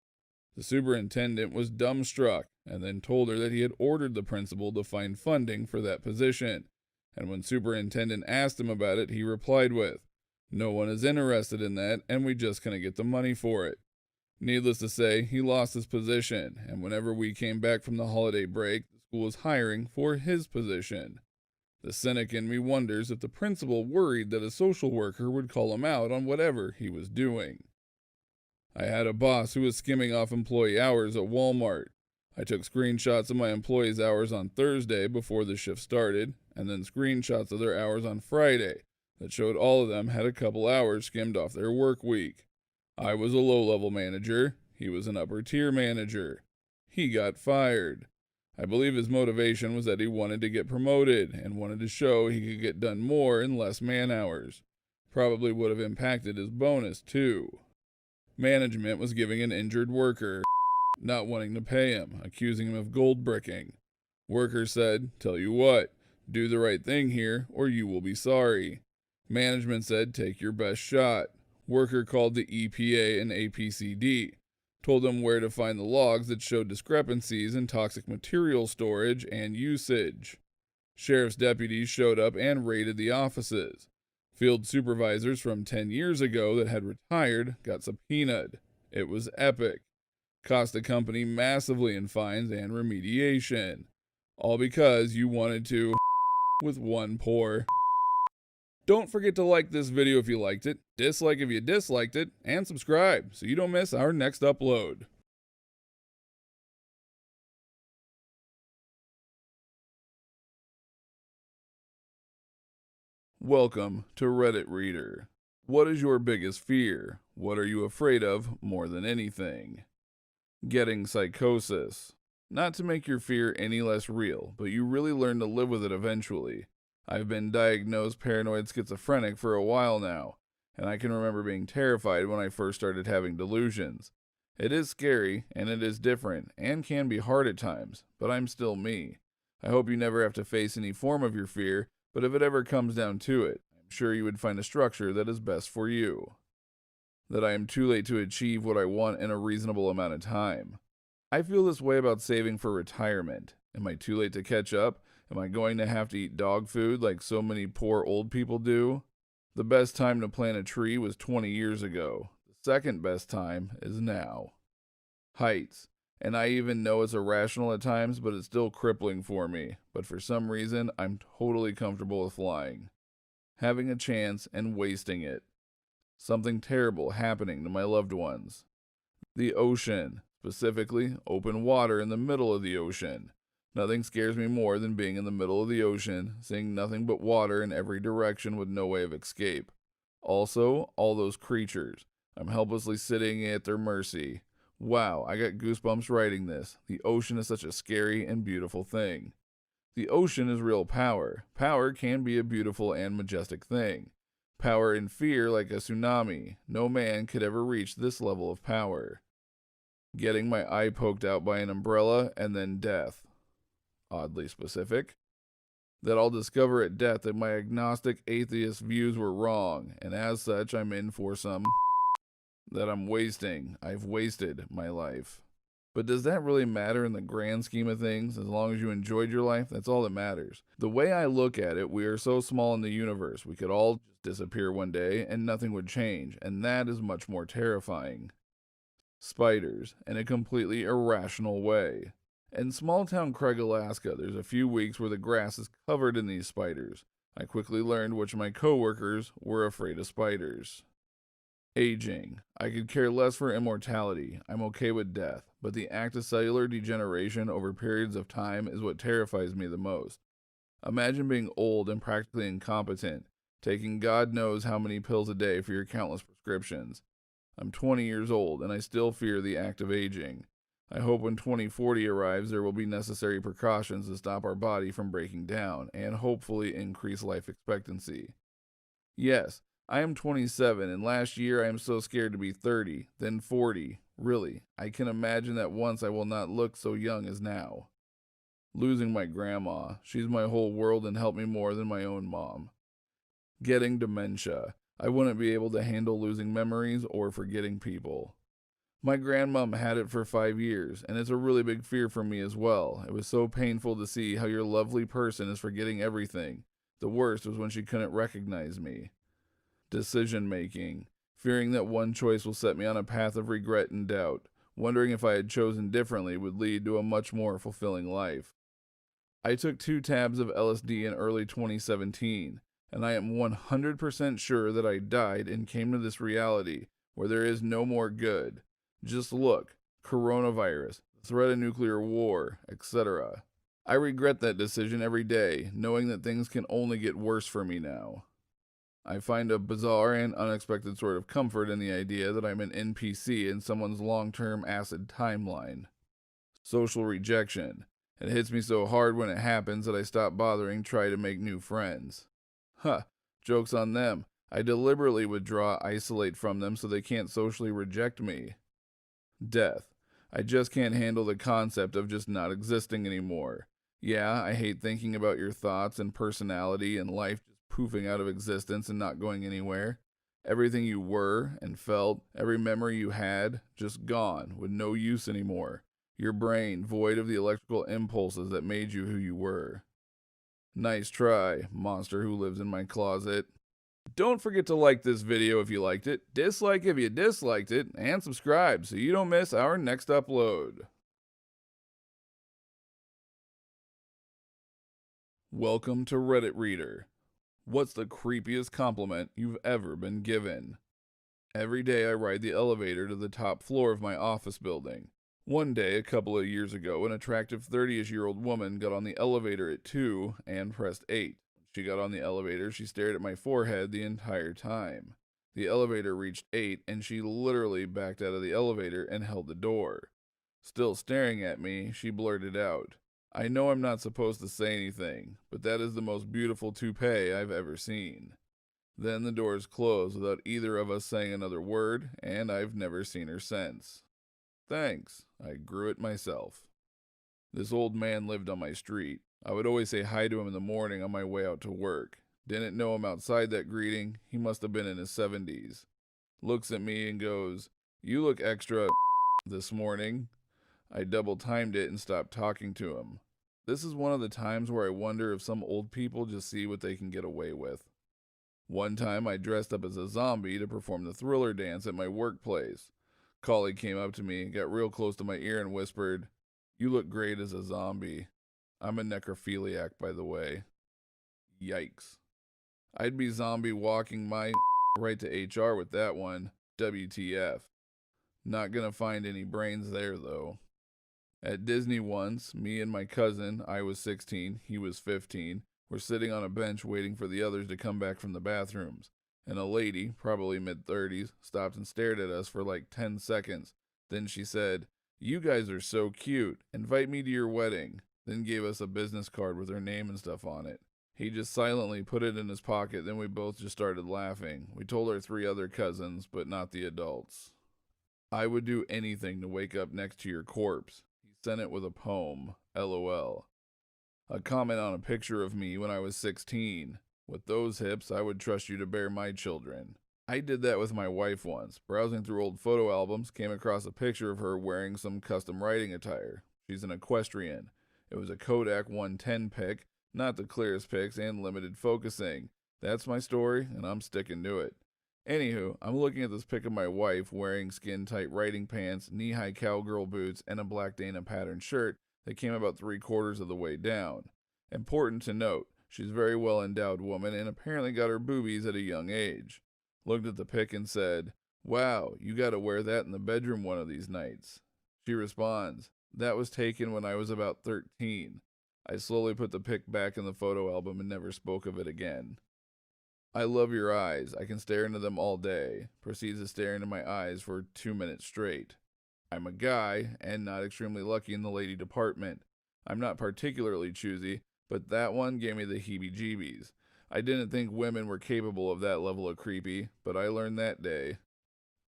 The superintendent was dumbstruck and then told her that he had ordered the principal to find funding for that position, and when superintendent asked him about it, he replied with, "No one is interested in that, and we just couldn't get the money for it." Needless to say, he lost his position, and whenever we came back from the holiday break, the school was hiring for his position. The cynic in me wonders if the principal worried that a social worker would call him out on whatever he was doing. I had a boss who was skimming off employee hours at Walmart. I took screenshots of my employees' hours on Thursday before the shift started, and then screenshots of their hours on Friday that showed all of them had a couple hours skimmed off their work week. I was a low-level manager. He was an upper-tier manager. He got fired. I believe his motivation was that he wanted to get promoted and wanted to show he could get done more in less man-hours. Probably would have impacted his bonus, too. Management was giving an injured worker, not wanting to pay him, accusing him of gold bricking. Worker said, "Tell you what, do the right thing here or you will be sorry." Management said, "Take your best shot." Worker called the EPA and APCD, told them where to find the logs that showed discrepancies in toxic material storage and usage. Sheriff's deputies showed up and raided the offices. Field supervisors from 10 years ago that had retired got subpoenaed. It was epic. Cost the company massively in fines and remediation. All because you wanted to with one poor. Don't forget to like this video if you liked it, dislike if you disliked it, and subscribe so you don't miss our next upload. Welcome to Reddit Reader. What is your biggest fear? What are you afraid of more than anything? Getting psychosis. Not to make your fear any less real, but you really learn to live with it eventually. I've been diagnosed paranoid schizophrenic for a while now, and I can remember being terrified when I first started having delusions. It is scary, and it is different, and can be hard at times, but I'm still me. I hope you never have to face any form of your fear, but if it ever comes down to it, I'm sure you would find a structure that is best for you. That I am too late to achieve what I want in a reasonable amount of time. I feel this way about saving for retirement. Am I too late to catch up? Am I going to have to eat dog food like so many poor old people do? The best time to plant a tree was 20 years ago. The second best time is now. Heights. And I even know it's irrational at times, but it's still crippling for me. But for some reason, I'm totally comfortable with flying. Having a chance and wasting it. Something terrible happening to my loved ones. The ocean, specifically open water in the middle of the ocean. Nothing scares me more than being in the middle of the ocean, seeing nothing but water in every direction with no way of escape. Also, all those creatures. I'm helplessly sitting at their mercy. Wow, I got goosebumps writing this. The ocean is such a scary and beautiful thing. The ocean is real power. Power can be a beautiful and majestic thing. Power and fear like a tsunami. No man could ever reach this level of power. Getting my eye poked out by an umbrella and then death. Oddly specific. That I'll discover at death that my agnostic atheist views were wrong, and as such I'm in for some that I've wasted my life. But does that really matter in the grand scheme of things? As long as you enjoyed your life, that's all that matters. The way I look at it, we are so small in the universe, we could all just disappear one day and nothing would change, and that is much more terrifying. Spiders, in a completely irrational way. In small town Craig, Alaska, there's a few weeks where the grass is covered in these spiders. I quickly learned which of my coworkers were afraid of spiders. Aging. I could care less for immortality. I'm okay with death, but the act of cellular degeneration over periods of time is what terrifies me the most. Imagine being old and practically incompetent, taking God knows how many pills a day for your countless prescriptions. I'm 20 years old, and I still fear the act of aging. I hope when 2040 arrives there will be necessary precautions to stop our body from breaking down, and hopefully increase life expectancy. Yes, I am 27, and last year I am so scared to be 30, then 40. Really, I can imagine that once I will not look so young as now. Losing my grandma. She's my whole world and helped me more than my own mom. Getting dementia. I wouldn't be able to handle losing memories or forgetting people. My grandmom had it for 5 years, and it's a really big fear for me as well. It was so painful to see how your lovely person is forgetting everything. The worst was when she couldn't recognize me. Decision making. Fearing that one choice will set me on a path of regret and doubt. Wondering if I had chosen differently would lead to a much more fulfilling life. I took 2 tabs of LSD in early 2017, and I am 100% sure that I died and came to this reality where there is no more good. Just look, coronavirus, threat of nuclear war, etc. I regret that decision every day, knowing that things can only get worse for me now. I find a bizarre and unexpected sort of comfort in the idea that I'm an NPC in someone's long-term acid timeline. Social rejection. It hits me so hard when it happens that I stop bothering trying to make new friends. Joke's on them. I deliberately withdraw, isolate from them so they can't socially reject me. Death. I just can't handle the concept of just not existing anymore. Yeah, I hate thinking about your thoughts and personality and life just poofing out of existence and not going anywhere. Everything you were and felt, every memory you had, just gone, with no use anymore. Your brain void of the electrical impulses that made you who you were. Nice try, monster who lives in my closet. Don't forget to like this video if you liked it, dislike if you disliked it, and subscribe so you don't miss our next upload. Welcome to Reddit Reader. What's the creepiest compliment you've ever been given? Every day I ride the elevator to the top floor of my office building. One day, a couple of years ago, an attractive 30-ish-year-old woman got on the elevator at 2 and pressed 8. When she got on the elevator, she stared at my forehead the entire time. The elevator reached 8, and she literally backed out of the elevator and held the door. Still staring at me, she blurted out, "I know I'm not supposed to say anything, but that is the most beautiful toupee I've ever seen." Then the doors closed without either of us saying another word, and I've never seen her since. Thanks, I grew it myself. This old man lived on my street. I would always say hi to him in the morning on my way out to work. Didn't know him outside that greeting. He must have been in his 70s. Looks at me and goes, "You look extra this morning." I double timed it and stopped talking to him. This is one of the times where I wonder if some old people just see what they can get away with. One time I dressed up as a zombie to perform the Thriller dance at my workplace. Colleague came up to me and got real close to my ear and whispered, "You look great as a zombie." I'm a necrophiliac, by the way. Yikes. I'd be zombie walking my right to HR with that one. WTF. Not gonna find any brains there, though. At Disney once, me and my cousin, I was 16, he was 15, were sitting on a bench waiting for the others to come back from the bathrooms, and a lady, probably mid-30s, stopped and stared at us for like 10 seconds. Then she said, "You guys are so cute. Invite me to your wedding." Then gave us a business card with her name and stuff on it. He just silently put it in his pocket, then we both just started laughing. We told our 3 other cousins, but not the adults. "I would do anything to wake up next to your corpse." He sent it with a poem, LOL. A comment on a picture of me when I was 16. "With those hips, I would trust you to bear my children." I did that with my wife once. Browsing through old photo albums, came across a picture of her wearing some custom riding attire. She's an equestrian. It was a Kodak 110 pic, not the clearest pics, and limited focusing. That's my story, and I'm sticking to it. Anywho, I'm looking at this pic of my wife wearing skin-tight riding pants, knee-high cowgirl boots, and a black Dana pattern shirt that came about 3/4 of the way down. Important to note, she's a very well-endowed woman and apparently got her boobies at a young age. Looked at the pic and said, "Wow, you gotta wear that in the bedroom one of these nights." She responds, "That was taken when I was about 13. I slowly put the pic back in the photo album and never spoke of it again. "I love your eyes. I can stare into them all day." Proceeds to stare into my eyes for 2 minutes straight. I'm a guy, and not extremely lucky in the lady department. I'm not particularly choosy, but that one gave me the heebie-jeebies. I didn't think women were capable of that level of creepy, but I learned that day.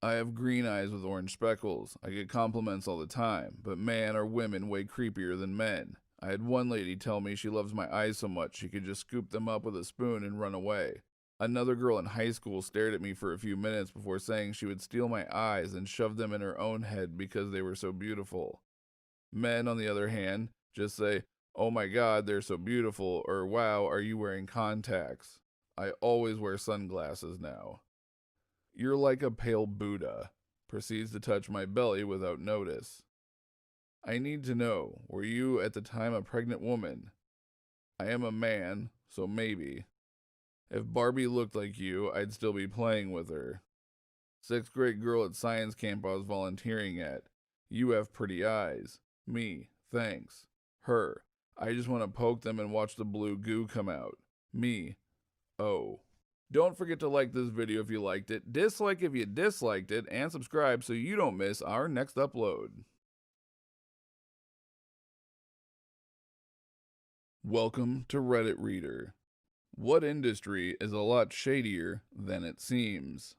I have green eyes with orange speckles. I get compliments all the time, but man, are women way creepier than men. I had one lady tell me she loves my eyes so much she could just scoop them up with a spoon and run away. Another girl in high school stared at me for a few minutes before saying she would steal my eyes and shove them in her own head because they were so beautiful. Men, on the other hand, just say, "Oh my god, they're so beautiful," or "Wow, are you wearing contacts?" I always wear sunglasses now. "You're like a pale Buddha." Proceeds to touch my belly without notice. I need to know, were you at the time a pregnant woman? I am a man, so maybe. If Barbie looked like you, I'd still be playing with her. 6th grade girl at science camp I was volunteering at. You have pretty eyes. Me, thanks. Her, I just want to poke them and watch the blue goo come out. Me, oh. Don't forget to like this video if you liked it, dislike if you disliked it, and subscribe so you don't miss our next upload. Welcome to Reddit Reader. What industry is a lot shadier than it seems?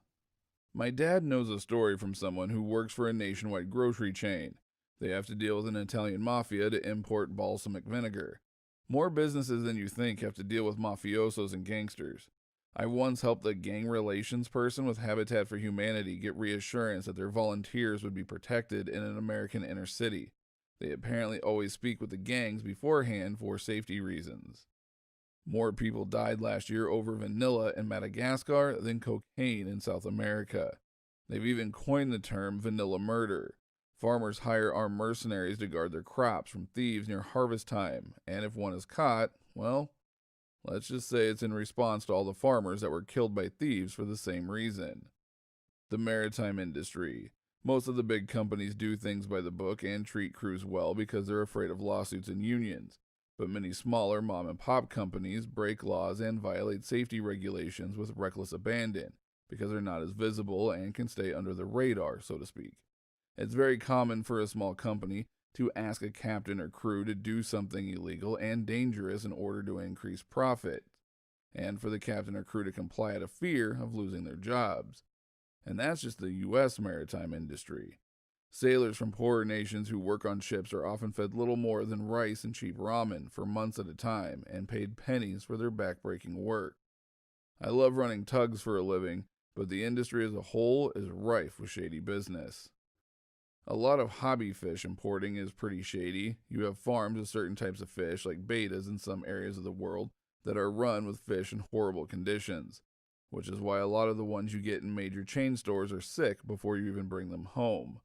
My dad knows a story from someone who works for a nationwide grocery chain. They have to deal with an Italian mafia to import balsamic vinegar. More businesses than you think have to deal with mafiosos and gangsters. I once helped a gang relations person with Habitat for Humanity get reassurance that their volunteers would be protected in an American inner city. They apparently always speak with the gangs beforehand for safety reasons. More people died last year over vanilla in Madagascar than cocaine in South America. They've even coined the term vanilla murder. Farmers hire armed mercenaries to guard their crops from thieves near harvest time, and if one is caught, well, let's just say it's in response to all the farmers that were killed by thieves for the same reason. The maritime industry. Most of the big companies do things by the book and treat crews well because they're afraid of lawsuits and unions. But many smaller mom-and-pop companies break laws and violate safety regulations with reckless abandon. because they're not as visible and can stay under the radar, so to speak. It's very common for a small company to ask a captain or crew to do something illegal and dangerous in order to increase profit, and for the captain or crew to comply out of fear of losing their jobs. And that's just the U.S. maritime industry. Sailors from poorer nations who work on ships are often fed little more than rice and cheap ramen for months at a time and paid pennies for their backbreaking work. I love running tugs for a living, but the industry as a whole is rife with shady business. A lot of hobby fish importing is pretty shady. You have farms of certain types of fish, like betas in some areas of the world, that are run with fish in horrible conditions, which is why a lot of the ones you get in major chain stores are sick before you even bring them home.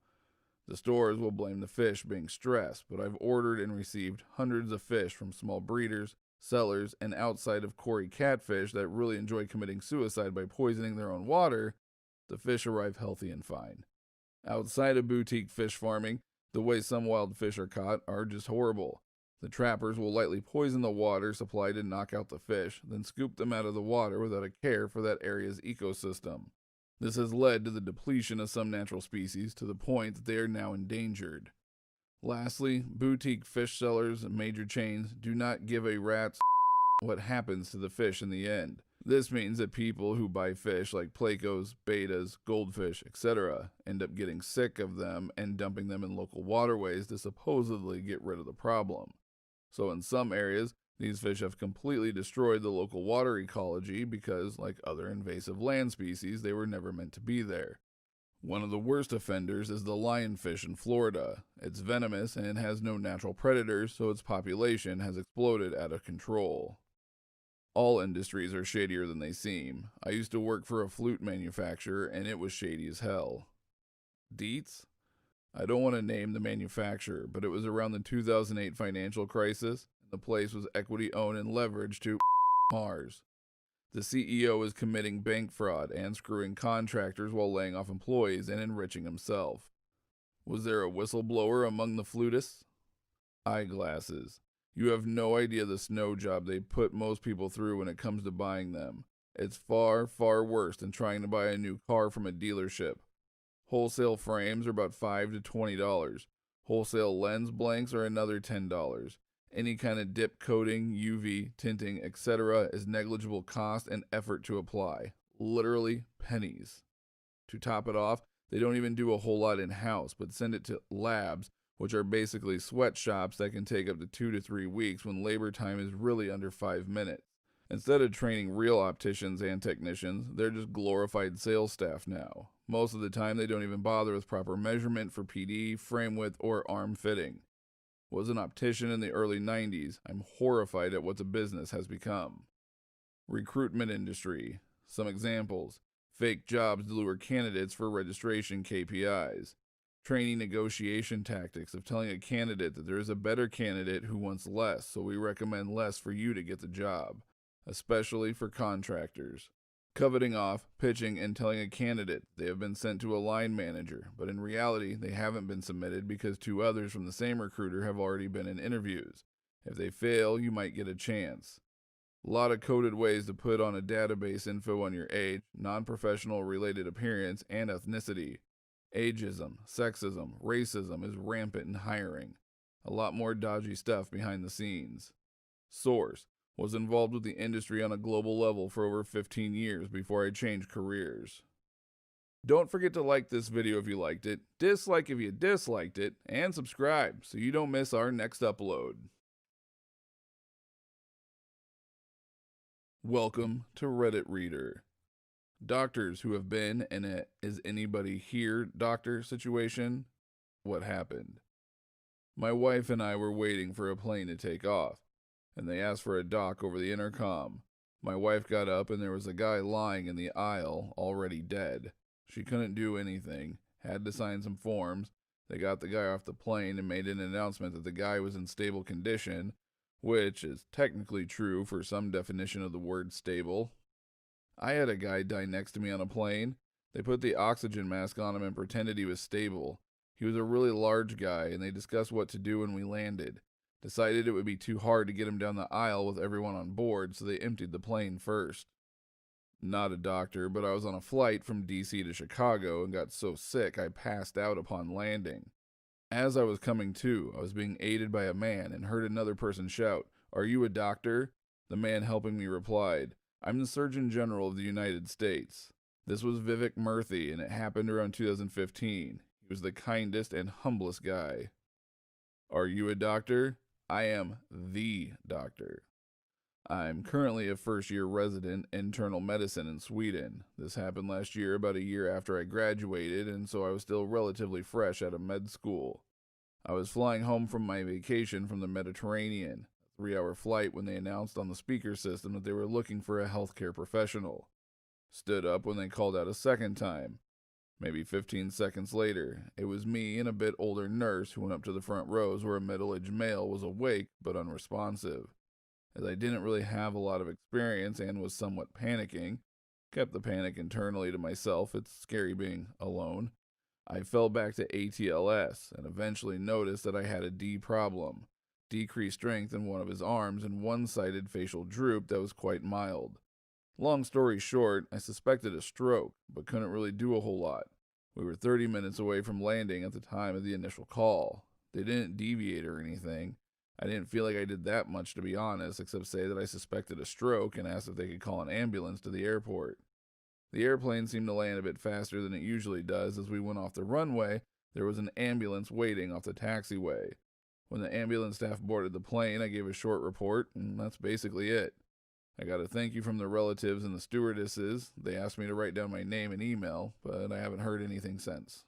The stores will blame the fish being stressed, but I've ordered and received hundreds of fish from small breeders, sellers, and outside of Cory catfish that really enjoy committing suicide by poisoning their own water. The fish arrive healthy and fine. Outside of boutique fish farming, the way some wild fish are caught are just horrible. The trappers will lightly poison the water supply to knock out the fish, then scoop them out of the water without a care for that area's ecosystem. This has led to the depletion of some natural species to the point that they are now endangered. Lastly, boutique fish sellers and major chains do not give a rat's what happens to the fish in the end. This means that people who buy fish like plecos, betas, goldfish, etc. end up getting sick of them and dumping them in local waterways to supposedly get rid of the problem. So in some areas, these fish have completely destroyed the local water ecology because, like other invasive land species, they were never meant to be there. One of the worst offenders is the lionfish in Florida. It's venomous and it has no natural predators, so its population has exploded out of control. All industries are shadier than they seem. I used to work for a flute manufacturer, and it was shady as hell. Dietz? I don't want to name the manufacturer, but it was around the 2008 financial crisis, and the place was equity owned and leveraged to Mars. The CEO was committing bank fraud and screwing contractors while laying off employees and enriching himself. Was there a whistleblower among the flutists? Eyeglasses. You have no idea the snow job they put most people through when it comes to buying them. It's far, far worse than trying to buy a new car from a dealership. Wholesale frames are about $5 to $20. Wholesale lens blanks are another $10. Any kind of dip coating, UV, tinting, etc. is negligible cost and effort to apply. Literally pennies. To top it off, they don't even do a whole lot in-house, but send it to labs, which are basically sweatshops that can take up to 2 to 3 weeks when labor time is really under 5 minutes. Instead of training real opticians and technicians, they're just glorified sales staff now. Most of the time, they don't even bother with proper measurement for PD, frame width, or arm fitting. Was an optician in the early 90s. I'm horrified at what the business has become. Recruitment industry. Some examples. Fake jobs to lure candidates for registration KPIs. Training negotiation tactics of telling a candidate that there is a better candidate who wants less, so we recommend less for you to get the job, especially for contractors. Coveting off, pitching, and telling a candidate they have been sent to a line manager, but in reality they haven't been submitted because 2 others from the same recruiter have already been in interviews. If they fail, you might get a chance. A lot of coded ways to put on a database info on your age, non-professional related appearance, and ethnicity. Ageism, sexism, racism is rampant in hiring. A lot more dodgy stuff behind the scenes. Source. Was involved with the industry on a global level for over 15 years before I changed careers. Don't forget to like this video if you liked it, dislike if you disliked it, and subscribe so you don't miss our next upload. Welcome to Reddit Reader. Doctors who have been in a "is anybody here" doctor situation. What happened? My wife and I were waiting for a plane to take off, and they asked for a doc over the intercom. My wife got up and there was a guy lying in the aisle, already dead. She couldn't do anything, had to sign some forms. They got the guy off the plane and made an announcement that the guy was in stable condition, which is technically true for some definition of the word stable. I had a guy die next to me on a plane. They put the oxygen mask on him and pretended he was stable. He was a really large guy, and they discussed what to do when we landed. Decided it would be too hard to get him down the aisle with everyone on board, so they emptied the plane first. Not a doctor, but I was on a flight from DC to Chicago and got so sick I passed out upon landing. As I was coming to, I was being aided by a man and heard another person shout, "Are you a doctor?" The man helping me replied, "I'm the Surgeon General of the United States." This was Vivek Murthy, and it happened around 2015. He was the kindest and humblest guy. Are you a doctor? I am the doctor. I'm currently a first-year resident internal medicine in Sweden. This happened last year, about a year after I graduated, and so I was still relatively fresh out of med school. I was flying home from my vacation from the Mediterranean, a 3-hour flight, when they announced on the speaker system that they were looking for a healthcare professional. Stood up when they called out a second time. Maybe 15 seconds later, it was me and a bit older nurse who went up to the front rows where a middle-aged male was awake but unresponsive. As I didn't really have a lot of experience and was somewhat panicking, kept the panic internally to myself, it's scary being alone, I fell back to ATLS and eventually noticed that I had a D problem, decreased strength in one of his arms and one-sided facial droop that was quite mild. Long story short, I suspected a stroke, but couldn't really do a whole lot. We were 30 minutes away from landing at the time of the initial call. They didn't deviate or anything. I didn't feel like I did that much, to be honest, except say that I suspected a stroke and asked if they could call an ambulance to the airport. The airplane seemed to land a bit faster than it usually does. As we went off the runway, there was an ambulance waiting off the taxiway. When the ambulance staff boarded the plane, I gave a short report, and that's basically it. I got a thank you from the relatives and the stewardesses. They asked me to write down my name and email, but I haven't heard anything since.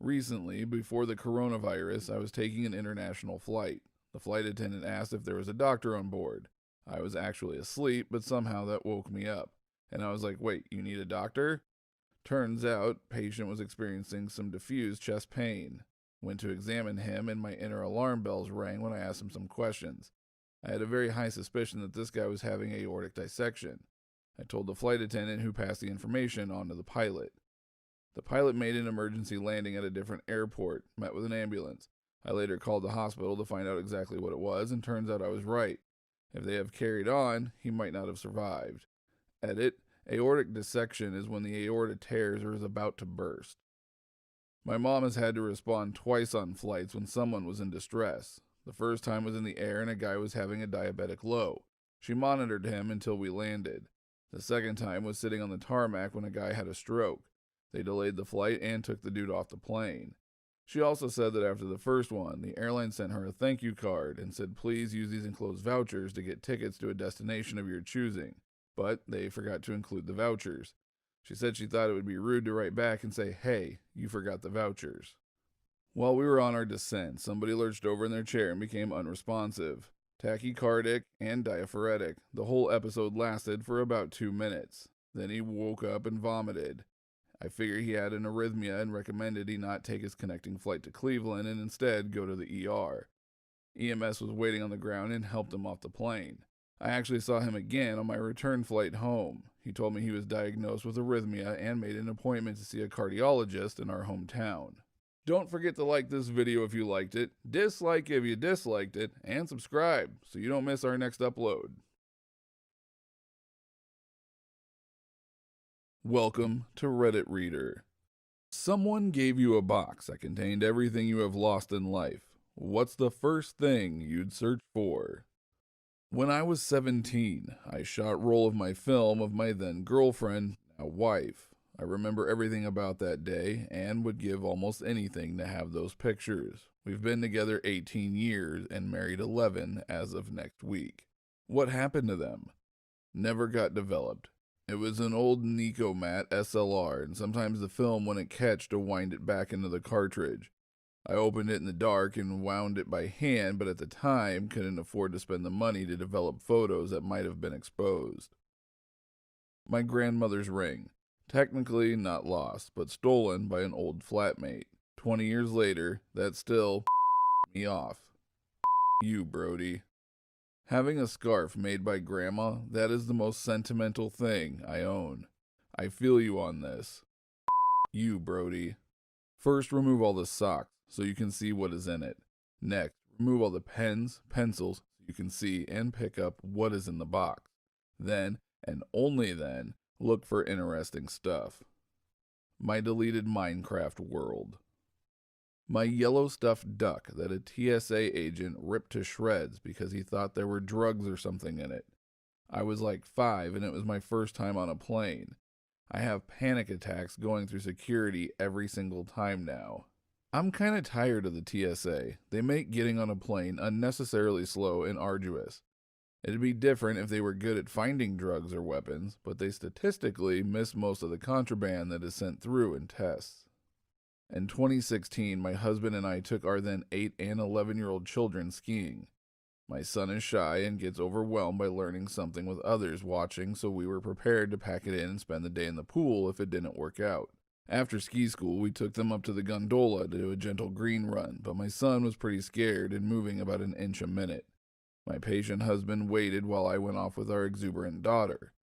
Recently, before the coronavirus, I was taking an international flight. The flight attendant asked if there was a doctor on board. I was actually asleep, but somehow that woke me up. And I was like, "Wait, you need a doctor?" Turns out, patient was experiencing some diffuse chest pain. Went to examine him, and my inner alarm bells rang when I asked him some questions. I had a very high suspicion that this guy was having aortic dissection. I told the flight attendant, who passed the information on to the pilot. The pilot made an emergency landing at a different airport, met with an ambulance. I later called the hospital to find out exactly what it was, and turns out I was right. If they have carried on, he might not have survived. Edit: aortic dissection is when the aorta tears or is about to burst. My mom has had to respond twice on flights when someone was in distress. The first time was in the air and a guy was having a diabetic low. She monitored him until we landed. The second time was sitting on the tarmac when a guy had a stroke. They delayed the flight and took the dude off the plane. She also said that after the first one, the airline sent her a thank you card and said please use these enclosed vouchers to get tickets to a destination of your choosing, but they forgot to include the vouchers. She said she thought it would be rude to write back and say, "Hey, you forgot the vouchers." While we were on our descent, somebody lurched over in their chair and became unresponsive, tachycardic, and diaphoretic. The whole episode lasted for about 2 minutes. Then he woke up and vomited. I figured he had an arrhythmia and recommended he not take his connecting flight to Cleveland and instead go to the ER. EMS was waiting on the ground and helped him off the plane. I actually saw him again on my return flight home. He told me he was diagnosed with arrhythmia and made an appointment to see a cardiologist in our hometown. Don't forget to like this video if you liked it, dislike if you disliked it, and subscribe so you don't miss our next upload. Welcome to Reddit Reader. Someone gave you a box that contained everything you have lost in life. What's the first thing you'd search for? When I was 17, I shot roll of my film of my then girlfriend, now wife. I remember everything about that day and would give almost anything to have those pictures. We've been together 18 years and married 11 as of next week. What happened to them? Never got developed. It was an old Nicomat SLR, and sometimes the film wouldn't catch to wind it back into the cartridge. I opened it in the dark and wound it by hand, but at the time couldn't afford to spend the money to develop photos that might have been exposed. My grandmother's ring. Technically not lost, but stolen by an old flatmate. 20 years later, that still me off. You, Brody. Having a scarf made by Grandma, that is the most sentimental thing I own. I feel you on this. You, Brody. First, remove all the socks so you can see what is in it. Next, remove all the pens, pencils so you can see and pick up what is in the box. Then, and only then, Look for interesting stuff. My deleted Minecraft world. My yellow stuffed duck that a TSA agent ripped to shreds because he thought there were drugs or something in it. I was like 5 and it was my first time on a plane. I have panic attacks going through security every single time now. I'm kinda tired of the TSA. They make getting on a plane unnecessarily slow and arduous. It'd be different if they were good at finding drugs or weapons, but they statistically miss most of the contraband that is sent through in tests. In 2016, my husband and I took our then 8 and 11-year-old children skiing. My son is shy and gets overwhelmed by learning something with others watching, so we were prepared to pack it in and spend the day in the pool if it didn't work out. After ski school, we took them up to the gondola to do a gentle green run, but my son was pretty scared and moving about an inch a minute. My patient husband waited while I went off with our exuberant daughter.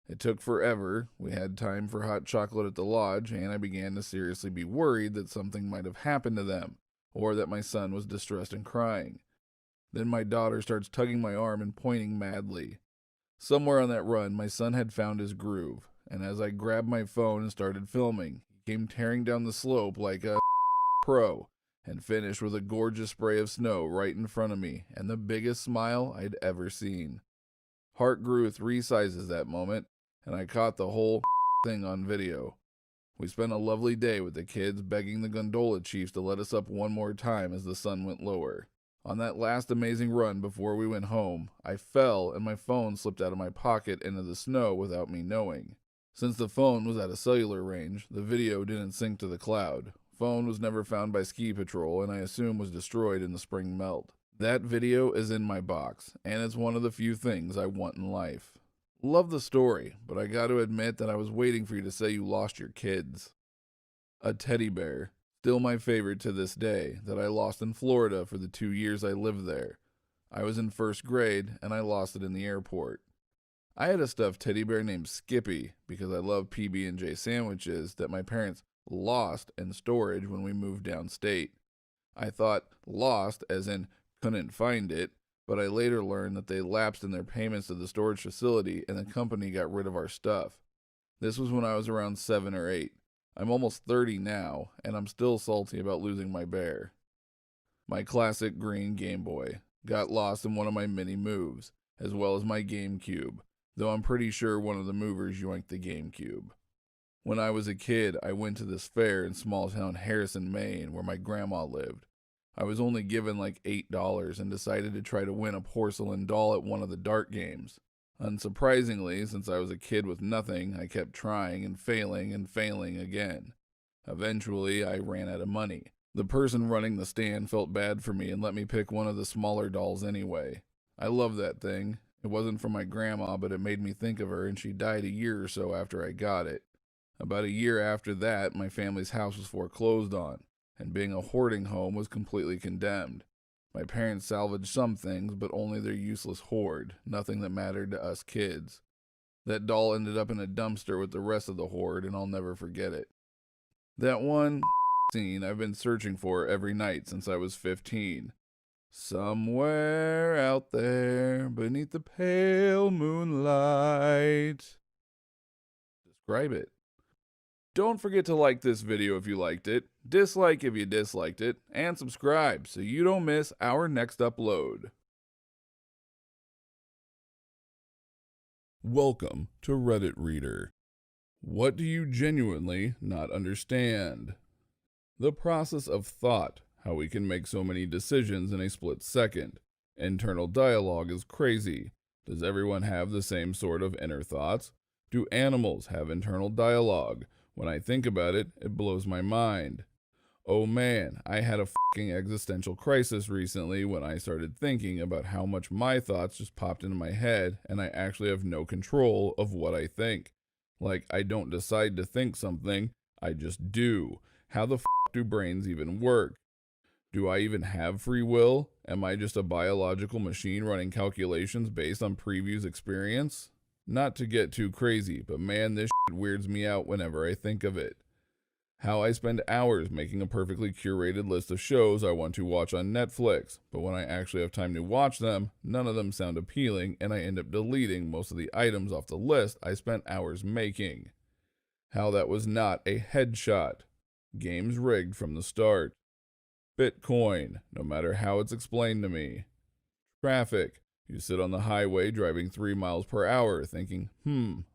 It took forever. We had time for hot chocolate at the lodge, and I began to seriously be worried that something might have happened to them, or that my son was distressed and crying. Then my daughter starts tugging my arm and pointing madly. Somewhere on that run, my son had found his groove, and as I grabbed my phone and started filming, he came tearing down the slope like a pro, and finished with a gorgeous spray of snow right in front of me, and the biggest smile I'd ever seen. Heart grew 3 sizes that moment, and I caught the whole thing on video. We spent a lovely day with the kids, begging the gondola chiefs to let us up one more time as the sun went lower. On that last amazing run before we went home, I fell and my phone slipped out of my pocket into the snow without me knowing. Since the phone was at a cellular range, the video didn't sync to the cloud. Phone was never found by ski patrol and I assume was destroyed in the spring melt. That video is in my box, and it's one of the few things I want in life. Love the story, but I got to admit that I was waiting for you to say you lost your kids. A teddy bear, still my favorite to this day, that I lost in Florida for the 2 years I lived there. I was in 1st grade, and I lost it in the airport. I had a stuffed teddy bear named Skippy because I love PB&J sandwiches that my parents lost in storage when we moved downstate. I thought lost as in couldn't find it, but I later learned that they lapsed in their payments to the storage facility and the company got rid of our stuff. This was when I was around 7 or 8. I'm almost 30 now, and I'm still salty about losing my bear. My classic green Game Boy got lost in one of my mini moves, as well as my GameCube, though I'm pretty sure one of the movers yoinked the GameCube. When I was a kid, I went to this fair in small town Harrison, Maine, where my grandma lived. I was only given like $8 and decided to try to win a porcelain doll at one of the dart games. Unsurprisingly, since I was a kid with nothing, I kept trying and failing again. Eventually, I ran out of money. The person running the stand felt bad for me and let me pick one of the smaller dolls anyway. I love that thing. It wasn't from my grandma, but it made me think of her, and she died a year or so after I got it. About a year after that, my family's house was foreclosed on, and being a hoarding home was completely condemned. My parents salvaged some things, but only their useless hoard, nothing that mattered to us kids. That doll ended up in a dumpster with the rest of the hoard, and I'll never forget it. That one scene I've been searching for every night since I was 15. Somewhere out there, beneath the pale moonlight. Describe it. Don't forget to like this video if you liked it, dislike if you disliked it, and subscribe so you don't miss our next upload. Welcome to Reddit Reader. What do you genuinely not understand? The process of thought, how we can make so many decisions in a split second. Internal dialogue is crazy. Does everyone have the same sort of inner thoughts? Do animals have internal dialogue? When I think about it, it blows my mind. Oh man, I had a fucking existential crisis recently when I started thinking about how much my thoughts just popped into my head and I actually have no control of what I think. Like, I don't decide to think something, I just do. How the do brains even work? Do I even have free will? Am I just a biological machine running calculations based on previous experience? Not to get too crazy, but man, this shit weirds me out whenever I think of it. How I spend hours making a perfectly curated list of shows I want to watch on Netflix, but when I actually have time to watch them, none of them sound appealing, and I end up deleting most of the items off the list I spent hours making. How that was not a headshot. Games rigged from the start. Bitcoin, no matter how it's explained to me. Traffic. You sit on the highway driving 3 miles per hour thinking,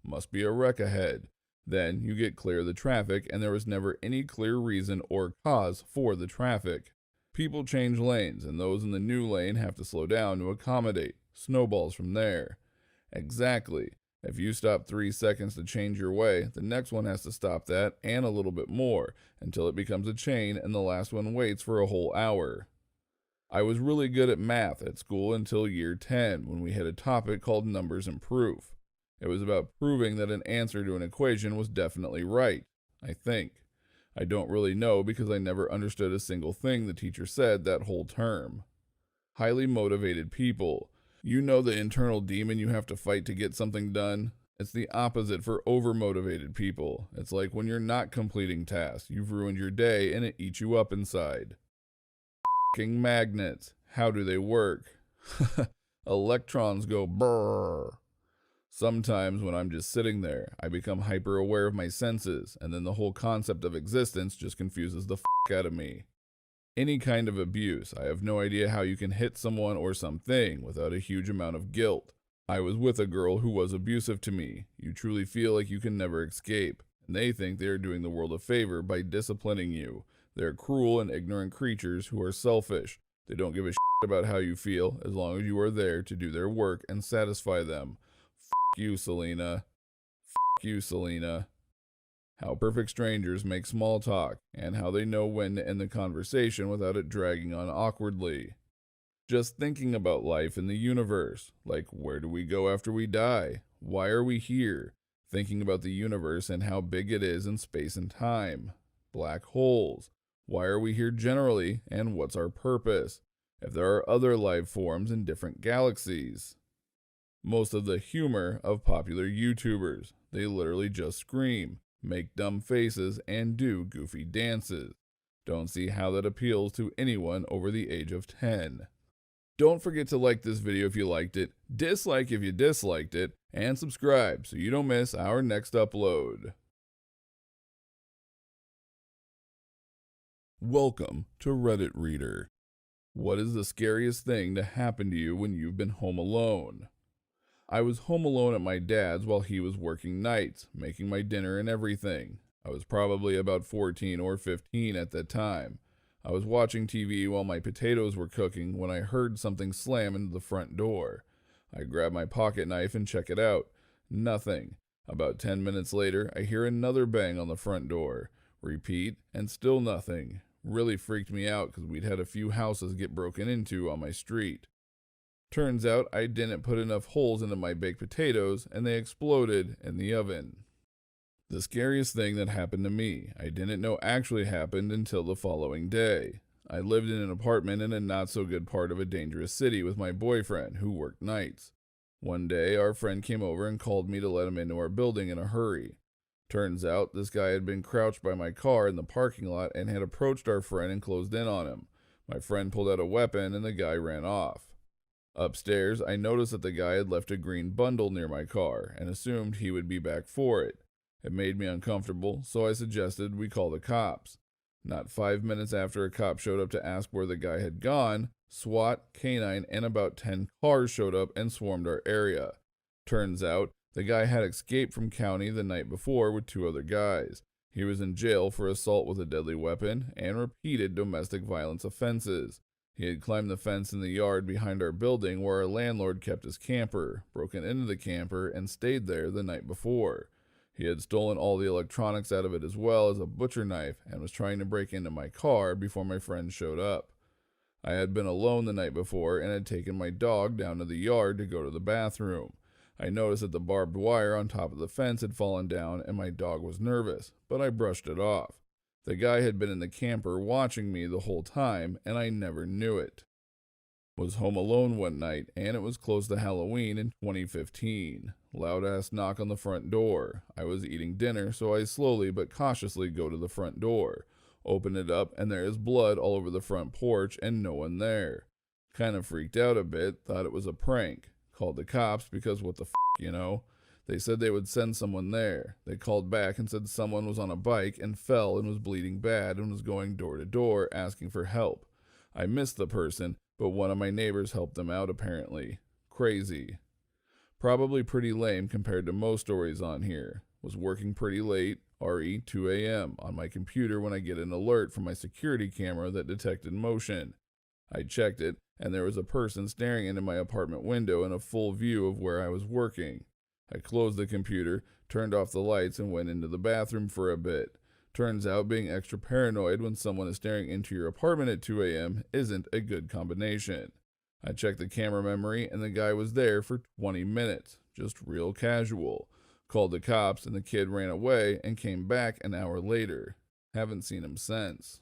must be a wreck ahead. Then you get clear of the traffic and there was never any clear reason or cause for the traffic. People change lanes and those in the new lane have to slow down to accommodate. Snowballs from there. Exactly. If you stop 3 seconds to change your way, the next one has to stop that and a little bit more until it becomes a chain and the last one waits for a whole hour. I was really good at math at school until year 10 when we had a topic called numbers and proof. It was about proving that an answer to an equation was definitely right, I think. I don't really know because I never understood a single thing the teacher said that whole term. Highly motivated people. You know the internal demon you have to fight to get something done? It's the opposite for overmotivated people. It's like when you're not completing tasks, you've ruined your day and it eats you up inside. F***ing magnets. How do they work? Electrons go brrr. Sometimes when I'm just sitting there, I become hyper aware of my senses, and then the whole concept of existence just confuses the f*** out of me. Any kind of abuse, I have no idea how you can hit someone or something without a huge amount of guilt. I was with a girl who was abusive to me. You truly feel like you can never escape, and they think they are doing the world a favor by disciplining you. They're cruel and ignorant creatures who are selfish. They don't give a shit about how you feel as long as you are there to do their work and satisfy them. You, Selena. You, Selena. How perfect strangers make small talk, and how they know when to end the conversation without it dragging on awkwardly. Just thinking about life in the universe, like where do we go after we die? Why are we here? Thinking about the universe and how big it is in space and time. Black holes. Why are we here generally, and what's our purpose? If there are other life forms in different galaxies. Most of the humor of popular YouTubers. They literally just scream, make dumb faces, and do goofy dances. Don't see how that appeals to anyone over the age of 10. Don't forget to like this video if you liked it, dislike if you disliked it, and subscribe so you don't miss our next upload. Welcome to Reddit Reader. What is the scariest thing to happen to you when you've been home alone? I was home alone at my dad's while he was working nights, making my dinner and everything. I was probably about 14 or 15 at that time. I was watching TV while my potatoes were cooking when I heard something slam into the front door. I grab my pocket knife and check it out. Nothing. About 10 minutes later, I hear another bang on the front door. Repeat, and still nothing. Really freaked me out because we'd had a few houses get broken into on my street. Turns out I didn't put enough holes into my baked potatoes and they exploded in the oven. The scariest thing that happened to me, I didn't know actually happened until the following day. I lived in an apartment in a not so good part of a dangerous city with my boyfriend who worked nights. One day our friend came over and called me to let him into our building in a hurry. Turns out this guy had been crouched by my car in the parking lot and had approached our friend and closed in on him. My friend pulled out a weapon and the guy ran off. Upstairs, I noticed that the guy had left a green bundle near my car and assumed he would be back for it. It made me uncomfortable, so I suggested we call the cops. Not 5 minutes after a cop showed up to ask where the guy had gone, SWAT, K-9, and about 10 cars showed up and swarmed our area. Turns out, the guy had escaped from county the night before with 2 other guys. He was in jail for assault with a deadly weapon and repeated domestic violence offenses. He had climbed the fence in the yard behind our building where our landlord kept his camper, broken into the camper, and stayed there the night before. He had stolen all the electronics out of it as well as a butcher knife and was trying to break into my car before my friend showed up. I had been alone the night before and had taken my dog down to the yard to go to the bathroom. I noticed that the barbed wire on top of the fence had fallen down and my dog was nervous, but I brushed it off. The guy had been in the camper watching me the whole time, and I never knew it. Was home alone one night, and it was close to Halloween in 2015. Loud ass knock on the front door. I was eating dinner, so I slowly but cautiously go to the front door. Open it up, and there is blood all over the front porch and no one there. Kind of freaked out a bit, thought it was a prank. Called the cops because what the you know? They said they would send someone there. They called back and said someone was on a bike and fell and was bleeding bad and was going door to door asking for help. I missed the person, but one of my neighbors helped them out apparently. Crazy. Probably pretty lame compared to most stories on here. Was working pretty late, RE 2 a.m. on my computer when I get an alert from my security camera that detected motion. I checked it, and there was a person staring into my apartment window in a full view of where I was working. I closed the computer, turned off the lights, and went into the bathroom for a bit. Turns out being extra paranoid when someone is staring into your apartment at 2 a.m. isn't a good combination. I checked the camera memory, and the guy was there for 20 minutes, just real casual. Called the cops, and the kid ran away and came back an hour later. Haven't seen him since.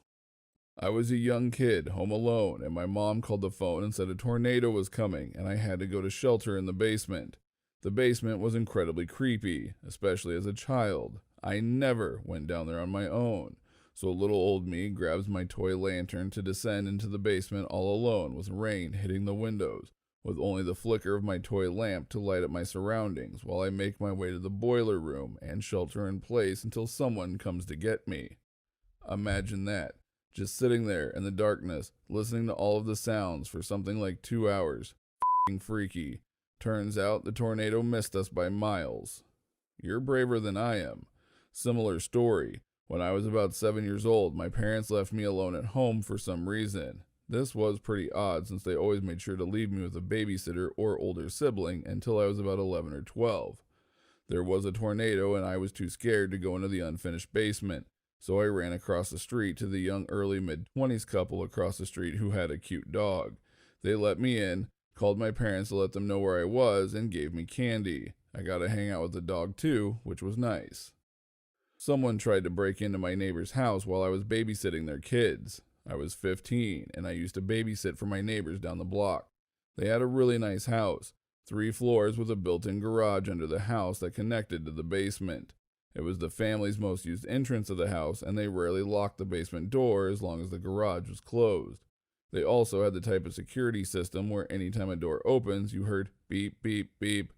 I was a young kid, home alone, and my mom called the phone and said a tornado was coming, and I had to go to shelter in the basement. The basement was incredibly creepy, especially as a child. I never went down there on my own. So little old me grabs my toy lantern to descend into the basement all alone with rain hitting the windows, with only the flicker of my toy lamp to light up my surroundings while I make my way to the boiler room and shelter in place until someone comes to get me. Imagine that, just sitting there in the darkness, listening to all of the sounds for something like 2 hours. F***ing freaky. Turns out the tornado missed us by miles. You're braver than I am. Similar story. When I was about 7 years old, my parents left me alone at home for some reason. This was pretty odd since they always made sure to leave me with a babysitter or older sibling until I was about 11 or 12. There was a tornado and I was too scared to go into the unfinished basement, so I ran across the street to the young early mid-20s couple across the street who had a cute dog. They let me in, called my parents to let them know where I was, and gave me candy. I got to hang out with the dog too, which was nice. Someone tried to break into my neighbor's house while I was babysitting their kids. I was 15, and I used to babysit for my neighbors down the block. They had a really nice house, 3 floors with a built-in garage under the house that connected to the basement. It was the family's most used entrance of the house, and they rarely locked the basement door as long as the garage was closed. They also had the type of security system where anytime a door opens, you heard beep, beep, beep.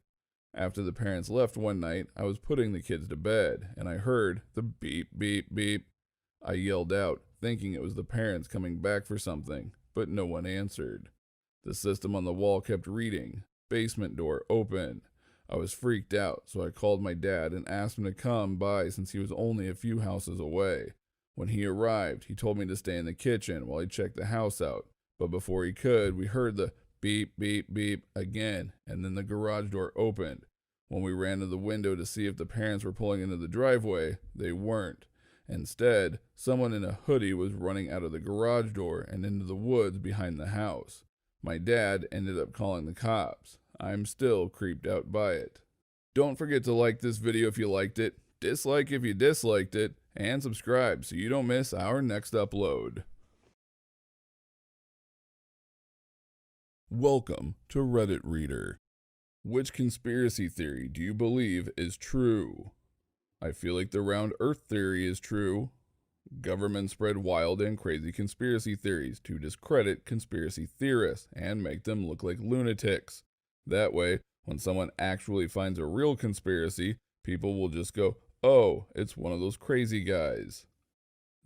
After the parents left one night, I was putting the kids to bed, and I heard the beep, beep, beep. I yelled out, thinking it was the parents coming back for something, but no one answered. The system on the wall kept reading, basement door open. I was freaked out, so I called my dad and asked him to come by since he was only a few houses away. When he arrived, he told me to stay in the kitchen while he checked the house out, but before he could, we heard the beep, beep, beep again, and then the garage door opened. When we ran to the window to see if the parents were pulling into the driveway, they weren't. Instead, someone in a hoodie was running out of the garage door and into the woods behind the house. My dad ended up calling the cops. I'm still creeped out by it. Don't forget to like this video if you liked it, dislike if you disliked it, and subscribe so you don't miss our next upload. Welcome to Reddit Reader. Which conspiracy theory do you believe is true? I feel like the round earth theory is true. Governments spread wild and crazy conspiracy theories to discredit conspiracy theorists and make them look like lunatics. That way, when someone actually finds a real conspiracy, people will just go, oh, it's one of those crazy guys.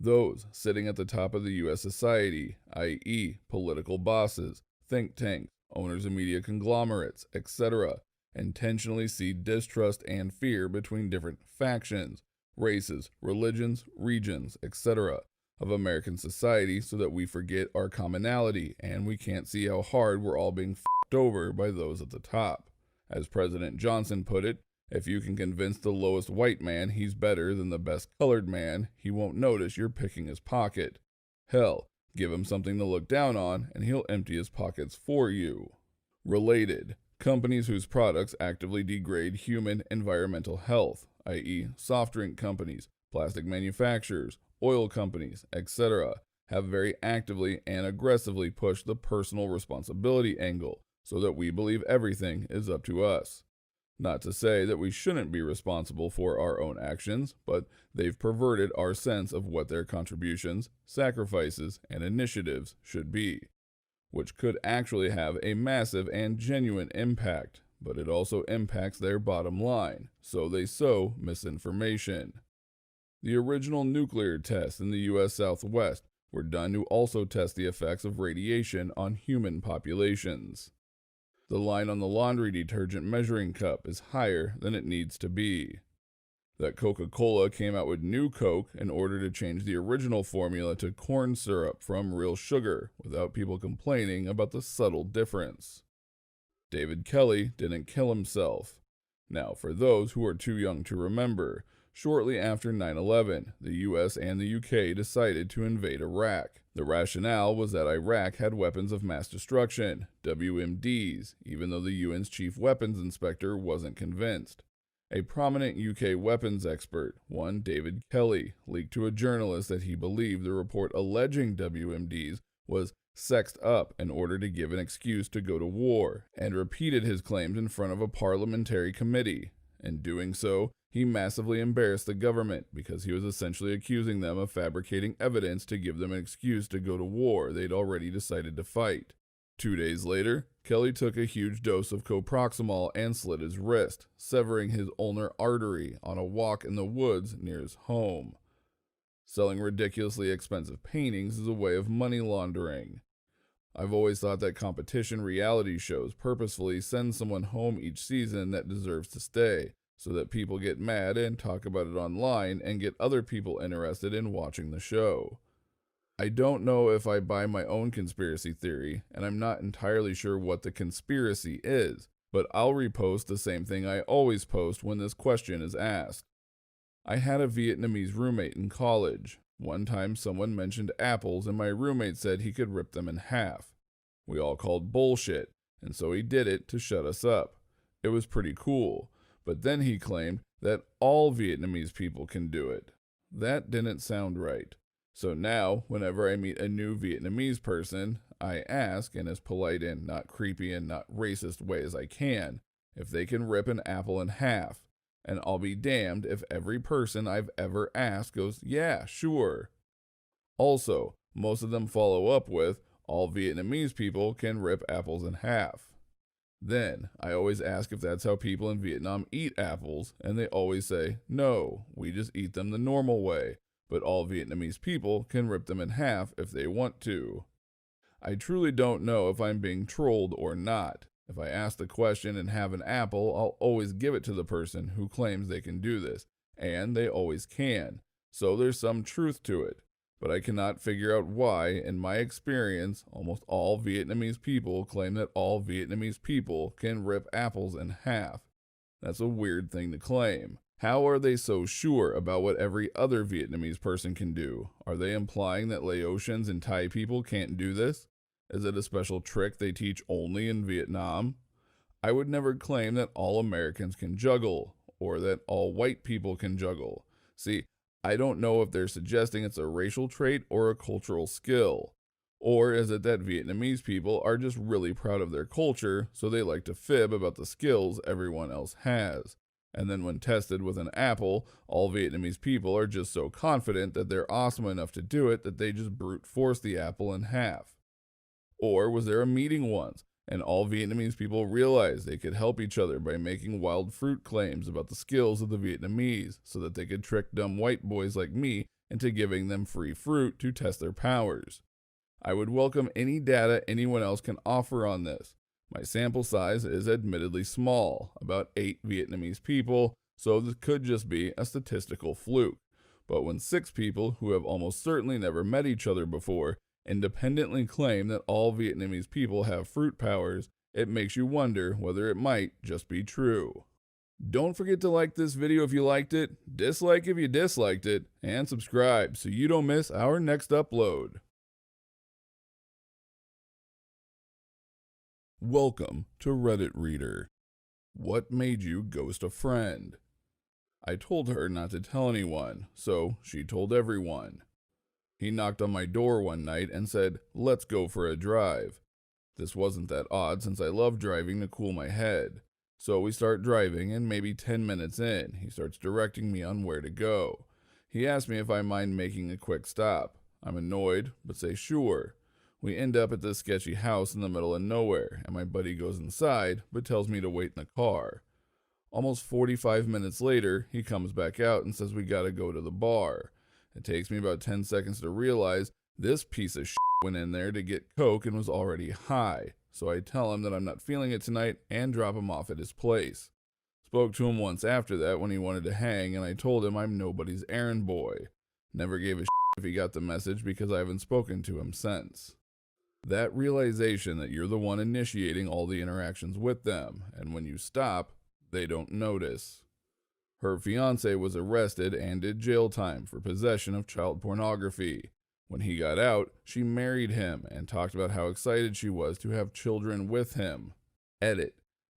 Those sitting at the top of the U.S. society, i.e. political bosses, think tanks, owners of media conglomerates, etc., intentionally seed distrust and fear between different factions, races, religions, regions, etc. of American society so that we forget our commonality and we can't see how hard we're all being f***ed over by those at the top. As President Johnson put it, if you can convince the lowest white man he's better than the best colored man, he won't notice you're picking his pocket. Hell, give him something to look down on, and he'll empty his pockets for you. Related, companies whose products actively degrade human environmental health, i.e. soft drink companies, plastic manufacturers, oil companies, etc., have very actively and aggressively pushed the personal responsibility angle so that we believe everything is up to us. Not to say that we shouldn't be responsible for our own actions, but they've perverted our sense of what their contributions, sacrifices, and initiatives should be, which could actually have a massive and genuine impact, but it also impacts their bottom line, so they sow misinformation. The original nuclear tests in the U.S. Southwest were done to also test the effects of radiation on human populations. The line on the laundry detergent measuring cup is higher than it needs to be. That Coca-Cola came out with new Coke in order to change the original formula to corn syrup from real sugar without people complaining about the subtle difference. David Kelly didn't kill himself. Now, for those who are too young to remember, shortly after 9/11, the US and the UK decided to invade Iraq. The rationale was that Iraq had weapons of mass destruction, WMDs, even though the UN's chief weapons inspector wasn't convinced. A prominent UK weapons expert, one David Kelly, leaked to a journalist that he believed the report alleging WMDs was sexed up in order to give an excuse to go to war, and repeated his claims in front of a parliamentary committee. In doing so, he massively embarrassed the government because he was essentially accusing them of fabricating evidence to give them an excuse to go to war they'd already decided to fight. 2 days later, Kelly took a huge dose of coproxamol and slit his wrist, severing his ulnar artery on a walk in the woods near his home. Selling ridiculously expensive paintings is a way of money laundering. I've always thought that competition reality shows purposefully send someone home each season that deserves to stay, so that people get mad and talk about it online and get other people interested in watching the show. I don't know if I buy my own conspiracy theory, and I'm not entirely sure what the conspiracy is, but I'll repost the same thing I always post when this question is asked. I had a Vietnamese roommate in college. One time someone mentioned apples and my roommate said he could rip them in half. We all called bullshit, and so he did it to shut us up. It was pretty cool, but then he claimed that all Vietnamese people can do it. That didn't sound right. So now, whenever I meet a new Vietnamese person, I ask, in as polite and not creepy and not racist way as I can, if they can rip an apple in half. And I'll be damned if every person I've ever asked goes, yeah, sure. Also, most of them follow up with, all Vietnamese people can rip apples in half. Then, I always ask if that's how people in Vietnam eat apples, and they always say, no, we just eat them the normal way, but all Vietnamese people can rip them in half if they want to. I truly don't know if I'm being trolled or not. If I ask the question and have an apple, I'll always give it to the person who claims they can do this, and they always can, so there's some truth to it. But I cannot figure out why, in my experience, almost all Vietnamese people claim that all Vietnamese people can rip apples in half. That's a weird thing to claim. How are they so sure about what every other Vietnamese person can do? Are they implying that Laotians and Thai people can't do this? Is it a special trick they teach only in Vietnam? I would never claim that all Americans can juggle, or that all white people can juggle. See, I don't know if they're suggesting it's a racial trait or a cultural skill. Or is it that Vietnamese people are just really proud of their culture, so they like to fib about the skills everyone else has? And then when tested with an apple, all Vietnamese people are just so confident that they're awesome enough to do it that they just brute force the apple in half. Or was there a meeting once, and all Vietnamese people realized they could help each other by making wild fruit claims about the skills of the Vietnamese so that they could trick dumb white boys like me into giving them free fruit to test their powers? I would welcome any data anyone else can offer on this. My sample size is admittedly small, about 8 Vietnamese people, so this could just be a statistical fluke. But when 6 people who have almost certainly never met each other before independently claim that all Vietnamese people have fruit powers, it makes you wonder whether it might just be true. Don't forget to like this video if you liked it, dislike if you disliked it, and subscribe so you don't miss our next upload. Welcome to Reddit Reader. What made you ghost a friend? I told her not to tell anyone, so she told everyone. He knocked on my door one night and said, "Let's go for a drive." This wasn't that odd since I love driving to cool my head. So we start driving, and maybe 10 minutes in, he starts directing me on where to go. He asked me if I mind making a quick stop. I'm annoyed, but say sure. We end up at this sketchy house in the middle of nowhere, and my buddy goes inside, but tells me to wait in the car. Almost 45 minutes later, he comes back out and says we gotta go to the bar. It takes me about 10 seconds to realize this piece of shit went in there to get coke and was already high. So I tell him that I'm not feeling it tonight and drop him off at his place. Spoke to him once after that when he wanted to hang, and I told him I'm nobody's errand boy. Never gave a shit if he got the message because I haven't spoken to him since. That realization that you're the one initiating all the interactions with them, and when you stop, they don't notice. Her fiance was arrested and did jail time for possession of child pornography. When he got out, she married him and talked about how excited she was to have children with him. Edit.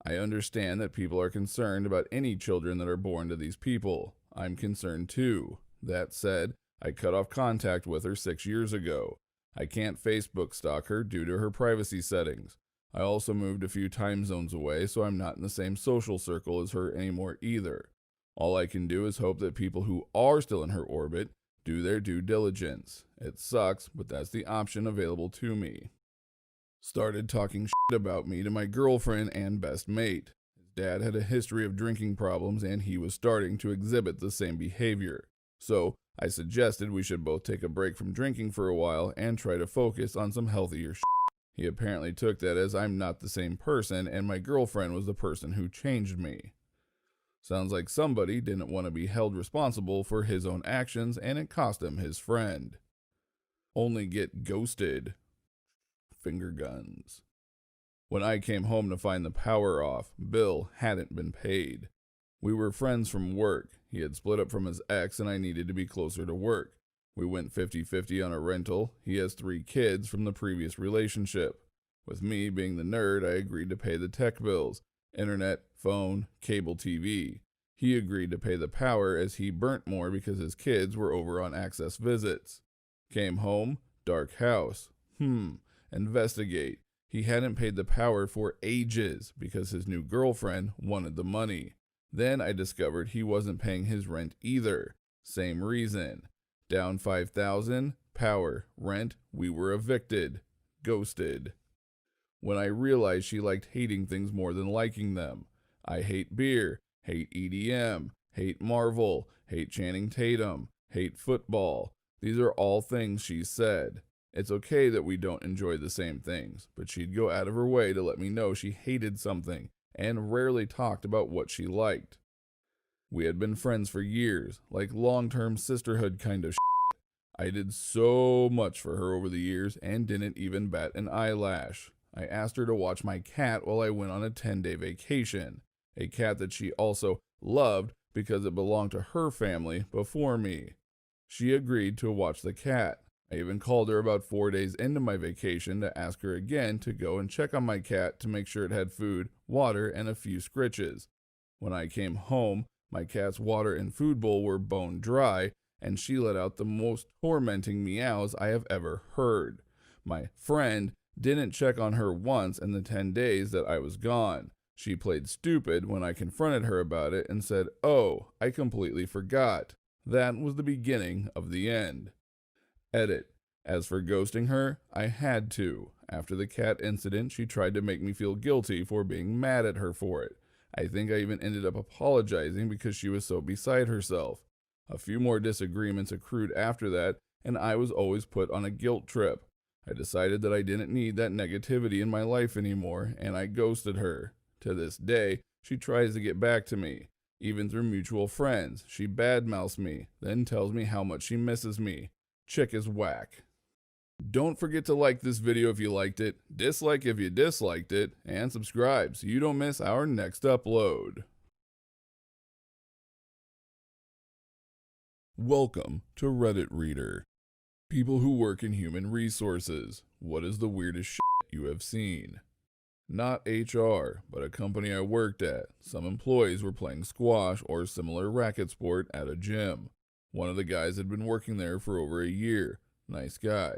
I understand that people are concerned about any children that are born to these people. I'm concerned too. That said, I cut off contact with her 6 years ago. I can't Facebook stalk her due to her privacy settings. I also moved a few time zones away, so I'm not in the same social circle as her anymore either. All I can do is hope that people who are still in her orbit do their due diligence. It sucks, but that's the option available to me. Started talking shit about me to my girlfriend and best mate. His dad had a history of drinking problems and he was starting to exhibit the same behavior. So I suggested we should both take a break from drinking for a while and try to focus on some healthier shit. He apparently took that as I'm not the same person and my girlfriend was the person who changed me. Sounds like somebody didn't want to be held responsible for his own actions and it cost him his friend. Only get ghosted. Finger guns. When I came home to find the power off, Bill hadn't been paid. We were friends from work. He had split up from his ex and I needed to be closer to work. We went 50-50 on a rental. He has 3 kids from the previous relationship. With me being the nerd, I agreed to pay the tech bills. Internet, phone, cable TV. He agreed to pay the power as he burnt more because his kids were over on access visits. Came home, dark house. Investigate. He hadn't paid the power for ages because his new girlfriend wanted the money. Then I discovered he wasn't paying his rent either. Same reason. Down $5,000, power, rent, we were evicted. Ghosted. When I realized she liked hating things more than liking them. I hate beer, hate EDM, hate Marvel, hate Channing Tatum, hate football. These are all things she said. It's okay that we don't enjoy the same things, but she'd go out of her way to let me know she hated something and rarely talked about what she liked. We had been friends for years, like long-term sisterhood kind of shit. I did so much for her over the years and didn't even bat an eyelash. I asked her to watch my cat while I went on a 10-day vacation, a cat that she also loved because it belonged to her family before me. She agreed to watch the cat. I even called her about 4 days into my vacation to ask her again to go and check on my cat to make sure it had food, water, and a few scritches. When I came home, my cat's water and food bowl were bone dry, and she let out the most tormenting meows I have ever heard. My friend didn't check on her once in the 10 days that I was gone. She played stupid when I confronted her about it and said, "Oh, I completely forgot." That was the beginning of the end. Edit. As for ghosting her, I had to. After the cat incident, she tried to make me feel guilty for being mad at her for it. I think I even ended up apologizing because she was so beside herself. A few more disagreements accrued after that, and I was always put on a guilt trip. I decided that I didn't need that negativity in my life anymore, and I ghosted her. To this day, she tries to get back to me. Even through mutual friends, she badmouths me, then tells me how much she misses me. Chick is whack. Don't forget to like this video if you liked it, dislike if you disliked it, and subscribe so you don't miss our next upload. Welcome to Reddit Reader. People who work in human resources. What is the weirdest shit you have seen? Not HR, but a company I worked at. Some employees were playing squash or similar racket sport at a gym. One of the guys had been working there for over a year. Nice guy.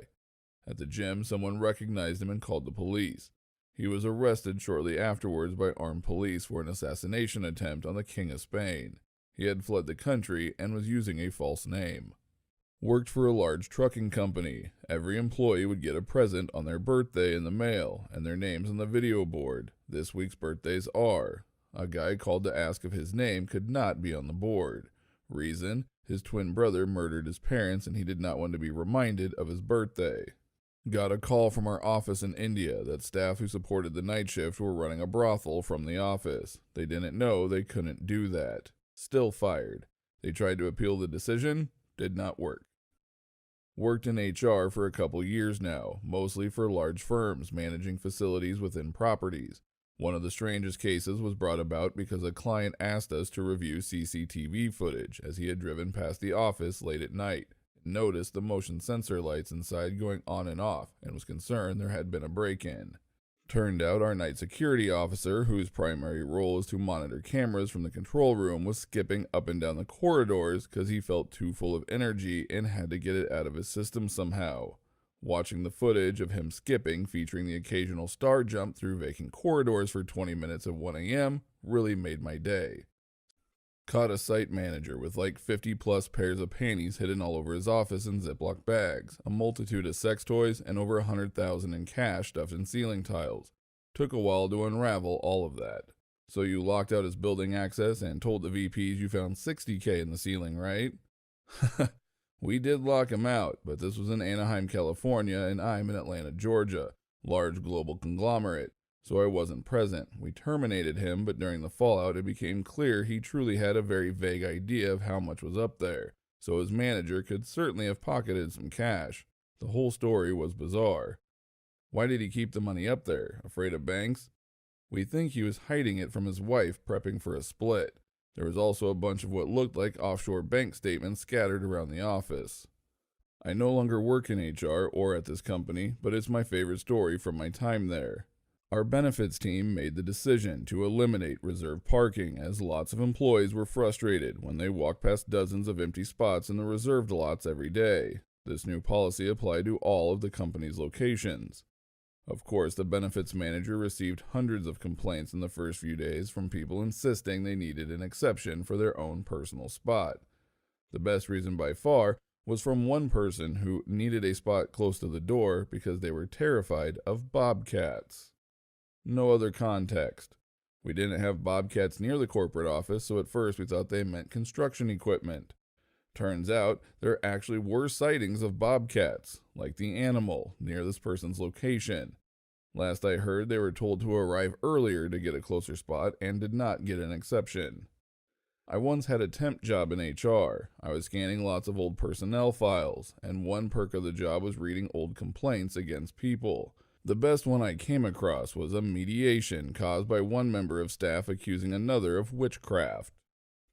At the gym, someone recognized him and called the police. He was arrested shortly afterwards by armed police for an assassination attempt on the King of Spain. He had fled the country and was using a false name. Worked for a large trucking company. Every employee would get a present on their birthday in the mail, and their names on the video board. This week's birthdays are. A guy called to ask if his name could not be on the board. Reason: his twin brother murdered his parents and he did not want to be reminded of his birthday. Got a call from our office in India that staff who supported the night shift were running a brothel from the office. They didn't know they couldn't do that. Still fired. They tried to appeal the decision. Did not work. Worked in HR for a couple years now, mostly for large firms managing facilities within properties. One of the strangest cases was brought about because a client asked us to review CCTV footage as he had driven past the office late at night, noticed the motion sensor lights inside going on and off, and was concerned there had been a break-in. Turned out our night security officer, whose primary role is to monitor cameras from the control room, was skipping up and down the corridors because he felt too full of energy and had to get it out of his system somehow. Watching the footage of him skipping, featuring the occasional star jump through vacant corridors for 20 minutes at 1 a.m., really made my day. Caught a site manager with like 50 plus pairs of panties hidden all over his office in Ziploc bags, a multitude of sex toys, and over $100,000 in cash stuffed in ceiling tiles. Took a while to unravel all of that. So you locked out his building access and told the VPs you found $60K in the ceiling, right? We did lock him out, but this was in Anaheim, California, and I'm in Atlanta, Georgia, large global conglomerate, so I wasn't present. We terminated him, but during the fallout it became clear he truly had a very vague idea of how much was up there, so his manager could certainly have pocketed some cash. The whole story was bizarre. Why did he keep the money up there? Afraid of banks? We think he was hiding it from his wife, prepping for a split. There was also a bunch of what looked like offshore bank statements scattered around the office. I no longer work in HR or at this company, but it's my favorite story from my time there. Our benefits team made the decision to eliminate reserved parking as lots of employees were frustrated when they walked past dozens of empty spots in the reserved lots every day. This new policy applied to all of the company's locations. Of course, the benefits manager received hundreds of complaints in the first few days from people insisting they needed an exception for their own personal spot. The best reason by far was from one person who needed a spot close to the door because they were terrified of bobcats. No other context. We didn't have bobcats near the corporate office, so at first we thought they meant construction equipment. Turns out there actually were sightings of bobcats, like the animal, near this person's location. Last I heard, they were told to arrive earlier to get a closer spot and did not get an exception. I once had a temp job in HR. I was scanning lots of old personnel files, and one perk of the job was reading old complaints against people. The best one I came across was a mediation caused by one member of staff accusing another of witchcraft.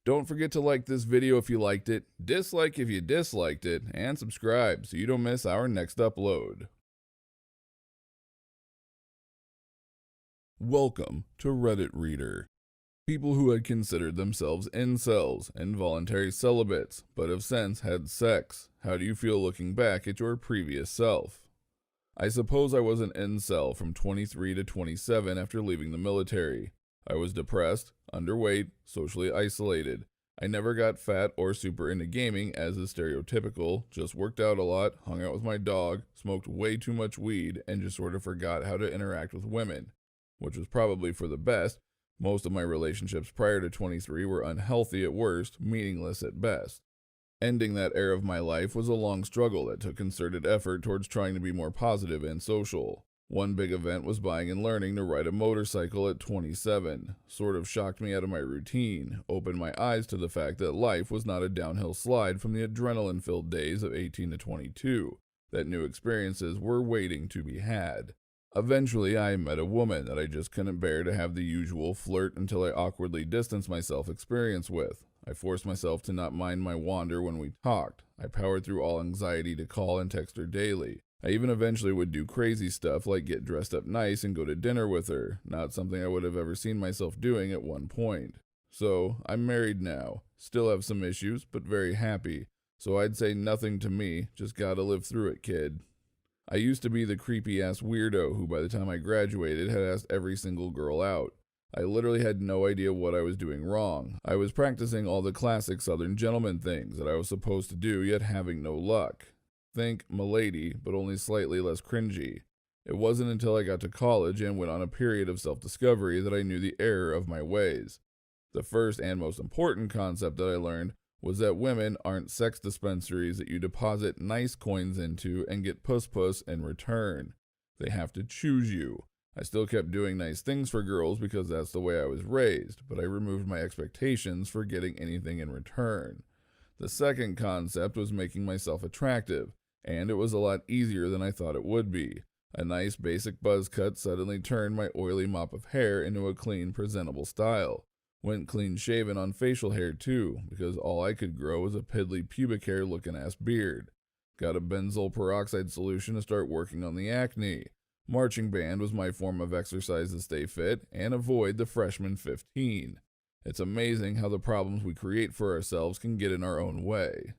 Don't forget to like this video if you liked it, dislike if you disliked it, and subscribe so you don't miss our next upload. Welcome to Reddit Reader. People who had considered themselves incels, involuntary celibates, but have since had sex. How do you feel looking back at your previous self? I suppose I was an incel from 23 to 27 after leaving the military. I was depressed, underweight, socially isolated. I never got fat or super into gaming as is stereotypical, just worked out a lot, hung out with my dog, smoked way too much weed, and just sort of forgot how to interact with women. Which was probably for the best. Most of my relationships prior to 23 were unhealthy at worst, meaningless at best. Ending that era of my life was a long struggle that took concerted effort towards trying to be more positive and social. One big event was buying and learning to ride a motorcycle at 27. Sort of shocked me out of my routine, opened my eyes to the fact that life was not a downhill slide from the adrenaline-filled days of 18 to 22, that new experiences were waiting to be had. Eventually, I met a woman that I just couldn't bear to have the usual flirt until I awkwardly distanced myself experience with. I forced myself to not mind my wander when we talked. I powered through all anxiety to call and text her daily. I even eventually would do crazy stuff like get dressed up nice and go to dinner with her, not something I would have ever seen myself doing at one point. So, I'm married now. Still have some issues, but very happy. So I'd say nothing to me, just gotta live through it, kid. I used to be the creepy ass weirdo who, by the time I graduated, had asked every single girl out. I literally had no idea what I was doing wrong. I was practicing all the classic Southern gentleman things that I was supposed to do, yet having no luck. Think Milady, but only slightly less cringy. It wasn't until I got to college and went on a period of self-discovery that I knew the error of my ways. The first and most important concept that I learned was that women aren't sex dispensaries that you deposit nice coins into and get puss in return. They have to choose you. I still kept doing nice things for girls because that's the way I was raised, but I removed my expectations for getting anything in return. The second concept was making myself attractive, and it was a lot easier than I thought it would be. A nice basic buzz cut suddenly turned my oily mop of hair into a clean, presentable style. Went clean shaven on facial hair too, because all I could grow was a piddly pubic hair looking ass beard. Got a benzoyl peroxide solution to start working on the acne. Marching band was my form of exercise to stay fit and avoid the freshman 15. It's amazing how the problems we create for ourselves can get in our own way.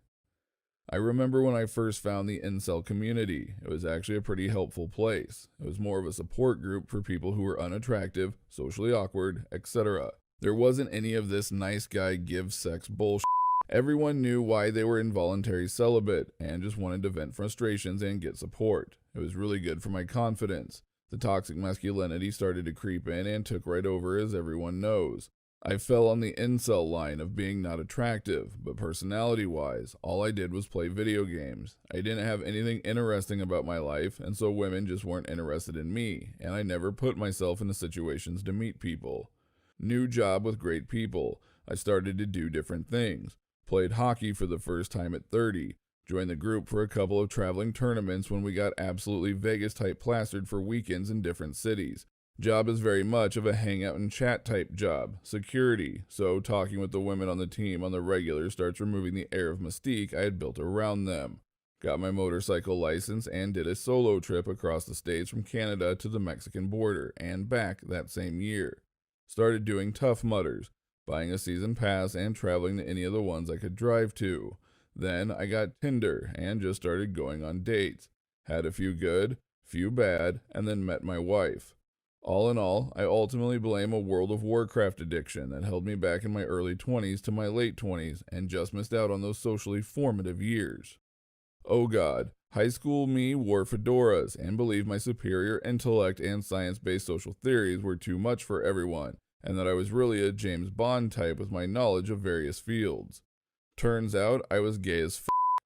I remember when I first found the incel community. It was actually a pretty helpful place. It was more of a support group for people who were unattractive, socially awkward, etc. There wasn't any of this nice guy give sex bullshit. Everyone knew why they were involuntary celibate and just wanted to vent frustrations and get support. It was really good for my confidence. The toxic masculinity started to creep in and took right over, as everyone knows. I fell on the incel line of being not attractive, but personality-wise, all I did was play video games. I didn't have anything interesting about my life, and so women just weren't interested in me, and I never put myself into situations to meet people. New job with great people. I started to do different things. Played hockey for the first time at 30. Joined the group for a couple of traveling tournaments when we got absolutely Vegas-type plastered for weekends in different cities. Job is very much of a hangout and chat type job. Security, so talking with the women on the team on the regular starts removing the air of mystique I had built around them. Got my motorcycle license and did a solo trip across the states from Canada to the Mexican border and back that same year. Started doing Tough Mudders, buying a season pass and traveling to any of the ones I could drive to. Then I got Tinder and just started going on dates. Had a few good, few bad, and then met my wife. All in all, I ultimately blame a World of Warcraft addiction that held me back in my early 20s to my late 20s and just missed out on those socially formative years. Oh God, high school me wore fedoras and believed my superior intellect and science-based social theories were too much for everyone, and that I was really a James Bond type with my knowledge of various fields. Turns out I was gay as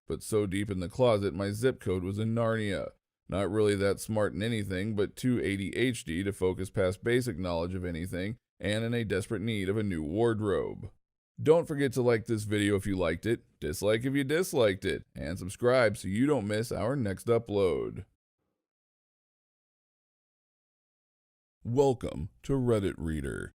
but so deep in the closet my zip code was in Narnia. Not really that smart in anything, but too ADHD to focus past basic knowledge of anything, and in a desperate need of a new wardrobe. Don't forget to like this video if you liked it, dislike if you disliked it, and subscribe so you don't miss our next upload. Welcome to Reddit Reader.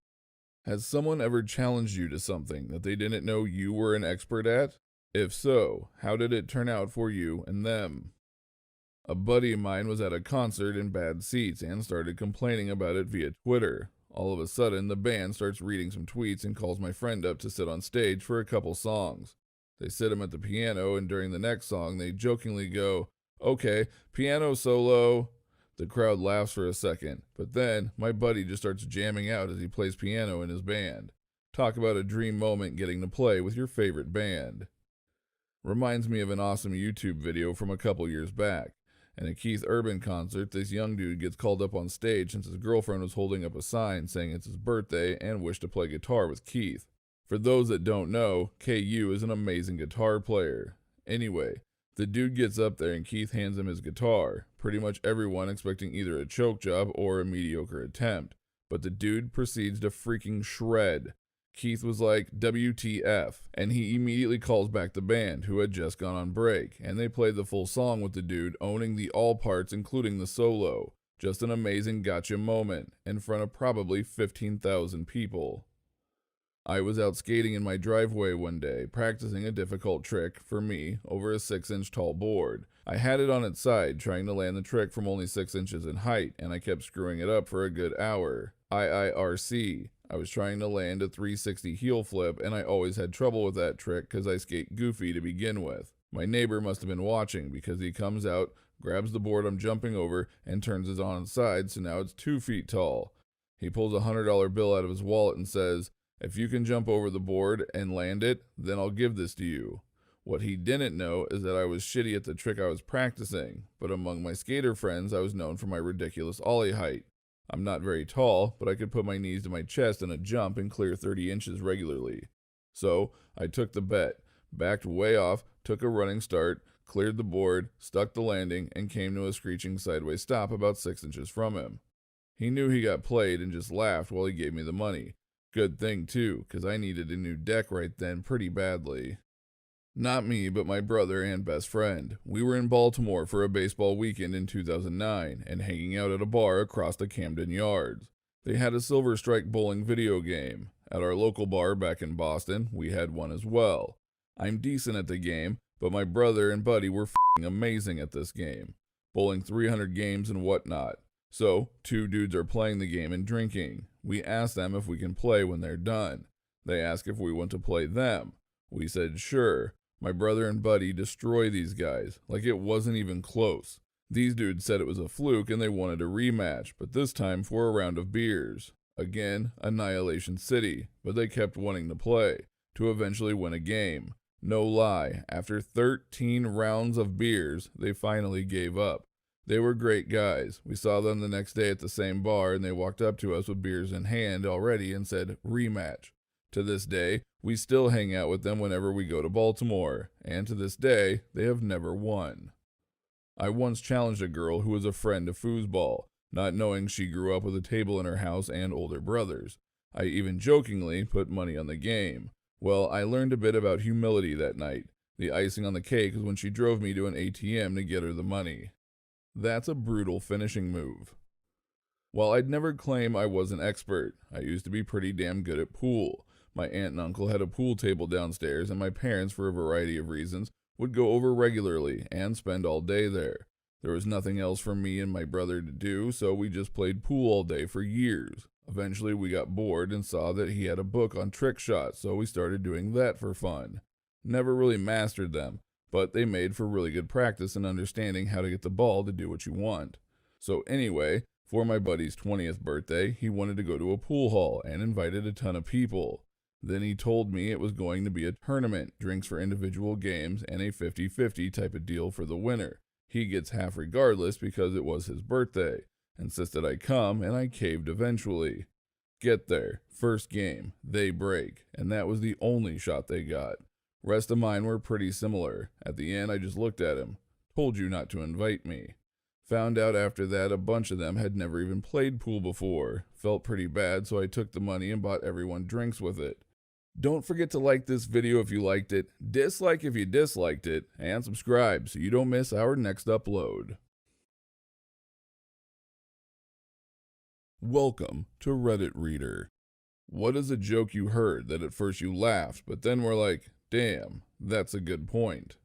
Has someone ever challenged you to something that they didn't know you were an expert at? If so, how did it turn out for you and them? A buddy of mine was at a concert in bad seats and started complaining about it via Twitter. All of a sudden, the band starts reading some tweets and calls my friend up to sit on stage for a couple songs. They sit him at the piano, and during the next song, they jokingly go, "Okay, piano solo." The crowd laughs for a second, but then my buddy just starts jamming out as he plays piano in his band. Talk about a dream moment getting to play with your favorite band. Reminds me of an awesome YouTube video from a couple years back. In a Keith Urban concert, this young dude gets called up on stage since his girlfriend was holding up a sign saying it's his birthday and wished to play guitar with Keith. For those that don't know, KU is an amazing guitar player. Anyway, the dude gets up there and Keith hands him his guitar, pretty much everyone expecting either a choke job or a mediocre attempt. But the dude proceeds to freaking shred. Keith was like, WTF, and he immediately calls back the band, who had just gone on break, and they played the full song with the dude owning the all parts including the solo. Just an amazing gotcha moment, in front of probably 15,000 people. I was out skating in my driveway one day, practicing a difficult trick, for me, over a 6-inch tall board. I had it on its side, trying to land the trick from only 6 inches in height, and I kept screwing it up for a good hour. IIRC. I was trying to land a 360 heel flip, and I always had trouble with that trick because I skate goofy to begin with. My neighbor must have been watching because he comes out, grabs the board I'm jumping over, and turns it on its side so now it's 2 feet tall. He pulls a $100 bill out of his wallet and says, "If you can jump over the board and land it, then I'll give this to you." What he didn't know is that I was shitty at the trick I was practicing, but among my skater friends I was known for my ridiculous ollie height. I'm not very tall, but I could put my knees to my chest in a jump and clear 30 inches regularly. So I took the bet, backed way off, took a running start, cleared the board, stuck the landing, and came to a screeching sideways stop about 6 inches from him. He knew he got played and just laughed while he gave me the money. Good thing too, 'cause I needed a new deck right then pretty badly. Not me, but my brother and best friend. We were in Baltimore for a baseball weekend in 2009 and hanging out at a bar across the Camden Yards. They had a Silver Strike bowling video game. At our local bar back in Boston, we had one as well. I'm decent at the game, but my brother and buddy were f***ing amazing at this game, bowling 300 games and whatnot. So, 2 dudes are playing the game and drinking. We ask them if we can play when they're done. They ask if we want to play them. We said sure. My brother and buddy destroy these guys, like it wasn't even close. These dudes said it was a fluke and they wanted a rematch, but this time for a round of beers. Again, Annihilation City, but they kept wanting to play, to eventually win a game. No lie, after 13 rounds of beers, they finally gave up. They were great guys. We saw them the next day at the same bar and they walked up to us with beers in hand already and said, "Rematch." To this day, we still hang out with them whenever we go to Baltimore, and to this day, they have never won. I once challenged a girl who was a friend of foosball, not knowing she grew up with a table in her house and older brothers. I even jokingly put money on the game. Well, I learned a bit about humility that night. The icing on the cake was when she drove me to an ATM to get her the money. That's a brutal finishing move. While I'd never claim I was an expert, I used to be pretty damn good at pool. My aunt and uncle had a pool table downstairs, and my parents, for a variety of reasons, would go over regularly and spend all day there. There was nothing else for me and my brother to do, so we just played pool all day for years. Eventually, we got bored and saw that he had a book on trick shots, so we started doing that for fun. Never really mastered them, but they made for really good practice in understanding how to get the ball to do what you want. So anyway, for my buddy's 20th birthday, he wanted to go to a pool hall and invited a ton of people. Then he told me it was going to be a tournament, drinks for individual games, and a 50-50 type of deal for the winner. He gets half regardless because it was his birthday. Insisted I come, and I caved eventually. Get there, first game, they break, and that was the only shot they got. Rest of mine were pretty similar. At the end, I just looked at him. Told you not to invite me. Found out after that a bunch of them had never even played pool before. Felt pretty bad, so I took the money and bought everyone drinks with it. Don't forget to like this video if you liked it, dislike if you disliked it, and subscribe so you don't miss our next upload. Welcome to Reddit Reader. What is a joke you heard that at first you laughed, but then were like, damn, that's a good point?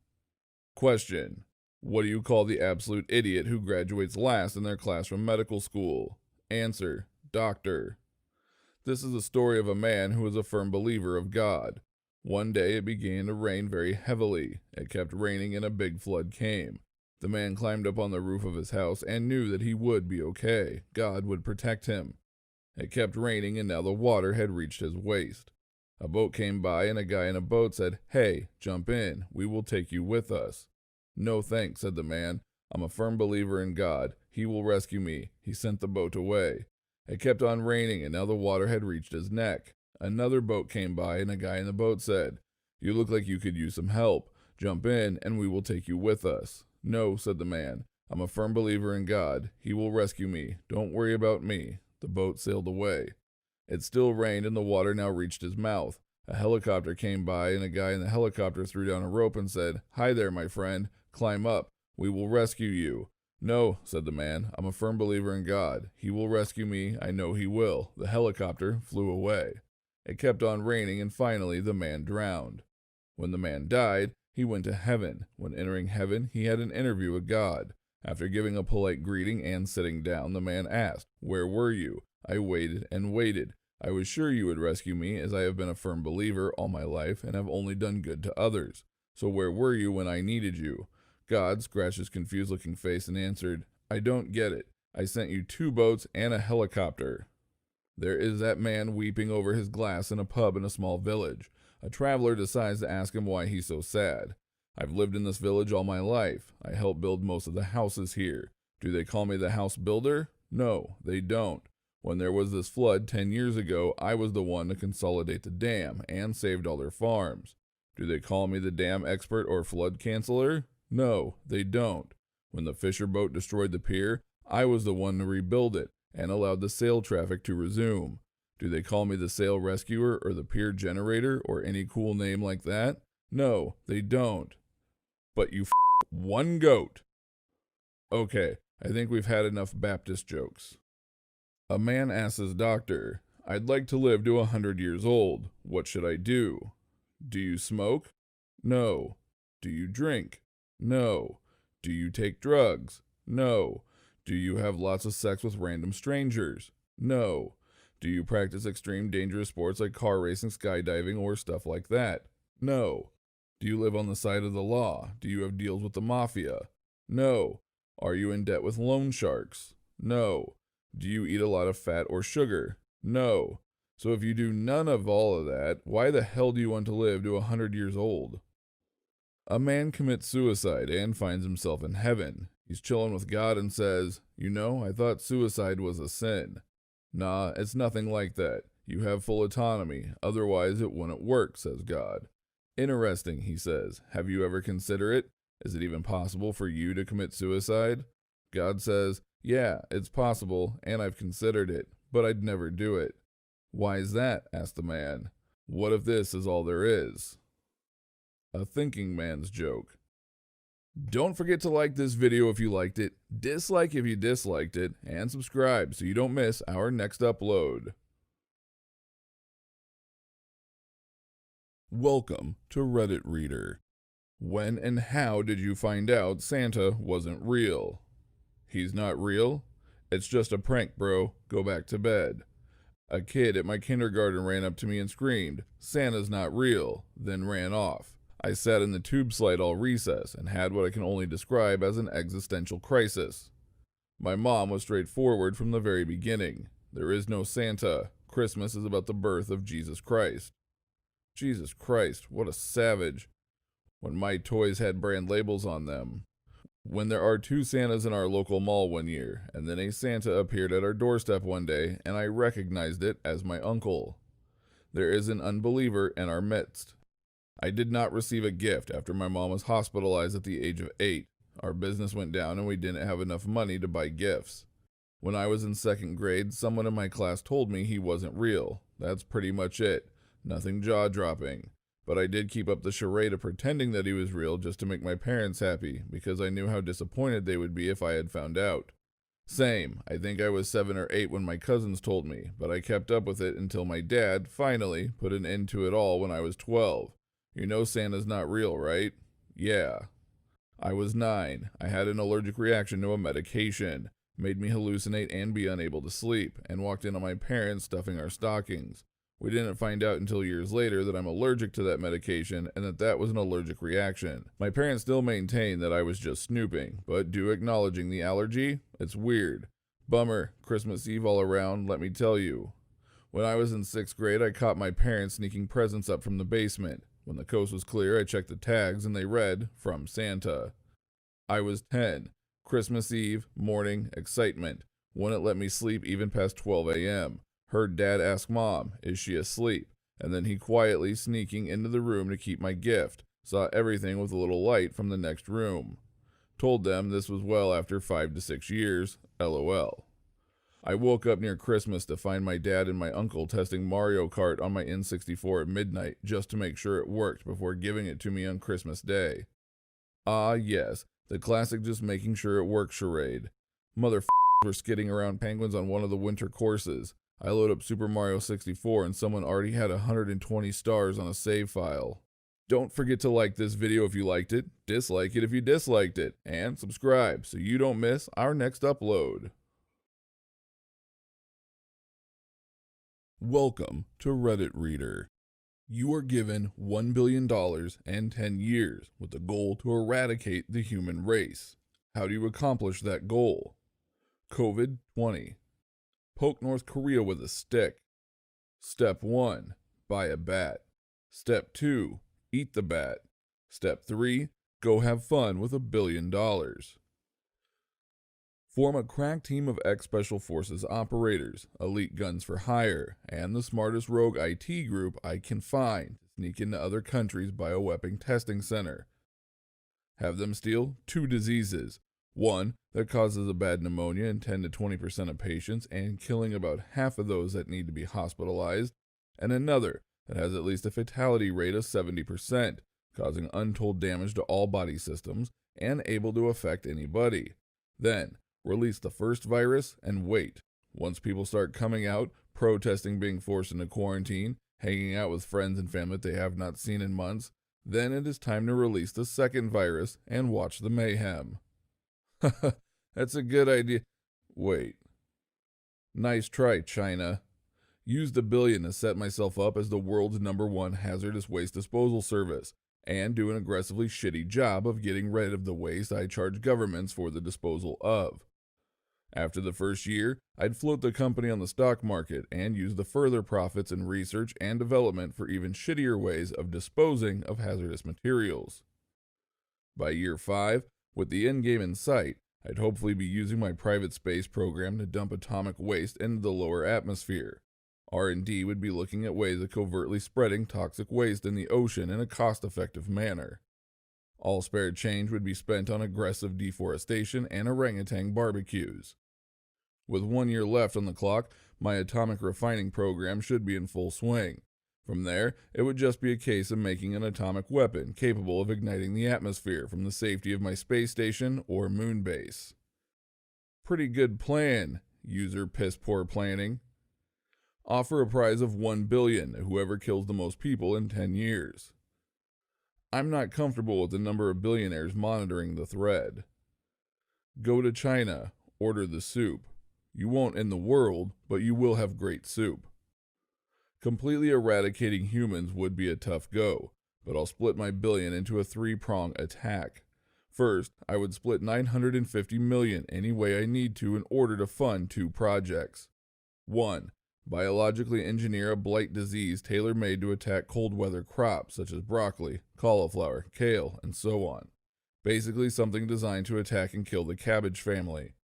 Question: what do you call the absolute idiot who graduates last in their class from medical school? Answer: doctor. This is a story of a man who was a firm believer of God. One day it began to rain very heavily. It kept raining and a big flood came. The man climbed up on the roof of his house and knew that he would be okay. God would protect him. It kept raining and now the water had reached his waist. A boat came by and a guy in a boat said, "Hey, jump in. We will take you with us." "No thanks," said the man. "I'm a firm believer in God. He will rescue me." He sent the boat away. It kept on raining, and now the water had reached his neck. Another boat came by, and a guy in the boat said, "You look like you could use some help. Jump in, and we will take you with us." "No," said the man. "I'm a firm believer in God. He will rescue me. Don't worry about me." The boat sailed away. It still rained, and the water now reached his mouth. A helicopter came by, and a guy in the helicopter threw down a rope and said, "Hi there, my friend. Climb up. We will rescue you." "No," said the man. "I'm a firm believer in God. He will rescue me. I know he will." The helicopter flew away. It kept on raining, and finally the man drowned. When the man died, he went to heaven. When entering heaven, he had an interview with God. After giving a polite greeting and sitting down, the man asked, "Where were you?" "I waited and waited. I was sure you would rescue me, as I have been a firm believer all my life and have only done good to others. So where were you when I needed you? God scratched his confused looking face and answered, I don't get it. I sent you 2 boats and a helicopter. There is that man weeping over his glass in a pub in a small village. A traveler decides to ask him why he's so sad. I've lived in this village all my life. I helped build most of the houses here. Do they call me the house builder? No, they don't. When there was this flood 10 years ago, I was the one to consolidate the dam and saved all their farms. Do they call me the dam expert or flood canceller? No, they don't. When the fisher boat destroyed the pier, I was the one to rebuild it and allowed the sail traffic to resume. Do they call me the sail rescuer or the pier generator or any cool name like that? No, they don't. But you one goat. Okay, I think we've had enough Baptist jokes. A man asks his doctor, I'd like to live to 100 years old. What should I do? Do you smoke? No. Do you drink? No. Do you take drugs? No. Do you have lots of sex with random strangers? No. Do you practice extreme dangerous sports like car racing, skydiving, or stuff like that? No. Do you live on the side of the law? Do you have deals with the mafia? No. Are you in debt with loan sharks? No. Do you eat a lot of fat or sugar? No. So if you do none of all of that, why the hell do you want to live to 100 years old? A man commits suicide and finds himself in heaven. He's chilling with God and says, I thought suicide was a sin. Nah, it's nothing like that. You have full autonomy, otherwise it wouldn't work, says God. Interesting, he says. Have you ever considered it? Is it even possible for you to commit suicide? God says, yeah, it's possible, and I've considered it, but I'd never do it. Why is that? Asked the man. What if this is all there is? A thinking man's joke. Don't forget to like this video if you liked it, dislike if you disliked it, and subscribe so you don't miss our next upload. Welcome to Reddit Reader. When and how did you find out Santa wasn't real? He's not real? It's just a prank, bro. Go back to bed. A kid at my kindergarten ran up to me and screamed, Santa's not real, then ran off. I sat in the tube slide all recess and had what I can only describe as an existential crisis. My mom was straightforward from the very beginning. There is no Santa. Christmas is about the birth of Jesus Christ. Jesus Christ, what a savage. When my toys had brand labels on them. When there are 2 Santas in our local mall one year, and then a Santa appeared at our doorstep one day, and I recognized it as my uncle. There is an unbeliever in our midst. I did not receive a gift after my mom was hospitalized at the age of 8. Our business went down and we didn't have enough money to buy gifts. When I was in 2nd grade, someone in my class told me he wasn't real. That's pretty much it. Nothing jaw-dropping. But I did keep up the charade of pretending that he was real just to make my parents happy, because I knew how disappointed they would be if I had found out. Same, I think I was 7 or 8 when my cousins told me, but I kept up with it until my dad, finally, put an end to it all when I was 12. You know Santa's not real, right? Yeah. I was 9. I had an allergic reaction to a medication, made me hallucinate and be unable to sleep, and walked in on my parents stuffing our stockings. We didn't find out until years later that I'm allergic to that medication and that was an allergic reaction. My parents still maintain that I was just snooping, but do acknowledging the allergy? It's weird. Bummer, Christmas Eve all around, let me tell you. When I was in 6th grade, I caught my parents sneaking presents up from the basement. When the coast was clear, I checked the tags and they read, From Santa. I was 10. Christmas Eve, morning, excitement. Wouldn't let me sleep even past 12 a.m. Heard Dad ask Mom, is she asleep? And then he quietly sneaking into the room to keep my gift. Saw everything with a little light from the next room. Told them this was well after 5 to 6 years, LOL. I woke up near Christmas to find my dad and my uncle testing Mario Kart on my N64 at midnight just to make sure it worked before giving it to me on Christmas Day. Ah yes, the classic just making sure it works charade. Motherfuckers were skidding around penguins on one of the winter courses. I load up Super Mario 64 and someone already had 120 stars on a save file. Don't forget to like this video if you liked it, dislike it if you disliked it, and subscribe so you don't miss our next upload. Welcome to Reddit Reader. You are given $1 billion and 10 years with the goal to eradicate the human race. How do you accomplish that goal? COVID-20. Poke North Korea with a stick. Step 1. Buy a bat. Step 2. Eat the bat. Step 3. Go have fun with $1 billion. Form a crack team of ex-Special Forces operators, elite guns for hire, and the smartest rogue IT group I can find to sneak into other countries' bioweapon testing center. Have them steal 2 diseases. One that causes a bad pneumonia in 10 to 20% of patients and killing about half of those that need to be hospitalized, and another that has at least a fatality rate of 70%, causing untold damage to all body systems and able to affect anybody. Then, release the first virus and wait. Once people start coming out, protesting being forced into quarantine, hanging out with friends and family they have not seen in months, then it is time to release the second virus and watch the mayhem. That's a good idea. Wait. Nice try, China. Used $1 billion to set myself up as the world's #1 hazardous waste disposal service, and do an aggressively shitty job of getting rid of the waste I charge governments for the disposal of. After the first year, I'd float the company on the stock market and use the further profits in research and development for even shittier ways of disposing of hazardous materials. By year 5, with the end game in sight, I'd hopefully be using my private space program to dump atomic waste into the lower atmosphere. R&D would be looking at ways of covertly spreading toxic waste in the ocean in a cost-effective manner. All spare change would be spent on aggressive deforestation and orangutan barbecues. With 1 year left on the clock, my atomic refining program should be in full swing. From there, it would just be a case of making an atomic weapon capable of igniting the atmosphere from the safety of my space station or moon base. Pretty good plan, user piss-poor planning. Offer a prize of $1 billion to whoever kills the most people in 10 years. I'm not comfortable with the number of billionaires monitoring the thread. Go to China, order the soup. You won't end the world, but you will have great soup. Completely eradicating humans would be a tough go, but I'll split my billion into a 3-prong attack. First, I would split $950 million any way I need to in order to fund 2 projects. 1. Biologically engineer a blight disease tailor-made to attack cold weather crops such as broccoli, cauliflower, kale, and so on. Basically something designed to attack and kill the cabbage family.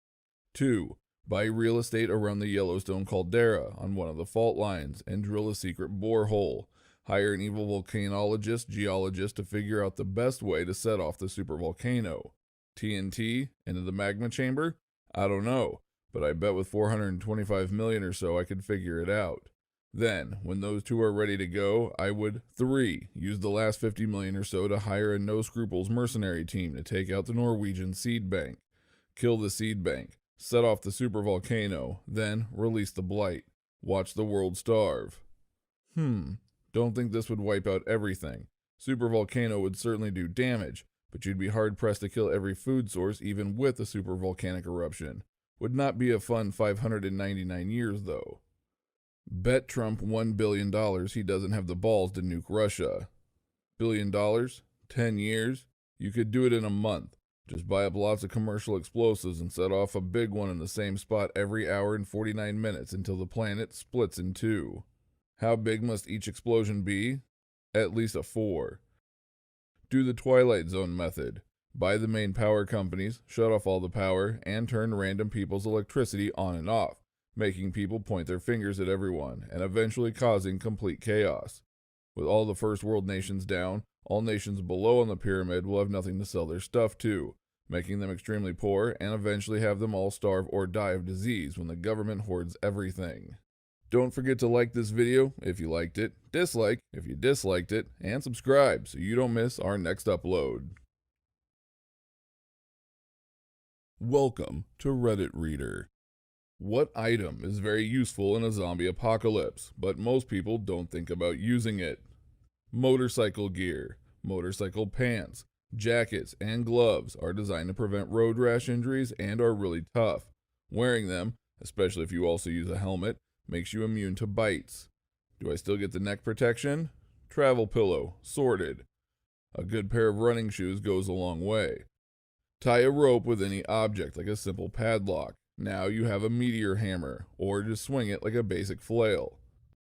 2. Buy real estate around the Yellowstone caldera on one of the fault lines and drill a secret borehole. Hire an evil volcanologist, geologist to figure out the best way to set off the supervolcano. TNT into the magma chamber? I don't know, but I bet with $425 million or so I could figure it out. Then, when those 2 are ready to go, I would 3. Use the last $50 million or so to hire a no-scruples mercenary team to take out the Norwegian seed bank. Kill the seed bank. Set off the supervolcano, then release the blight. Watch the world starve. Don't think this would wipe out everything. Supervolcano would certainly do damage, but you'd be hard-pressed to kill every food source even with a supervolcanic eruption. Would not be a fun 599 years, though. Bet Trump $1 billion he doesn't have the balls to nuke Russia. $1 billion? 10 years? You could do it in a month. Just buy up lots of commercial explosives and set off a big one in the same spot every hour and 49 minutes until the planet splits in 2. How big must each explosion be? At least a 4. Do the Twilight Zone method. Buy the main power companies, shut off all the power, and turn random people's electricity on and off, making people point their fingers at everyone, and eventually causing complete chaos. With all the first world nations down, all nations below on the pyramid will have nothing to sell their stuff to, making them extremely poor and eventually have them all starve or die of disease when the government hoards everything. Don't forget to like this video if you liked it, dislike if you disliked it, and subscribe so you don't miss our next upload. Welcome to Reddit Reader. What item is very useful in a zombie apocalypse, but most people don't think about using it? Motorcycle gear, motorcycle pants, jackets, and gloves are designed to prevent road rash injuries and are really tough. Wearing them, especially if you also use a helmet, makes you immune to bites. Do I still get the neck protection? travel pillow, sorted. A good pair of running shoes goes a long way. Tie a rope with any object like a simple padlock. Now you have a meteor hammer, or just swing it like a basic flail.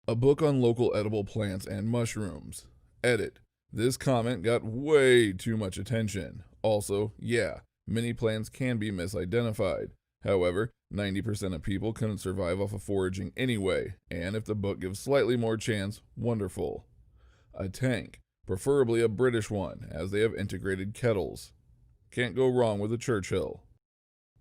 A book on local edible plants and mushrooms. Edit. This comment got way too much attention. Also, yeah, many plants can be misidentified. However, 90% of people couldn't survive off of foraging anyway, and if the book gives slightly more chance, wonderful. A tank, preferably a British one, as they have integrated kettles. Can't go wrong with a Churchill.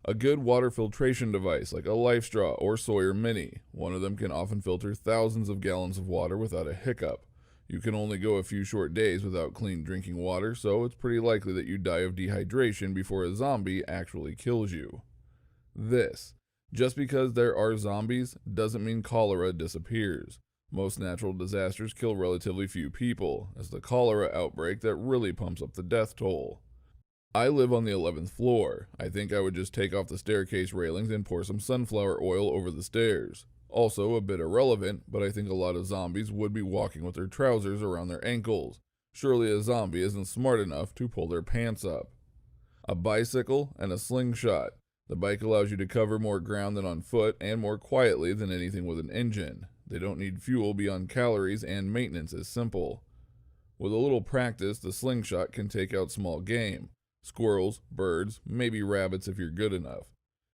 A good water filtration device like a LifeStraw or Sawyer Mini. One of them can often filter thousands of gallons of water without a hiccup. You can only go a few short days without clean drinking water, so it's pretty likely that you die of dehydration before a zombie actually kills you. This. Just because there are zombies doesn't mean cholera disappears. Most natural disasters kill relatively few people. It's the cholera outbreak that really pumps up the death toll. I live on the 11th floor. I think I would just take off the staircase railings and pour some sunflower oil over the stairs. Also a bit irrelevant, but I think a lot of zombies would be walking with their trousers around their ankles. Surely a zombie isn't smart enough to pull their pants up. A bicycle and a slingshot. The bike allows you to cover more ground than on foot and more quietly than anything with an engine. They don't need fuel beyond calories and maintenance is simple. With a little practice, the slingshot can take out small game. Squirrels, birds, maybe rabbits if you're good enough.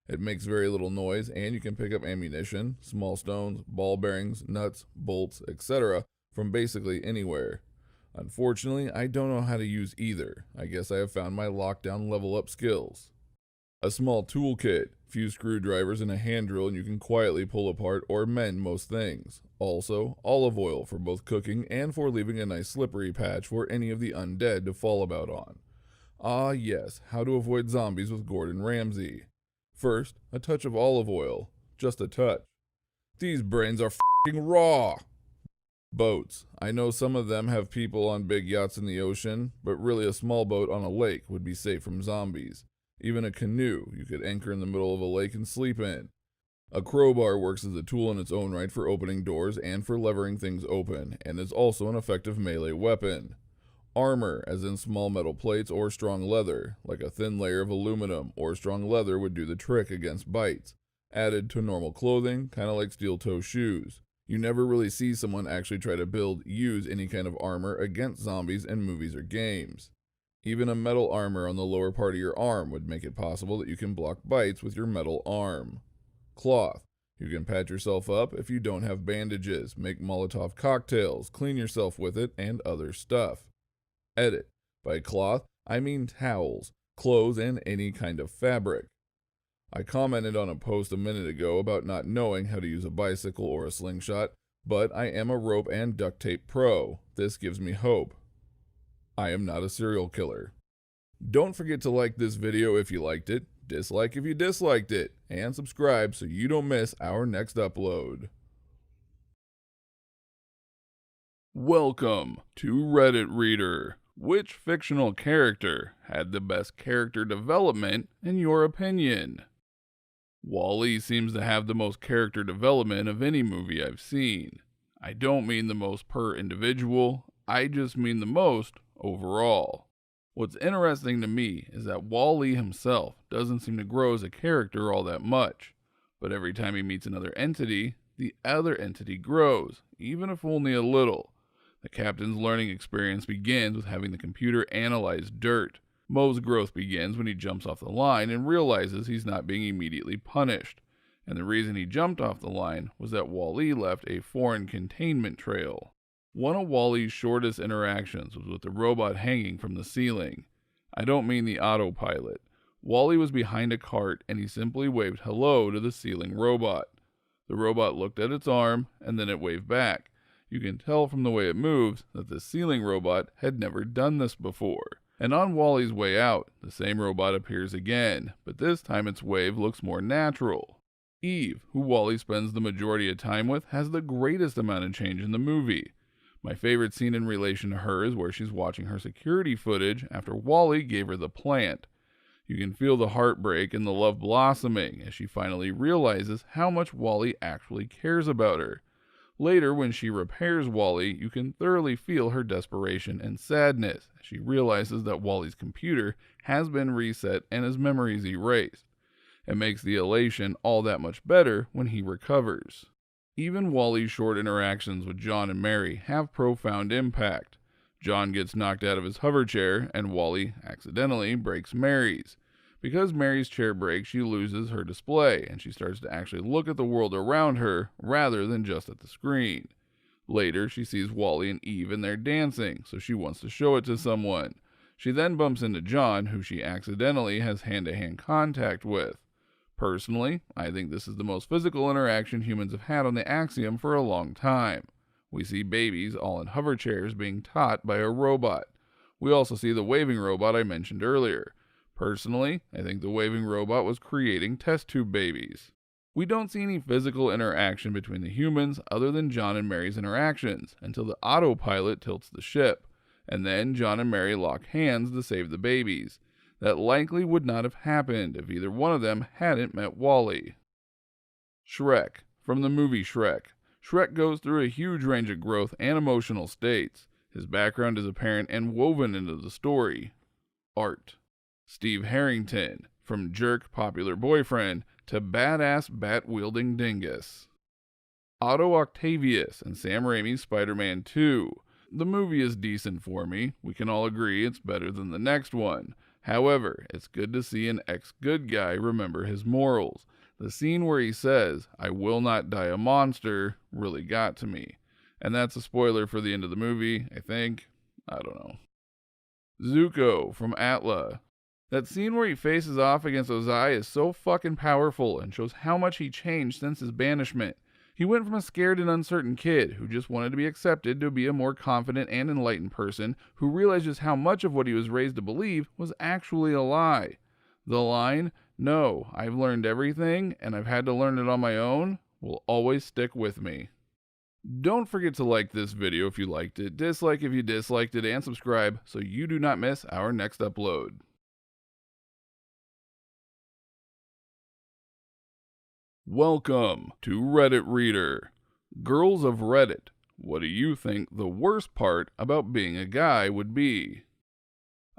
It makes very little noise and you can pick up ammunition, small stones, ball bearings, nuts, bolts, etc. from basically anywhere. Unfortunately, I don't know how to use either. I guess I have found my lockdown level up skills. A small toolkit, few screwdrivers and a hand drill and you can quietly pull apart or mend most things. Also, olive oil for both cooking and for leaving a nice slippery patch for any of the undead to fall about on. Ah yes, how to avoid zombies with Gordon Ramsay. First, a touch of olive oil. Just a touch. These brains are f***ing raw! Boats. I know some of them have people on big yachts in the ocean, but really a small boat on a lake would be safe from zombies. Even a canoe you could anchor in the middle of a lake and sleep in. A crowbar works as a tool in its own right for opening doors and for levering things open, and is also an effective melee weapon. Armor, as in small metal plates or strong leather, like a thin layer of aluminum or strong leather would do the trick against bites. Added to normal clothing, kinda like steel-toe shoes. You never really see someone actually try to use any kind of armor against zombies in movies or games. Even a metal armor on the lower part of your arm would make it possible that you can block bites with your metal arm. Cloth. You can patch yourself up if you don't have bandages, make Molotov cocktails, clean yourself with it, and other stuff. Edit. By cloth, I mean towels, clothes, and any kind of fabric. I commented on a post a minute ago about not knowing how to use a bicycle or a slingshot, but I am a rope and duct tape pro. This gives me hope. I am not a serial killer. Don't forget to like this video if you liked it, dislike if you disliked it, and subscribe so you don't miss our next upload. Welcome to Reddit Reader. Which fictional character had the best character development in your opinion? WALL-E seems to have the most character development of any movie I've seen. I don't mean the most per individual, I just mean the most overall. What's interesting to me is that WALL-E himself doesn't seem to grow as a character all that much, but every time he meets another entity, the other entity grows, even if only a little. The captain's learning experience begins with having the computer analyze dirt. Moe's growth begins when he jumps off the line and realizes he's not being immediately punished. And the reason he jumped off the line was that WALL-E left a foreign containment trail. One of WALL-E's shortest interactions was with the robot hanging from the ceiling. I don't mean the autopilot. WALL-E was behind a cart and he simply waved hello to the ceiling robot. The robot looked at its arm and then it waved back. You can tell from the way it moves that the ceiling robot had never done this before. And on WALL-E's way out, the same robot appears again, but this time its wave looks more natural. Eve, who WALL-E spends the majority of time with, has the greatest amount of change in the movie. My favorite scene in relation to her is where she's watching her security footage after WALL-E gave her the plant. You can feel the heartbreak and the love blossoming as she finally realizes how much WALL-E actually cares about her. Later, when she repairs Wally, you can thoroughly feel her desperation and sadness as she realizes that Wally's computer has been reset and his memories erased. It makes the elation all that much better when he recovers. Even Wally's short interactions with John and Mary have profound impact. John gets knocked out of his hover chair, and Wally accidentally breaks Mary's. Because Mary's chair breaks, she loses her display, and she starts to actually look at the world around her rather than just at the screen. Later, she sees Wally and Eve and they're dancing, so she wants to show it to someone. She then bumps into John, who she accidentally has hand-to-hand contact with. Personally, I think this is the most physical interaction humans have had on the Axiom for a long time. We see babies all in hover chairs being taught by a robot. We also see the waving robot I mentioned earlier. Personally, I think the waving robot was creating test tube babies. We don't see any physical interaction between the humans other than John and Mary's interactions until the autopilot tilts the ship, and then John and Mary lock hands to save the babies. That likely would not have happened if either one of them hadn't met Wally. Shrek, from the movie Shrek. Shrek goes through a huge range of growth and emotional states. His background is apparent and woven into the story. Art. Steve Harrington, from jerk popular boyfriend to badass bat-wielding dingus. Otto Octavius and Sam Raimi's Spider-Man 2. The movie is decent for me. We can all agree it's better than the next one. However, it's good to see an ex-good guy remember his morals. The scene where he says, "I will not die a monster," really got to me. And that's a spoiler for the end of the movie, I think. I don't know. Zuko, from Atla. That scene where he faces off against Ozai is so fucking powerful and shows how much he changed since his banishment. He went from a scared and uncertain kid who just wanted to be accepted to be a more confident and enlightened person who realizes how much of what he was raised to believe was actually a lie. The line, "No, I've learned everything and I've had to learn it on my own," will always stick with me. Don't forget to like this video if you liked it, dislike if you disliked it, and subscribe so you do not miss our next upload. Welcome to Reddit Reader. Girls of Reddit, what do you think the worst part about being a guy would be?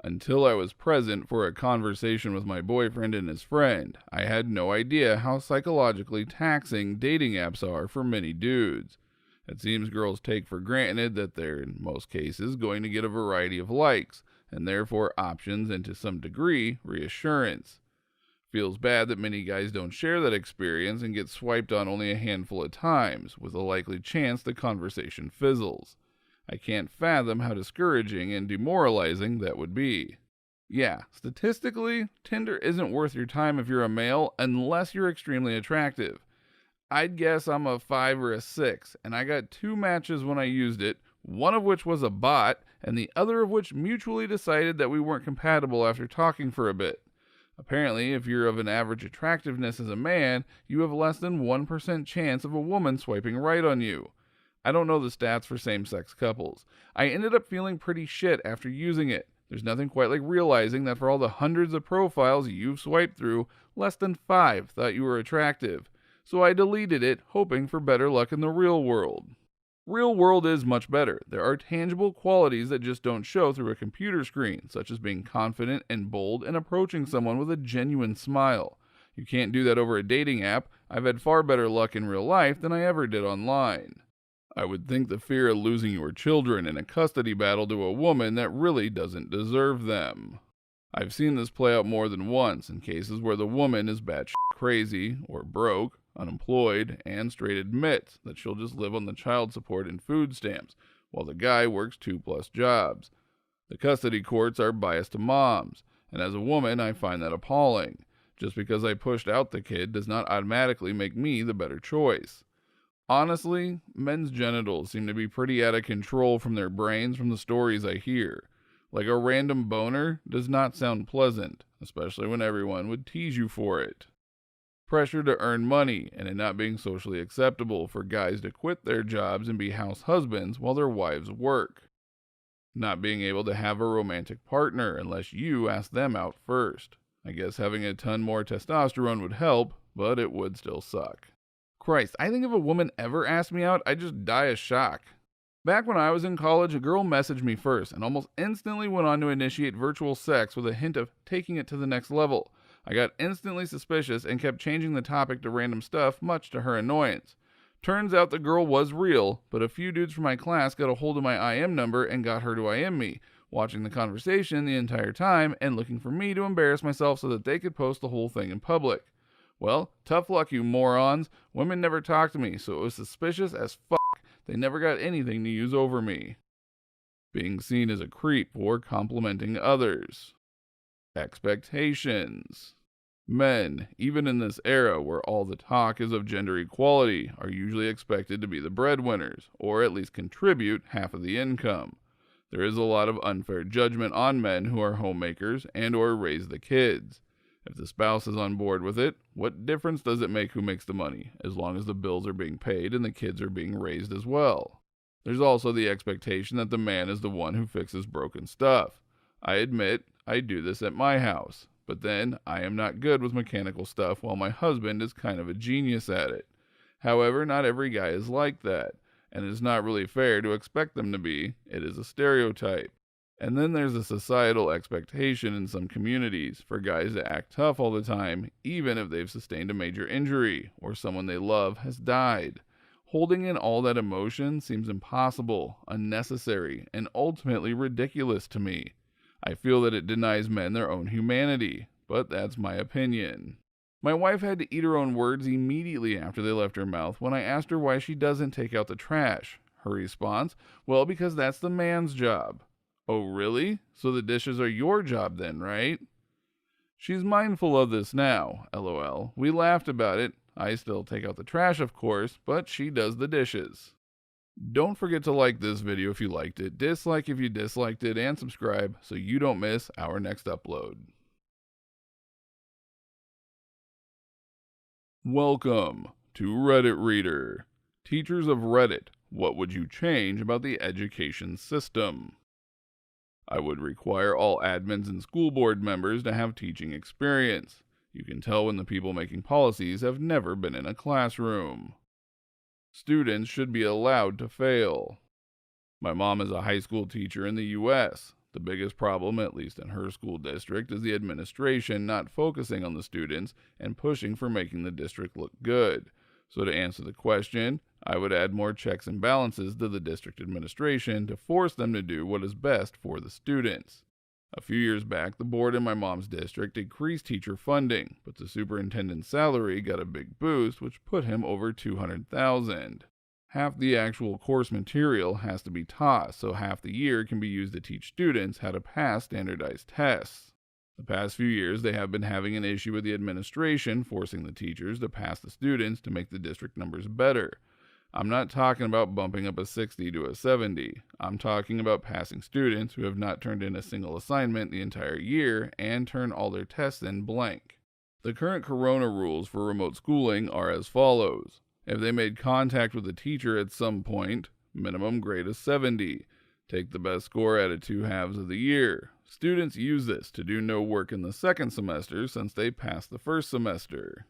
Until I was present for a conversation with my boyfriend and his friend, I had no idea how psychologically taxing dating apps are for many dudes. It seems girls take for granted that they're, in most cases, going to get a variety of likes, and therefore options and to some degree, reassurance. Feels bad that many guys don't share that experience and get swiped on only a handful of times, with a likely chance the conversation fizzles. I can't fathom how discouraging and demoralizing that would be. Yeah, statistically, Tinder isn't worth your time if you're a male unless you're extremely attractive. I'd guess I'm a 5 or a 6, and I got 2 matches when I used it, one of which was a bot, and the other of which mutually decided that we weren't compatible after talking for a bit. Apparently, if you're of an average attractiveness as a man, you have less than 1% chance of a woman swiping right on you. I don't know the stats for same-sex couples. I ended up feeling pretty shit after using it. There's nothing quite like realizing that for all the hundreds of profiles you've swiped through, less than 5 thought you were attractive. So I deleted it, hoping for better luck in the real world. Real world is much better. There are tangible qualities that just don't show through a computer screen, such as being confident and bold and approaching someone with a genuine smile. You can't do that over a dating app. I've had far better luck in real life than I ever did online. I would think the fear of losing your children in a custody battle to a woman that really doesn't deserve them. I've seen this play out more than once in cases where the woman is batshit crazy or broke, unemployed, and straight admits that she'll just live on the child support and food stamps, while the guy works 2+ jobs. The custody courts are biased to moms, and as a woman I find that appalling. Just because I pushed out the kid does not automatically make me the better choice. Honestly, men's genitals seem to be pretty out of control from their brains from the stories I hear. Like a random boner does not sound pleasant, especially when everyone would tease you for it. Pressure to earn money and it not being socially acceptable for guys to quit their jobs and be house husbands while their wives work. Not being able to have a romantic partner unless you ask them out first. I guess having a ton more testosterone would help, but it would still suck. Christ, I think if a woman ever asked me out, I'd just die of shock. Back when I was in college, a girl messaged me first and almost instantly went on to initiate virtual sex with a hint of taking it to the next level. I got instantly suspicious and kept changing the topic to random stuff, much to her annoyance. Turns out the girl was real, but a few dudes from my class got a hold of my IM number and got her to IM me, watching the conversation the entire time and looking for me to embarrass myself so that they could post the whole thing in public. Well, tough luck, you morons. Women never talked to me, so it was suspicious as fuck. They never got anything to use over me. Being seen as a creep or complimenting others. Expectations. Men, even in this era where all the talk is of gender equality, are usually expected to be the breadwinners, or at least contribute half of the income. There is a lot of unfair judgment on men who are homemakers and or raise the kids. If the spouse is on board with it, what difference does it make who makes the money, as long as the bills are being paid and the kids are being raised as well? There's also the expectation that the man is the one who fixes broken stuff. I admit, I do this at my house, but then I am not good with mechanical stuff while my husband is kind of a genius at it. However, not every guy is like that, and it's not really fair to expect them to be. It is a stereotype. And then there's a societal expectation in some communities for guys to act tough all the time, even if they've sustained a major injury or someone they love has died. Holding in all that emotion seems impossible, unnecessary, and ultimately ridiculous to me. I feel that it denies men their own humanity, but that's my opinion. My wife had to eat her own words immediately after they left her mouth when I asked her why she doesn't take out the trash. Her response, well, because that's the man's job. Oh, really? So the dishes are your job then, right? She's mindful of this now, lol. We laughed about it. I still take out the trash, of course, but she does the dishes. Don't forget to like this video if you liked it, dislike if you disliked it, and subscribe so you don't miss our next upload. Welcome to Reddit Reader. Teachers of Reddit, what would you change about the education system? I would require all admins and school board members to have teaching experience. You can tell when the people making policies have never been in a classroom. Students should be allowed to fail. My mom is a high school teacher in the U.S. The biggest problem, at least in her school district, is the administration not focusing on the students and pushing for making the district look good. So to answer the question, I would add more checks and balances to the district administration to force them to do what is best for the students. A few years back, the board in my mom's district increased teacher funding, but the superintendent's salary got a big boost, which put him over $200,000. Half the actual course material has to be taught, so half the year can be used to teach students how to pass standardized tests. The past few years, they have been having an issue with the administration forcing the teachers to pass the students to make the district numbers better. I'm not talking about bumping up a 60 to a 70. I'm talking about passing students who have not turned in a single assignment the entire year and turn all their tests in blank. The current corona rules for remote schooling are as follows. If they made contact with a teacher at some point, minimum grade is 70. Take the best score out of 2 halves of the year. Students use this to do no work in the second semester since they passed the first semester.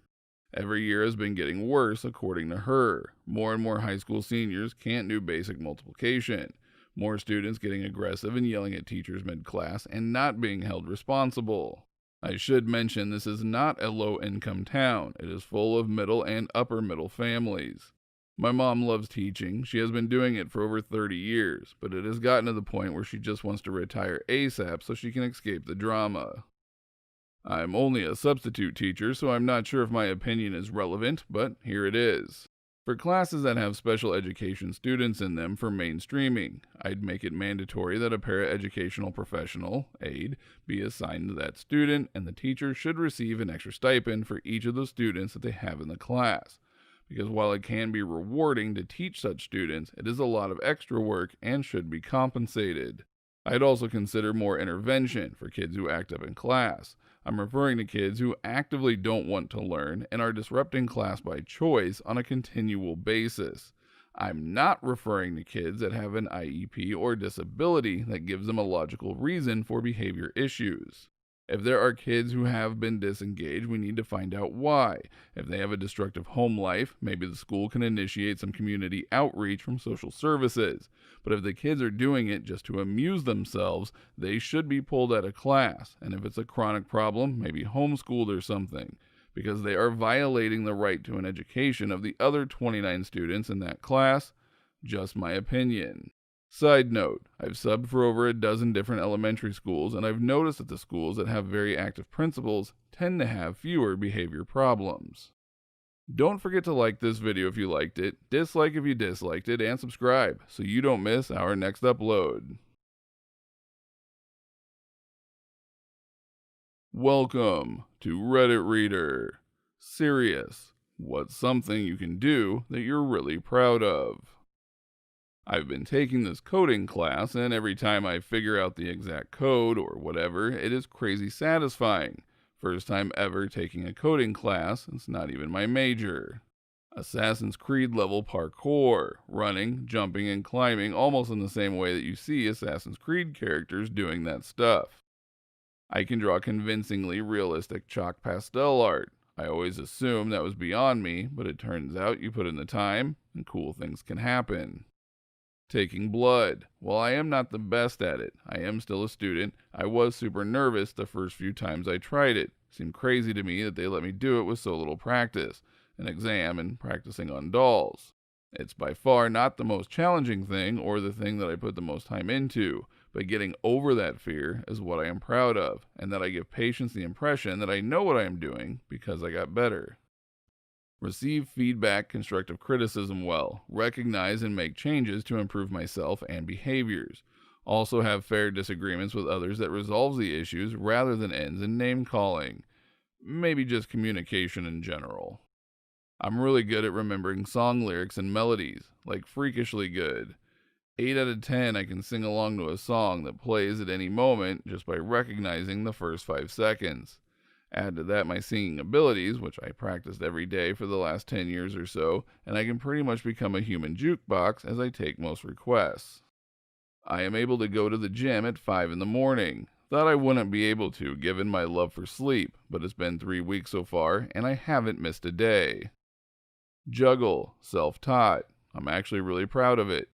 Every year has been getting worse according to her. More and more high school seniors can't do basic multiplication. More students getting aggressive and yelling at teachers mid-class and not being held responsible. I should mention this is not a low-income town. It is full of middle and upper middle families. My mom loves teaching. She has been doing it for over 30 years, but it has gotten to the point where she just wants to retire ASAP so she can escape the drama. I'm only a substitute teacher, so I'm not sure if my opinion is relevant, but here it is. For classes that have special education students in them for mainstreaming, I'd make it mandatory that a paraeducational professional, aide, be assigned to that student, and the teacher should receive an extra stipend for each of the students that they have in the class. Because while it can be rewarding to teach such students, it is a lot of extra work and should be compensated. I'd also consider more intervention for kids who act up in class. I'm referring to kids who actively don't want to learn and are disrupting class by choice on a continual basis. I'm not referring to kids that have an IEP or disability that gives them a logical reason for behavior issues. If there are kids who have been disengaged, we need to find out why. If they have a destructive home life, maybe the school can initiate some community outreach from social services. But if the kids are doing it just to amuse themselves, they should be pulled out of class. And if it's a chronic problem, maybe homeschooled or something, because they are violating the right to an education of the other 29 students in that class. Just my opinion. Side note, I've subbed for over a dozen different elementary schools, and I've noticed that the schools that have very active principals tend to have fewer behavior problems. Don't forget to like this video if you liked it, dislike if you disliked it, and subscribe so you don't miss our next upload. Welcome to Reddit Reader. Serious. What's something you can do that you're really proud of? I've been taking this coding class, and every time I figure out the exact code or whatever, it is crazy satisfying. First time ever taking a coding class, it's not even my major. Assassin's Creed level parkour, running, jumping, and climbing almost in the same way that you see Assassin's Creed characters doing that stuff. I can draw convincingly realistic chalk pastel art. I always assumed that was beyond me, but it turns out you put in the time, and cool things can happen. Taking blood. While I am not the best at it, I am still a student. I was super nervous the first few times I tried it. Seemed crazy to me that they let me do it with so little practice, an exam and practicing on dolls. It's by far not the most challenging thing or the thing that I put the most time into, but getting over that fear is what I am proud of, and that I give patients the impression that I know what I am doing because I got better. Receive feedback, constructive criticism well, recognize and make changes to improve myself and behaviors. Also have fair disagreements with others that resolves the issues rather than ends in name calling. Maybe just communication in general. I'm really good at remembering song lyrics and melodies, like freakishly good. 8 out of 10 I can sing along to a song that plays at any moment just by recognizing the first 5 seconds. Add to that my singing abilities, which I practiced every day for the last 10 years or so, and I can pretty much become a human jukebox as I take most requests. I am able to go to the gym at 5 in the morning. Thought I wouldn't be able to given my love for sleep, but it's been 3 weeks so far, and I haven't missed a day. Juggle, self-taught. I'm actually really proud of it.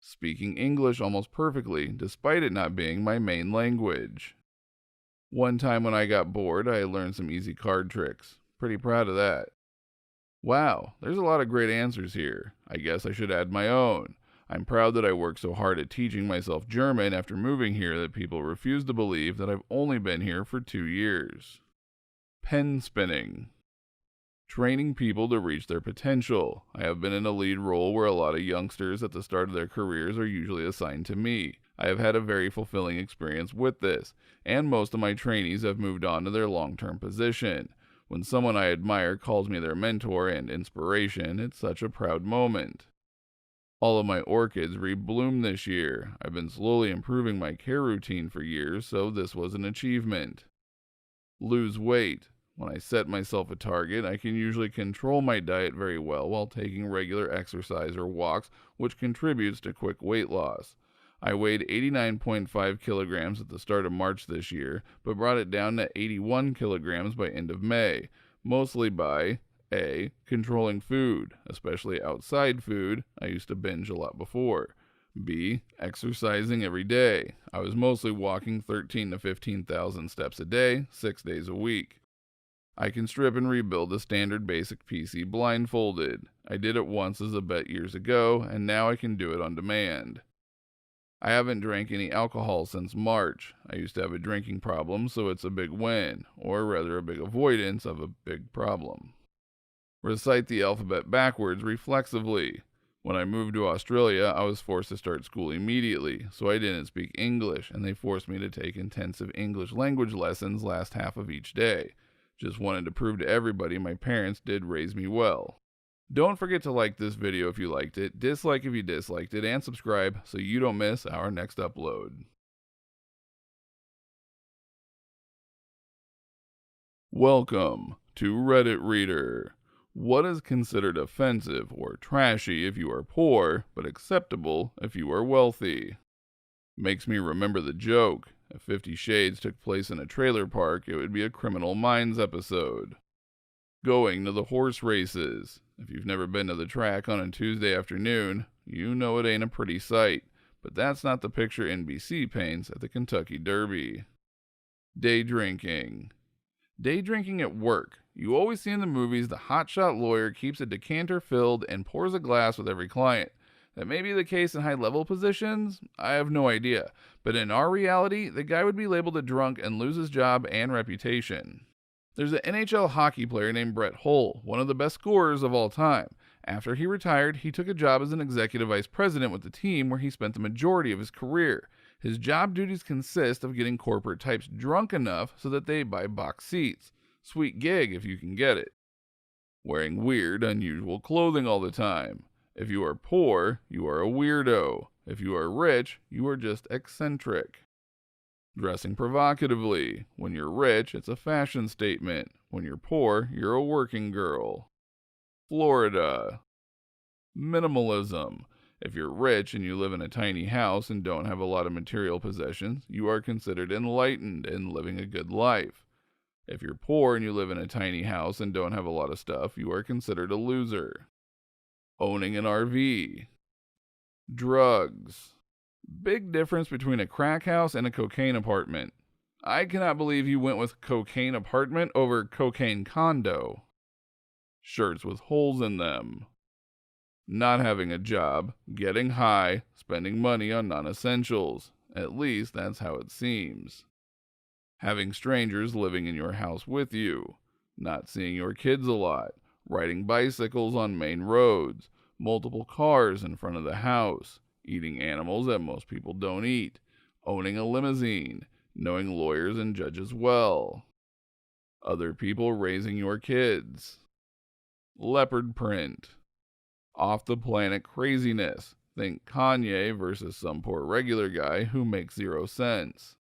Speaking English almost perfectly, despite it not being my main language. One time when I got bored, I learned some easy card tricks. Pretty proud of that. Wow, there's a lot of great answers here. I guess I should add my own. I'm proud that I worked so hard at teaching myself German after moving here that people refuse to believe that I've only been here for 2 years. Pen spinning. Training people to reach their potential. I have been in a lead role where a lot of youngsters at the start of their careers are usually assigned to me. I have had a very fulfilling experience with this, and most of my trainees have moved on to their long-term position. When someone I admire calls me their mentor and inspiration, it's such a proud moment. All of my orchids rebloomed this year. I've been slowly improving my care routine for years, so this was an achievement. Lose weight. When I set myself a target, I can usually control my diet very well while taking regular exercise or walks, which contributes to quick weight loss. I weighed 89.5 kilograms at the start of March this year, but brought it down to 81 kilograms by end of May, mostly by A. Controlling food, especially outside food. I used to binge a lot before. B. Exercising every day. I was mostly walking 13 to 15,000 steps a day, 6 days a week. I can strip and rebuild a standard basic PC blindfolded. I did it once as a bet years ago, and now I can do it on demand. I haven't drank any alcohol since March. I used to have a drinking problem, so it's a big win, or rather a big avoidance of a big problem. Recite the alphabet backwards reflexively. When I moved to Australia, I was forced to start school immediately, so I didn't speak English, and they forced me to take intensive English language lessons last half of each day. Just wanted to prove to everybody my parents did raise me well. Don't forget to like this video if you liked it, dislike if you disliked it, and subscribe so you don't miss our next upload. Welcome to Reddit Reader. What is considered offensive or trashy if you are poor, but acceptable if you are wealthy? Makes me remember the joke. If 50 Shades took place in a trailer park, it would be a Criminal Minds episode. Going to the horse races. If you've never been to the track on a Tuesday afternoon, you know it ain't a pretty sight, but that's not the picture NBC paints at the Kentucky Derby. Day drinking. Day drinking at work. You always see in the movies the hotshot lawyer keeps a decanter filled and pours a glass with every client. That may be the case in high-level positions, I have no idea, but in our reality, the guy would be labeled a drunk and lose his job and reputation. There's an NHL hockey player named Brett Hull, one of the best scorers of all time. After he retired, he took a job as an executive vice president with the team where he spent the majority of his career. His job duties consist of getting corporate types drunk enough so that they buy box seats. Sweet gig if you can get it. Wearing weird, unusual clothing all the time. If you are poor, you are a weirdo. If you are rich, you are just eccentric. Dressing provocatively. When you're rich, it's a fashion statement. When you're poor, you're a working girl. Florida. Minimalism. If you're rich and you live in a tiny house and don't have a lot of material possessions, you are considered enlightened and living a good life. If you're poor and you live in a tiny house and don't have a lot of stuff, you are considered a loser. Owning an RV. Drugs. Big difference between a crack house and a cocaine apartment. I cannot believe you went with cocaine apartment over cocaine condo. Shirts with holes in them. Not having a job, getting high, spending money on non-essentials. At least that's how it seems. Having strangers living in your house with you. Not seeing your kids a lot. Riding bicycles on main roads, multiple cars in front of the house, eating animals that most people don't eat, owning a limousine, knowing lawyers and judges well, other people raising your kids, leopard print, off the planet craziness, think Kanye versus some poor regular guy who makes 0 sense,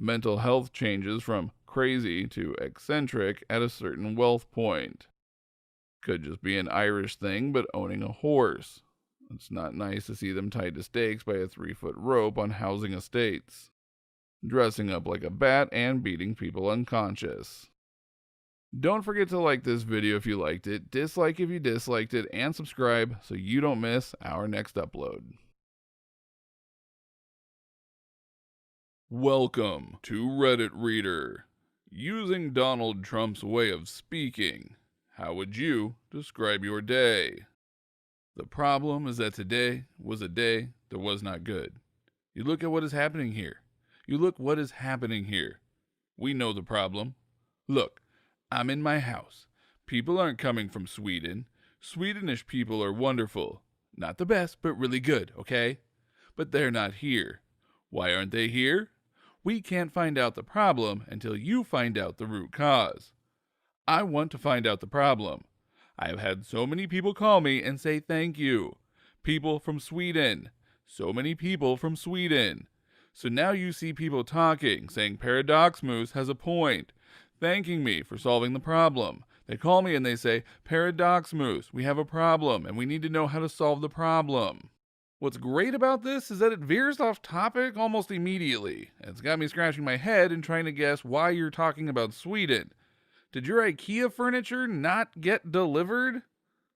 mental health changes from crazy to eccentric at a certain wealth point. Could just be an Irish thing, but owning a horse. It's not nice to see them tied to stakes by a 3-foot rope on housing estates. Dressing up like a bat and beating people unconscious. Don't forget to like this video if you liked it, dislike if you disliked it, and subscribe so you don't miss our next upload. Welcome to Reddit Reader. Using Donald Trump's way of speaking, how would you describe your day? The problem is that today was a day that was not good. You look at what is happening here. We know the problem. Look, I'm in my house. People aren't coming from Sweden. Swedish people are wonderful. Not the best, but really good, okay? But they're not here. Why aren't they here? We can't find out the problem until you find out the root cause. I want to find out the problem. I have had so many people call me and say thank you. People from Sweden. So many people from Sweden. So now you see people talking, saying Paradoxmoose has a point, thanking me for solving the problem. They call me and they say, Paradoxmoose, we have a problem and we need to know how to solve the problem. What's great about this is that it veers off topic almost immediately. It's got me scratching my head and trying to guess why you're talking about Sweden. Did your IKEA furniture not get delivered?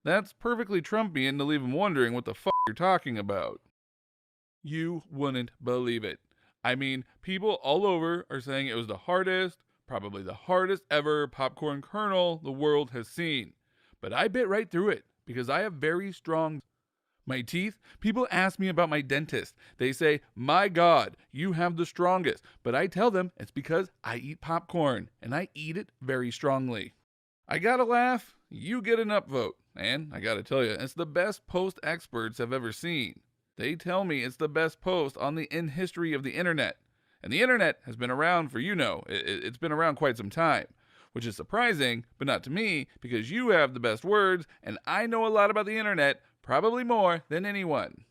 That's perfectly Trumpian to leave him wondering what the fuck you're talking about. You wouldn't believe it. I mean, people all over are saying it was the hardest, probably the hardest ever popcorn kernel the world has seen. But I bit right through it because I have very strong... My teeth? People ask me about my dentist. They say, my God, you have the strongest. But I tell them it's because I eat popcorn, and I eat it very strongly. I gotta laugh, you get an upvote. And I gotta tell you, it's the best post experts have ever seen. They tell me it's the best post in history of the internet. And the internet has been around for, it's been around quite some time. Which is surprising, but not to me, because you have the best words, and I know a lot about the internet, probably more than anyone.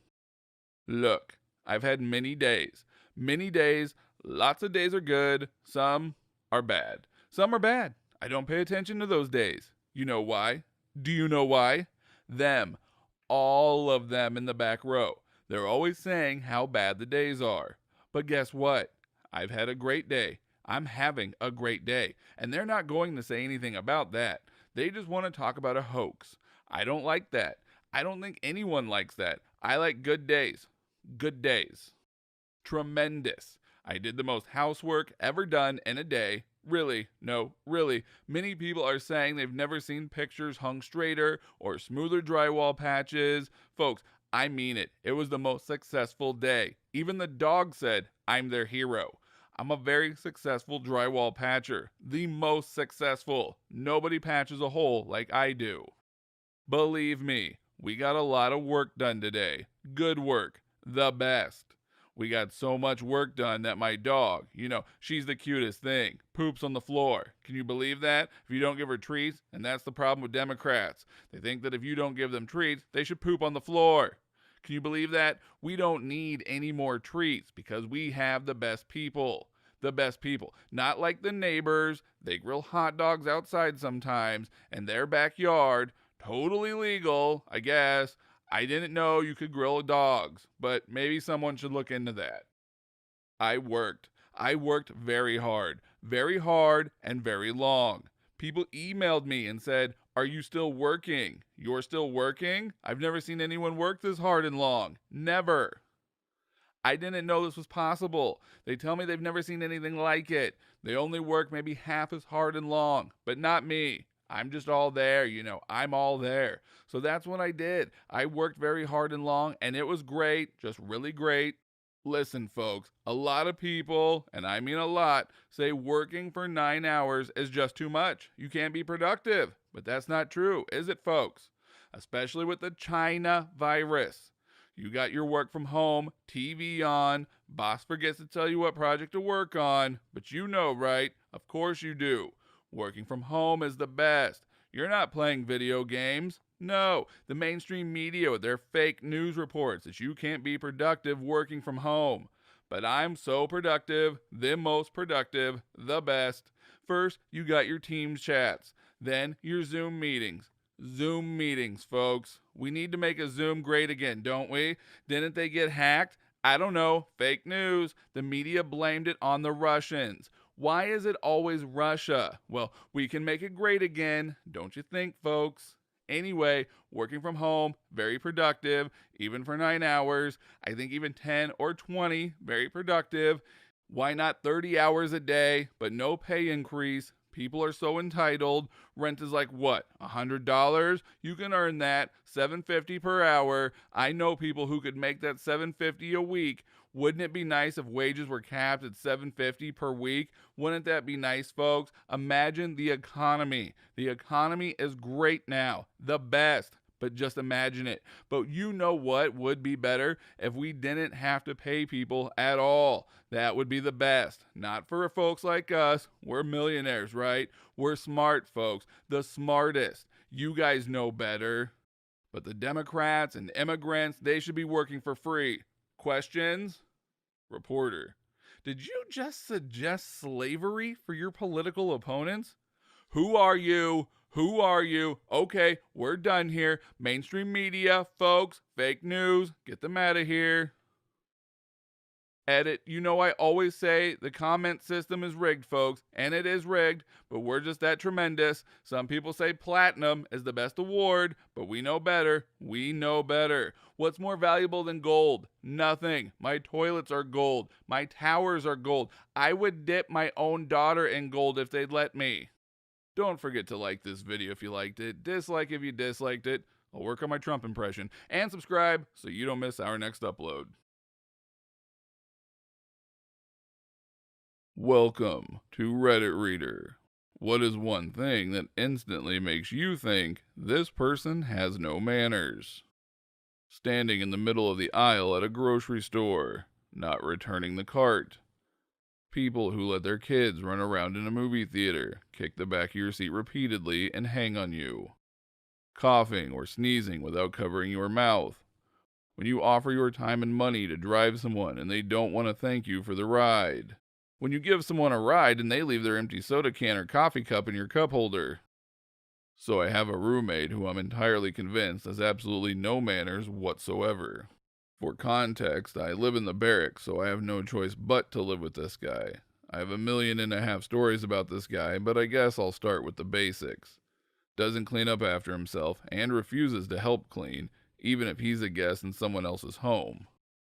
Look, I've had many days. Lots of days are good, some are bad. Some are bad. I don't pay attention to those days. You know why? Do you know why? Them. All of them in the back row. They're always saying how bad the days are. But guess what? I've had a great day. I'm having a great day. And they're not going to say anything about that. They just want to talk about a hoax. I don't like that. I don't think anyone likes that. I like good days. Good days. Tremendous. I did the most housework ever done in a day. Really, no, really. Many people are saying they've never seen pictures hung straighter or smoother drywall patches. Folks, I mean it. It was the most successful day. Even the dog said, I'm their hero. I'm a very successful drywall patcher. The most successful. Nobody patches a hole like I do. Believe me, we got a lot of work done today. Good work. The best. We got so much work done that my dog, she's the cutest thing, poops on the floor. Can you believe that? If you don't give her treats, and that's the problem with Democrats. They think that if you don't give them treats, they should poop on the floor. Can you believe that? We don't need any more treats because we have the best people. The best people. Not like the neighbors. They grill hot dogs outside sometimes in their backyard. Totally legal, I guess. I didn't know you could grill dogs, but maybe someone should look into that. I worked. I worked very hard and very long. People emailed me and said, are you still working? You're still working? I've never seen anyone work this hard and long. Never. I didn't know this was possible. They tell me they've never seen anything like it. They only work maybe half as hard and long, but not me. I'm just all there, I'm all there. So that's what I did. I worked very hard and long, and it was great, just really great. Listen, folks, a lot of people, and I mean a lot, say working for 9 hours is just too much. You can't be productive. But that's not true, is it, folks? Especially with the China virus. You got your work from home, TV on, boss forgets to tell you what project to work on, but you know, right? Of course you do. Working from home is the best. You're not playing video games. No, the mainstream media with their fake news reports that you can't be productive working from home. But I'm so productive, the most productive, the best. First, you got your Teams chats. Then, your Zoom meetings. Zoom meetings, folks. We need to make a Zoom great again, don't we? Didn't they get hacked? I don't know. Fake news. The media blamed it on the Russians. Why is it always Russia? Well, we can make it great again, don't you think, folks? Anyway, working from home, very productive, even for 9 hours. I think even 10 or 20, very productive. Why not 30 hours a day, but no pay increase? People are so entitled. Rent is like what? $100? You can earn that. $7.50 per hour. I know people who could make that $7.50 a week. Wouldn't it be nice if wages were capped at $7.50 per week? Wouldn't that be nice, folks? Imagine the economy. The economy is great now. The best. But just imagine it. But you know what would be better? If we didn't have to pay people at all. That would be the best. Not for folks like us. We're millionaires, right? We're smart folks. The smartest. You guys know better. But the Democrats and immigrants, they should be working for free. Questions? Reporter. Did you just suggest slavery for your political opponents? Who are you? Who are you? Okay, we're done here. Mainstream media, folks, fake news, get them out of here. Edit. You know I always say the comment system is rigged, folks, and it is rigged, but we're just that tremendous. Some people say platinum is the best award, but we know better. We know better. What's more valuable than gold? Nothing. My toilets are gold. My towers are gold. I would dip my own daughter in gold if they'd let me. Don't forget to like this video if you liked it, dislike if you disliked it. I'll work on my Trump impression, and subscribe so you don't miss our next upload. Welcome to Reddit Reader. What is one thing that instantly makes you think this person has no manners? Standing in the middle of the aisle at a grocery store, not returning the cart. People who let their kids run around in a movie theater, kick the back of your seat repeatedly, and hang on you. Coughing or sneezing without covering your mouth. When you offer your time and money to drive someone and they don't want to thank you for the ride. When you give someone a ride and they leave their empty soda can or coffee cup in your cup holder. So I have a roommate who I'm entirely convinced has absolutely no manners whatsoever. For context, I live in the barracks, so I have no choice but to live with this guy. I have 1.5 million stories about this guy, but I guess I'll start with the basics. Doesn't clean up after himself and refuses to help clean, even if he's a guest in someone else's home.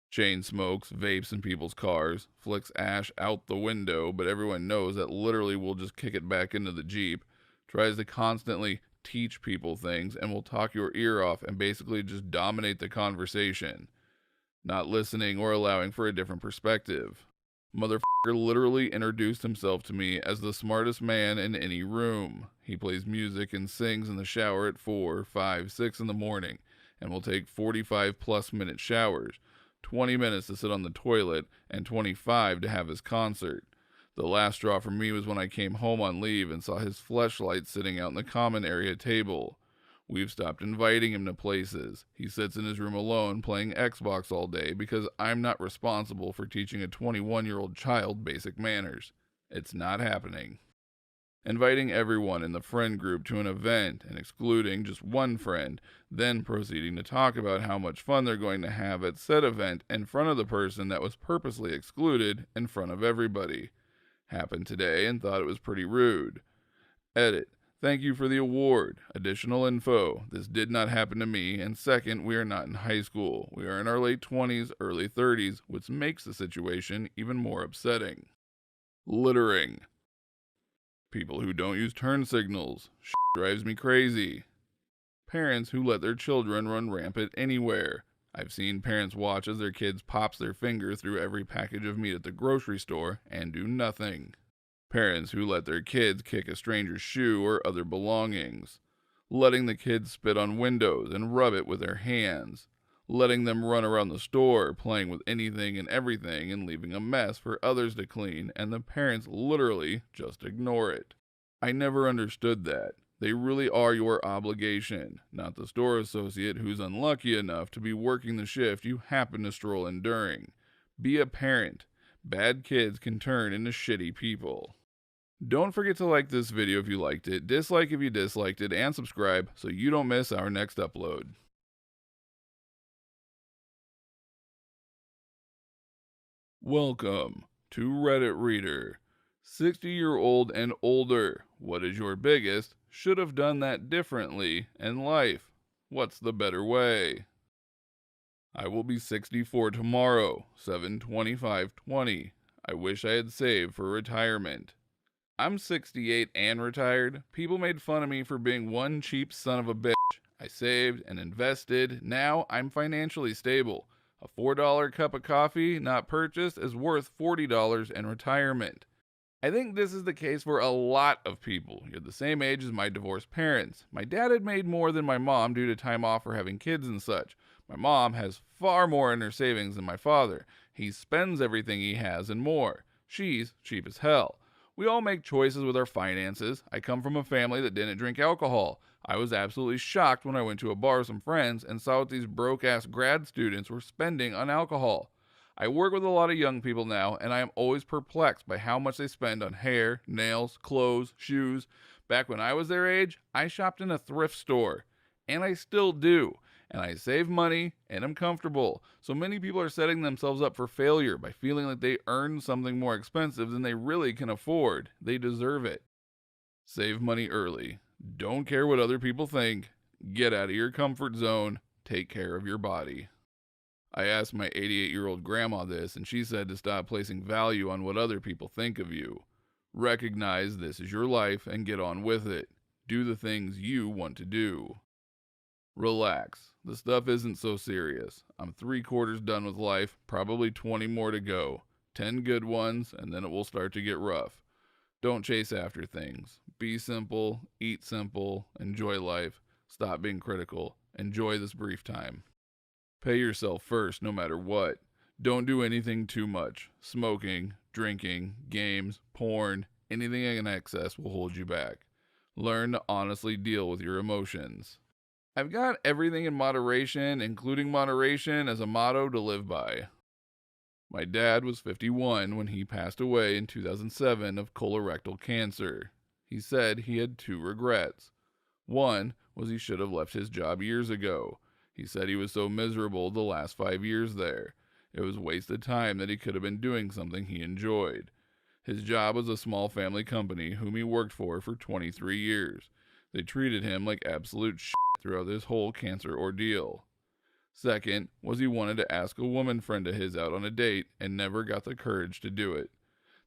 Chain smokes, vapes in people's cars, flicks ash out the window, but everyone knows that literally will just kick it back into the Jeep, tries to constantly teach people things, and will talk your ear off and basically just dominate the conversation, not listening or allowing for a different perspective. Motherfucker literally introduced himself to me as the smartest man in any room. He plays music and sings in the shower at 4, 5, 6 in the morning, and will take 45+ minute showers, 20 minutes to sit on the toilet, and 25 to have his concert. The last straw for me was when I came home on leave and saw his fleshlight sitting out in the common area table. We've stopped inviting him to places. He sits in his room alone playing Xbox all day because I'm not responsible for teaching a 21-year-old child basic manners. It's not happening. Inviting everyone in the friend group to an event and excluding just one friend, then proceeding to talk about how much fun they're going to have at said event in front of the person that was purposely excluded in front of everybody. Happened today and thought it was pretty rude. Edit. Thank you for the award. Additional info. This did not happen to me. And second, we are not in high school. We are in our late 20s, early 30s, which makes the situation even more upsetting. Littering. People who don't use turn signals. Shit drives me crazy. Parents who let their children run rampant anywhere. I've seen parents watch as their kids pops their finger through every package of meat at the grocery store and do nothing. Parents who let their kids kick a stranger's shoe or other belongings. Letting the kids spit on windows and rub it with their hands. Letting them run around the store playing with anything and everything and leaving a mess for others to clean, and the parents literally just ignore it. I never understood that. They really are your obligation, not the store associate who's unlucky enough to be working the shift you happen to stroll in during. Be a parent. Bad kids can turn into shitty people. Don't forget to like this video if you liked it, dislike if you disliked it, and subscribe so you don't miss our next upload. Welcome to Reddit Reader. 60-year-old and older. What is your biggest should have done that differently in life? What's the better way? I will be 64 tomorrow, 7/25/20. I wish I had saved for retirement. I'm 68 and retired. People made fun of me for being one cheap son of a bitch. I saved and invested. Now I'm financially stable. A $4 cup of coffee not purchased is worth $40 in retirement. I think this is the case for a lot of people. You're the same age as my divorced parents. My dad had made more than my mom due to time off for having kids and such. My mom has far more in her savings than my father. He spends everything he has and more. She's cheap as hell. We all make choices with our finances. I come from a family that didn't drink alcohol. I was absolutely shocked when I went to a bar with some friends and saw what these broke-ass grad students were spending on alcohol. I work with a lot of young people now, and I am always perplexed by how much they spend on hair, nails, clothes, shoes. Back when I was their age, I shopped in a thrift store. And I still do. And I save money, and I'm comfortable. So many people are setting themselves up for failure by feeling like they earn something more expensive than they really can afford. They deserve it. Save money early. Don't care what other people think. Get out of your comfort zone. Take care of your body. I asked my 88-year-old grandma this, and she said to stop placing value on what other people think of you. Recognize this is your life and get on with it. Do the things you want to do. Relax. The stuff isn't so serious. I'm 3/4 done with life, probably 20 more to go. 10 good ones, and then it will start to get rough. Don't chase after things. Be simple, eat simple, enjoy life. Stop being critical. Enjoy this brief time. Pay yourself first, no matter what. Don't do anything too much. Smoking, drinking, games, porn, anything in excess will hold you back. Learn to honestly deal with your emotions. I've got everything in moderation, including moderation, as a motto to live by. My dad was 51 when he passed away in 2007 of colorectal cancer. He said he had 2 regrets. One was he should have left his job years ago. He said he was so miserable the last 5 years there. It was wasted time that he could have been doing something he enjoyed. His job was a small family company whom he worked for 23 years. They treated him like absolute shit throughout this whole cancer ordeal. Second was he wanted to ask a woman friend of his out on a date and never got the courage to do it.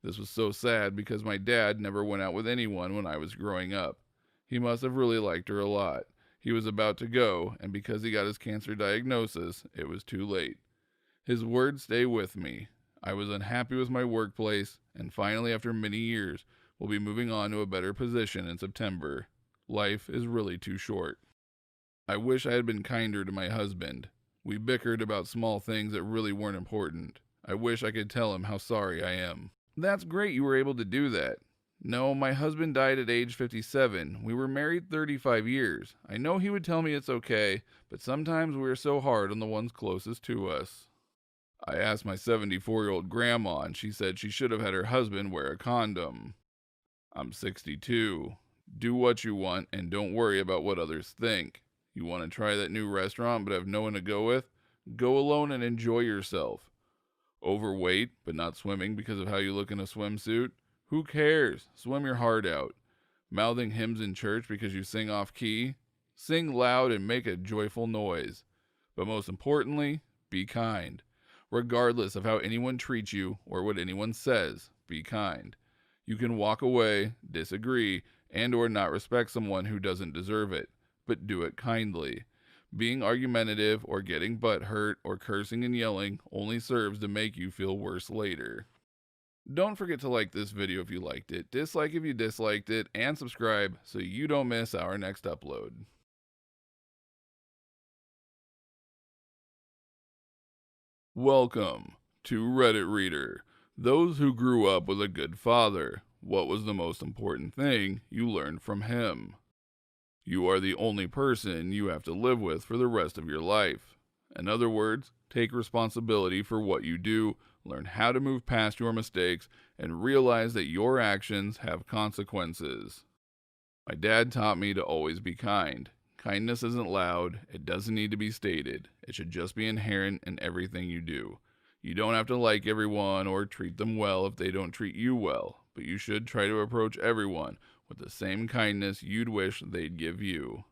This was so sad because my dad never went out with anyone when I was growing up. He must have really liked her a lot. He was about to go, and because he got his cancer diagnosis, it was too late. His words stay with me. I was unhappy with my workplace, and finally, after many years, will be moving on to a better position in September. Life is really too short. I wish I had been kinder to my husband. We bickered about small things that really weren't important. I wish I could tell him how sorry I am. That's great you were able to do that. No, my husband died at age 57. We were married 35 years. I know he would tell me it's okay, but sometimes we are so hard on the ones closest to us. I asked my 74-year-old grandma, and she said she should have had her husband wear a condom. I'm 62. Do what you want and don't worry about what others think. You want to try that new restaurant but have no one to go with? Go alone and enjoy yourself. Overweight but not swimming because of how you look in a swimsuit? Who cares? Swim your heart out. Mouthing hymns in church because you sing off key? Sing loud and make a joyful noise. But most importantly, be kind. Regardless of how anyone treats you or what anyone says, be kind. You can walk away, disagree, and or not respect someone who doesn't deserve it, but do it kindly. Being argumentative or getting butt hurt or cursing and yelling only serves to make you feel worse later. Don't forget to like this video if you liked it, dislike if you disliked it, and subscribe so you don't miss our next upload. Welcome to Reddit Reader. Those who grew up with a good father. What was the most important thing you learned from him? You are the only person you have to live with for the rest of your life. In other words, take responsibility for what you do, learn how to move past your mistakes, and realize that your actions have consequences. My dad taught me to always be kind. Kindness isn't loud, it doesn't need to be stated, it should just be inherent in everything you do. You don't have to like everyone or treat them well if they don't treat you well, but you should try to approach everyone with the same kindness you'd wish they'd give you.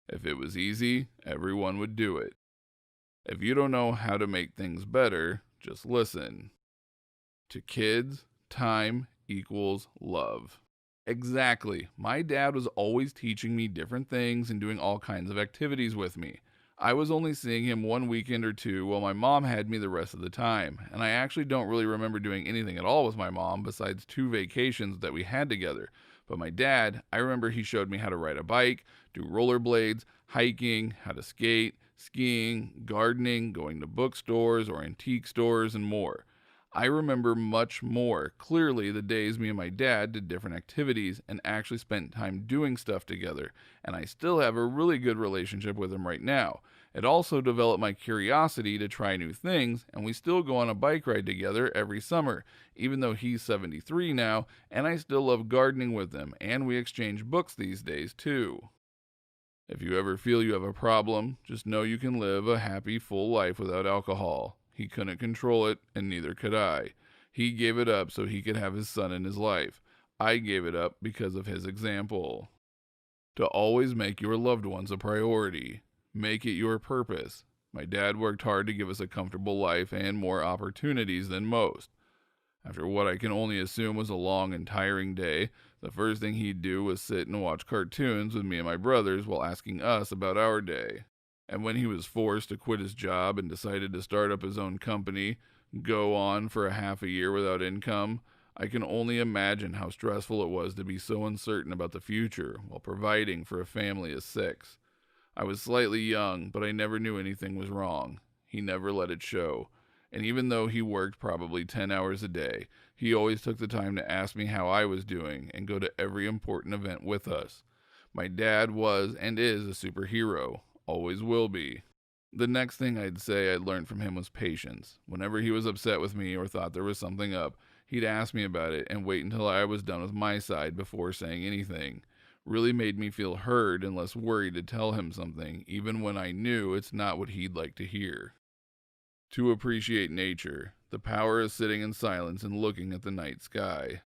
If it was easy, everyone would do it. If you don't know how to make things better, just listen. To kids, time equals love. Exactly. My dad was always teaching me different things and doing all kinds of activities with me. I was only seeing him one weekend or two while my mom had me the rest of the time, and I actually don't really remember doing anything at all with my mom besides 2 vacations that we had together. But my dad, I remember he showed me how to ride a bike, do rollerblades, hiking, how to skate, skiing, gardening, going to bookstores or antique stores, and more. I remember much more clearly the days me and my dad did different activities and actually spent time doing stuff together, and I still have a really good relationship with him right now. It also developed my curiosity to try new things, and we still go on a bike ride together every summer, even though he's 73 now, and I still love gardening with him, and we exchange books these days too. If you ever feel you have a problem, just know you can live a happy, full life without alcohol. He couldn't control it, and neither could I. He gave it up so he could have his son in his life. I gave it up because of his example. To always make your loved ones a priority. Make it your purpose. My dad worked hard to give us a comfortable life and more opportunities than most. After what I can only assume was a long and tiring day, the first thing he'd do was sit and watch cartoons with me and my brothers while asking us about our day. And when he was forced to quit his job and decided to start up his own company, go on for a half a year without income, I can only imagine how stressful it was to be so uncertain about the future while providing for a family of 6. I was slightly young, but I never knew anything was wrong. He never let it show. And even though he worked probably 10 hours a day, he always took the time to ask me how I was doing and go to every important event with us. My dad was and is a superhero. Always will be. The next thing I'd say I'd learned from him was patience. Whenever he was upset with me or thought there was something up, he'd ask me about it and wait until I was done with my side before saying anything. Really made me feel heard and less worried to tell him something, even when I knew it's not what he'd like to hear. To appreciate nature, the power of sitting in silence and looking at the night sky.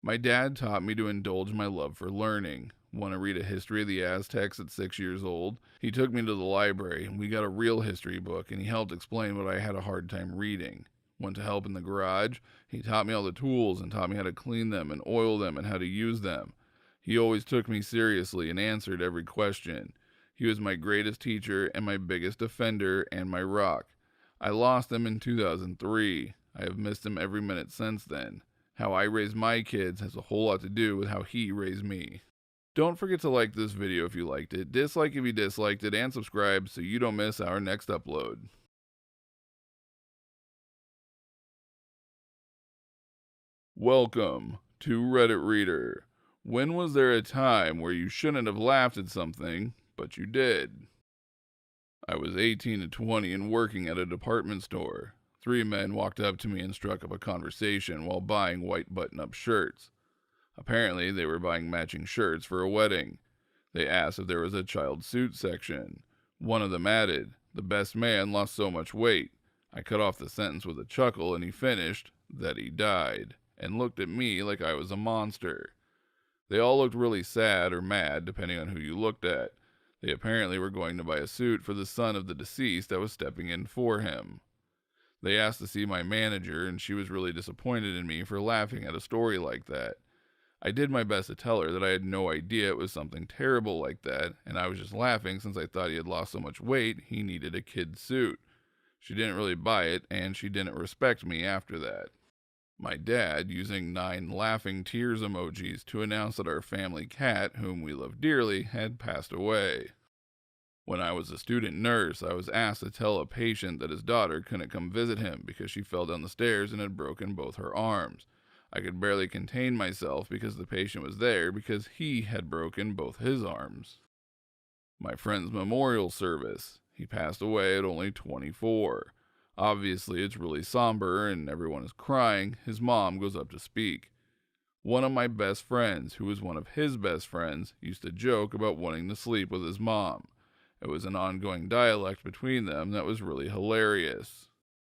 My dad taught me to indulge my love for learning. Want to read a history of the Aztecs at 6 years old? He took me to the library and we got a real history book and he helped explain what I had a hard time reading. Want to help in the garage? He taught me all the tools and taught me how to clean them and oil them and how to use them. He always took me seriously and answered every question. He was my greatest teacher and my biggest defender and my rock. I lost him in 2003. I have missed him every minute since then. How I raise my kids has a whole lot to do with how he raised me. Don't forget to like this video if you liked it, dislike if you disliked it, and subscribe so you don't miss our next upload. Welcome to Reddit Reader. When was there a time where you shouldn't have laughed at something, but you did? I was 18 to 20 and working at a department store. 3 men walked up to me and struck up a conversation while buying white button-up shirts. Apparently, they were buying matching shirts for a wedding. They asked if there was a child suit section. One of them added, "The best man lost so much weight." I cut off the sentence with a chuckle and he finished, "that he died," and looked at me like I was a monster. They all looked really sad or mad, depending on who you looked at. They apparently were going to buy a suit for the son of the deceased that was stepping in for him. They asked to see my manager, and she was really disappointed in me for laughing at a story like that. I did my best to tell her that I had no idea it was something terrible like that, and I was just laughing since I thought he had lost so much weight he needed a kid's suit. She didn't really buy it, and she didn't respect me after that. My dad, using 9 laughing tears emojis to announce that our family cat, whom we love dearly, had passed away. When I was a student nurse, I was asked to tell a patient that his daughter couldn't come visit him because she fell down the stairs and had broken both her arms. I could barely contain myself because the patient was there because he had broken both his arms. My friend's memorial service. He passed away at only 24. Obviously, it's really somber and everyone is crying. His mom goes up to speak. One of my best friends, who was one of his best friends, used to joke about wanting to sleep with his mom. It was an ongoing dialect between them that was really hilarious.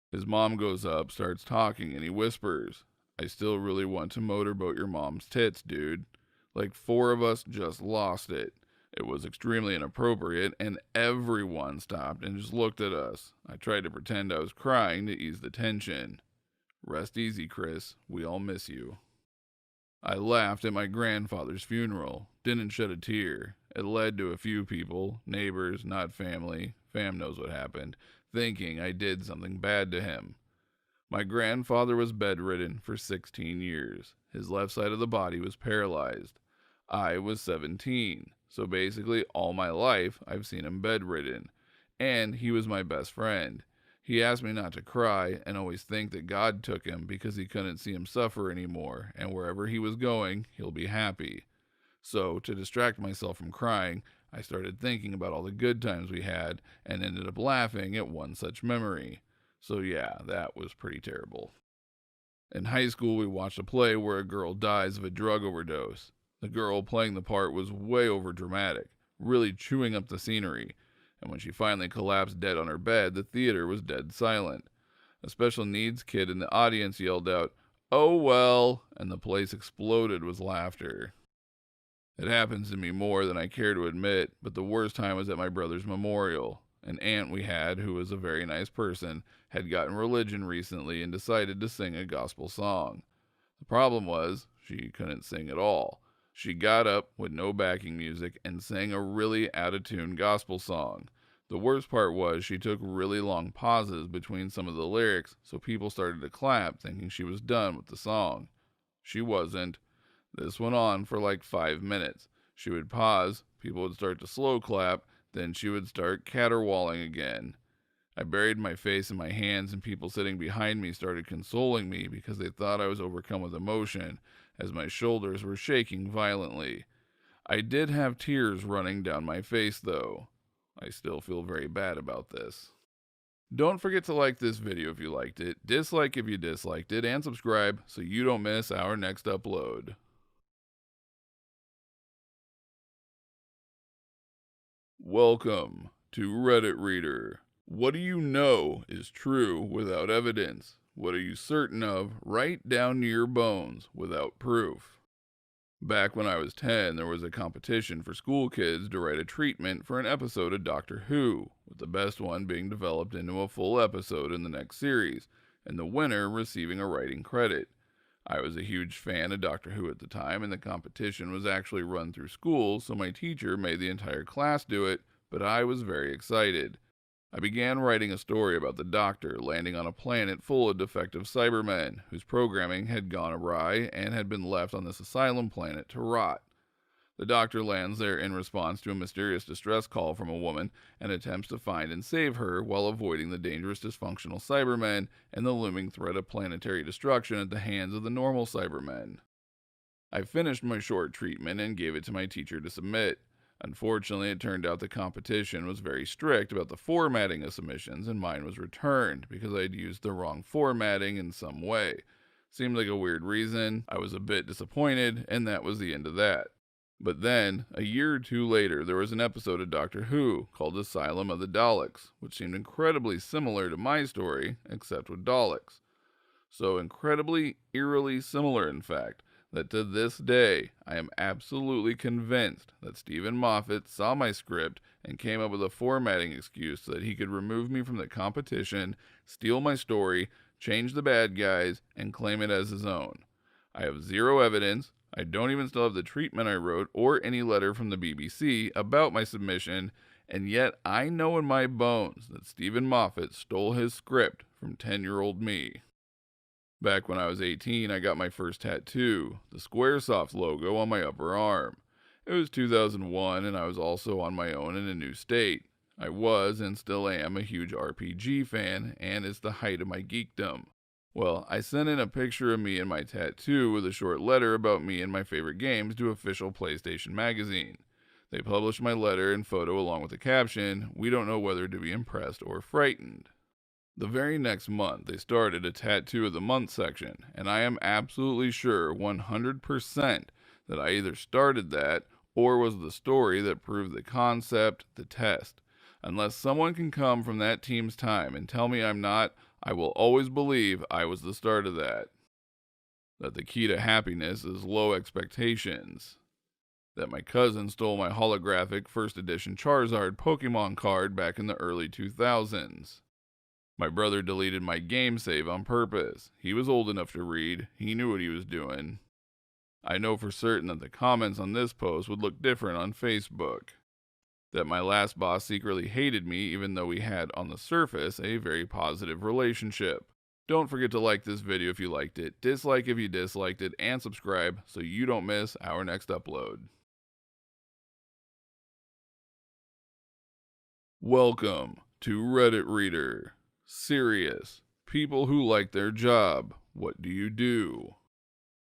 His mom goes up, starts talking, and he whispers, "I still really want to motorboat your mom's tits, dude." Like 4 of us just lost it. It was extremely inappropriate, and everyone stopped and just looked at us. I tried to pretend I was crying to ease the tension. Rest easy, Chris. We all miss you. I laughed at my grandfather's funeral. Didn't shed a tear. It led to a few people, neighbors, not family, fam knows what happened, thinking I did something bad to him. My grandfather was bedridden for 16 years. His left side of the body was paralyzed. I was 17, so basically all my life I've seen him bedridden. And he was my best friend. He asked me not to cry and always think that God took him because he couldn't see him suffer anymore, and wherever he was going, he'll be happy. So, to distract myself from crying, I started thinking about all the good times we had and ended up laughing at one such memory. So, yeah, that was pretty terrible. In high school, we watched a play where a girl dies of a drug overdose. The girl playing the part was way over dramatic, really chewing up the scenery, and when she finally collapsed dead on her bed, the theater was dead silent. A special needs kid in the audience yelled out, "Oh well," and the place exploded with laughter. It happens to me more than I care to admit, but the worst time was at my brother's memorial. An aunt we had, who was a very nice person, had gotten religion recently and decided to sing a gospel song. The problem was, she couldn't sing at all. She got up with no backing music and sang a really out-of-tune gospel song. The worst part was she took really long pauses between some of the lyrics, so people started to clap thinking she was done with the song. She wasn't. This went on for like 5 minutes. She would pause, people would start to slow clap, then she would start caterwauling again. I buried my face in my hands and people sitting behind me started consoling me because they thought I was overcome with emotion, as my shoulders were shaking violently. I did have tears running down my face though. I still feel very bad about this. Don't forget to like this video if you liked it, dislike if you disliked it, and subscribe so you don't miss our next upload. Welcome to Reddit Reader. What do you know is true without evidence? What are you certain of right down to your bones without proof? Back when I was 10, there was a competition for school kids to write a treatment for an episode of Doctor Who, with the best one being developed into a full episode in the next series, and the winner receiving a writing credit. I was a huge fan of Doctor Who at the time, and the competition was actually run through school, so my teacher made the entire class do it, but I was very excited. I began writing a story about the Doctor landing on a planet full of defective Cybermen, whose programming had gone awry and had been left on this asylum planet to rot. The Doctor lands there in response to a mysterious distress call from a woman and attempts to find and save her while avoiding the dangerous dysfunctional Cybermen and the looming threat of planetary destruction at the hands of the normal Cybermen. I finished my short treatment and gave it to my teacher to submit. Unfortunately, it turned out the competition was very strict about the formatting of submissions, and mine was returned because I had used the wrong formatting in some way. Seemed like a weird reason. I was a bit disappointed, and that was the end of that. But then, a year or two later, there was an episode of Doctor Who called Asylum of the Daleks, which seemed incredibly similar to my story, except with Daleks. So incredibly, eerily similar, in fact, that to this day, I am absolutely convinced that Stephen Moffat saw my script and came up with a formatting excuse so that he could remove me from the competition, steal my story, change the bad guys, and claim it as his own. I have zero evidence. I don't even still have the treatment I wrote or any letter from the BBC about my submission, and yet I know in my bones that Stephen Moffat stole his script from 10-year-old me. Back when I was 18, I got my first tattoo, the Squaresoft logo on my upper arm. It was 2001, and I was also on my own in a new state. I was, and still am, a huge RPG fan, and it's the height of my geekdom. Well, I sent in a picture of me and my tattoo with a short letter about me and my favorite games to official PlayStation magazine. They published my letter and photo along with the caption, "We don't know whether to be impressed or frightened." The very next month, they started a Tattoo of the Month section, and I am absolutely sure 100% that I either started that or was the story that proved the concept, the test. Unless someone can come from that team's time and tell me I'm not, I will always believe I was the start of that. That the key to happiness is low expectations. That my cousin stole my holographic first edition Charizard Pokemon card back in the early 2000s. My brother deleted my game save on purpose. He was old enough to read. He knew what he was doing. I know for certain that the comments on this post would look different on Facebook. That my last boss secretly hated me even though we had, on the surface, a very positive relationship. Don't forget to like this video if you liked it, dislike if you disliked it, and subscribe so you don't miss our next upload. Welcome to Reddit Reader. Serious. People who like their job. What do you do?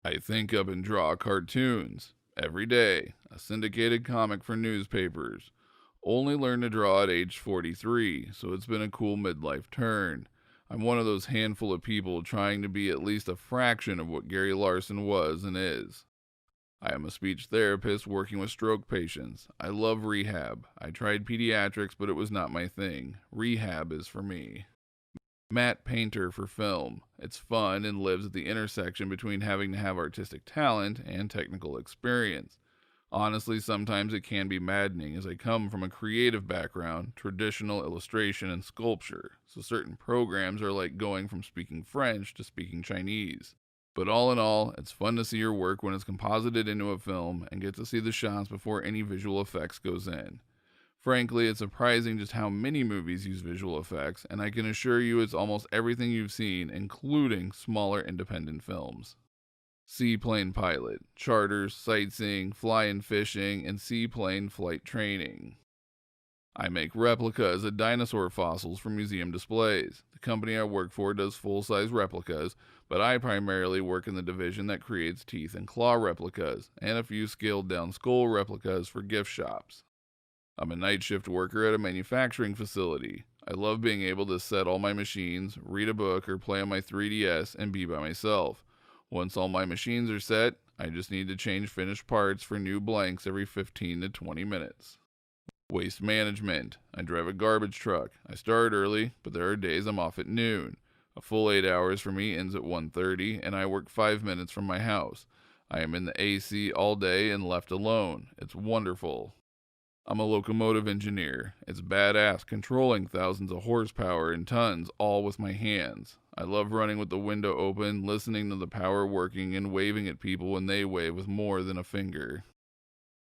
I think up and draw cartoons. Every day. A syndicated comic for newspapers. Only learned to draw at age 43, so it's been a cool midlife turn. I'm one of those handful of people trying to be at least a fraction of what Gary Larson was and is. I am a speech therapist working with stroke patients. I love rehab. I tried pediatrics, but it was not my thing. Rehab is for me. Matte painter for film. It's fun and lives at the intersection between having to have artistic talent and technical experience. Honestly, sometimes it can be maddening as I come from a creative background, traditional illustration and sculpture, so certain programs are like going from speaking French to speaking Chinese. But all in all, it's fun to see your work when it's composited into a film and get to see the shots before any visual effects goes in. Frankly, it's surprising just how many movies use visual effects, and I can assure you it's almost everything you've seen, including smaller independent films. Seaplane pilot, charters, sightseeing, fly-in fishing, and seaplane flight training. I make replicas of dinosaur fossils for museum displays. The company I work for does full-size replicas, but I primarily work in the division that creates teeth and claw replicas, and a few scaled-down skull replicas for gift shops. I'm a night shift worker at a manufacturing facility. I love being able to set all my machines, read a book, or play on my 3DS and be by myself. Once all my machines are set, I just need to change finished parts for new blanks every 15 to 20 minutes. Waste management. I drive a garbage truck. I start early, but there are days I'm off at noon. A full 8 hours for me ends at 1:30, and I work 5 minutes from my house. I am in the AC all day and left alone. It's wonderful. I'm a locomotive engineer. It's badass controlling thousands of horsepower and tons all with my hands. I love running with the window open, listening to the power working, and waving at people when they wave with more than a finger.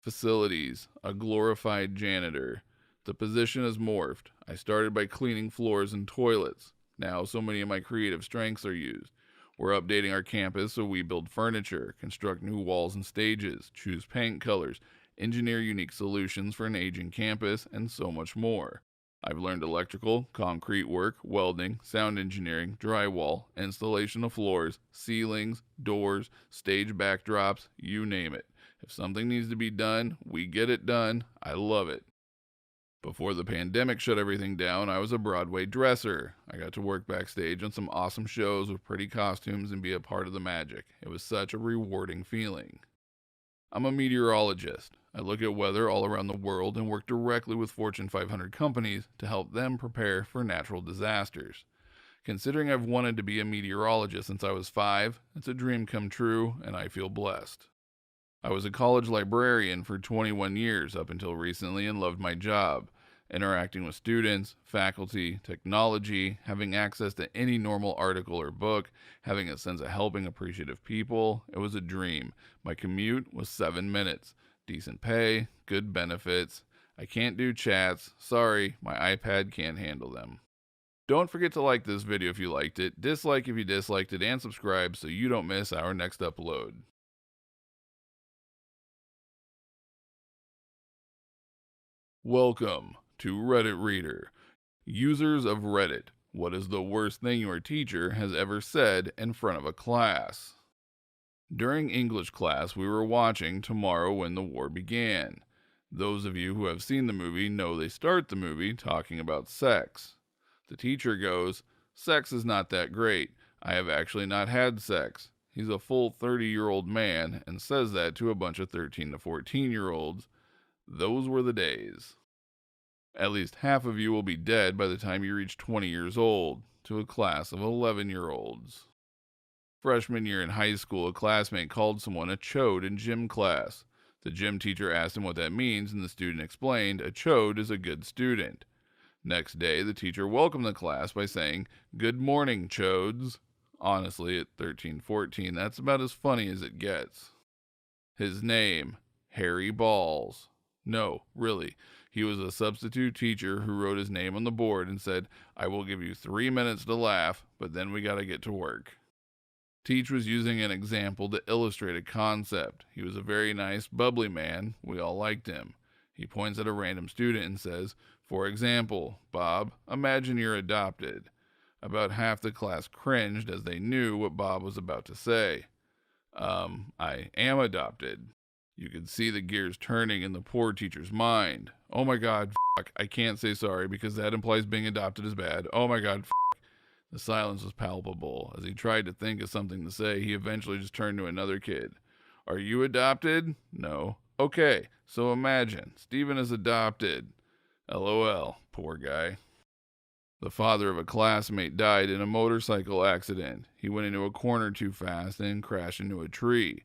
Facilities, a glorified janitor. The position has morphed. I started by cleaning floors and toilets. Now so many of my creative strengths are used. We're updating our campus, so we build furniture, construct new walls and stages, choose paint colors, engineer unique solutions for an aging campus, and so much more. I've learned electrical, concrete work, welding, sound engineering, drywall, installation of floors, ceilings, doors, stage backdrops, you name it. If something needs to be done, we get it done. I love it. Before the pandemic shut everything down, I was a Broadway dresser. I got to work backstage on some awesome shows with pretty costumes and be a part of the magic. It was such a rewarding feeling. I'm a meteorologist. I look at weather all around the world and work directly with Fortune 500 companies to help them prepare for natural disasters. Considering I've wanted to be a meteorologist since I was 5, it's a dream come true, and I feel blessed. I was a college librarian for 21 years up until recently and loved my job. Interacting with students, faculty, technology, having access to any normal article or book, having a sense of helping appreciative people, it was a dream. My commute was 7 minutes. Decent pay, good benefits. I can't do chats. Sorry, my iPad can't handle them. Don't forget to like this video if you liked it, dislike if you disliked it, and subscribe so you don't miss our next upload. Welcome to Reddit Reader. Users of Reddit, what is the worst thing your teacher has ever said in front of a class? During English class, we were watching Tomorrow When the War Began. Those of you who have seen the movie know they start the movie talking about sex. The teacher goes, "Sex is not that great. I have actually not had sex." He's a full 30-year-old man and says that to a bunch of 13 to 14-year-olds. Those were the days. At least half of you will be dead by the time you reach 20 years old, to a class of 11-year-olds. Freshman year in high school, a classmate called someone a chode in gym class. The gym teacher asked him what that means, and the student explained, a chode is a good student. Next day, the teacher welcomed the class by saying, "Good morning, chodes." Honestly, at 13, 14, that's about as funny as it gets. His name, Harry Balls. No, really. He was a substitute teacher who wrote his name on the board and said, "I will give you 3 minutes to laugh, but then we gotta get to work." Teach was using an example to illustrate a concept. He was a very nice, bubbly man. We all liked him. He points at a random student and says, "For example, Bob, imagine you're adopted." About half the class cringed as they knew what Bob was about to say. I am adopted." You could see the gears turning in the poor teacher's mind. Oh my god, I can't say sorry because that implies being adopted is bad. Oh my god, The silence was palpable. As he tried to think of something to say, he eventually just turned to another kid. "Are you adopted?" "No." "Okay, so imagine, Steven is adopted." LOL, poor guy. The father of a classmate died in a motorcycle accident. He went into a corner too fast and crashed into a tree.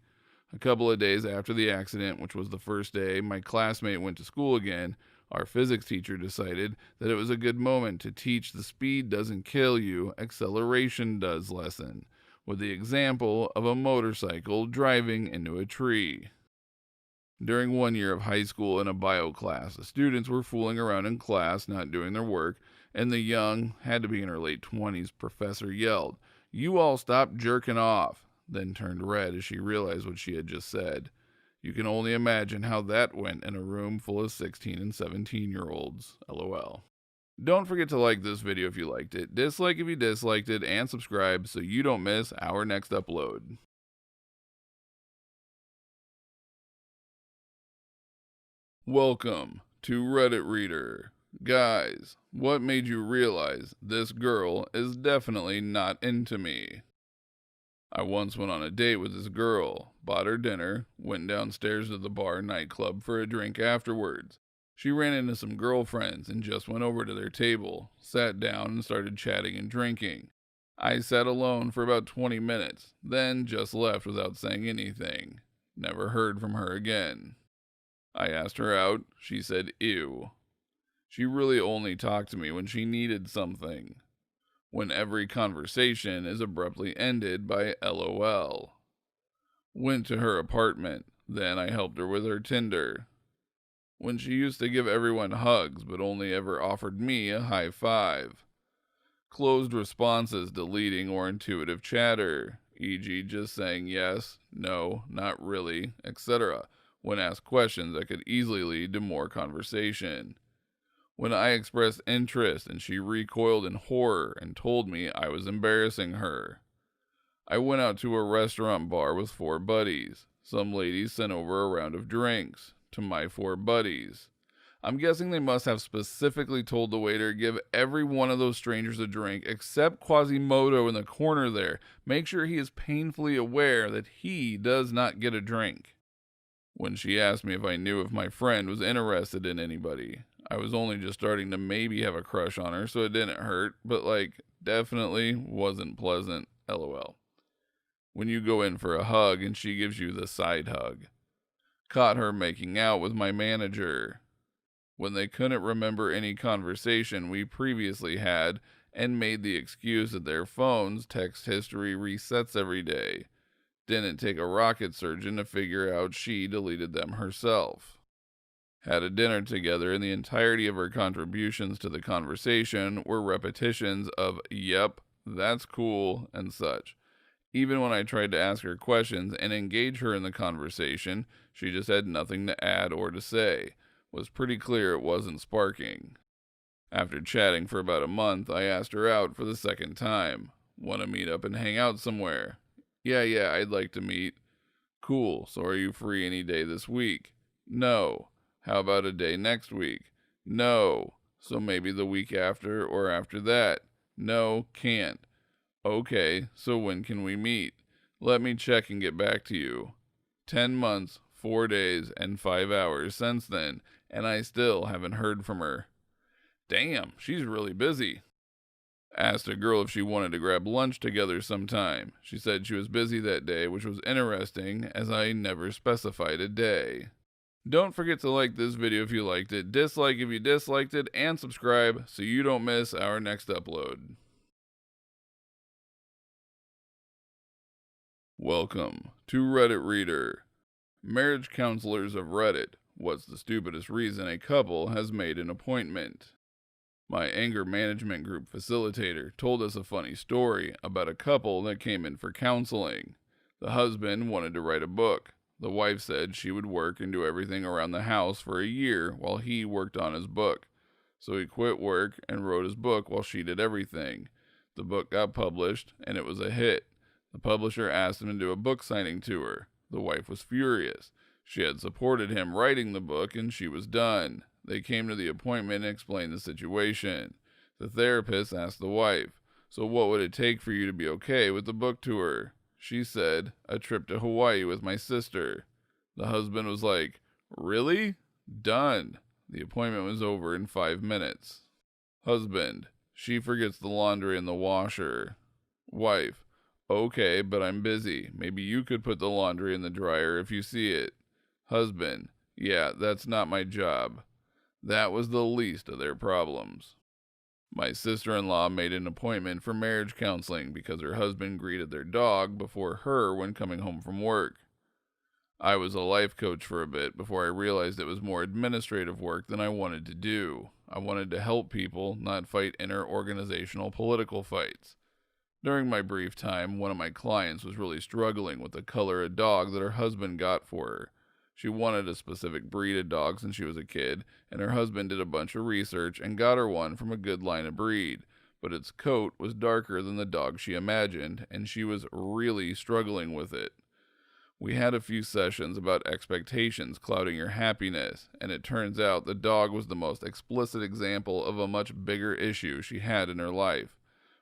A couple of days after the accident, which was the first day my classmate went to school again, our physics teacher decided that it was a good moment to teach the speed doesn't kill you, acceleration does lesson, with the example of a motorcycle driving into a tree. During 1 year of high school in a bio class, the students were fooling around in class, not doing their work, and the young, had to be in her late 20s, professor yelled, "You all stop jerking off," then turned red as she realized what she had just said. You can only imagine how that went in a room full of 16 and 17-year-olds. LOL. Don't forget to like this video if you liked it, dislike if you disliked it, and subscribe so you don't miss our next upload. Welcome to Reddit Reader. Guys, what made you realize this girl is definitely not into me? I once went on a date with this girl, bought her dinner, went downstairs to the bar nightclub for a drink afterwards. She ran into some girlfriends and just went over to their table, sat down, and started chatting and drinking. I sat alone for about 20 minutes, then just left without saying anything. Never heard from her again. I asked her out. She said, ew. She really only talked to me when she needed something, when every conversation is abruptly ended by LOL. Went to her apartment, then I helped her with her Tinder. When she used to give everyone hugs but only ever offered me a high five. Closed responses deleting or intuitive chatter, e.g., just saying yes, no, not really, etc., when asked questions that could easily lead to more conversation. When I expressed interest and she recoiled in horror and told me I was embarrassing her. I went out to a restaurant bar with 4 buddies. Some ladies sent over a round of drinks to my 4 buddies. I'm guessing they must have specifically told the waiter to give every one of those strangers a drink except Quasimodo in the corner there. Make sure he is painfully aware that he does not get a drink. When she asked me if I knew if my friend was interested in anybody, I was only just starting to maybe have a crush on her, so it didn't hurt, but definitely wasn't pleasant, lol. When you go in for a hug and she gives you the side hug. Caught her making out with my manager when they couldn't remember any conversation we previously had and made the excuse that their phone's text history resets every day. Didn't take a rocket surgeon to figure out she deleted them herself. Had a dinner together and the entirety of her contributions to the conversation were repetitions of yep, that's cool, and such. Even when I tried to ask her questions and engage her in the conversation, she just had nothing to add or to say. Was pretty clear it wasn't sparking. After chatting for about a month, I asked her out for the second time. Want to meet up and hang out somewhere? Yeah, I'd like to meet. Cool, so are you free any day this week? No. How about a day next week? No. So maybe the week after or after that? No, can't. Okay, so when can we meet? Let me check and get back to you. 10 months, 4 days, and 5 hours since then, and I still haven't heard from her. Damn, she's really busy. Asked a girl if she wanted to grab lunch together sometime. She said she was busy that day, which was interesting, as I never specified a day. Don't forget to like this video if you liked it, dislike if you disliked it, and subscribe so you don't miss our next upload. Welcome to Reddit Reader. Marriage counselors of Reddit. What's the stupidest reason a couple has made an appointment? My anger management group facilitator told us a funny story about a couple that came in for counseling. The husband wanted to write a book. The wife said she would work and do everything around the house for a year while he worked on his book. So he quit work and wrote his book while she did everything. The book got published and it was a hit. The publisher asked him to do a book signing tour. The wife was furious. She had supported him writing the book and she was done. They came to the appointment and explained the situation. The therapist asked the wife, so what would it take for you to be okay with the book tour? She said, a trip to Hawaii with my sister. The husband was like, really? Done. The appointment was over in 5 minutes. Husband, she forgets the laundry in the washer. Wife, okay, but I'm busy. Maybe you could put the laundry in the dryer if you see it. Husband, yeah, that's not my job. That was the least of their problems. My sister-in-law made an appointment for marriage counseling because her husband greeted their dog before her when coming home from work. I was a life coach for a bit before I realized it was more administrative work than I wanted to do. I wanted to help people, not fight inter-organizational political fights. During my brief time, one of my clients was really struggling with the color of dog that her husband got for her. She wanted a specific breed of dog since she was a kid, and her husband did a bunch of research and got her one from a good line of breed, but its coat was darker than the dog she imagined, and she was really struggling with it. We had a few sessions about expectations clouding your happiness, and it turns out the dog was the most explicit example of a much bigger issue she had in her life.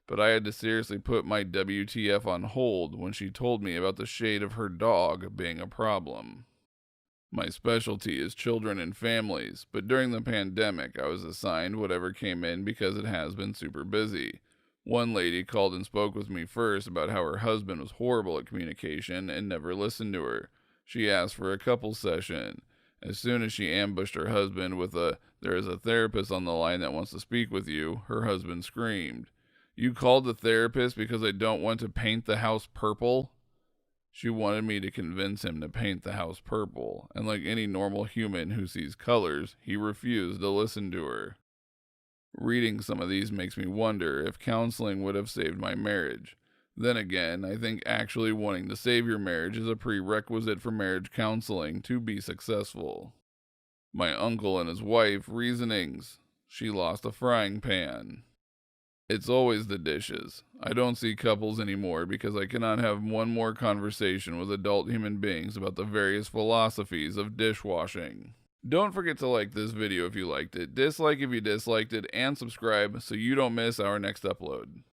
But I had to seriously put my WTF on hold when she told me about the shade of her dog being a problem. My specialty is children and families, but during the pandemic I was assigned whatever came in because it has been super busy. One lady called and spoke with me first about how her husband was horrible at communication and never listened to her. She asked for a couple session. As soon as she ambushed her husband with "There is a therapist on the line that wants to speak with you," her husband screamed, "You called the therapist because I don't want to paint the house purple?" She wanted me to convince him to paint the house purple, and like any normal human who sees colors, he refused to listen to her. Reading some of these makes me wonder if counseling would have saved my marriage. Then again, I think actually wanting to save your marriage is a prerequisite for marriage counseling to be successful. My uncle and his wife, reasonings. She lost a frying pan. It's always the dishes. I don't see couples anymore because I cannot have one more conversation with adult human beings about the various philosophies of dishwashing. Don't forget to like this video if you liked it, dislike if you disliked it, and subscribe so you don't miss our next upload.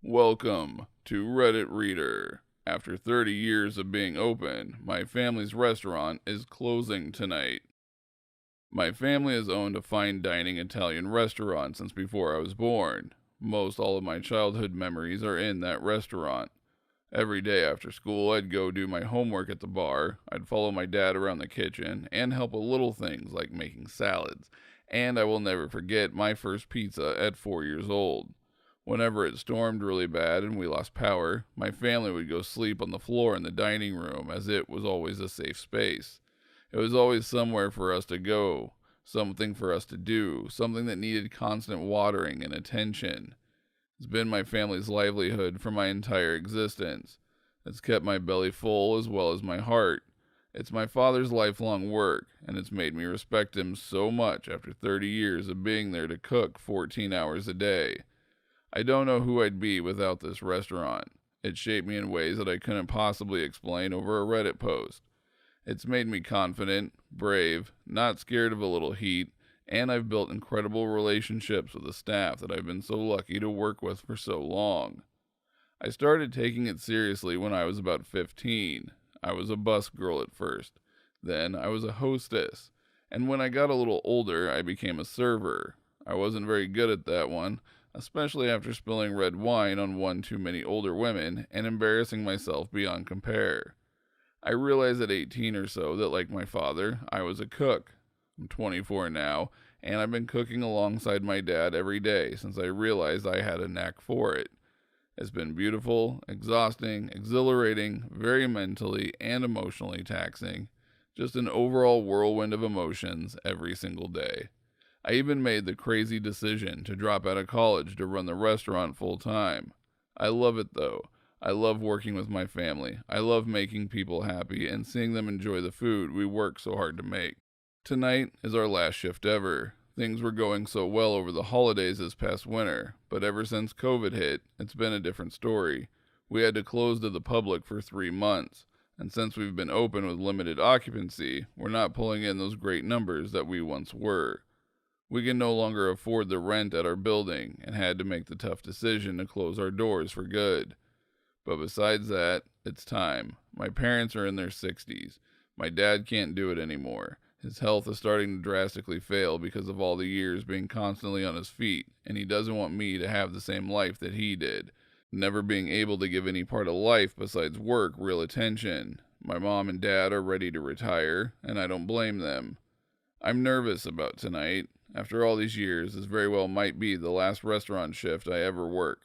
Welcome to Reddit Reader. After 30 years of being open, my family's restaurant is closing tonight. My family has owned a fine dining Italian restaurant since before I was born. Most all of my childhood memories are in that restaurant. Every day after school, I'd go do my homework at the bar, I'd follow my dad around the kitchen, and help with little things like making salads. And I will never forget my first pizza at 4 years old. Whenever it stormed really bad and we lost power, my family would go sleep on the floor in the dining room as it was always a safe space. It was always somewhere for us to go, something for us to do, something that needed constant watering and attention. It's been my family's livelihood for my entire existence. It's kept my belly full as well as my heart. It's my father's lifelong work, and it's made me respect him so much after 30 years of being there to cook 14 hours a day. I don't know who I'd be without this restaurant. It shaped me in ways that I couldn't possibly explain over a Reddit post. It's made me confident, brave, not scared of a little heat, and I've built incredible relationships with the staff that I've been so lucky to work with for so long. I started taking it seriously when I was about 15. I was a bus girl at first. Then I was a hostess. And when I got a little older, I became a server. I wasn't very good at that one, especially after spilling red wine on one too many older women and embarrassing myself beyond compare. I realized at 18 or so that, like my father, I was a cook. I'm 24 now, and I've been cooking alongside my dad every day since I realized I had a knack for it. It's been beautiful, exhausting, exhilarating, very mentally and emotionally taxing. Just an overall whirlwind of emotions every single day. I even made the crazy decision to drop out of college to run the restaurant full time. I love it though. I love working with my family. I love making people happy and seeing them enjoy the food we work so hard to make. Tonight is our last shift ever. Things were going so well over the holidays this past winter, but ever since COVID hit, it's been a different story. We had to close to the public for 3 months, and since we've been open with limited occupancy, we're not pulling in those great numbers that we once were. We can no longer afford the rent at our building and had to make the tough decision to close our doors for good. But besides that, it's time. My parents are in their 60s. My dad can't do it anymore. His health is starting to drastically fail because of all the years being constantly on his feet, and he doesn't want me to have the same life that he did, never being able to give any part of life besides work real attention. My mom and dad are ready to retire, and I don't blame them. I'm nervous about tonight. After all these years, this very well might be the last restaurant shift I ever work.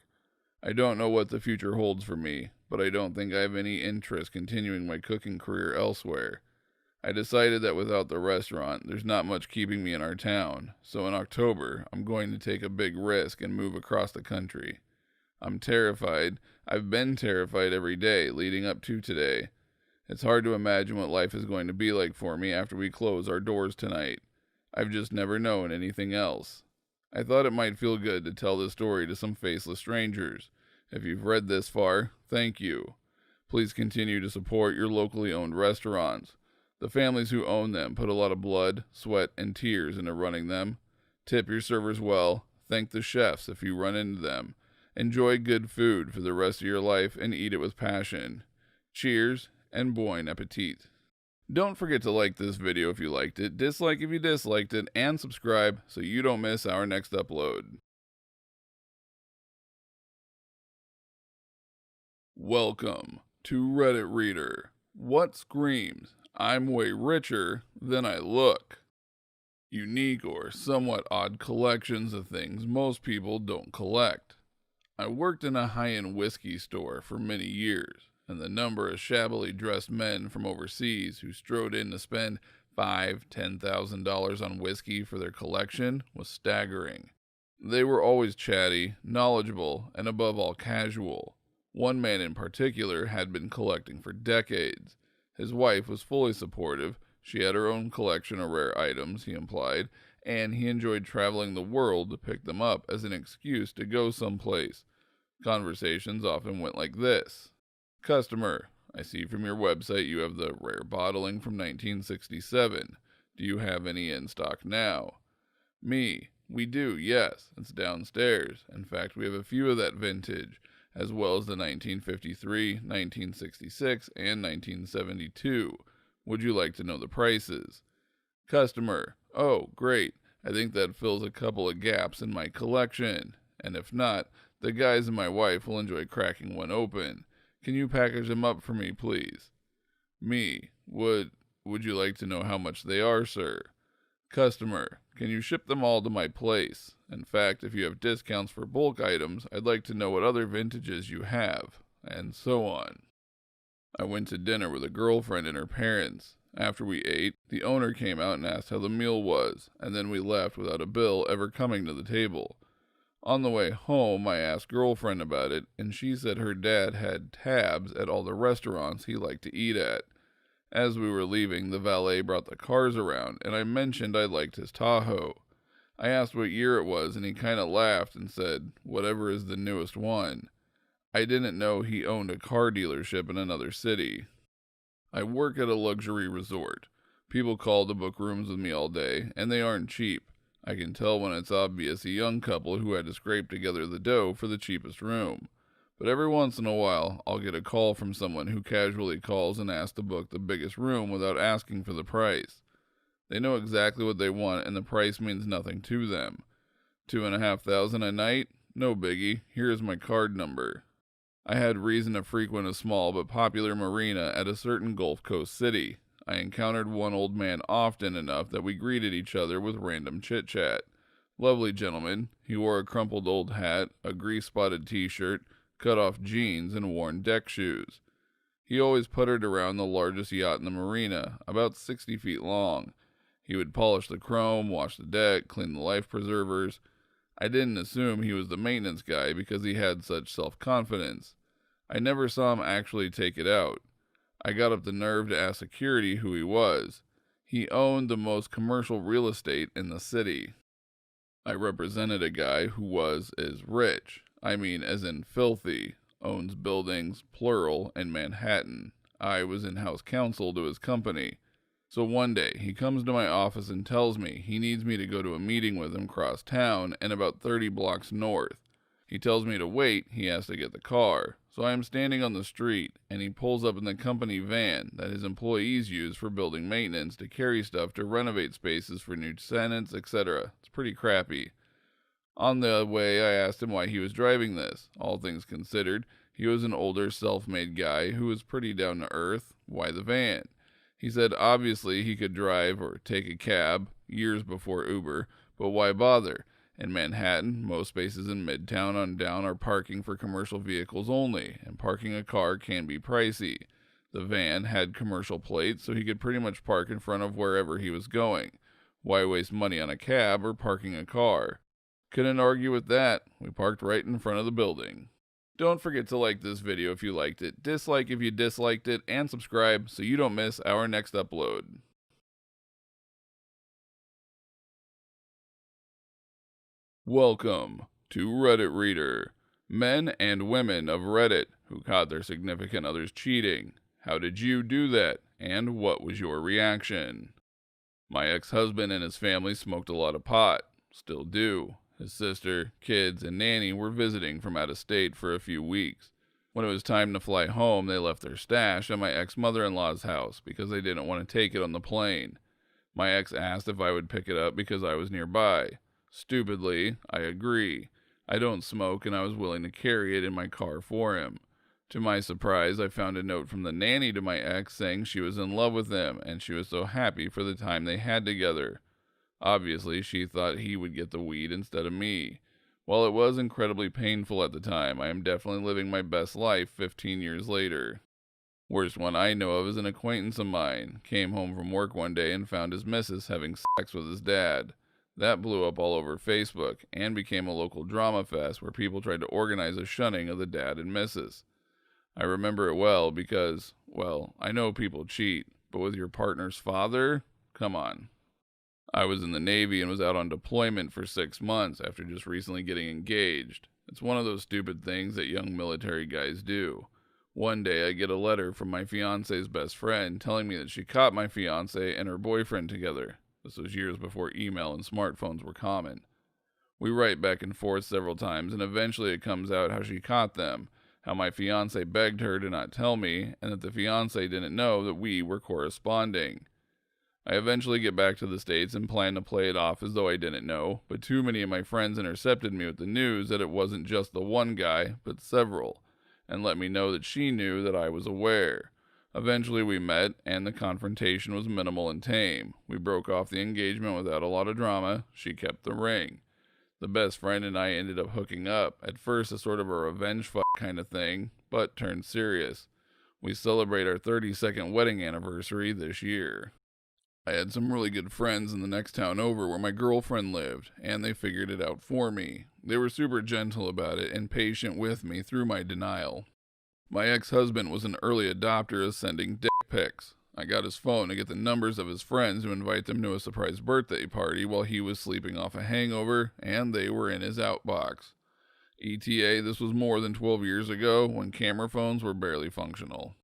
I don't know what the future holds for me, but I don't think I have any interest continuing my cooking career elsewhere. I decided that without the restaurant, there's not much keeping me in our town, so in October, I'm going to take a big risk and move across the country. I'm terrified. I've been terrified every day leading up to today. It's hard to imagine what life is going to be like for me after we close our doors tonight. I've just never known anything else. I thought it might feel good to tell this story to some faceless strangers. If you've read this far, thank you. Please continue to support your locally owned restaurants. The families who own them put a lot of blood, sweat, and tears into running them. Tip your servers well, thank the chefs if you run into them, Enjoy good food for the rest of your life and eat it with passion. Cheers and bon appetit. Don't forget to like this video if you liked it, dislike if you disliked it, and subscribe so you don't miss our next upload. Welcome to Reddit Reader. What screams, I'm way richer than I look? Unique or somewhat odd collections of things most people don't collect. I worked in a high-end whiskey store for many years, and the number of shabbily dressed men from overseas who strode in to spend $5,000–$10,000 on whiskey for their collection was staggering. They were always chatty, knowledgeable, and above all casual. One man in particular had been collecting for decades. His wife was fully supportive. She had her own collection of rare items, he implied, and he enjoyed traveling the world to pick them up as an excuse to go someplace. Conversations often went like this. Customer, I see from your website you have the rare bottling from 1967. Do you have any in stock now? Me, we do, yes. It's downstairs. In fact, we have a few of that vintage, as well as the 1953, 1966, and 1972. Would you like to know the prices? Customer, oh, great. I think that fills a couple of gaps in my collection. And if not, the guys and my wife will enjoy cracking one open. Can you package them up for me, please? Me, would you like to know how much they are, sir? Customer, can you ship them all to my place? In fact, if you have discounts for bulk items, I'd like to know what other vintages you have, and so on. I went to dinner with a girlfriend and her parents. After we ate, the owner came out and asked how the meal was, and then we left without a bill ever coming to the table. On the way home, I asked girlfriend about it, and she said her dad had tabs at all the restaurants he liked to eat at. As we were leaving, the valet brought the cars around, and I mentioned I liked his Tahoe. I asked what year it was, and he kind of laughed and said, whatever is the newest one. I didn't know he owned a car dealership in another city. I work at a luxury resort. People call to book rooms with me all day, and they aren't cheap. I can tell when it's obvious a young couple who had to scrape together the dough for the cheapest room. But every once in a while, I'll get a call from someone who casually calls and asks to book the biggest room without asking for the price. They know exactly what they want, and the price means nothing to them. $2,500 a night? No biggie. Here is my card number. I had reason to frequent a small but popular marina at a certain Gulf Coast city. I encountered one old man often enough that we greeted each other with random chit-chat. Lovely gentleman. He wore a crumpled old hat, a grease-spotted t-shirt, cut-off jeans, and worn deck shoes. He always puttered around the largest yacht in the marina, about 60 feet long. He would polish the chrome, wash the deck, clean the life preservers. I didn't assume he was the maintenance guy because he had such self-confidence. I never saw him actually take it out. I got up the nerve to ask security who he was. He owned the most commercial real estate in the city. I represented a guy who is rich. I mean as in filthy, owns buildings, plural, in Manhattan. I was in-house counsel to his company. So one day, he comes to my office and tells me he needs me to go to a meeting with him across town and about 30 blocks north. He tells me to wait, he has to get the car. So I am standing on the street, and he pulls up in the company van that his employees use for building maintenance to carry stuff to renovate spaces for new tenants, etc. It's pretty crappy. On the way, I asked him why he was driving this. All things considered, he was an older, self-made guy who was pretty down to earth. Why the van? He said obviously he could drive or take a cab, years before Uber, but why bother? In Manhattan, most spaces in Midtown on down are parking for commercial vehicles only, and parking a car can be pricey. The van had commercial plates, so he could pretty much park in front of wherever he was going. Why waste money on a cab or parking a car? Couldn't argue with that. We parked right in front of the building. Don't forget to like this video if you liked it, dislike if you disliked it, and subscribe so you don't miss our next upload. Welcome to Reddit Reader. Men and women of Reddit who caught their significant others cheating. How did you do that? And what was your reaction? My ex-husband and his family smoked a lot of pot. Still do. His sister, kids, and nanny were visiting from out of state for a few weeks. When it was time to fly home, they left their stash at my ex-mother-in-law's house because they didn't want to take it on the plane. My ex asked if I would pick it up because I was nearby. Stupidly, I agree. I don't smoke and I was willing to carry it in my car for him. To my surprise, I found a note from the nanny to my ex saying she was in love with him and she was so happy for the time they had together. Obviously, she thought he would get the weed instead of me. While it was incredibly painful at the time, I am definitely living my best life 15 years later. Worst one I know of is an acquaintance of mine. Came home from work one day and found his missus having sex with his dad. That blew up all over Facebook and became a local drama fest where people tried to organize a shunning of the dad and missus. I remember it well because, well, I know people cheat, but with your partner's father? Come on. I was in the Navy and was out on deployment for 6 months after just recently getting engaged. It's one of those stupid things that young military guys do. One day I get a letter from my fiance's best friend telling me that she caught my fiance and her boyfriend together. This was years before email and smartphones were common. We write back and forth several times and eventually it comes out how she caught them, how my fiance begged her to not tell me, and that the fiance didn't know that we were corresponding. I eventually get back to the States and plan to play it off as though I didn't know, but too many of my friends intercepted me with the news that it wasn't just the one guy, but several, and let me know that she knew that I was aware. Eventually we met, and the confrontation was minimal and tame. We broke off the engagement without a lot of drama. She kept the ring. The best friend and I ended up hooking up, at first a sort of a revenge fuck kind of thing, but turned serious. We celebrate our 32nd wedding anniversary this year. I had some really good friends in the next town over where my girlfriend lived, and they figured it out for me. They were super gentle about it and patient with me through my denial. My ex-husband was an early adopter of sending dick pics. I got his phone to get the numbers of his friends to invite them to a surprise birthday party while he was sleeping off a hangover, and they were in his outbox. ETA, this was more than 12 years ago when camera phones were barely functional.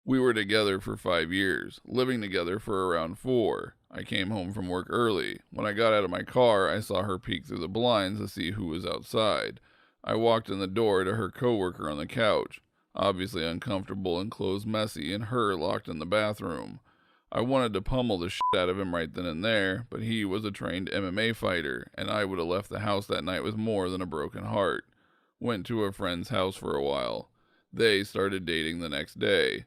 We were together for 5 years, living together for around 4. I came home from work early. When I got out of my car, I saw her peek through the blinds to see who was outside. I walked in the door to her coworker on the couch, obviously uncomfortable and clothes messy, and her locked in the bathroom. I wanted to pummel the shit out of him right then and there, but he was a trained MMA fighter, and I would have left the house that night with more than a broken heart. Went to a friend's house for a while. They started dating the next day.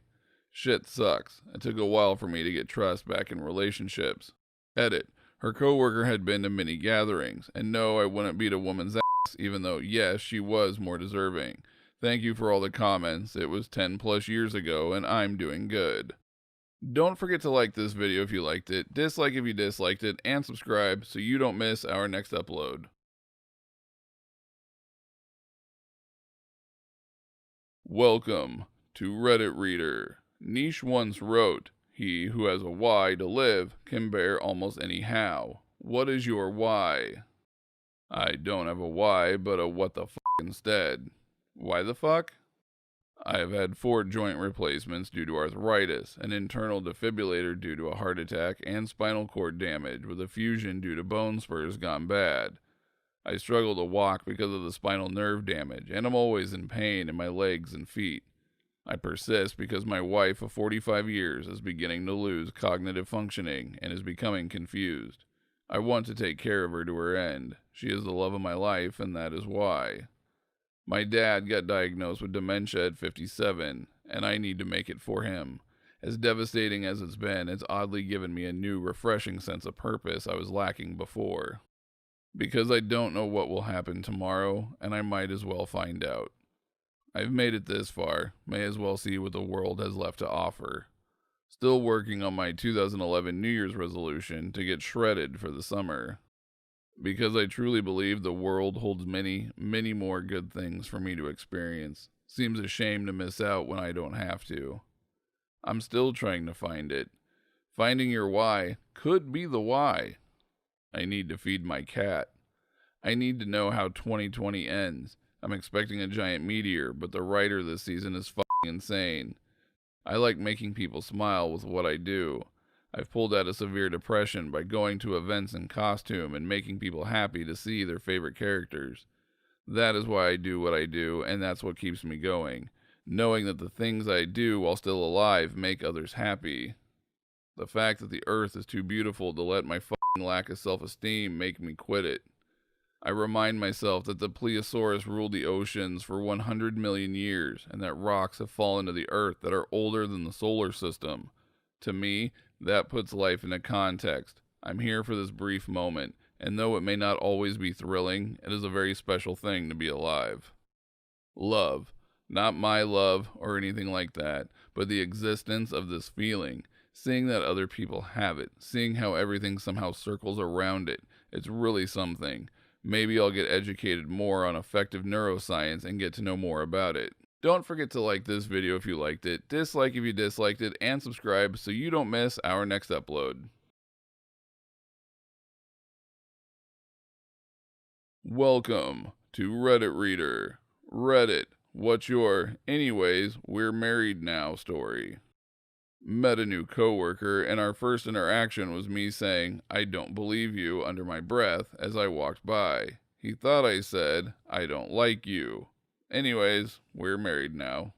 Shit sucks. It took a while for me to get trust back in relationships. Edit. Her coworker had been to many gatherings, and no, I wouldn't beat a woman's ass, even though, yes, she was more deserving. Thank you for all the comments. It was 10 plus years ago, and I'm doing good. Don't forget to like this video if you liked it, dislike if you disliked it, and subscribe so you don't miss our next upload. Welcome to Reddit Reader. Niche once wrote, "He who has a why to live can bear almost any how. What is your why?" I don't have a why, but a what the fuck instead. Why the fuck? I have had 4 joint replacements due to arthritis, an internal defibrillator due to a heart attack, and spinal cord damage with a fusion due to bone spurs gone bad. I struggle to walk because of the spinal nerve damage, and I'm always in pain in my legs and feet. I persist because my wife of 45 years is beginning to lose cognitive functioning and is becoming confused. I want to take care of her to her end. She is the love of my life, and that is why. My dad got diagnosed with dementia at 57, and I need to make it for him. As devastating as it's been, it's oddly given me a new, refreshing sense of purpose I was lacking before. Because I don't know what will happen tomorrow, and I might as well find out. I've made it this far, may as well see what the world has left to offer. Still working on my 2011 New Year's resolution to get shredded for the summer. Because I truly believe the world holds many, many more good things for me to experience. Seems a shame to miss out when I don't have to. I'm still trying to find it. Finding your why could be the why. I need to feed my cat. I need to know how 2020 ends. I'm expecting a giant meteor, but the writer this season is fucking insane. I like making people smile with what I do. I've pulled out a severe depression by going to events in costume and making people happy to see their favorite characters. That is why I do what I do, and that's what keeps me going, knowing that the things I do while still alive make others happy. The fact that the earth is too beautiful to let my fucking lack of self-esteem make me quit it. I remind myself that the plesiosaurus ruled the oceans for 100 million years and that rocks have fallen to the earth that are older than the solar system. To me, that puts life into context. I'm here for this brief moment, and though it may not always be thrilling, it is a very special thing to be alive. Love. Not my love or anything like that, but the existence of this feeling. Seeing that other people have it, seeing how everything somehow circles around it, it's really something. Maybe I'll get educated more on effective neuroscience and get to know more about it. Don't forget to like this video if you liked it, dislike if you disliked it, and subscribe so you don't miss our next upload. Welcome to Reddit Reader. Reddit, what's your anyways, we're married now story? Met a new coworker, and our first interaction was me saying, "I don't believe you," under my breath as I walked by. He thought I said, "I don't like you." Anyways, we're married now.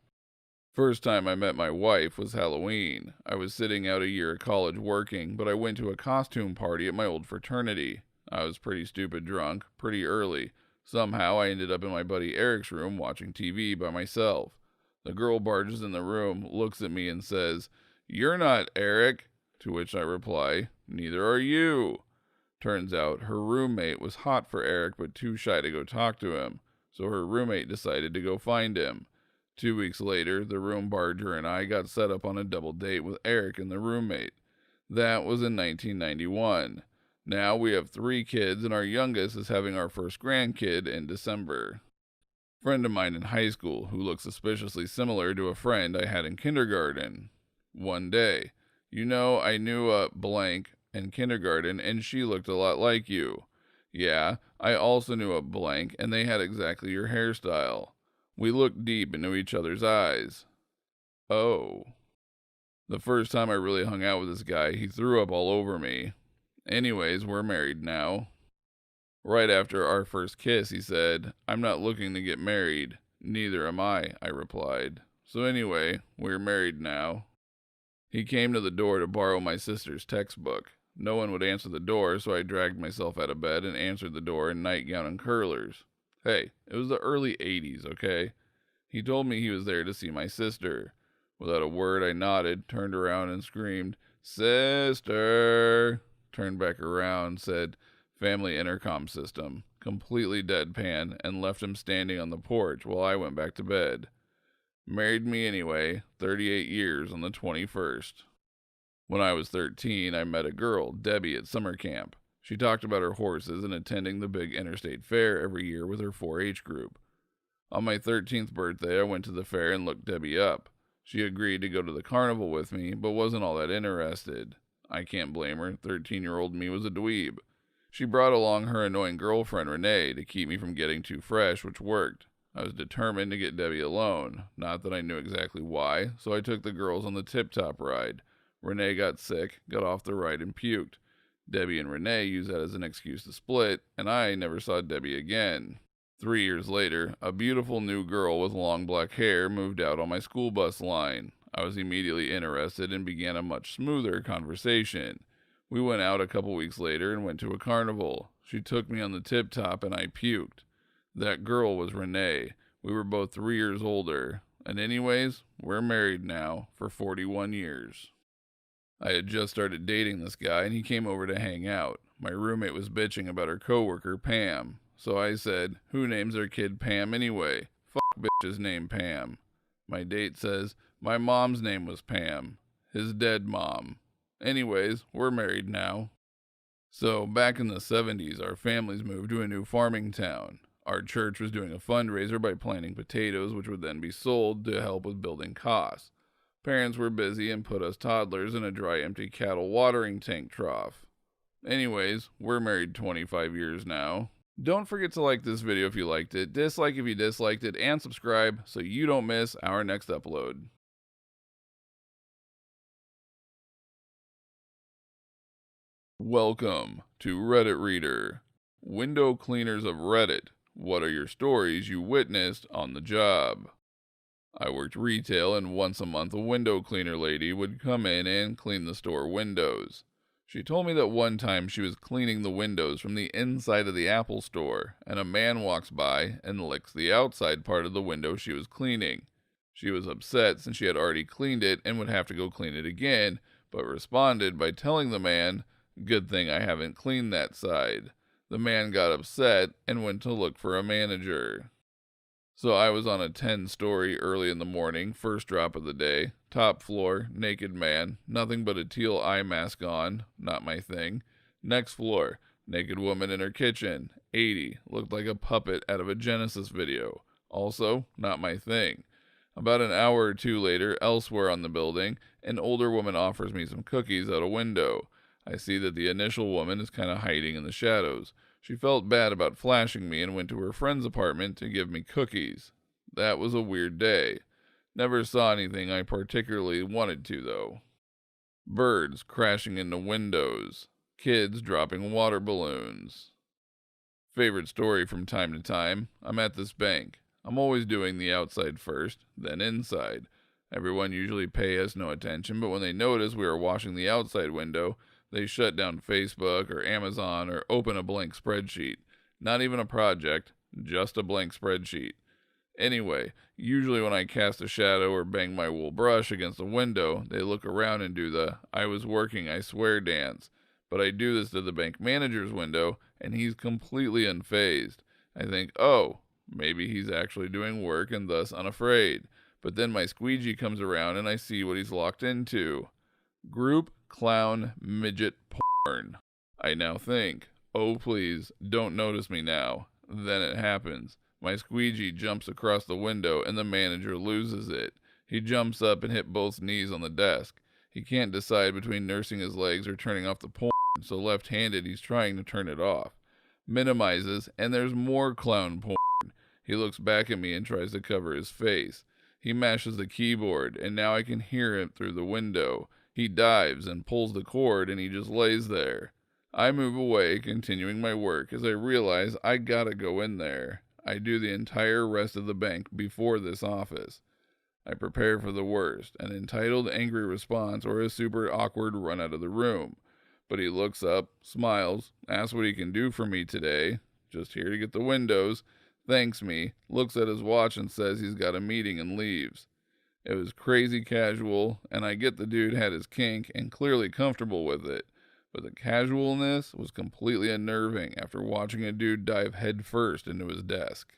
First time I met my wife was Halloween. I was sitting out a year at college working, but I went to a costume party at my old fraternity. I was pretty stupid drunk, pretty early. Somehow I ended up in my buddy Eric's room watching TV by myself. The girl barges in the room, looks at me and says, "You're not Eric," to which I reply, "Neither are you." Turns out her roommate was hot for Eric but too shy to go talk to him, so her roommate decided to go find him. 2 weeks later, the room barger and I got set up on a double date with Eric and the roommate. That was in 1991. Now we have 3 kids and our youngest is having our first grandkid in December. Friend of mine in high school who looked suspiciously similar to a friend I had in kindergarten. One day, I knew a blank in kindergarten and she looked a lot like you. Yeah, I also knew a blank and they had exactly your hairstyle. We looked deep into each other's eyes. Oh. The first time I really hung out with this guy, he threw up all over me. Anyways, we're married now. Right after our first kiss, he said, "I'm not looking to get married." "Neither am I," I replied. So anyway, we're married now. He came to the door to borrow my sister's textbook. No one would answer the door, so I dragged myself out of bed and answered the door in nightgown and curlers. Hey, it was the early 80s, okay? He told me he was there to see my sister. Without a word, I nodded, turned around and screamed, "Sister!" Turned back around, said, "Family intercom system," completely deadpan, and left him standing on the porch while I went back to bed. Married me anyway, 38 years on the 21st. When I was 13, I met a girl, Debbie, at summer camp. She talked about her horses and attending the big interstate fair every year with her 4-H group. On my 13th birthday, I went to the fair and looked Debbie up. She agreed to go to the carnival with me, but wasn't all that interested. I can't blame her. 13-year-old me was a dweeb. She brought along her annoying girlfriend, Renee, to keep me from getting too fresh, which worked. I was determined to get Debbie alone. Not that I knew exactly why, so I took the girls on the tip-top ride. Renee got sick, got off the ride, and puked. Debbie and Renee used that as an excuse to split, and I never saw Debbie again. 3 years later, a beautiful new girl with long black hair moved out on my school bus line. I was immediately interested and began a much smoother conversation. We went out a couple weeks later and went to a carnival. She took me on the tip-top and I puked. That girl was Renee. We were both 3 years older. And anyways, we're married now for 41 years. I had just started dating this guy and he came over to hang out. My roommate was bitching about her coworker, Pam. So I said, "Who names their kid Pam anyway? Fuck bitches named Pam." My date says, "My mom's name was Pam. His dead mom." Anyways, we're married now. So, back in the 70s, our families moved to a new farming town. Our church was doing a fundraiser by planting potatoes, which would then be sold to help with building costs. Parents were busy and put us toddlers in a dry, empty cattle watering tank trough. Anyways, we're married 25 years now. Don't forget to like this video if you liked it, dislike if you disliked it, and subscribe so you don't miss our next upload. Welcome to Reddit Reader. Window cleaners of Reddit. What are your stories you witnessed on the job? I worked retail, and once a month a window cleaner lady would come in and clean the store windows. She told me that one time she was cleaning the windows from the inside of the Apple store, and a man walks by and licks the outside part of the window she was cleaning. She was upset since she had already cleaned it and would have to go clean it again, but responded by telling the man, "Good thing I haven't cleaned that side." The man got upset and went to look for a manager. So I was on a 10-story early in the morning, first drop of the day. Top floor, naked man, nothing but a teal eye mask on, not my thing. Next floor, naked woman in her kitchen, 80, looked like a puppet out of a Genesis video. Also, not my thing. About an hour or two later, elsewhere on the building, an older woman offers me some cookies out a window. I see that the initial woman is kind of hiding in the shadows. She felt bad about flashing me and went to her friend's apartment to give me cookies. That was a weird day. Never saw anything I particularly wanted to, though. Birds crashing into windows. Kids dropping water balloons. Favorite story from time to time. I'm at this bank. I'm always doing the outside first, then inside. Everyone usually pay us no attention, but when they notice we are washing the outside window, they shut down Facebook or Amazon or open a blank spreadsheet. Not even a project, just a blank spreadsheet. Anyway, usually when I cast a shadow or bang my wool brush against a window, they look around and do the "I was working, I swear" dance. But I do this to the bank manager's window, and he's completely unfazed. I think, oh, maybe he's actually doing work and thus unafraid. But then my squeegee comes around and I see what he's locked into. Group clown midget porn. I now think, oh please, don't notice me now. Then it happens. My squeegee jumps across the window and the manager loses it. He jumps up and hit both knees on the desk. He can't decide between nursing his legs or turning off the porn, so left-handed he's trying to turn it off. Minimizes, and there's more clown porn. He looks back at me and tries to cover his face. He mashes the keyboard, and now I can hear him through the window. He dives and pulls the cord, and he just lays there. I move away, continuing my work, as I realize I gotta go in there. I do the entire rest of the bank before this office. I prepare for the worst, an entitled angry response or a super awkward run out of the room. But he looks up, smiles, asks what he can do for me today, just here to get the windows, thanks me, looks at his watch and says he's got a meeting and leaves. It was crazy casual, and I get the dude had his kink and clearly comfortable with it, but the casualness was completely unnerving after watching a dude dive headfirst into his desk.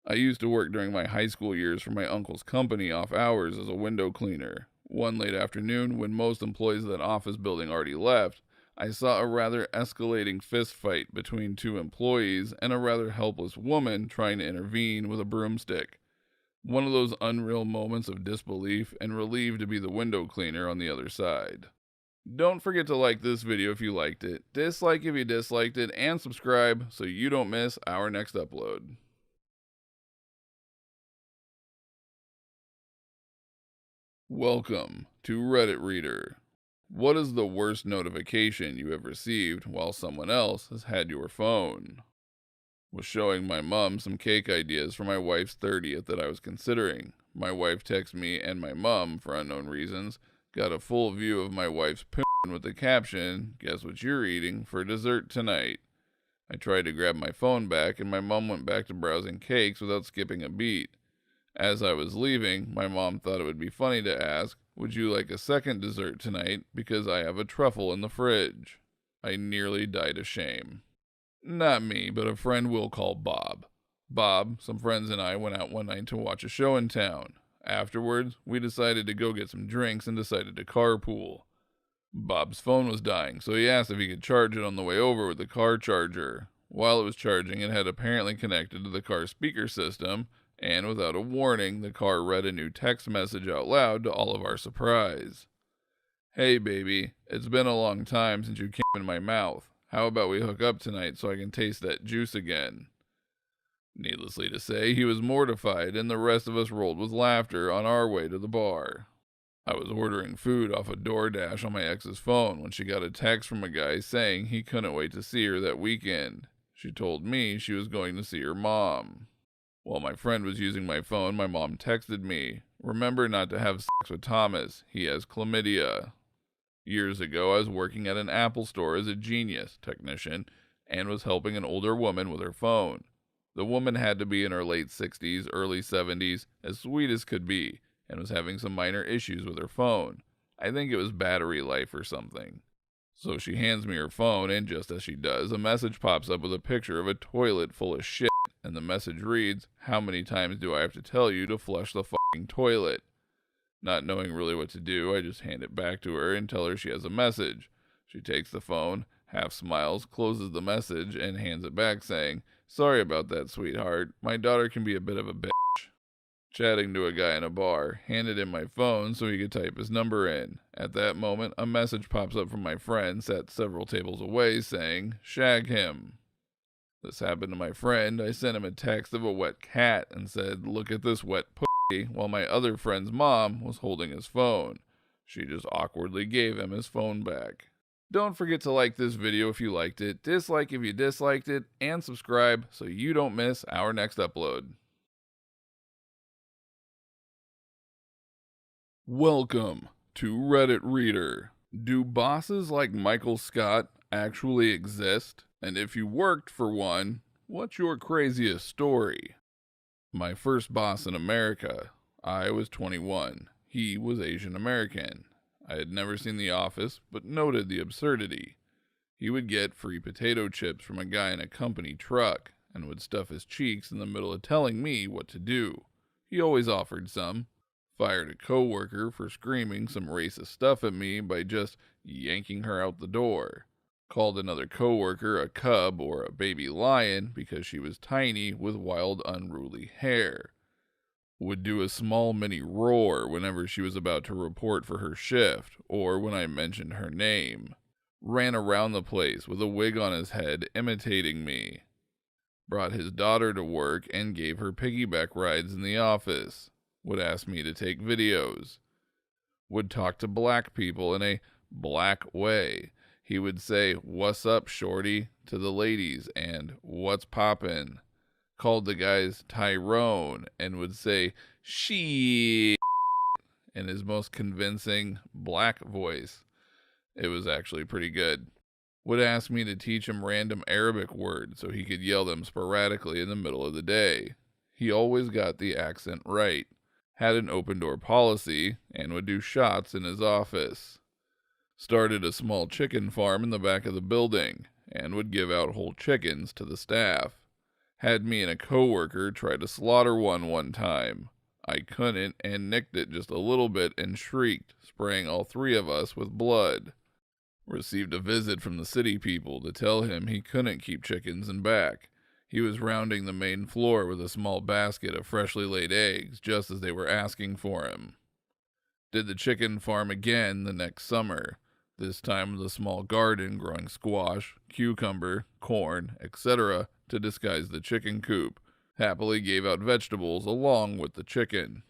I used to work during my high school years for my uncle's company off hours as a window cleaner. One late afternoon, when most employees of that office building already left, I saw a rather escalating fist fight between two employees and a rather helpless woman trying to intervene with a broomstick. One of those unreal moments of disbelief and relieved to be the window cleaner on the other side. Don't forget to like this video if you liked it, dislike if you disliked it, and subscribe so you don't miss our next upload. Welcome to Reddit Reader. What is the worst notification you have received while someone else has had your phone? Was showing my mom some cake ideas for my wife's 30th that I was considering. My wife texted me and my mom, for unknown reasons, got a full view of my wife's poon with the caption, "Guess what you're eating for dessert tonight?" I tried to grab my phone back and my mom went back to browsing cakes without skipping a beat. As I was leaving, my mom thought it would be funny to ask, "Would you like a second dessert tonight? Because I have a truffle in the fridge." I nearly died of shame. Not me, but a friend we'll call Bob. Bob, some friends and I went out one night to watch a show in town. Afterwards, we decided to go get some drinks and decided to carpool. Bob's phone was dying, so he asked if he could charge it on the way over with the car charger. While it was charging, it had apparently connected to the car's speaker system, and without a warning, the car read a new text message out loud to all of our surprise. "Hey baby, it's been a long time since you came in my mouth. How about we hook up tonight so I can taste that juice again?" Needlessly to say, he was mortified, and the rest of us rolled with laughter on our way to the bar. I was ordering food off a DoorDash on my ex's phone when she got a text from a guy saying he couldn't wait to see her that weekend. She told me she was going to see her mom. While my friend was using my phone, my mom texted me, "Remember not to have sex with Thomas. He has chlamydia." Years ago, I was working at an Apple store as a Genius technician and was helping an older woman with her phone. The woman had to be in her late 60s, early 70s, as sweet as could be, and was having some minor issues with her phone. I think it was battery life or something. So she hands me her phone, and just as she does, a message pops up with a picture of a toilet full of shit, and the message reads, "How many times do I have to tell you to flush the fucking toilet?" Not knowing really what to do, I just hand it back to her and tell her she has a message. She takes the phone, half smiles, closes the message, and hands it back saying, "Sorry about that, sweetheart. My daughter can be a bit of a bitch." Chatting to a guy in a bar, handed him my phone so he could type his number in. At that moment, a message pops up from my friend sat several tables away saying, "Shag him." This happened to my friend. I sent him a text of a wet cat and said, "Look at this wet pussy," while my other friend's mom was holding his phone. She just awkwardly gave him his phone back. Don't forget to like this video if you liked it, dislike if you disliked it, and subscribe so you don't miss our next upload. Welcome to Reddit Reader. Do bosses like Michael Scott actually exist? And if you worked for one, what's your craziest story? My first boss in America. I was 21. He was Asian American. I had never seen The Office, but noted the absurdity. He would get free potato chips from a guy in a company truck and would stuff his cheeks in the middle of telling me what to do. He always offered some. Fired a coworker for screaming some racist stuff at me by just yanking her out the door. Called another coworker a cub or a baby lion because she was tiny with wild, unruly hair. Would do a small mini roar whenever she was about to report for her shift or when I mentioned her name. Ran around the place with a wig on his head imitating me. Brought his daughter to work and gave her piggyback rides in the office. Would ask me to take videos. Would talk to black people in a black way. He would say, "What's up, shorty?" to the ladies and "What's poppin'?" Called the guys Tyrone and would say, "She," in his most convincing black voice. It was actually pretty good. Would ask me to teach him random Arabic words so he could yell them sporadically in the middle of the day. He always got the accent right. Had an open door policy, and would do shots in his office. Started a small chicken farm in the back of the building, and would give out whole chickens to the staff. Had me and a coworker try to slaughter one time. I couldn't, and nicked it just a little bit and shrieked, spraying all three of us with blood. Received a visit from the city people to tell him he couldn't keep chickens in back. He was rounding the main floor with a small basket of freshly laid eggs, just as they were asking for him. Did the chicken farm again the next summer, this time with a small garden growing squash, cucumber, corn, etc. to disguise the chicken coop. Happily gave out vegetables along with the chicken.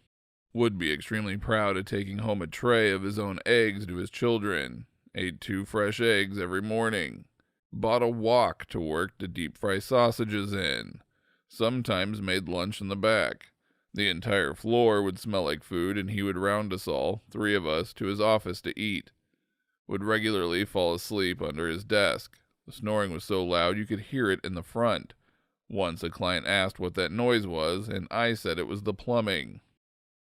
Would be extremely proud of taking home a tray of his own eggs to his children. Ate 2 fresh eggs every morning. Bought a wok to work to deep fry sausages in. Sometimes made lunch in the back. The entire floor would smell like food, and he would round us all, 3 of us, to his office to eat. Would regularly fall asleep under his desk. The snoring was so loud you could hear it in the front. Once a client asked what that noise was, and I said it was the plumbing.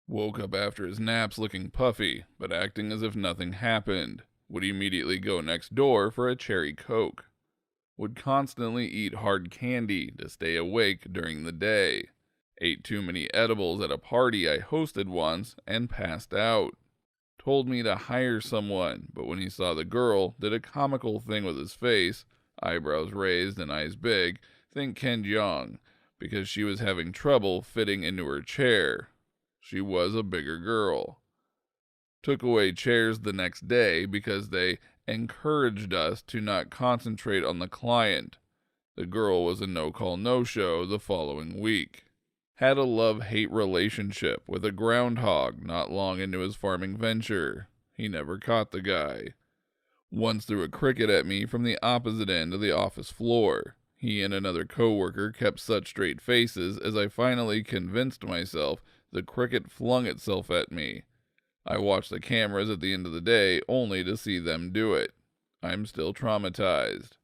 Woke up after his naps looking puffy, but acting as if nothing happened. Would immediately go next door for a cherry Coke. Would constantly eat hard candy to stay awake during the day. Ate too many edibles at a party I hosted once and passed out. Told me to hire someone, but when he saw the girl, did a comical thing with his face, eyebrows raised and eyes big, think Ken Jeong, because she was having trouble fitting into her chair. She was a bigger girl. Took away chairs the next day because they encouraged us to not concentrate on the client. The girl was a no-call, no-show the following week. Had a love-hate relationship with a groundhog not long into his farming venture. He never caught the guy. Once threw a cricket at me from the opposite end of the office floor. He and another coworker kept such straight faces as I finally convinced myself the cricket flung itself at me. I watched the cameras at the end of the day only to see them do it. I'm still traumatized.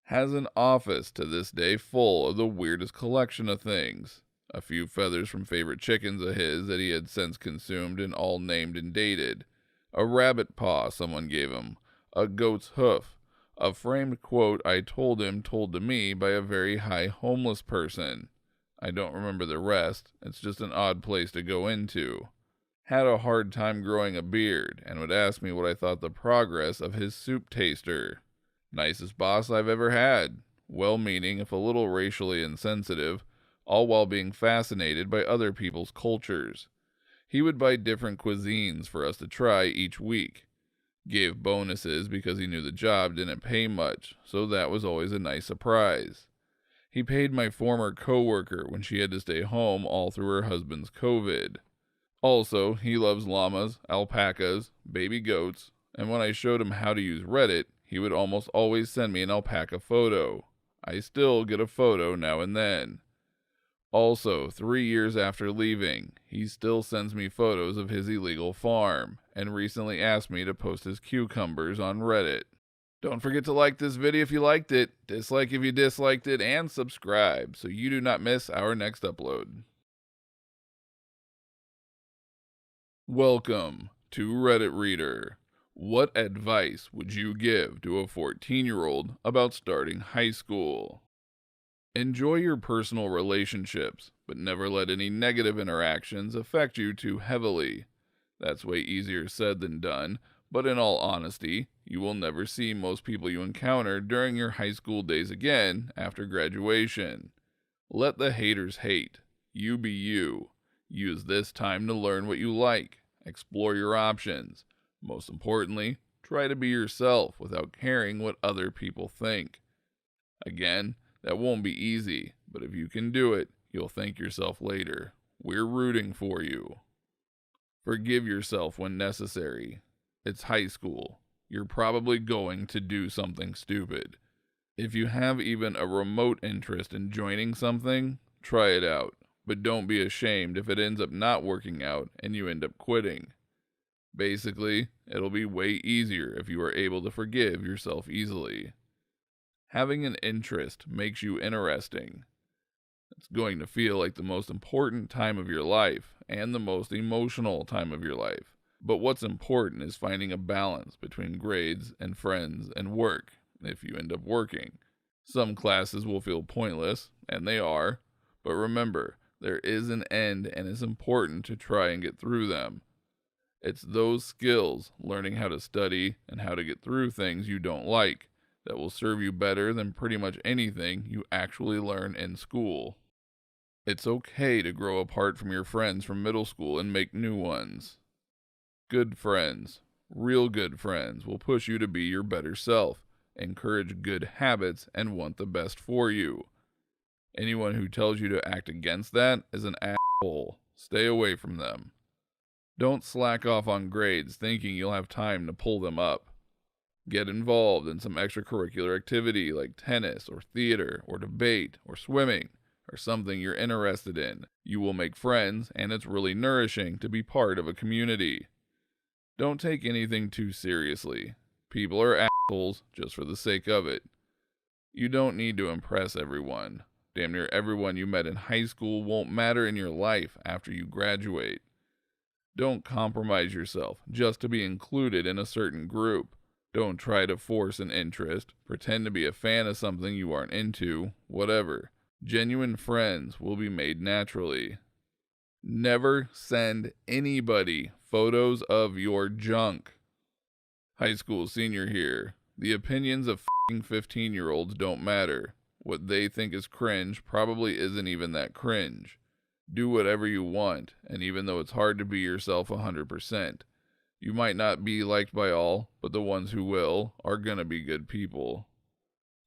Has an office to this day full of the weirdest collection of things. A few feathers from favorite chickens of his that he had since consumed and all named and dated. A rabbit paw someone gave him. A goat's hoof. A framed quote I told him told to me by a very high homeless person. I don't remember the rest. It's just an odd place to go into. Had a hard time growing a beard and would ask me what I thought the progress of his soup taster. Nicest boss I've ever had. Well-meaning if a little racially insensitive, all while being fascinated by other people's cultures. He would buy different cuisines for us to try each week. Gave bonuses because he knew the job didn't pay much, so that was always a nice surprise. He paid my former coworker when she had to stay home all through her husband's COVID. Also, he loves llamas, alpacas, baby goats, and when I showed him how to use Reddit, he would almost always send me an alpaca photo. I still get a photo now and then. Also, 3 years after leaving, he still sends me photos of his illegal farm, and recently asked me to post his cucumbers on Reddit. Don't forget to like this video if you liked it, dislike if you disliked it, and subscribe so you do not miss our next upload. Welcome to Reddit Reader. What advice would you give to a 14-year-old about starting high school? Enjoy your personal relationships, but never let any negative interactions affect you too heavily. That's way easier said than done, but in all honesty, you will never see most people you encounter during your high school days again after graduation. Let the haters hate. You be you. Use this time to learn what you like. Explore your options. Most importantly, try to be yourself without caring what other people think. Again, that won't be easy, but if you can do it, you'll thank yourself later. We're rooting for you. Forgive yourself when necessary. It's high school. You're probably going to do something stupid. If you have even a remote interest in joining something, try it out, but don't be ashamed if it ends up not working out and you end up quitting. Basically, it'll be way easier if you are able to forgive yourself easily. Having an interest makes you interesting. It's going to feel like the most important time of your life and the most emotional time of your life. But what's important is finding a balance between grades and friends and work if you end up working. Some classes will feel pointless, and they are, but remember, there is an end and it's important to try and get through them. It's those skills, learning how to study and how to get through things you don't like, that will serve you better than pretty much anything you actually learn in school. It's okay to grow apart from your friends from middle school and make new ones. Good friends, real good friends, will push you to be your better self, encourage good habits, and want the best for you. Anyone who tells you to act against that is an asshole. Stay away from them. Don't slack off on grades thinking you'll have time to pull them up. Get involved in some extracurricular activity like tennis or theater or debate or swimming or something you're interested in. You will make friends, and it's really nourishing to be part of a community. Don't take anything too seriously. People are assholes just for the sake of it. You don't need to impress everyone. Damn near everyone you met in high school won't matter in your life after you graduate. Don't compromise yourself just to be included in a certain group. Don't try to force an interest, pretend to be a fan of something you aren't into, whatever. Genuine friends will be made naturally. Never send anybody photos of your junk. High school senior here. The opinions of f***ing 15-year-olds don't matter. What they think is cringe probably isn't even that cringe. Do whatever you want, and even though it's hard to be yourself 100%, you might not be liked by all, but the ones who will are gonna be good people.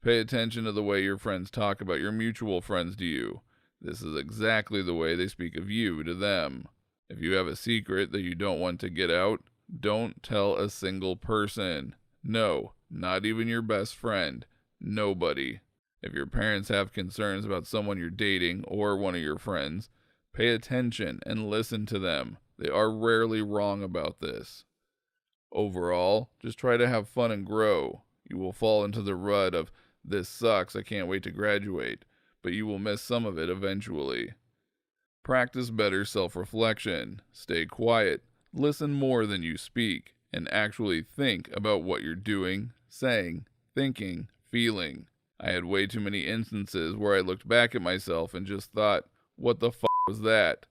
Pay attention to the way your friends talk about your mutual friends to you. This is exactly the way they speak of you to them. If you have a secret that you don't want to get out, don't tell a single person. No, not even your best friend. Nobody. If your parents have concerns about someone you're dating or one of your friends, pay attention and listen to them. They are rarely wrong about this. Overall, just try to have fun and grow. You will fall into the rut of, this sucks, I can't wait to graduate, but you will miss some of it eventually. Practice better self-reflection. Stay quiet. Listen more than you speak, and actually think about what you're doing, saying, thinking, feeling. I had way too many instances where I looked back at myself and just thought, what the was that?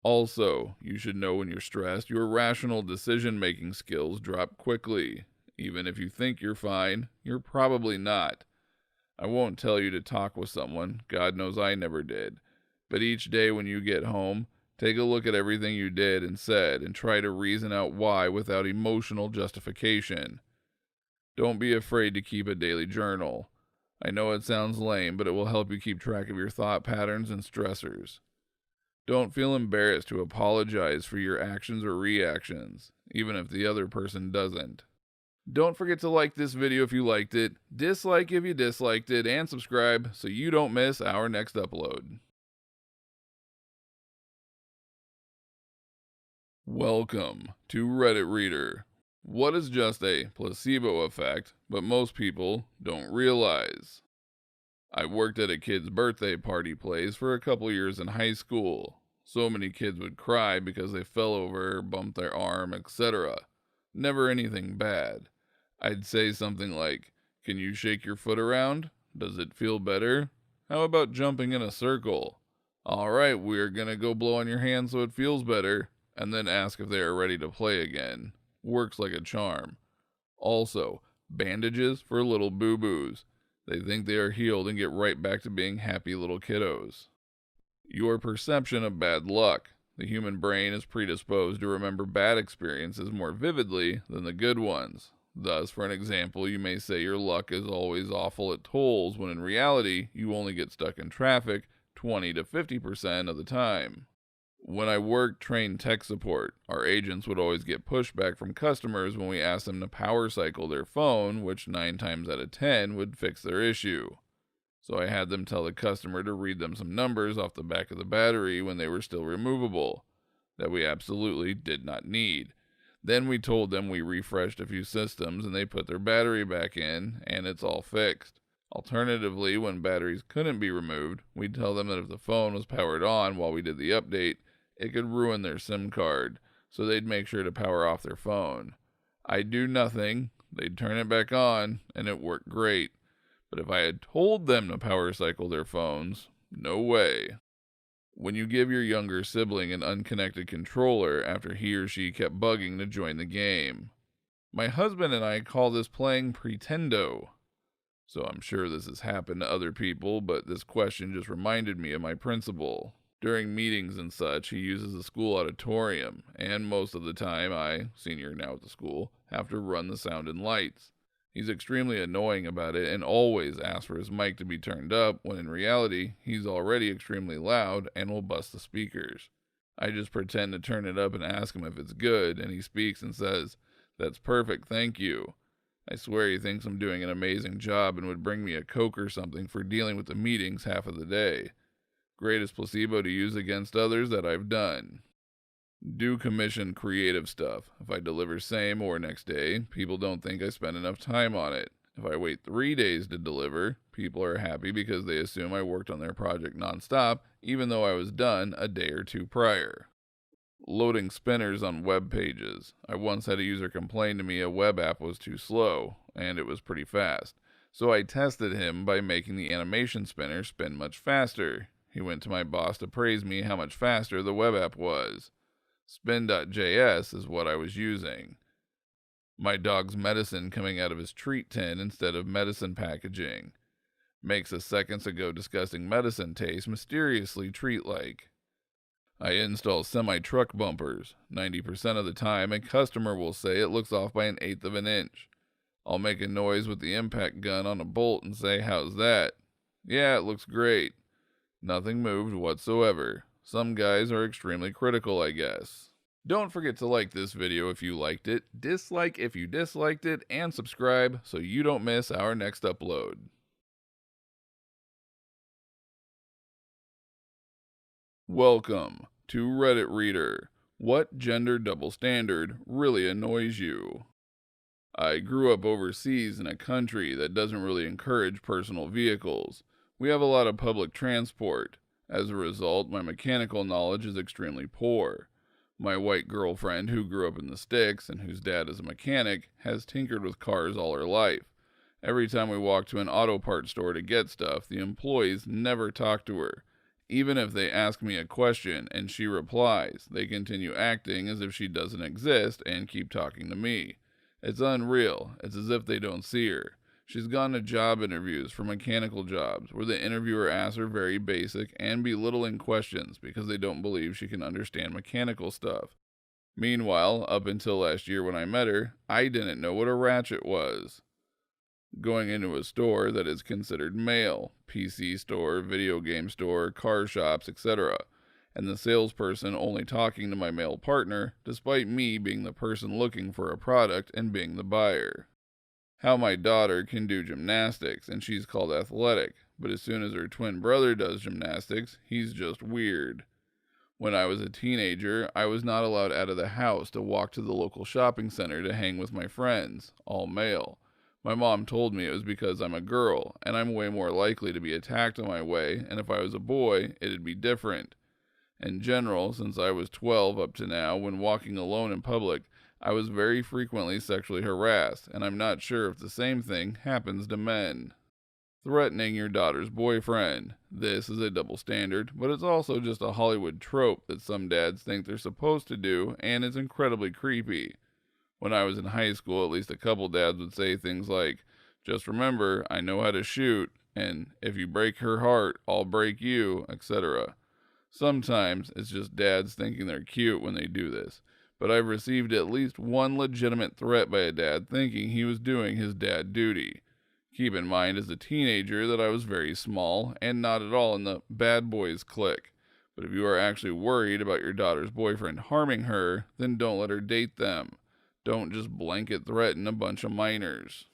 Also, you should know when you're stressed, your rational decision-making skills drop quickly. Even if you think you're fine, you're probably not. I won't tell you to talk with someone, God knows I never did. But each day when you get home, take a look at everything you did and said and try to reason out why without emotional justification. Don't be afraid to keep a daily journal. I know it sounds lame, but it will help you keep track of your thought patterns and stressors. Don't feel embarrassed to apologize for your actions or reactions, even if the other person doesn't. Don't forget to like this video if you liked it, dislike if you disliked it, and subscribe so you don't miss our next upload. Welcome to Reddit Reader. What is just a placebo effect, but most people don't realize? I worked at a kid's birthday party place for a couple years in high school. So many kids would cry because they fell over, bumped their arm, etc. Never anything bad. I'd say something like, can you shake your foot around? Does it feel better? How about jumping in a circle? Alright, we're gonna go blow on your hand so it feels better, and then ask if they are ready to play again. Works like a charm. Also, bandages for little boo-boos. They think they are healed and get right back to being happy little kiddos. Your perception of bad luck. The human brain is predisposed to remember bad experiences more vividly than the good ones. Thus, for an example, you may say your luck is always awful at tolls, when in reality, you only get stuck in traffic 20 to 50% of the time. When I worked train tech support, our agents would always get pushback from customers when we asked them to power cycle their phone, which 9 times out of 10 would fix their issue. So I had them tell the customer to read them some numbers off the back of the battery when they were still removable, that we absolutely did not need. Then we told them we refreshed a few systems and they put their battery back in, and it's all fixed. Alternatively, when batteries couldn't be removed, we'd tell them that if the phone was powered on while we did the update, it could ruin their SIM card, so they'd make sure to power off their phone. I'd do nothing, they'd turn it back on, and it worked great. But if I had told them to power cycle their phones, no way. When you give your younger sibling an unconnected controller after he or she kept bugging to join the game. My husband and I call this playing pretendo. So I'm sure this has happened to other people, but this question just reminded me of my principal. During meetings and such, he uses the school auditorium, and most of the time I, senior now at the school, have to run the sound and lights. He's extremely annoying about it and always asks for his mic to be turned up, when in reality, he's already extremely loud and will bust the speakers. I just pretend to turn it up and ask him if it's good, and he speaks and says, "That's perfect, thank you." I swear he thinks I'm doing an amazing job and would bring me a Coke or something for dealing with the meetings half of the day. Greatest placebo to use against others that I've done. Do commission creative stuff. If I deliver same or next day, people don't think I spend enough time on it. If I wait 3 days to deliver, people are happy because they assume I worked on their project nonstop, even though I was done a day or two prior. Loading spinners on web pages. I once had a user complain to me a web app was too slow, and it was pretty fast. So I tested him by making the animation spinner spin much faster. He went to my boss to praise me how much faster the web app was. Spin.js is what I was using. My dog's medicine coming out of his treat tin instead of medicine packaging. Makes a seconds ago disgusting medicine taste mysteriously treat-like. I install semi-truck bumpers. 90% of the time, a customer will say it looks off by 1/8 of an inch. I'll make a noise with the impact gun on a bolt and say, "How's that?" "Yeah, it looks great." Nothing moved whatsoever. Some guys are extremely critical, I guess. Don't forget to like this video if you liked it, dislike if you disliked it, and subscribe so you don't miss our next upload. Welcome to Reddit Reader. What gender double standard really annoys you? I grew up overseas in a country that doesn't really encourage personal vehicles. We have a lot of public transport. As a result, my mechanical knowledge is extremely poor. My white girlfriend, who grew up in the sticks and whose dad is a mechanic, has tinkered with cars all her life. Every time we walk to an auto parts store to get stuff, the employees never talk to her. Even if they ask me a question and she replies, they continue acting as if she doesn't exist and keep talking to me. It's unreal. It's as if they don't see her. She's gone to job interviews for mechanical jobs where the interviewer asks her very basic and belittling questions because they don't believe she can understand mechanical stuff. Meanwhile, up until last year when I met her, I didn't know what a ratchet was. Going into a store that is considered male, PC store, video game store, car shops, etc., and the salesperson only talking to my male partner, despite me being the person looking for a product and being the buyer. How my daughter can do gymnastics and she's called athletic, but as soon as her twin brother does gymnastics, he's just weird. When I was a teenager, I was not allowed out of the house to walk to the local shopping center to hang with my friends, all male. My mom told me it was because I'm a girl, and I'm way more likely to be attacked on my way, and if I was a boy, it'd be different. In general, since I was 12 up to now, when walking alone in public, I was very frequently sexually harassed, and I'm not sure if the same thing happens to men. Threatening your daughter's boyfriend. This is a double standard, but it's also just a Hollywood trope that some dads think they're supposed to do, and it's incredibly creepy. When I was in high school, at least a couple dads would say things like, "Just remember, I know how to shoot," and "If you break her heart, I'll break you," etc. Sometimes it's just dads thinking they're cute when they do this, but I've received at least one legitimate threat by a dad thinking he was doing his dad duty. Keep in mind as a teenager that I was very small and not at all in the bad boys clique. But if you are actually worried about your daughter's boyfriend harming her, then don't let her date them. Don't just blanket threaten a bunch of minors.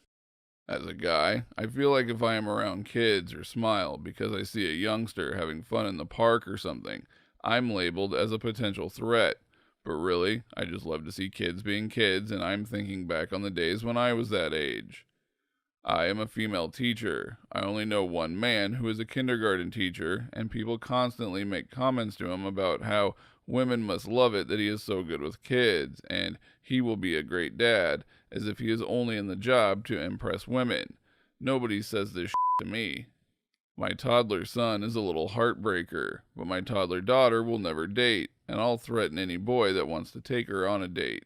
As a guy, I feel like if I am around kids or smile because I see a youngster having fun in the park or something, I'm labeled as a potential threat. But really, I just love to see kids being kids, and I'm thinking back on the days when I was that age. I am a female teacher. I only know one man who is a kindergarten teacher, and people constantly make comments to him about how women must love it that he is so good with kids, and he will be a great dad, as if he is only in the job to impress women. Nobody says this to me. My toddler son is a little heartbreaker, but my toddler daughter will never date, and I'll threaten any boy that wants to take her on a date.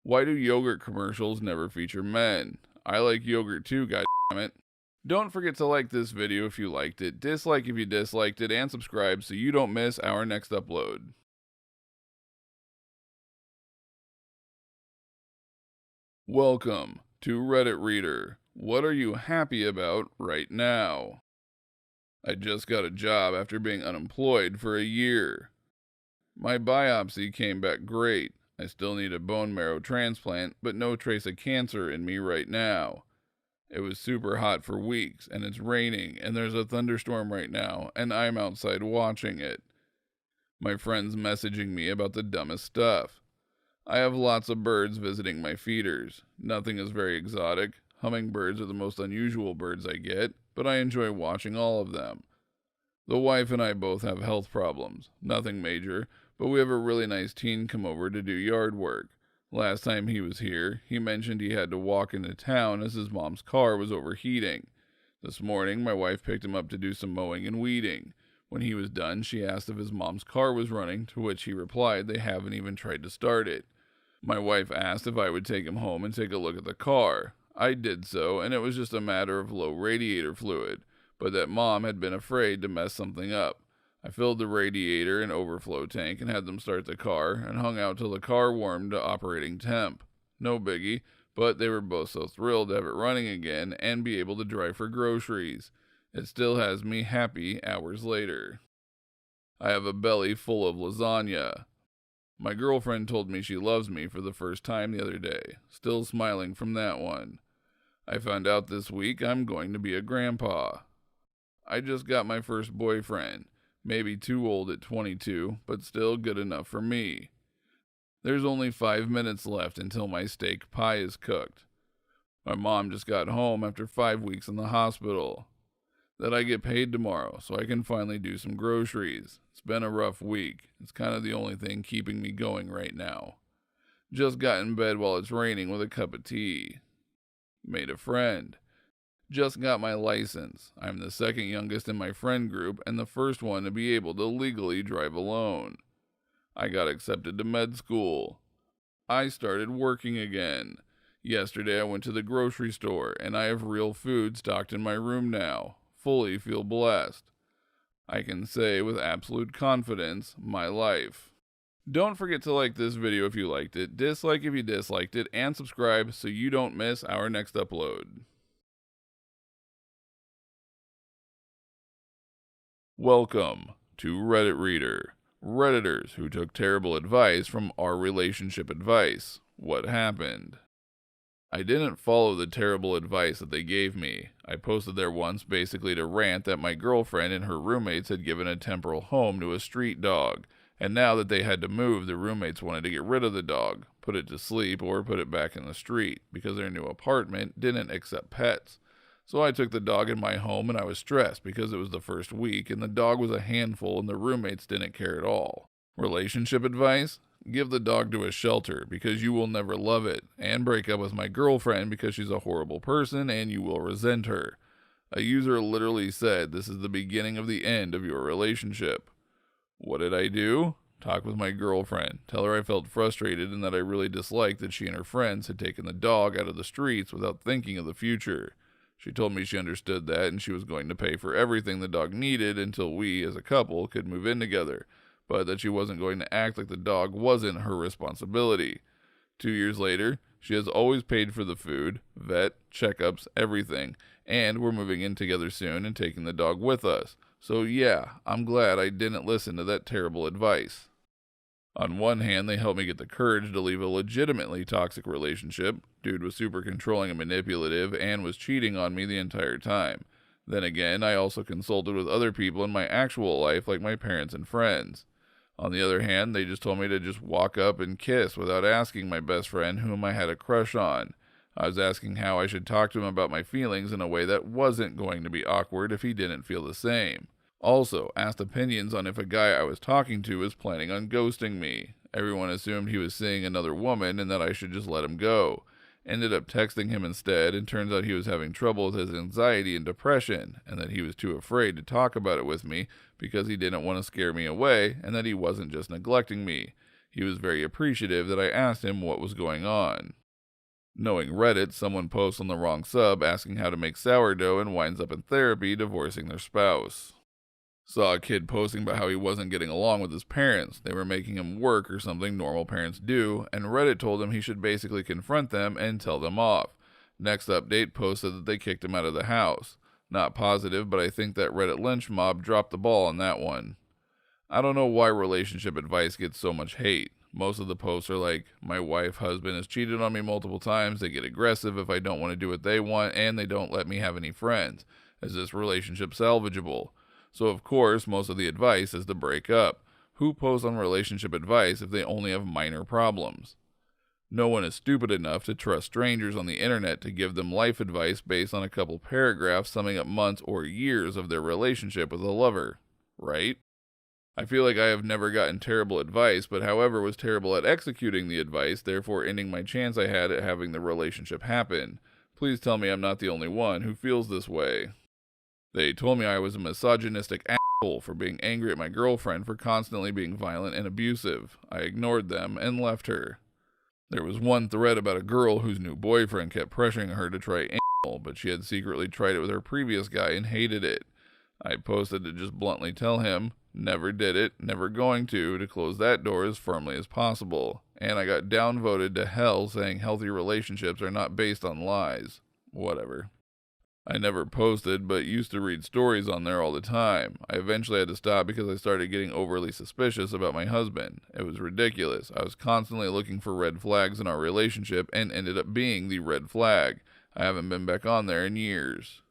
Why do yogurt commercials never feature men? I like yogurt too, goddammit. Don't forget to like this video if you liked it, dislike if you disliked it, and subscribe so you don't miss our next upload. Welcome to Reddit Reader. What are you happy about right now? I just got a job after being unemployed for a year. My biopsy came back great. I still need a bone marrow transplant, but no trace of cancer in me right now. It was super hot for weeks, and it's raining, and there's a thunderstorm right now, and I'm outside watching it. My friend's messaging me about the dumbest stuff. I have lots of birds visiting my feeders. Nothing is very exotic. Hummingbirds are the most unusual birds I get, but I enjoy watching all of them. The wife and I both have health problems. Nothing major, but we have a really nice teen come over to do yard work. Last time he was here, he mentioned he had to walk into town as his mom's car was overheating. This morning, my wife picked him up to do some mowing and weeding. When he was done, she asked if his mom's car was running, to which he replied they haven't even tried to start it. My wife asked if I would take him home and take a look at the car. I did so, and it was just a matter of low radiator fluid, but that Mom had been afraid to mess something up. I filled the radiator and overflow tank and had them start the car and hung out till the car warmed to operating temp. No biggie, but they were both so thrilled to have it running again and be able to drive for groceries. It still has me happy hours later. I have a belly full of lasagna. My girlfriend told me she loves me for the first time the other day, still smiling from that one. I found out this week I'm going to be a grandpa. I just got my first boyfriend, maybe too old at 22, but still good enough for me. There's only 5 minutes left until my steak pie is cooked. My mom just got home after 5 weeks in the hospital. That I get paid tomorrow so I can finally do some groceries. It's been a rough week. It's kind of the only thing keeping me going right now. Just got in bed while it's raining with a cup of tea. Made a friend. Just got my license. I'm the second youngest in my friend group and the first one to be able to legally drive alone. I got accepted to med school. I started working again. Yesterday I went to the grocery store and I have real food stocked in my room now. Fully feel blessed. I can say with absolute confidence, my life. Don't forget to like this video if you liked it, dislike if you disliked it, and subscribe so you don't miss our next upload. Welcome to Reddit Reader. Redditors who took terrible advice from our relationship advice. What happened? I didn't follow the terrible advice that they gave me. I posted there once basically to rant that my girlfriend and her roommates had given a temporal home to a street dog, and now that they had to move, the roommates wanted to get rid of the dog, put it to sleep, or put it back in the street, because their new apartment didn't accept pets. So I took the dog in my home and I was stressed because it was the first week and the dog was a handful and the roommates didn't care at all. Relationship advice? Give the dog to a shelter because you will never love it, and break up with my girlfriend because she's a horrible person and you will resent her. A user literally said this is the beginning of the end of your relationship. What did I do? Talk with my girlfriend, tell her I felt frustrated and that I really disliked that she and her friends had taken the dog out of the streets without thinking of the future. She told me she understood that and she was going to pay for everything the dog needed until we, as a couple, could move in together, but that she wasn't going to act like the dog wasn't her responsibility. 2 years later, she has always paid for the food, vet, checkups, everything, and we're moving in together soon and taking the dog with us. So yeah, I'm glad I didn't listen to that terrible advice. On one hand, they helped me get the courage to leave a legitimately toxic relationship. Dude was super controlling and manipulative and was cheating on me the entire time. Then again, I also consulted with other people in my actual life like my parents and friends. On the other hand, they just told me to just walk up and kiss without asking my best friend whom I had a crush on. I was asking how I should talk to him about my feelings in a way that wasn't going to be awkward if he didn't feel the same. Also, asked opinions on if a guy I was talking to was planning on ghosting me. Everyone assumed he was seeing another woman and that I should just let him go. Ended up texting him instead, and turns out he was having trouble with his anxiety and depression, and that he was too afraid to talk about it with me because he didn't want to scare me away, and that he wasn't just neglecting me. He was very appreciative that I asked him what was going on. Knowing Reddit, someone posts on the wrong sub asking how to make sourdough and winds up in therapy divorcing their spouse. Saw a kid posting about how he wasn't getting along with his parents. They were making him work or something normal parents do, and Reddit told him he should basically confront them and tell them off. Next update posted that they kicked him out of the house. Not positive, but I think that Reddit lynch mob dropped the ball on that one. I don't know why relationship advice gets so much hate. Most of the posts are like, my husband has cheated on me multiple times, they get aggressive if I don't want to do what they want, and they don't let me have any friends. Is this relationship salvageable? So of course, most of the advice is to break up. Who posts on relationship advice if they only have minor problems? No one is stupid enough to trust strangers on the internet to give them life advice based on a couple paragraphs summing up months or years of their relationship with a lover, right? I feel like I have never gotten terrible advice, but however was terrible at executing the advice, therefore ending my chance I had at having the relationship happen. Please tell me I'm not the only one who feels this way. They told me I was a misogynistic asshole for being angry at my girlfriend for constantly being violent and abusive. I ignored them and left her. There was one thread about a girl whose new boyfriend kept pressuring her to try anal, but she had secretly tried it with her previous guy and hated it. I posted to just bluntly tell him, never did it, never going to close that door as firmly as possible. And I got downvoted to hell saying healthy relationships are not based on lies. Whatever. I never posted, but used to read stories on there all the time. I eventually had to stop because I started getting overly suspicious about my husband. It was ridiculous. I was constantly looking for red flags in our relationship and ended up being the red flag. I haven't been back on there in years.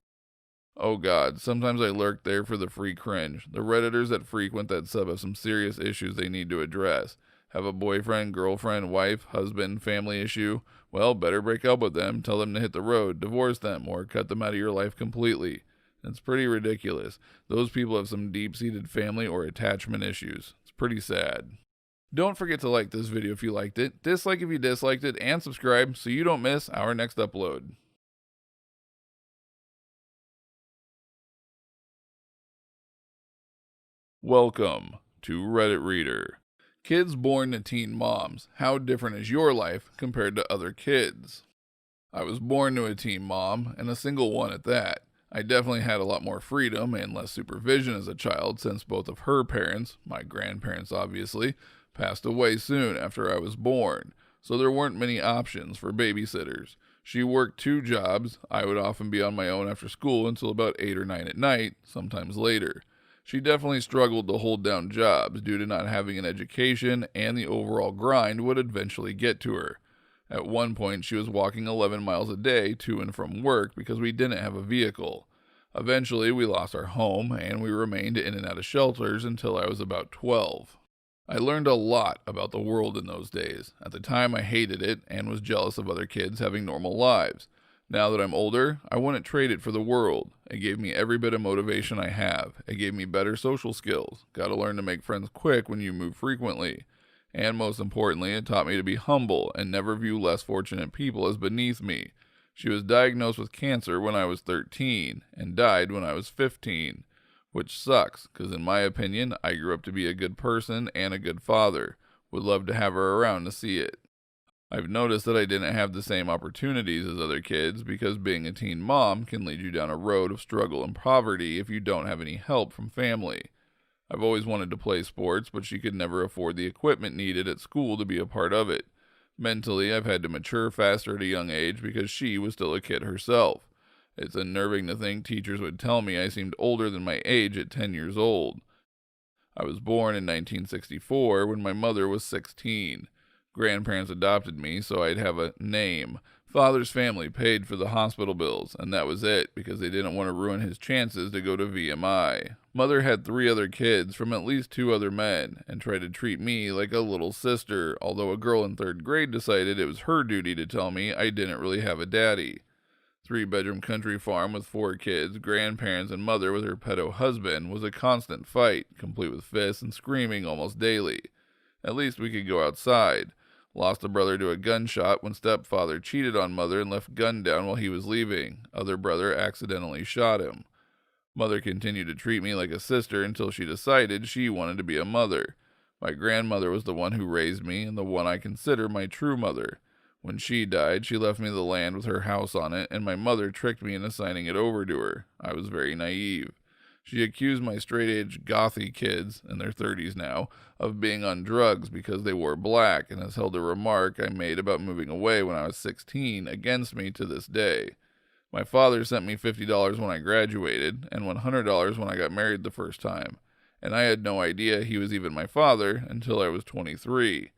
Oh god, sometimes I lurk there for the free cringe. The Redditors that frequent that sub have some serious issues they need to address. Have a boyfriend, girlfriend, wife, husband, family issue? Well, better break up with them, tell them to hit the road, divorce them, or cut them out of your life completely. It's pretty ridiculous. Those people have some deep-seated family or attachment issues. It's pretty sad. Don't forget to like this video if you liked it, dislike if you disliked it, and subscribe so you don't miss our next upload. Welcome to Reddit Reader. Kids born to teen moms, how different is your life compared to other kids? I was born to a teen mom, and a single one at that. I definitely had a lot more freedom and less supervision as a child since both of her parents, my grandparents obviously, passed away soon after I was born, so there weren't many options for babysitters. She worked 2 jobs. I would often be on my own after school until about 8 or 9 at night, sometimes later. She definitely struggled to hold down jobs due to not having an education, and the overall grind would eventually get to her. At one point, she was walking 11 miles a day to and from work because we didn't have a vehicle. Eventually, we lost our home, and we remained in and out of shelters until I was about 12. I learned a lot about the world in those days. At the time, I hated it and was jealous of other kids having normal lives. Now that I'm older, I wouldn't trade it for the world. It gave me every bit of motivation I have. It gave me better social skills. Gotta learn to make friends quick when you move frequently. And most importantly, it taught me to be humble and never view less fortunate people as beneath me. She was diagnosed with cancer when I was 13 and died when I was 15, which sucks, because in my opinion, I grew up to be a good person and a good father. Would love to have her around to see it. I've noticed that I didn't have the same opportunities as other kids because being a teen mom can lead you down a road of struggle and poverty if you don't have any help from family. I've always wanted to play sports, but she could never afford the equipment needed at school to be a part of it. Mentally, I've had to mature faster at a young age because she was still a kid herself. It's unnerving to think teachers would tell me I seemed older than my age at 10 years old. I was born in 1964 when my mother was 16. Grandparents adopted me so I'd have a name. Father's family paid for the hospital bills, and that was it because they didn't want to ruin his chances to go to VMI. Mother had 3 other kids from at least 2 other men and tried to treat me like a little sister, although a girl in 3rd grade decided it was her duty to tell me I didn't really have a daddy. 3-bedroom country farm with 4 kids, grandparents, and mother with her pedo husband was a constant fight, complete with fists and screaming almost daily. At least we could go outside. Lost a brother to a gunshot when stepfather cheated on mother and left gun down while he was leaving. Other brother accidentally shot him. Mother continued to treat me like a sister until she decided she wanted to be a mother. My grandmother was the one who raised me and the one I consider my true mother. When she died, she left me the land with her house on it, and my mother tricked me into signing it over to her. I was very naive. She accused my straight-age gothy kids, in their 30s now, of being on drugs because they wore black, and has held a remark I made about moving away when I was 16 against me to this day. My father sent me $50 when I graduated, and $100 when I got married the first time, and I had no idea he was even my father until I was 23.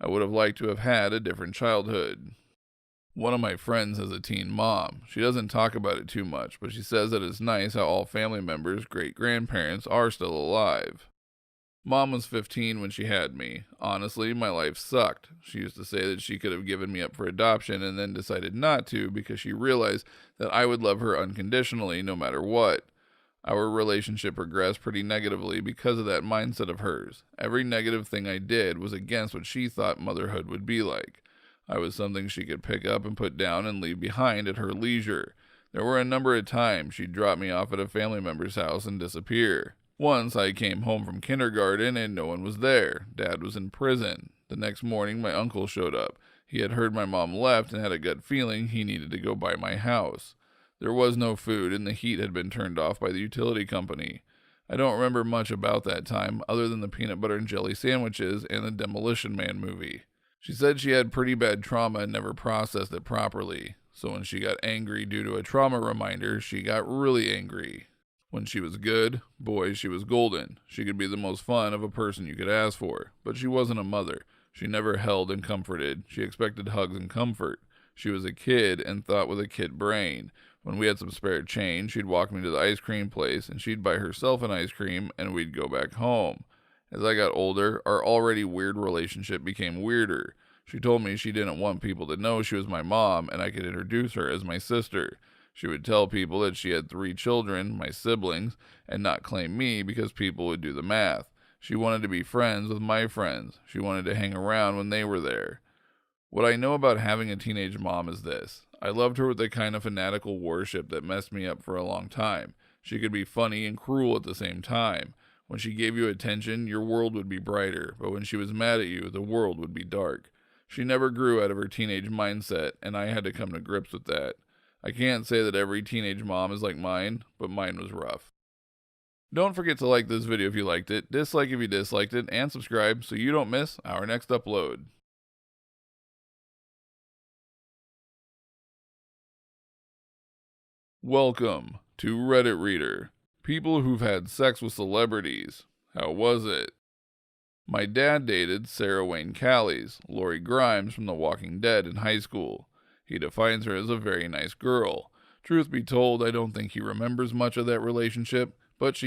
I would have liked to have had a different childhood. One of my friends has a teen mom. She doesn't talk about it too much, but she says that it's nice how all family members, great-grandparents, are still alive. Mom was 15 when she had me. Honestly, my life sucked. She used to say that she could have given me up for adoption and then decided not to because she realized that I would love her unconditionally no matter what. Our relationship progressed pretty negatively because of that mindset of hers. Every negative thing I did was against what she thought motherhood would be like. I was something she could pick up and put down and leave behind at her leisure. There were a number of times she'd drop me off at a family member's house and disappear. Once I came home from kindergarten and no one was there. Dad was in prison. The next morning my uncle showed up. He had heard my mom left and had a gut feeling he needed to go by my house. There was no food and the heat had been turned off by the utility company. I don't remember much about that time other than the peanut butter and jelly sandwiches and the Demolition Man movie. She said she had pretty bad trauma and never processed it properly. So when she got angry due to a trauma reminder, she got really angry. When she was good, boy, she was golden. She could be the most fun of a person you could ask for. But she wasn't a mother. She never held and comforted. She expected hugs and comfort. She was a kid and thought with a kid brain. When we had some spare change, she'd walk me to the ice cream place and she'd buy herself an ice cream and we'd go back home. As I got older, our already weird relationship became weirder. She told me she didn't want people to know she was my mom and I could introduce her as my sister. She would tell people that she had 3 children, my siblings, and not claim me because people would do the math. She wanted to be friends with my friends. She wanted to hang around when they were there. What I know about having a teenage mom is this. I loved her with a kind of fanatical worship that messed me up for a long time. She could be funny and cruel at the same time. When she gave you attention, your world would be brighter, but when she was mad at you, the world would be dark. She never grew out of her teenage mindset, and I had to come to grips with that. I can't say that every teenage mom is like mine, but mine was rough. Don't forget to like this video if you liked it, dislike if you disliked it, and subscribe so you don't miss our next upload. Welcome to Reddit Reader. People who've had sex with celebrities. How was it? My dad dated Sarah Wayne Callies, Lori Grimes from The Walking Dead, in high school. He defines her as a very nice girl. Truth be told, I don't think he remembers much of that relationship, but she